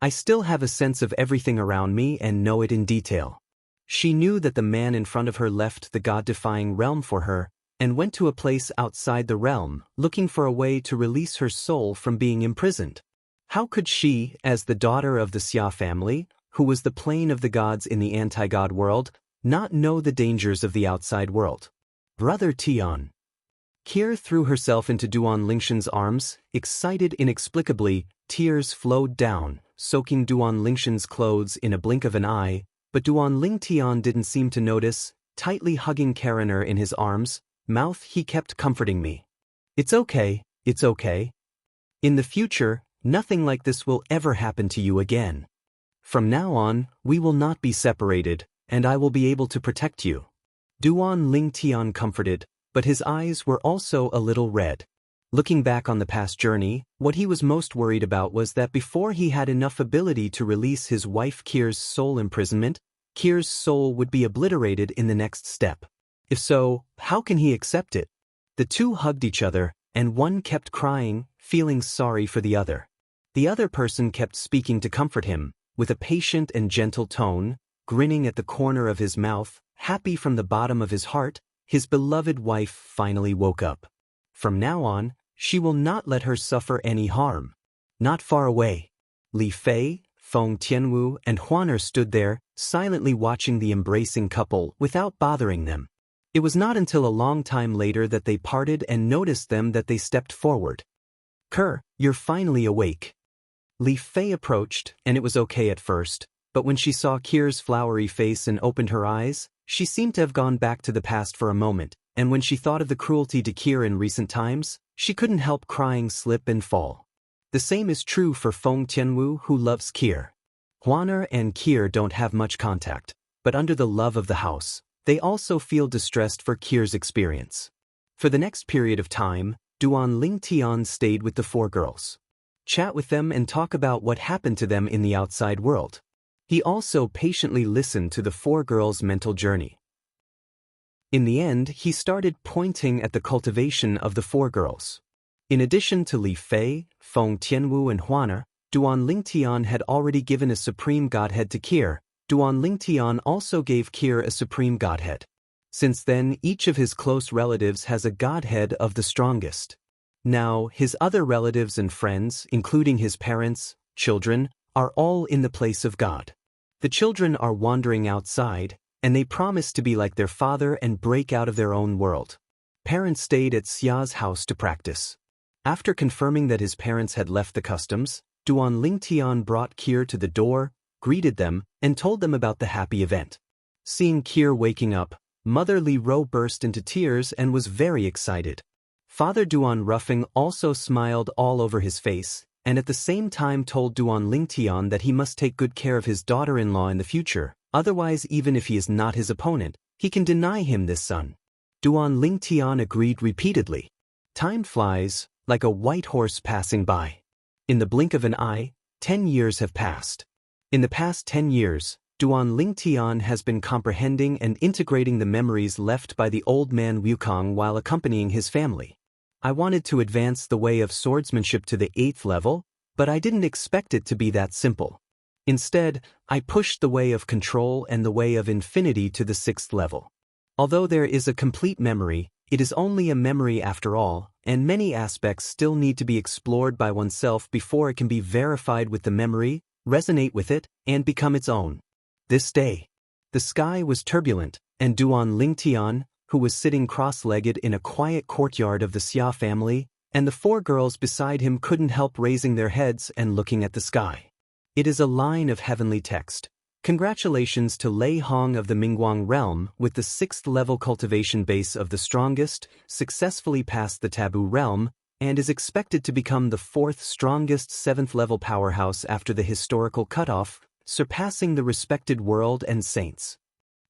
[SPEAKER 1] I still have a sense of everything around me and know it in detail. She knew that the man in front of her left the God-defying realm for her, and went to a place outside the realm, looking for a way to release her soul from being imprisoned. How could she, as the daughter of the Xia family, who was the plane of the gods in the anti-god world, not know the dangers of the outside world? Brother Tian. Kir threw herself into Duan Lingshan's arms, excited inexplicably. Tears flowed down, soaking Duan Lingshan's clothes in a blink of an eye, but Duan Lingtian didn't seem to notice, tightly hugging Karaner in his arms. Mouth, he kept comforting me. It's okay, it's okay. In the future, nothing like this will ever happen to you again. From now on, we will not be separated, and I will be able to protect you. Duan Lingtian comforted, but his eyes were also a little red. Looking back on the past journey, what he was most worried about was that before he had enough ability to release his wife Kir's soul imprisonment, Kir's soul would be obliterated in the next step. If so, how can he accept it? The two hugged each other, and one kept crying, feeling sorry for the other. The other person kept speaking to comfort him, with a patient and gentle tone, grinning at the corner of his mouth, happy from the bottom of his heart. His beloved wife finally woke up. From now on, she will not let her suffer any harm. Not far away, Li Fei, Feng Tianwu, and Huaner stood there, silently watching the embracing couple without bothering them. It was not until a long time later that they parted and noticed them that they stepped forward. "Kerr, you're finally awake." Li Fei approached, and it was okay at first, but when she saw Kier's flowery face and opened her eyes, she seemed to have gone back to the past for a moment, and when she thought of the cruelty to Kier in recent times, she couldn't help crying, slip and fall. The same is true for Feng Tianwu, who loves Kier. Huaner and Kier don't have much contact, but under the love of the house, they also feel distressed for Kier's experience. For the next period of time, Duan Lingtian stayed with the four girls. Chat with them and talk about what happened to them in the outside world. He also patiently listened to the four girls' mental journey. In the end, he started pointing at the cultivation of the four girls. In addition to Li Fei, Feng Tianwu and Huaner, Duan Lingtian had already given a supreme godhead to Kier. Duan Lingtian also gave Kier a supreme godhead. Since then, each of his close relatives has a godhead of the strongest. Now, his other relatives and friends, including his parents, children, are all in the place of God. The children are wandering outside, and they promise to be like their father and break out of their own world. Parents stayed at Xia's house to practice. After confirming that his parents had left the customs, Duan Lingtian brought Kier to the door, greeted them, and told them about the happy event. Seeing Kier waking up, Mother Li Ro burst into tears and was very excited. Father Duan Ruffing also smiled all over his face, and at the same time told Duan Lingtian that he must take good care of his daughter-in-law in the future, otherwise even if he is not his opponent, he can deny him this son. Duan Lingtian agreed repeatedly. Time flies, like a white horse passing by. In the blink of an eye, 10 years have passed. In the past 10 years, Duan Lingtian has been comprehending and integrating the memories left by the old man Wukong while accompanying his family. I wanted to advance the way of swordsmanship to the 8th level, but I didn't expect it to be that simple. Instead, I pushed the way of control and the way of infinity to the 6th level. Although there is a complete memory, it is only a memory after all, and many aspects still need to be explored by oneself before it can be verified with the memory, resonate with it, and become its own. This day, the sky was turbulent, and Duan Lingtian, who was sitting cross-legged in a quiet courtyard of the Xia family, and the four girls beside him couldn't help raising their heads and looking at the sky. It is a line of heavenly text. Congratulations to Lei Hong of the Mingguang realm with the 6th level cultivation base of the strongest, successfully passed the taboo realm, and is expected to become the 4th strongest 7th level powerhouse after the historical cutoff, surpassing the respected world and saints.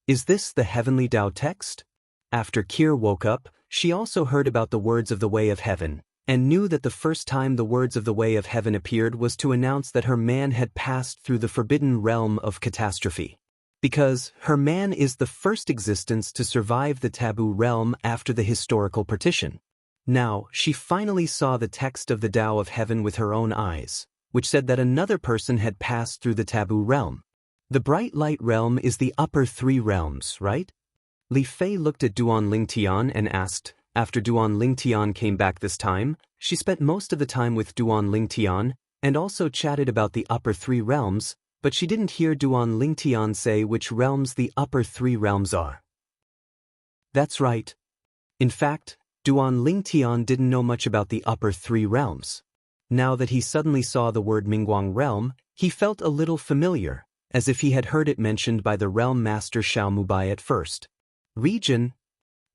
[SPEAKER 1] Is this the heavenly Tao text? After Kier woke up, she also heard about the words of the Way of Heaven, and knew that the first time the words of the Way of Heaven appeared was to announce that her man had passed through the forbidden realm of catastrophe. Because her man is the first existence to survive the taboo realm after the historical partition. Now, she finally saw the text of the Tao of Heaven with her own eyes, which said that another person had passed through the taboo realm. The bright light realm is the upper 3 realms, right? Li Fei looked at Duan Lingtian and asked. After Duan Lingtian came back this time, she spent most of the time with Duan Lingtian and also chatted about the upper 3 realms, but she didn't hear Duan Lingtian say which realms the upper 3 realms are. That's right. In fact, Duan Lingtian didn't know much about the upper 3 realms. Now that he suddenly saw the word Mingguang realm, he felt a little familiar, as if he had heard it mentioned by the realm master Xiao Mubai at first. Region.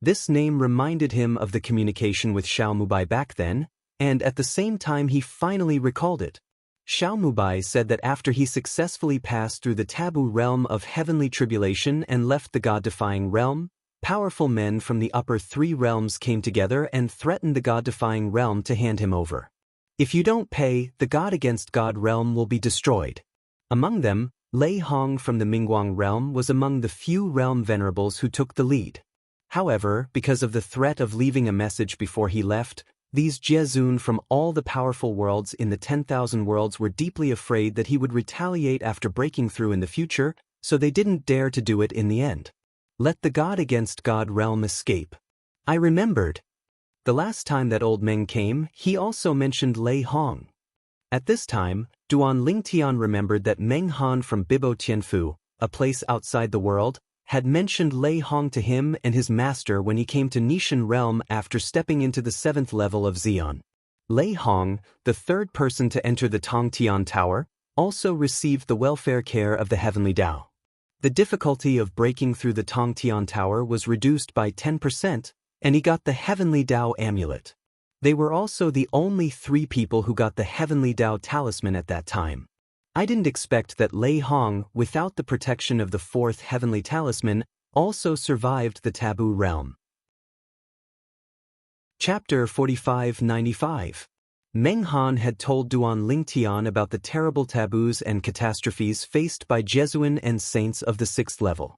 [SPEAKER 1] This name reminded him of the communication with Xiao Mubai back then, and at the same time he finally recalled it. Xiao Mubai said that after he successfully passed through the taboo realm of heavenly tribulation and left the God-defying realm, powerful men from the upper 3 realms came together and threatened the God-defying realm to hand him over. If you don't pay, the God against God realm will be destroyed. Among them, Lei Hong from the Mingguang realm was among the few realm venerables who took the lead. However, because of the threat of leaving a message before he left, These Jiezun from all the powerful worlds in the 10,000 worlds were deeply afraid that he would retaliate after breaking through in the future, so they didn't dare to do it in the end. Let the God against God realm escape. I remembered. The last time that old Meng came, he also mentioned Lei Hong. At this time, Duan Lingtian remembered that Meng Han from Bibo Tianfu, a place outside the world, had mentioned Lei Hong to him and his master when he came to Nishan realm after stepping into the 7th level of Xian. Lei Hong, the third person to enter the Tongtian Tower, also received the welfare care of the Heavenly Dao. The difficulty of breaking through the Tongtian Tower was reduced by 10%, and he got the Heavenly Dao amulet. They were also the only 3 people who got the Heavenly Dao talisman at that time. I didn't expect that Lei Hong, without the protection of the 4th Heavenly Talisman, also survived the Taboo Realm. Chapter 4595. Meng Han had told Duan Lingtian about the terrible taboos and catastrophes faced by Jesuin and saints of the 6th level.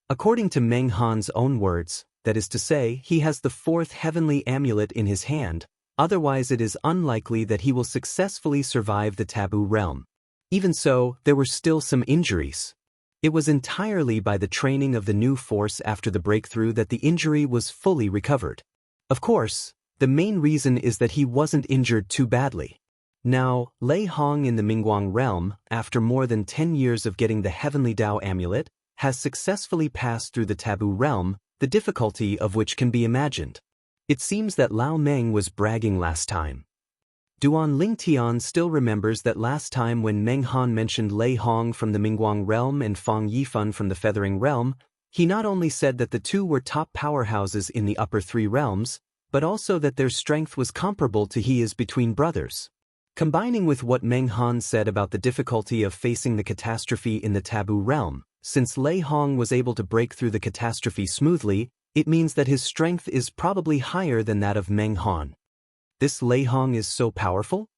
[SPEAKER 1] According to Meng Han's own words, that is to say, he has the 4th heavenly amulet in his hand, otherwise it is unlikely that he will successfully survive the taboo realm. Even so, there were still some injuries. It was entirely by the training of the new force after the breakthrough that the injury was fully recovered. Of course, the main reason is that he wasn't injured too badly. Now, Lei Hong in the Mingguang realm, after more than 10 years of getting the Heavenly Dao amulet, has successfully passed through the taboo realm, the difficulty of which can be imagined. It seems that Lao Meng was bragging last time. Duan Lingtian still remembers that last time when Meng Han mentioned Lei Hong from the Mingguang realm and Fang Yifan from the Feathering realm, he not only said that the 2 were top powerhouses in the upper 3 realms, but also that their strength was comparable to his between brothers. Combining with what Meng Han said about the difficulty of facing the catastrophe in the taboo realm, since Lei Hong was able to break through the catastrophe smoothly, it means that his strength is probably higher than that of Meng Han. This Lei Hong is so powerful?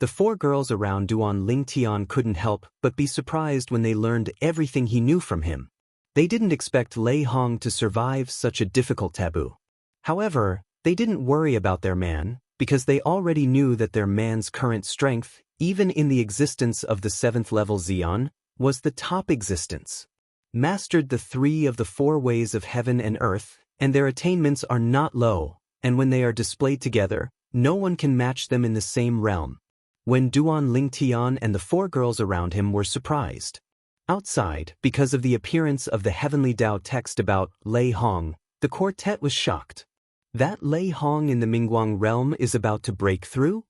[SPEAKER 1] The 4 girls around Duan Lingtian couldn't help but be surprised when they learned everything he knew from him. They didn't expect Lei Hong to survive such a difficult taboo. However, they didn't worry about their man, because they already knew that their man's current strength, even in the existence of the 7th level Xian, was the top existence. Mastered the 3 of the 4 ways of heaven and earth, and their attainments are not low, and when they are displayed together, no one can match them in the same realm. When Duan Lingtian and the 4 girls around him were surprised. Outside, because of the appearance of the Heavenly Dao text about Lei Hong, the quartet was shocked. That Lei Hong in the Mingguang realm is about to break through?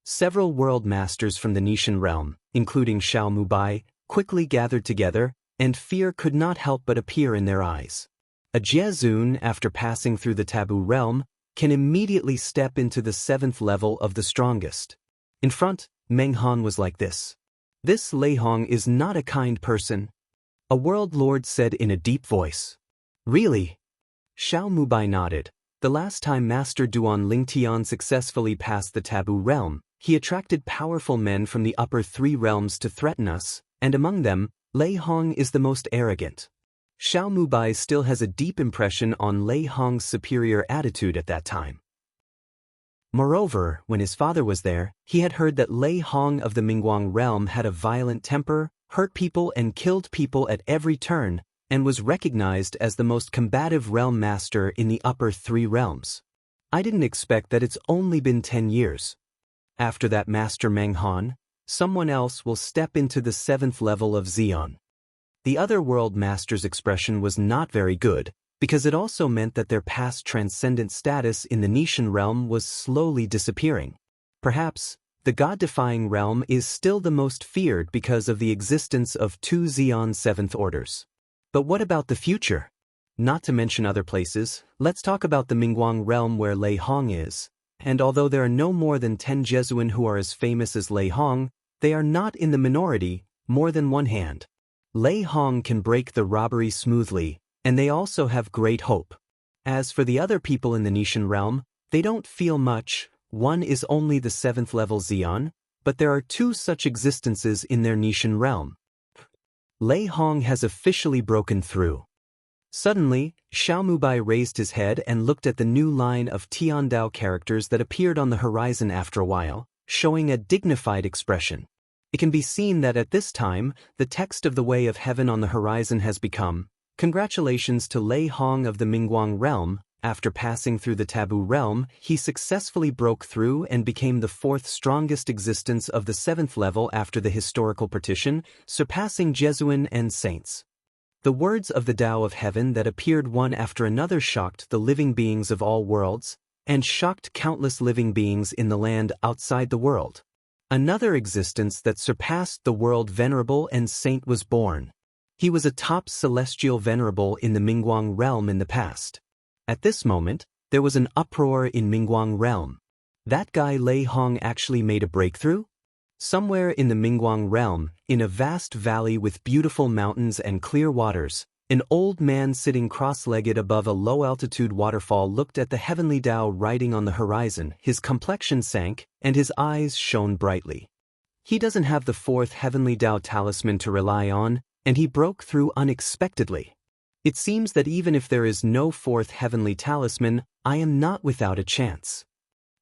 [SPEAKER 1] Several world masters from the Nishan realm, including Xiao Mubai, quickly gathered together, and fear could not help but appear in their eyes. A Jiezun, after passing through the taboo realm, can immediately step into the 7th level of the strongest. In front, Meng Han was like this. This Lei Hong is not a kind person. A world lord said in a deep voice. Really? Xiao Mubai nodded. The last time Master Duan Lingtian successfully passed the taboo realm, he attracted powerful men from the upper 3 realms to threaten us, and among them, Lei Hong is the most arrogant. Xiao Mubai still has a deep impression on Lei Hong's superior attitude at that time. Moreover, when his father was there, he had heard that Lei Hong of the Mingguang realm had a violent temper, hurt people and killed people at every turn, and was recognized as the most combative realm master in the upper 3 realms. I didn't expect that it's only been 10 years. After that Master Meng Han, someone else will step into the 7th level of Xian. The other world master's expression was not very good, because it also meant that their past transcendent status in the Nishan realm was slowly disappearing. Perhaps, the God-defying realm is still the most feared because of the existence of 2 Xian 7th orders. But what about the future? Not to mention other places, let's talk about the Mingguang realm where Lei Hong is. And although there are no more than 10 Jesuin who are as famous as Lei Hong, they are not in the minority, more than one hand. Lei Hong can break the robbery smoothly, and they also have great hope. As for the other people in the Nishan realm, they don't feel much. One is only the 7th level Xian, but there are 2 such existences in their Nishan realm. Lei Hong has officially broken through. Suddenly, Xiaomubai raised his head and looked at the new line of Tiandao characters that appeared on the horizon after a while, showing a dignified expression. It can be seen that at this time, the text of the Way of Heaven on the horizon has become, "Congratulations to Lei Hong of the Mingguang realm. After passing through the taboo realm, he successfully broke through and became the fourth strongest existence of the 7th level after the historical partition, surpassing Jesuin and saints." The words of the Tao of Heaven that appeared one after another shocked the living beings of all worlds, and shocked countless living beings in the land outside the world. Another existence that surpassed the world venerable and saint was born. He was a top celestial venerable in the Mingguang realm in the past. At this moment, there was an uproar in Mingguang realm. That guy Lei Hong actually made a breakthrough? Somewhere in the Mingguang realm, in a vast valley with beautiful mountains and clear waters, an old man sitting cross-legged above a low-altitude waterfall looked at the heavenly Tao riding on the horizon. His complexion sank, and his eyes shone brightly. He doesn't have the 4th heavenly Tao talisman to rely on, and he broke through unexpectedly. It seems that even if there is no 4th heavenly talisman, I am not without a chance.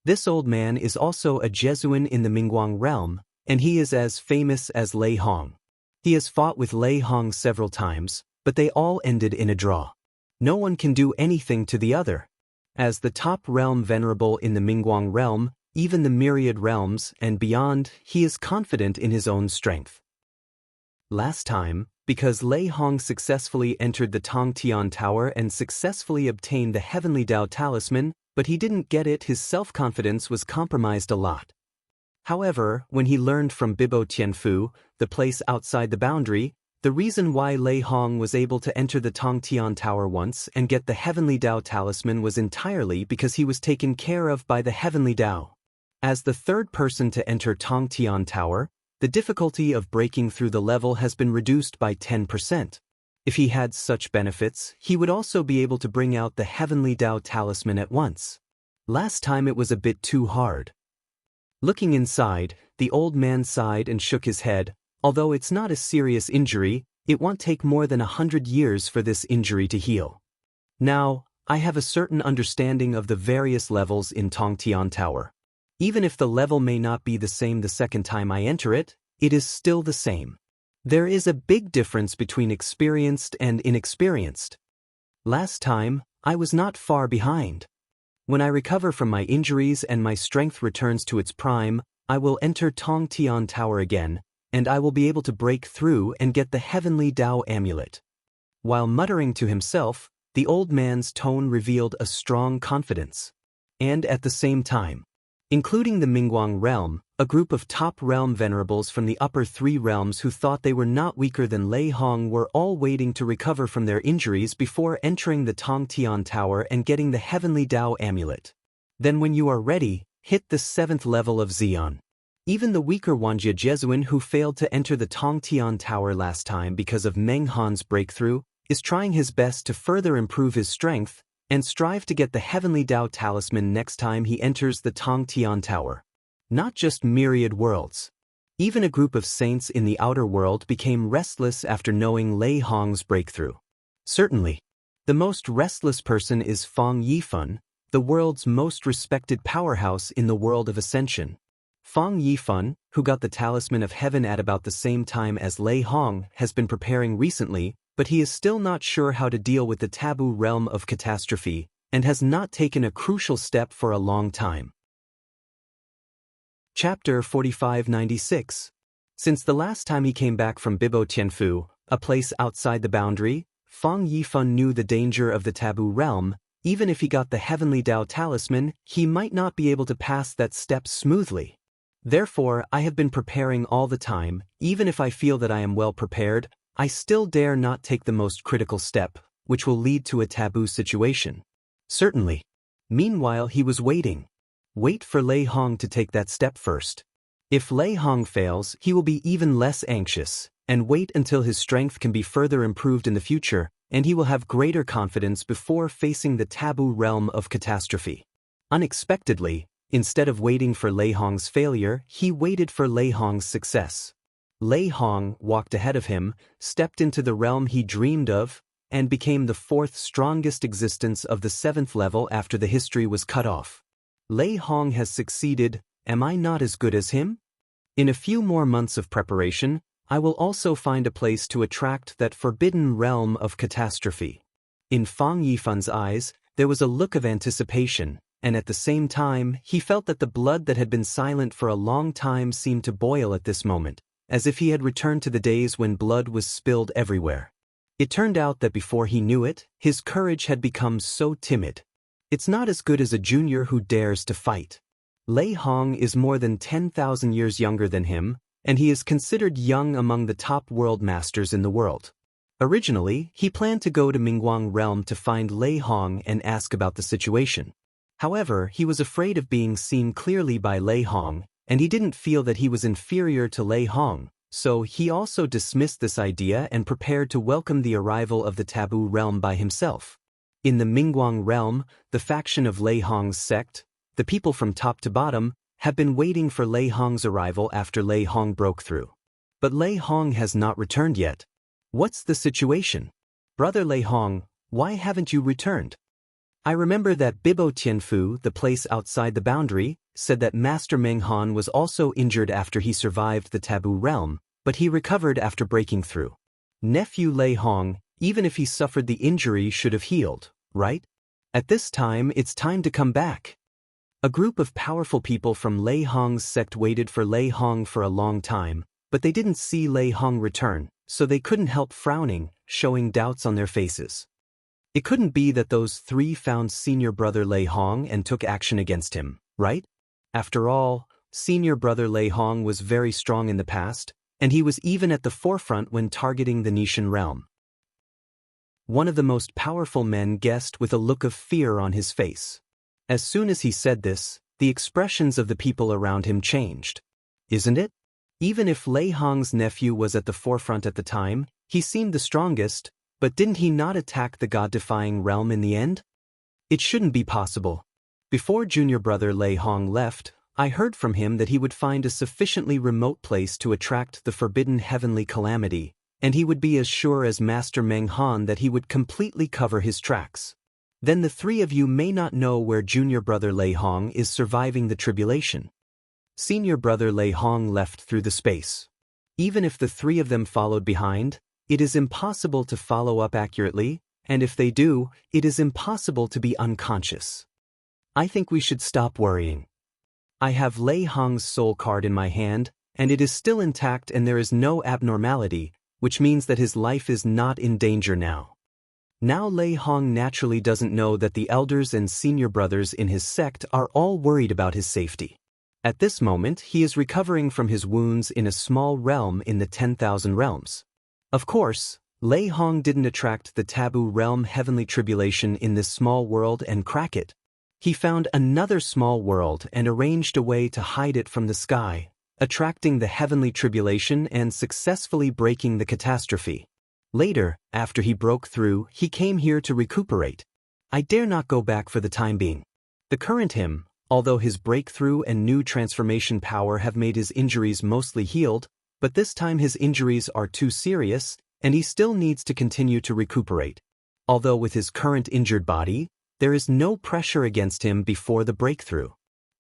[SPEAKER 1] This old man is also a Jesuin in the Mingguang realm, and he is as famous as Lei Hong. He has fought with Lei Hong several times, but they all ended in a draw. No one can do anything to the other. As the top realm venerable in the Mingguang realm, even the myriad realms and beyond, he is confident in his own strength. Last time, because Lei Hong successfully entered the Tongtian Tower and successfully obtained the heavenly Tao talisman, but he didn't get it, his self-confidence was compromised a lot. However, when he learned from Bibo Tianfu, the place outside the boundary, the reason why Lei Hong was able to enter the Tongtian Tower once and get the heavenly Tao talisman was entirely because he was taken care of by the heavenly Tao. As the 3rd person to enter Tongtian Tower, the difficulty of breaking through the level has been reduced by 10%. If he had such benefits, he would also be able to bring out the heavenly Tao talisman at once. Last time it was a bit too hard. Looking inside, the old man sighed and shook his head. Although it's not a serious injury, it won't take more than 100 years for this injury to heal. Now, I have a certain understanding of the various levels in Tongtian Tower. Even if the level may not be the same the second time I enter it, it is still the same. There is a big difference between experienced and inexperienced. Last time, I was not far behind. When I recover from my injuries and my strength returns to its prime, I will enter Tongtian Tower again, and I will be able to break through and get the heavenly Tao amulet. While muttering to himself, the old man's tone revealed a strong confidence. And at the same time, including the Mingguang realm, a group of top realm venerables from the upper 3 realms who thought they were not weaker than Lei Hong were all waiting to recover from their injuries before entering the Tongtian Tower and getting the heavenly Tao amulet. Then when you are ready, hit the 7th level of Xian. Even the weaker Wanjia Jesuin who failed to enter the Tongtian Tower last time because of Meng Han's breakthrough is trying his best to further improve his strength and strive to get the heavenly Tao talisman next time he enters the Tongtian Tower. Not just myriad worlds. Even a group of saints in the outer world became restless after knowing Lei Hong's breakthrough. Certainly, the most restless person is Fang Yifan, the world's most respected powerhouse in the world of ascension. Fang Yifan, who got the Talisman of Heaven at about the same time as Lei Hong, has been preparing recently, but he is still not sure how to deal with the taboo realm of catastrophe, and has not taken a crucial step for a long time. Chapter 4596. Since the last time he came back from Bibo Tianfu, a place outside the boundary, Fang Yifan knew the danger of the taboo realm. Even if he got the heavenly Tao talisman, he might not be able to pass that step smoothly. Therefore, I have been preparing all the time. Even if I feel that I am well prepared, I still dare not take the most critical step, which will lead to a taboo situation. Certainly. Meanwhile, he was waiting. Wait for Lei Hong to take that step first. If Lei Hong fails, he will be even less anxious, and wait until his strength can be further improved in the future, and he will have greater confidence before facing the taboo realm of catastrophe. Unexpectedly, instead of waiting for Lei Hong's failure, he waited for Lei Hong's success. Lei Hong walked ahead of him, stepped into the realm he dreamed of, and became the fourth strongest existence of the 7th level after the history was cut off. Lei Hong has succeeded, am I not as good as him? In a few more months of preparation, I will also find a place to attract that forbidden realm of catastrophe. In Fang Yifan's eyes, there was a look of anticipation, and at the same time, he felt that the blood that had been silent for a long time seemed to boil at this moment, as if he had returned to the days when blood was spilled everywhere. It turned out that before he knew it, his courage had become so timid. It's not as good as a junior who dares to fight. Lei Hong is more than 10,000 years younger than him, and he is considered young among the top world masters in the world. Originally, he planned to go to Mingguang Realm to find Lei Hong and ask about the situation. However, he was afraid of being seen clearly by Lei Hong, and he didn't feel that he was inferior to Lei Hong, so he also dismissed this idea and prepared to welcome the arrival of the Taboo Realm by himself. In the Mingguang Realm, the faction of Lei Hong's sect, the people from top to bottom, have been waiting for Lei Hong's arrival after Lei Hong broke through. But Lei Hong has not returned yet. What's the situation? Brother Lei Hong, why haven't you returned? I remember that Bibo Tianfu, the place outside the boundary, said that Master Meng Han was also injured after he survived the Taboo Realm, but he recovered after breaking through. Nephew Lei Hong, even if he suffered the injury, should have healed, right? At this time, it's time to come back. A group of powerful people from Lei Hong's sect waited for Lei Hong for a long time, but they didn't see Lei Hong return, so they couldn't help frowning, showing doubts on their faces. It couldn't be that those three found senior brother Lei Hong and took action against him, right? After all, senior brother Lei Hong was very strong in the past, and he was even at the forefront when targeting the Nishan realm. One of the most powerful men guessed with a look of fear on his face. As soon as he said this, the expressions of the people around him changed. Isn't it? Even if Lei Hong's nephew was at the forefront at the time, he seemed the strongest, but didn't he not attack the god-defying realm in the end? It shouldn't be possible. Before junior brother Lei Hong left, I heard from him that he would find a sufficiently remote place to attract the forbidden heavenly calamity, and he would be as sure as Master Meng Han that he would completely cover his tracks. Then the three of you may not know where junior brother Lei Hong is surviving the tribulation. Senior brother Lei Hong left through the space. Even if the three of them followed behind, it is impossible to follow up accurately, and if they do, it is impossible to be unconscious. I think we should stop worrying. I have Lei Hong's soul card in my hand, and it is still intact and there is no abnormality, which means that his life is not in danger now. Now Lei Hong naturally doesn't know that the elders and senior brothers in his sect are all worried about his safety. At this moment, he is recovering from his wounds in a small realm in the 10,000 realms. Of course, Lei Hong didn't attract the taboo realm heavenly tribulation in this small world and crack it. He found another small world and arranged a way to hide it from the sky, attracting the heavenly tribulation and successfully breaking the catastrophe. Later, after he broke through, he came here to recuperate. I dare not go back for the time being. The current him, although his breakthrough and new transformation power have made his injuries mostly healed, but this time his injuries are too serious, and he still needs to continue to recuperate. Although with his current injured body, there is no pressure against him before the breakthrough.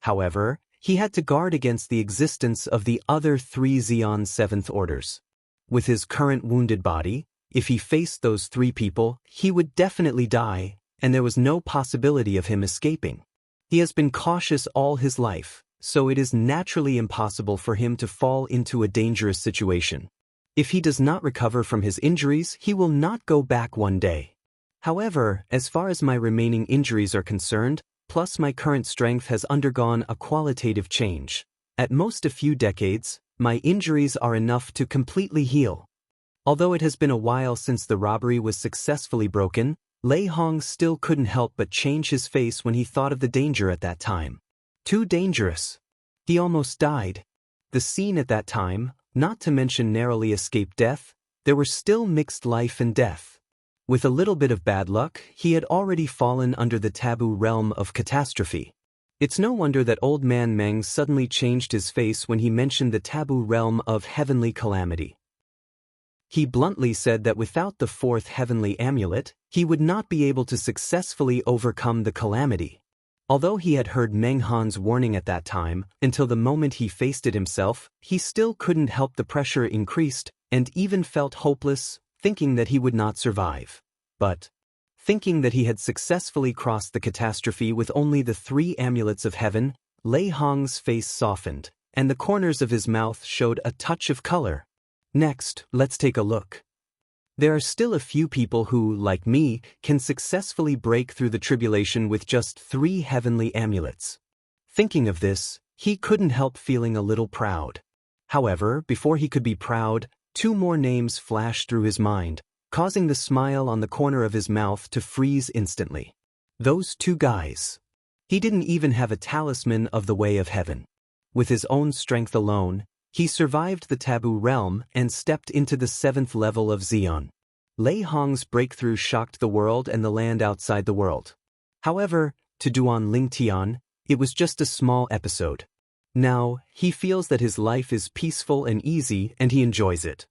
[SPEAKER 1] However, he had to guard against the existence of the other three Xian Seventh Orders. With his current wounded body, if he faced those three people, he would definitely die, and there was no possibility of him escaping. He has been cautious all his life, so it is naturally impossible for him to fall into a dangerous situation. If he does not recover from his injuries, he will not go back one day. However, as far as my remaining injuries are concerned, plus my current strength has undergone a qualitative change. At most a few decades, my injuries are enough to completely heal. Although it has been a while since the robbery was successfully broken, Lei Hong still couldn't help but change his face when he thought of the danger at that time. Too dangerous. He almost died. The scene at that time, not to mention narrowly escaped death, there were still mixed life and death. With a little bit of bad luck, he had already fallen under the taboo realm of catastrophe. It's no wonder that old man Meng suddenly changed his face when he mentioned the taboo realm of heavenly calamity. He bluntly said that without the fourth heavenly amulet, he would not be able to successfully overcome the calamity. Although he had heard Meng Han's warning at that time, until the moment he faced it himself, he still couldn't help the pressure increased, and even felt hopeless, thinking that he would not survive. But, thinking that he had successfully crossed the catastrophe with only the 3 amulets of heaven, Lei Hong's face softened, and the corners of his mouth showed a touch of color. Next, let's take a look. There are still a few people who, like me, can successfully break through the tribulation with just 3 heavenly amulets. Thinking of this, he couldn't help feeling a little proud. However, before he could be proud, 2 more names flashed through his mind, causing the smile on the corner of his mouth to freeze instantly. Those 2 guys. He didn't even have a talisman of the way of heaven. With his own strength alone, he survived the taboo realm and stepped into the 7th level of Xion. Lei Hong's breakthrough shocked the world and the land outside the world. However, to Duan Lingtian, it was just a small episode. Now, he feels that his life is peaceful and easy and he enjoys it.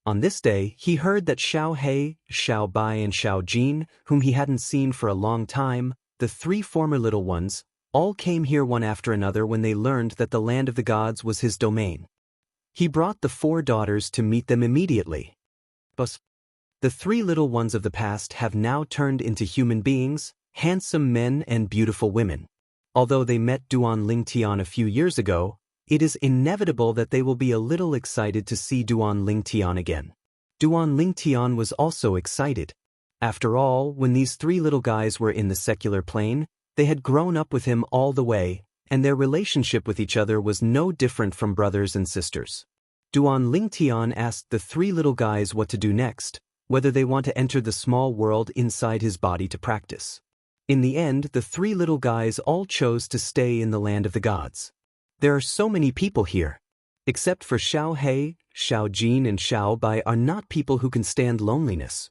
[SPEAKER 1] On this day, he heard that Xiao He, Xiao Bai and Xiao Jin, whom he hadn't seen for a long time, the 3 former little ones, all came here one after another when they learned that the land of the gods was his domain. He brought the 4 daughters to meet them immediately. But the 3 little ones of the past have now turned into human beings, handsome men and beautiful women. Although they met Duan Lingtian a few years ago, it is inevitable that they will be a little excited to see Duan Lingtian again. Duan Lingtian was also excited. After all, when these 3 little guys were in the secular plane, they had grown up with him all the way, and their relationship with each other was no different from brothers and sisters. Duan Lingtian asked the 3 little guys what to do next, whether they want to enter the small world inside his body to practice. In the end, the 3 little guys all chose to stay in the land of the gods. There are so many people here. Except for Xiao He, Xiao Jin and Xiao Bai are not people who can stand loneliness.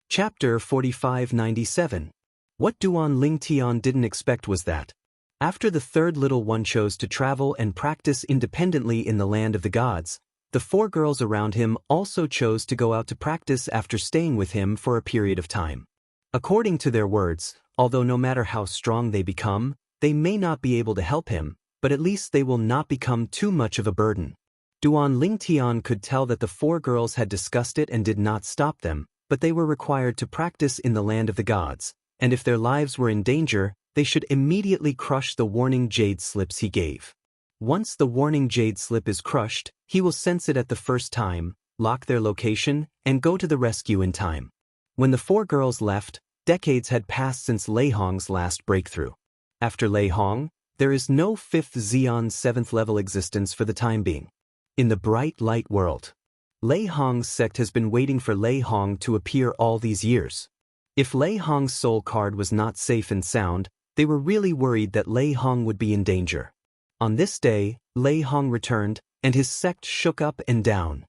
[SPEAKER 1] Chapter 4597. What Duan Lingtian didn't expect was that, after the 3rd little one chose to travel and practice independently in the land of the gods, the 4 girls around him also chose to go out to practice after staying with him for a period of time. According to their words, although no matter how strong they become, they may not be able to help him, but at least they will not become too much of a burden. Duan Lingtian could tell that the 4 girls had discussed it and did not stop them, but they were required to practice in the land of the gods, and if their lives were in danger, they should immediately crush the warning jade slips he gave. Once the warning jade slip is crushed, he will sense it at the first time, lock their location, and go to the rescue in time. When the 4 girls left, decades had passed since Lei Hong's last breakthrough. After Lei Hong, there is no 5th Xion 7th level existence for the time being. In the bright light world, Lei Hong's sect has been waiting for Lei Hong to appear all these years. If Lei Hong's soul card was not safe and sound, they were really worried that Lei Hong would be in danger. On this day, Lei Hong returned, and his sect shook up and down.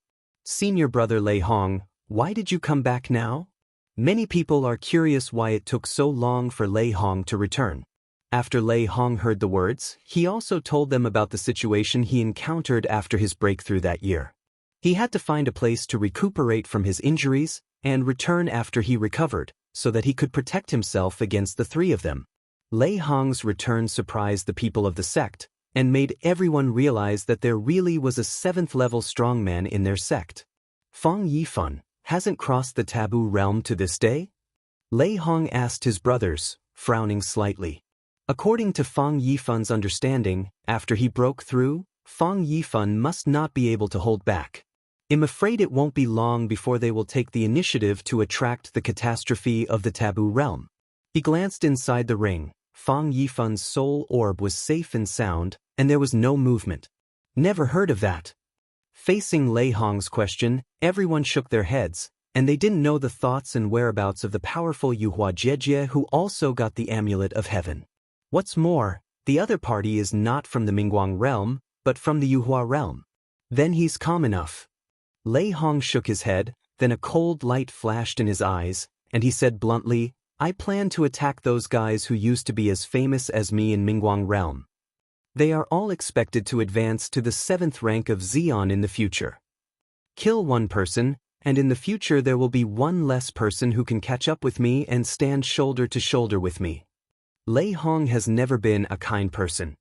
[SPEAKER 1] Senior brother Lei Hong, why did you come back now? Many people are curious why it took so long for Lei Hong to return. After Lei Hong heard the words, he also told them about the situation he encountered after his breakthrough that year. He had to find a place to recuperate from his injuries and return after he recovered, so that he could protect himself against the 3 of them. Lei Hong's return surprised the people of the sect, and made everyone realize that there really was a 7th level strongman in their sect. Fang Yifan hasn't crossed the taboo realm to this day? Lei Hong asked his brothers, frowning slightly. According to Fang Yifan's understanding, after he broke through, Fang Yifan must not be able to hold back. I'm afraid it won't be long before they will take the initiative to attract the catastrophe of the taboo realm. He glanced inside the ring. Fang Yifan's soul orb was safe and sound, and there was no movement. Never heard of that. Facing Lei Hong's question, everyone shook their heads, and they didn't know the thoughts and whereabouts of the powerful Yuhua Jejie who also got the amulet of heaven. What's more, the other party is not from the Mingguang realm, but from the Yuhua realm. Then he's calm enough. Lei Hong shook his head, then a cold light flashed in his eyes, and he said bluntly, I plan to attack those guys who used to be as famous as me in Mingguang realm. They are all expected to advance to the 7th rank of Xion in the future. Kill one person, and in the future there will be one less person who can catch up with me and stand shoulder to shoulder with me. Lei Hong has never been a kind person.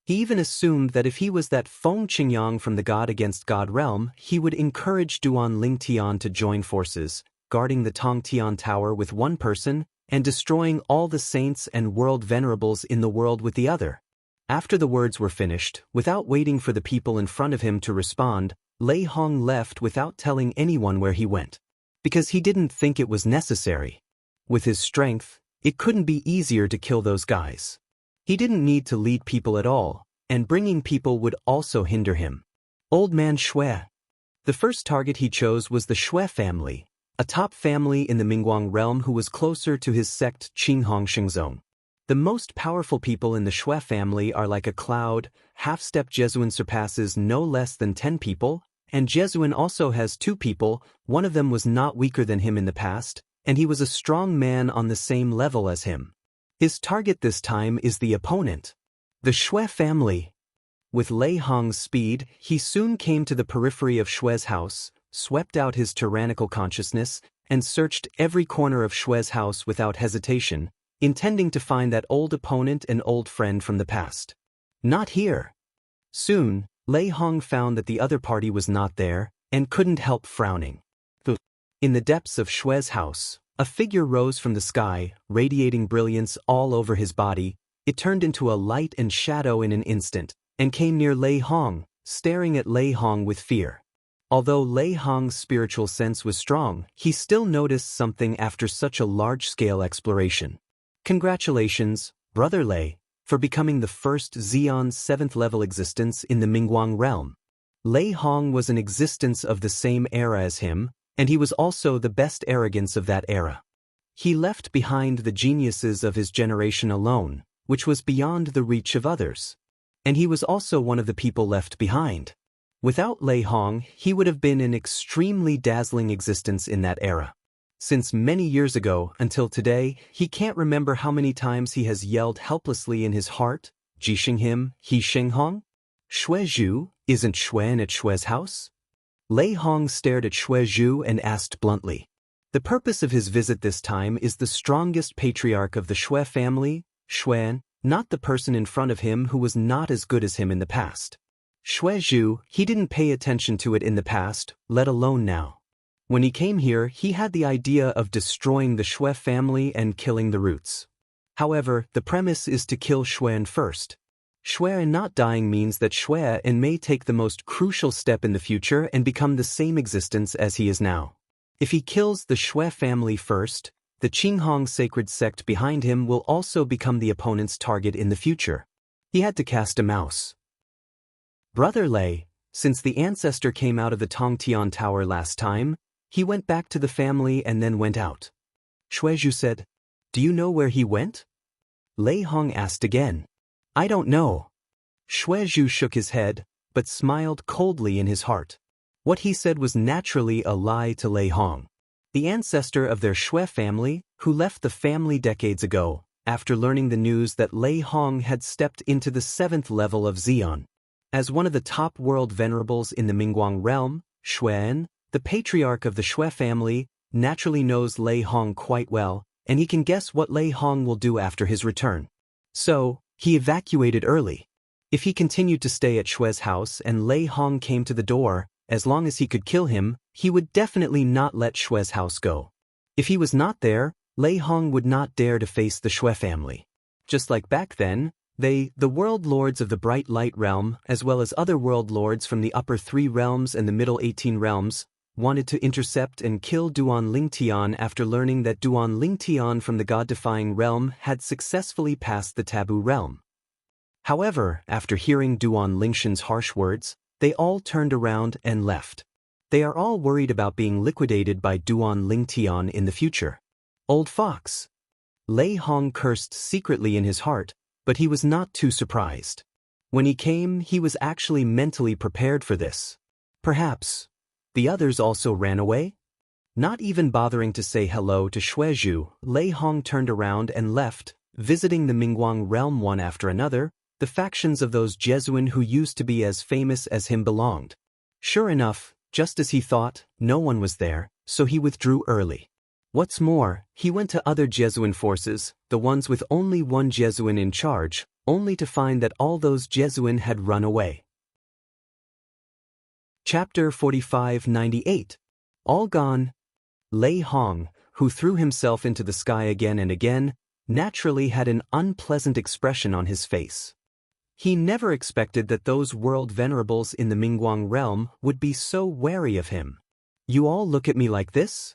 [SPEAKER 1] He even assumed that if he was that Feng Qingyang from the God Against God realm, he would encourage Duan Lingtian to join forces, guarding the Tongtian Tower with one person, and destroying all the saints and world venerables in the world with the other. After the words were finished, without waiting for the people in front of him to respond, Lei Hong left without telling anyone where he went. Because he didn't think it was necessary. With his strength, it couldn't be easier to kill those guys. He didn't need to lead people at all, and bringing people would also hinder him. Old Man Xue. The first target he chose was the Xue family, a top family in the Mingguang realm who was closer to his sect Qinghong Xingzong. The most powerful people in the Xue family are like a cloud. Half-step Jesuin surpasses no less than 10 people, and Jesuin also has 2 people. One of them was not weaker than him in the past, and he was a strong man on the same level as him. His target this time is the opponent, the Xue family. With Lei Hong's speed, he soon came to the periphery of Xue's house, swept out his tyrannical consciousness, and searched every corner of Xue's house without hesitation, intending to find that old opponent and old friend from the past. Not here. Soon, Lei Hong found that the other party was not there, and couldn't help frowning. In the depths of Xue's house, a figure rose from the sky, radiating brilliance all over his body. It turned into a light and shadow in an instant, and came near Lei Hong, staring at Lei Hong with fear. Although Lei Hong's spiritual sense was strong, he still noticed something after such a large-scale exploration. Congratulations, Brother Lei, for becoming the first Xian 7th-level existence in the Mingguang realm. Lei Hong was an existence of the same era as him, and he was also the best arrogance of that era. He left behind the geniuses of his generation alone, which was beyond the reach of others. And he was also one of the people left behind. Without Lei Hong, he would have been an extremely dazzling existence in that era. Since many years ago until today, he can't remember how many times he has yelled helplessly in his heart, Jixing him, He Sheng Hong? Xue Zhu, isn't Xuan at Xue's house? Lei Hong stared at Xue Zhu and asked bluntly. The purpose of his visit this time is the strongest patriarch of the Xue family, Xuan, not the person in front of him who was not as good as him in the past. Xue Zhu, he didn't pay attention to it in the past, let alone now. When he came here, he had the idea of destroying the Xue family and killing the roots. However, the premise is to kill Xuan first. Xuan not dying means that Xuan may take the most crucial step in the future and become the same existence as he is now. If he kills the Xue family first, the Qinghong sacred sect behind him will also become the opponent's target in the future. He had to cast a mouse. Brother Lei, since the ancestor came out of the Tongtian Tower last time, he went back to the family and then went out. Xue Zhu said, "Do you know where he went?" Lei Hong asked again. "I don't know." Xue Zhu shook his head, but smiled coldly in his heart. What he said was naturally a lie to Lei Hong. The ancestor of their Xue family, who left the family decades ago, after learning the news that Lei Hong had stepped into the 7th level of Xian. As one of the top world venerables in the Mingguang realm, Xuan, the patriarch of the Xue family, naturally knows Lei Hong quite well, and he can guess what Lei Hong will do after his return. So, he evacuated early. If he continued to stay at Xue's house and Lei Hong came to the door, as long as he could kill him, he would definitely not let Xue's house go. If he was not there, Lei Hong would not dare to face the Xue family. Just like back then, the world lords of the bright light realm, as well as other world lords from the upper 3 realms and the middle 18 realms, wanted to intercept and kill Duan Lingtian after learning that Duan Lingtian from the god-defying realm had successfully passed the taboo realm. However, after hearing Duan Lingshan's harsh words, they all turned around and left. They are all worried about being liquidated by Duan Lingtian in the future. Old fox. Lei Hong cursed secretly in his heart, but he was not too surprised. When he came, he was actually mentally prepared for this. Perhaps the others also ran away? Not even bothering to say hello to Xue Zhu, Lei Hong turned around and left, visiting the Mingguang realm one after another. The factions of those Jesuin who used to be as famous as him belonged. Sure enough, Just as he thought, no one was there, so he withdrew early. What's more, he went to other Jesuin forces, the ones with only one Jesuin in charge, only to find that all those Jesuin had run away. Chapter 4598. All gone. Lei Hong, who threw himself into the sky again and again, naturally had an unpleasant expression on his face. He never expected that those world venerables in the Mingguang realm would be so wary of him. You all look at me like this?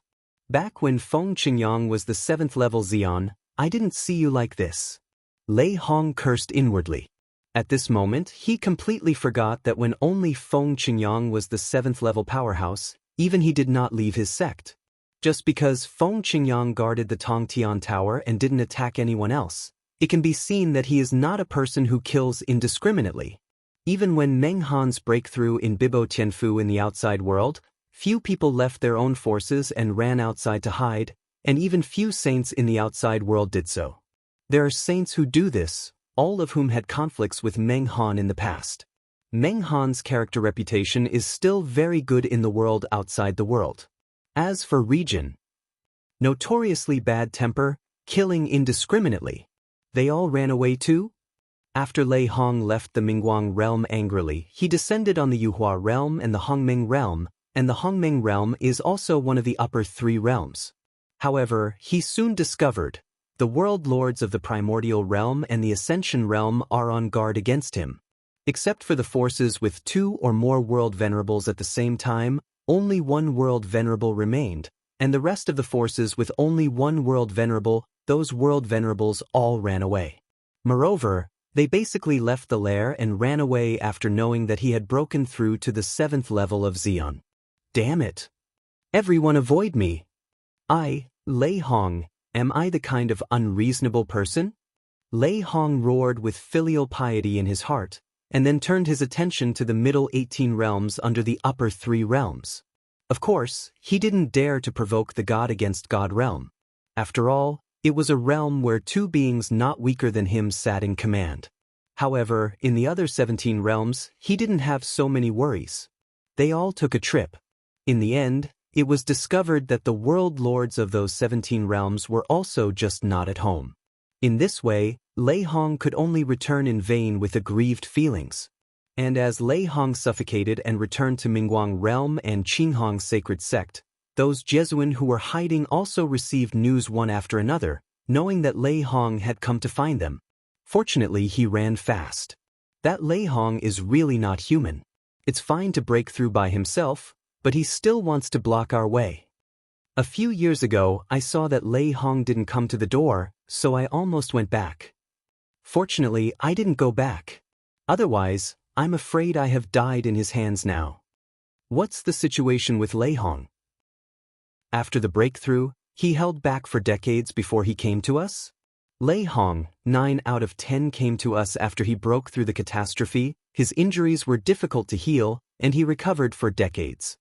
[SPEAKER 1] Back when Feng Qingyang was the 7th level Xian, I didn't see you like this. Lei Hong cursed inwardly. At this moment, he completely forgot that when only Feng Qingyang was the 7th level powerhouse, even he did not leave his sect. Just because Feng Qingyang guarded the Tongtian Tower and didn't attack anyone else, it can be seen that he is not a person who kills indiscriminately. Even when Meng Han's breakthrough in Bibo Tianfu in the outside world, few people left their own forces and ran outside to hide, and even few saints in the outside world did so. There are saints who do this, all of whom had conflicts with Meng Han in the past. Meng Han's character reputation is still very good in the world outside the world. As for Region, notoriously bad temper, killing indiscriminately. They all ran away too? After Lei Hong left the Mingguang realm angrily, he descended on the Yuhua realm and the Hongmeng realm, and the Hongmeng realm is also one of the upper 3 realms. However, he soon discovered the world lords of the primordial realm and the ascension realm are on guard against him. Except for the forces with 2 or more world venerables at the same time, only 1 world venerable remained, and the rest of the forces with only 1 world venerable, those world venerables all ran away. Moreover, they basically left the lair and ran away after knowing that he had broken through to the 7th level of Xian. Damn it! Everyone avoid me! I, Lei Hong, am I the kind of unreasonable person? Lei Hong roared with filial piety in his heart, and then turned his attention to the middle 18 realms under the upper 3 realms. Of course, he didn't dare to provoke the God against God realm. After all, it was a realm where 2 beings not weaker than him sat in command. However, in the other 17 realms, he didn't have so many worries. They all took a trip. In the end, it was discovered that the world lords of those 17 realms were also just not at home. In this way, Lei Hong could only return in vain with aggrieved feelings. And as Lei Hong suffocated and returned to Mingguang realm and Qinghong's sacred sect, those Jesuin who were hiding also received news one after another, knowing that Lei Hong had come to find them. Fortunately, he ran fast. That Lei Hong is really not human. It's fine to break through by himself, but he still wants to block our way. A few years ago, I saw that Lei Hong didn't come to the door, so I almost went back. Fortunately, I didn't go back. Otherwise, I'm afraid I have died in his hands now. What's the situation with Lei Hong? After the breakthrough, he held back for decades before he came to us? Lei Hong, 9 out of 10 came to us after he broke through the catastrophe, his injuries were difficult to heal, and he recovered for decades.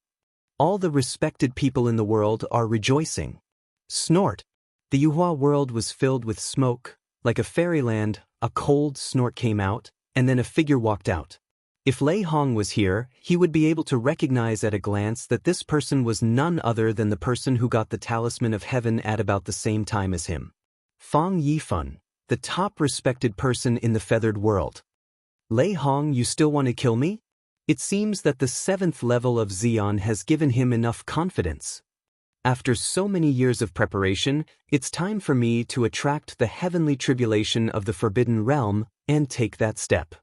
[SPEAKER 1] All the respected people in the world are rejoicing. Snort. The Yuhua world was filled with smoke. Like a fairyland, a cold snort came out, and then a figure walked out. If Lei Hong was here, he would be able to recognize at a glance that this person was none other than the person who got the talisman of heaven at about the same time as him. Fang Yifan, the top respected person in the feathered world. Lei Hong, you still want to kill me? It seems that the 7th level of Xian has given him enough confidence. After so many years of preparation, it's time for me to attract the heavenly tribulation of the Forbidden Realm and take that step.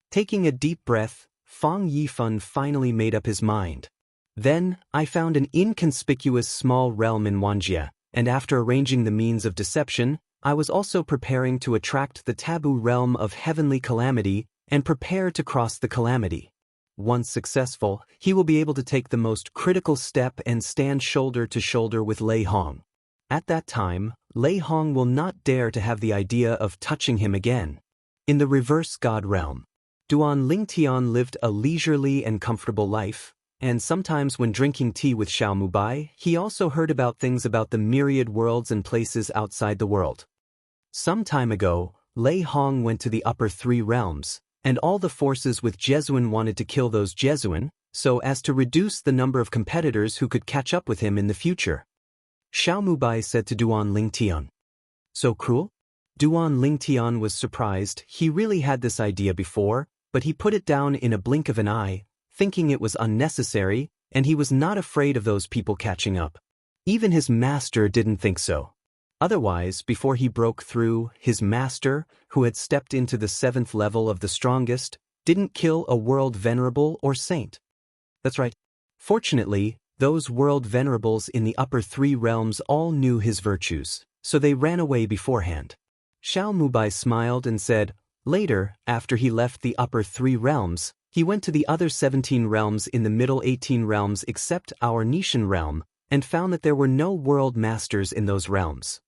[SPEAKER 1] Taking a deep breath, Fang Yifan finally made up his mind. Then, I found an inconspicuous small realm in Wuxia, and after arranging the means of deception, I was also preparing to attract the taboo realm of heavenly calamity and prepare to cross the calamity. Once successful, he will be able to take the most critical step and stand shoulder to shoulder with Lei Hong. At that time, Lei Hong will not dare to have the idea of touching him again. In the reverse God realm, Duan Lingtian lived a leisurely and comfortable life, and sometimes when drinking tea with Xiao Mubai, he also heard about things about the myriad worlds and places outside the world. Some time ago, Lei Hong went to the upper 3 realms, and all the forces with Jesuin wanted to kill those Jesuin, so as to reduce the number of competitors who could catch up with him in the future. Xiao Mubai said to Duan Lingtian. So cruel? Duan Lingtian was surprised. He really had this idea before, but he put it down in a blink of an eye, thinking it was unnecessary, and he was not afraid of those people catching up. Even his master didn't think so. Otherwise, before he broke through, his master, who had stepped into the 7th level of the strongest, didn't kill a world venerable or saint. That's right. Fortunately, those world venerables in the upper 3 realms all knew his virtues, so they ran away beforehand. Xiao Mubai smiled and said, later, after he left the upper 3 realms, he went to the other 17 realms in the middle 18 realms except our Nishan realm, and found that there were no world masters in those realms.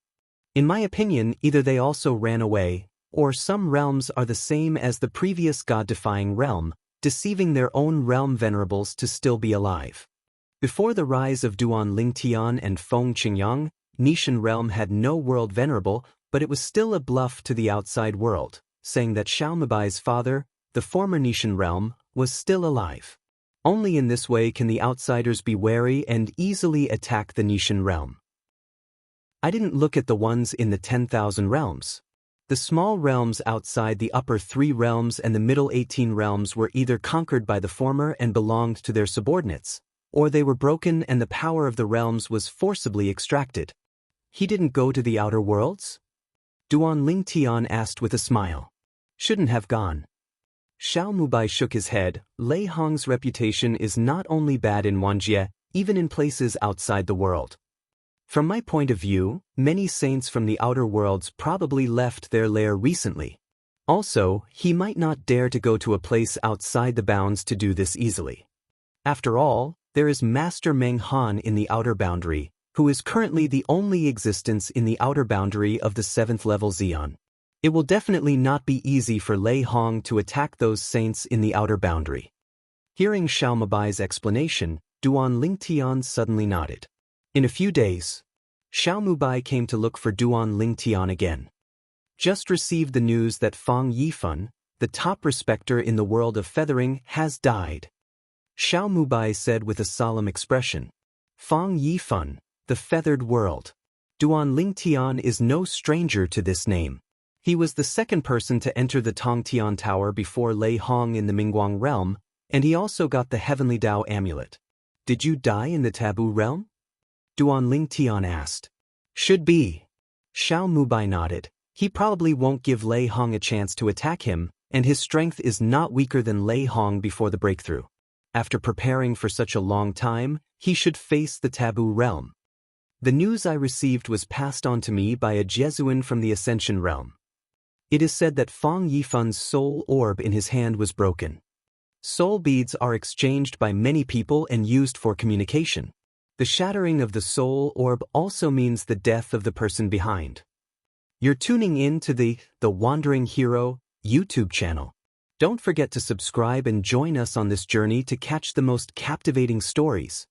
[SPEAKER 1] In my opinion, either they also ran away, or some realms are the same as the previous god-defying realm, deceiving their own realm venerables to still be alive. Before the rise of Duan Lingtian and Feng Qingyang, Nishan realm had no world venerable, but it was still a bluff to the outside world, saying that Xiao Mubai's father, the former Nishan realm, was still alive. Only in this way can the outsiders be wary and easily attack the Nishan realm. I didn't look at the ones in the 10,000 realms. The small realms outside the upper 3 realms and the middle 18 realms were either conquered by the former and belonged to their subordinates, or they were broken and the power of the realms was forcibly extracted. He didn't go to the outer worlds? Duan Lingtian asked with a smile. Shouldn't have gone. Xiao Mubai shook his head. Lei Hong's reputation is not only bad in Wanjie, even in places outside the world. From my point of view, many saints from the outer worlds probably left their lair recently. Also, he might not dare to go to a place outside the bounds to do this easily. After all, there is Master Meng Han in the outer boundary, who is currently the only existence in the outer boundary of the 7th level Xian. It will definitely not be easy for Lei Hong to attack those saints in the outer boundary. Hearing Xiao Mubai's explanation, Duan Lingtian suddenly nodded. In a few days, Xiao Mubai came to look for Duan Lingtian again. Just received the news that Fang Yifan, the top respecter in the world of feathering, has died. Xiao Mubai said with a solemn expression. Fang Yifan, the feathered world. Duan Lingtian is no stranger to this name. He was the second person to enter the Tongtian Tower before Lei Hong in the Mingguang realm, and he also got the Heavenly Dao amulet. Did you die in the Taboo realm? Duan Lingtian asked. Should be. Xiao Mubai nodded. He probably won't give Lei Hong a chance to attack him, and his strength is not weaker than Lei Hong before the breakthrough. After preparing for such a long time, he should face the Taboo realm. The news I received was passed on to me by a Jesuin from the Ascension realm. It is said that Fang Yifan's soul orb in his hand was broken. Soul beads are exchanged by many people and used for communication. The shattering of the soul orb also means the death of the person behind. You're tuning in to the Wandering Hero YouTube channel. Don't forget to subscribe and join us on this journey to catch the most captivating stories.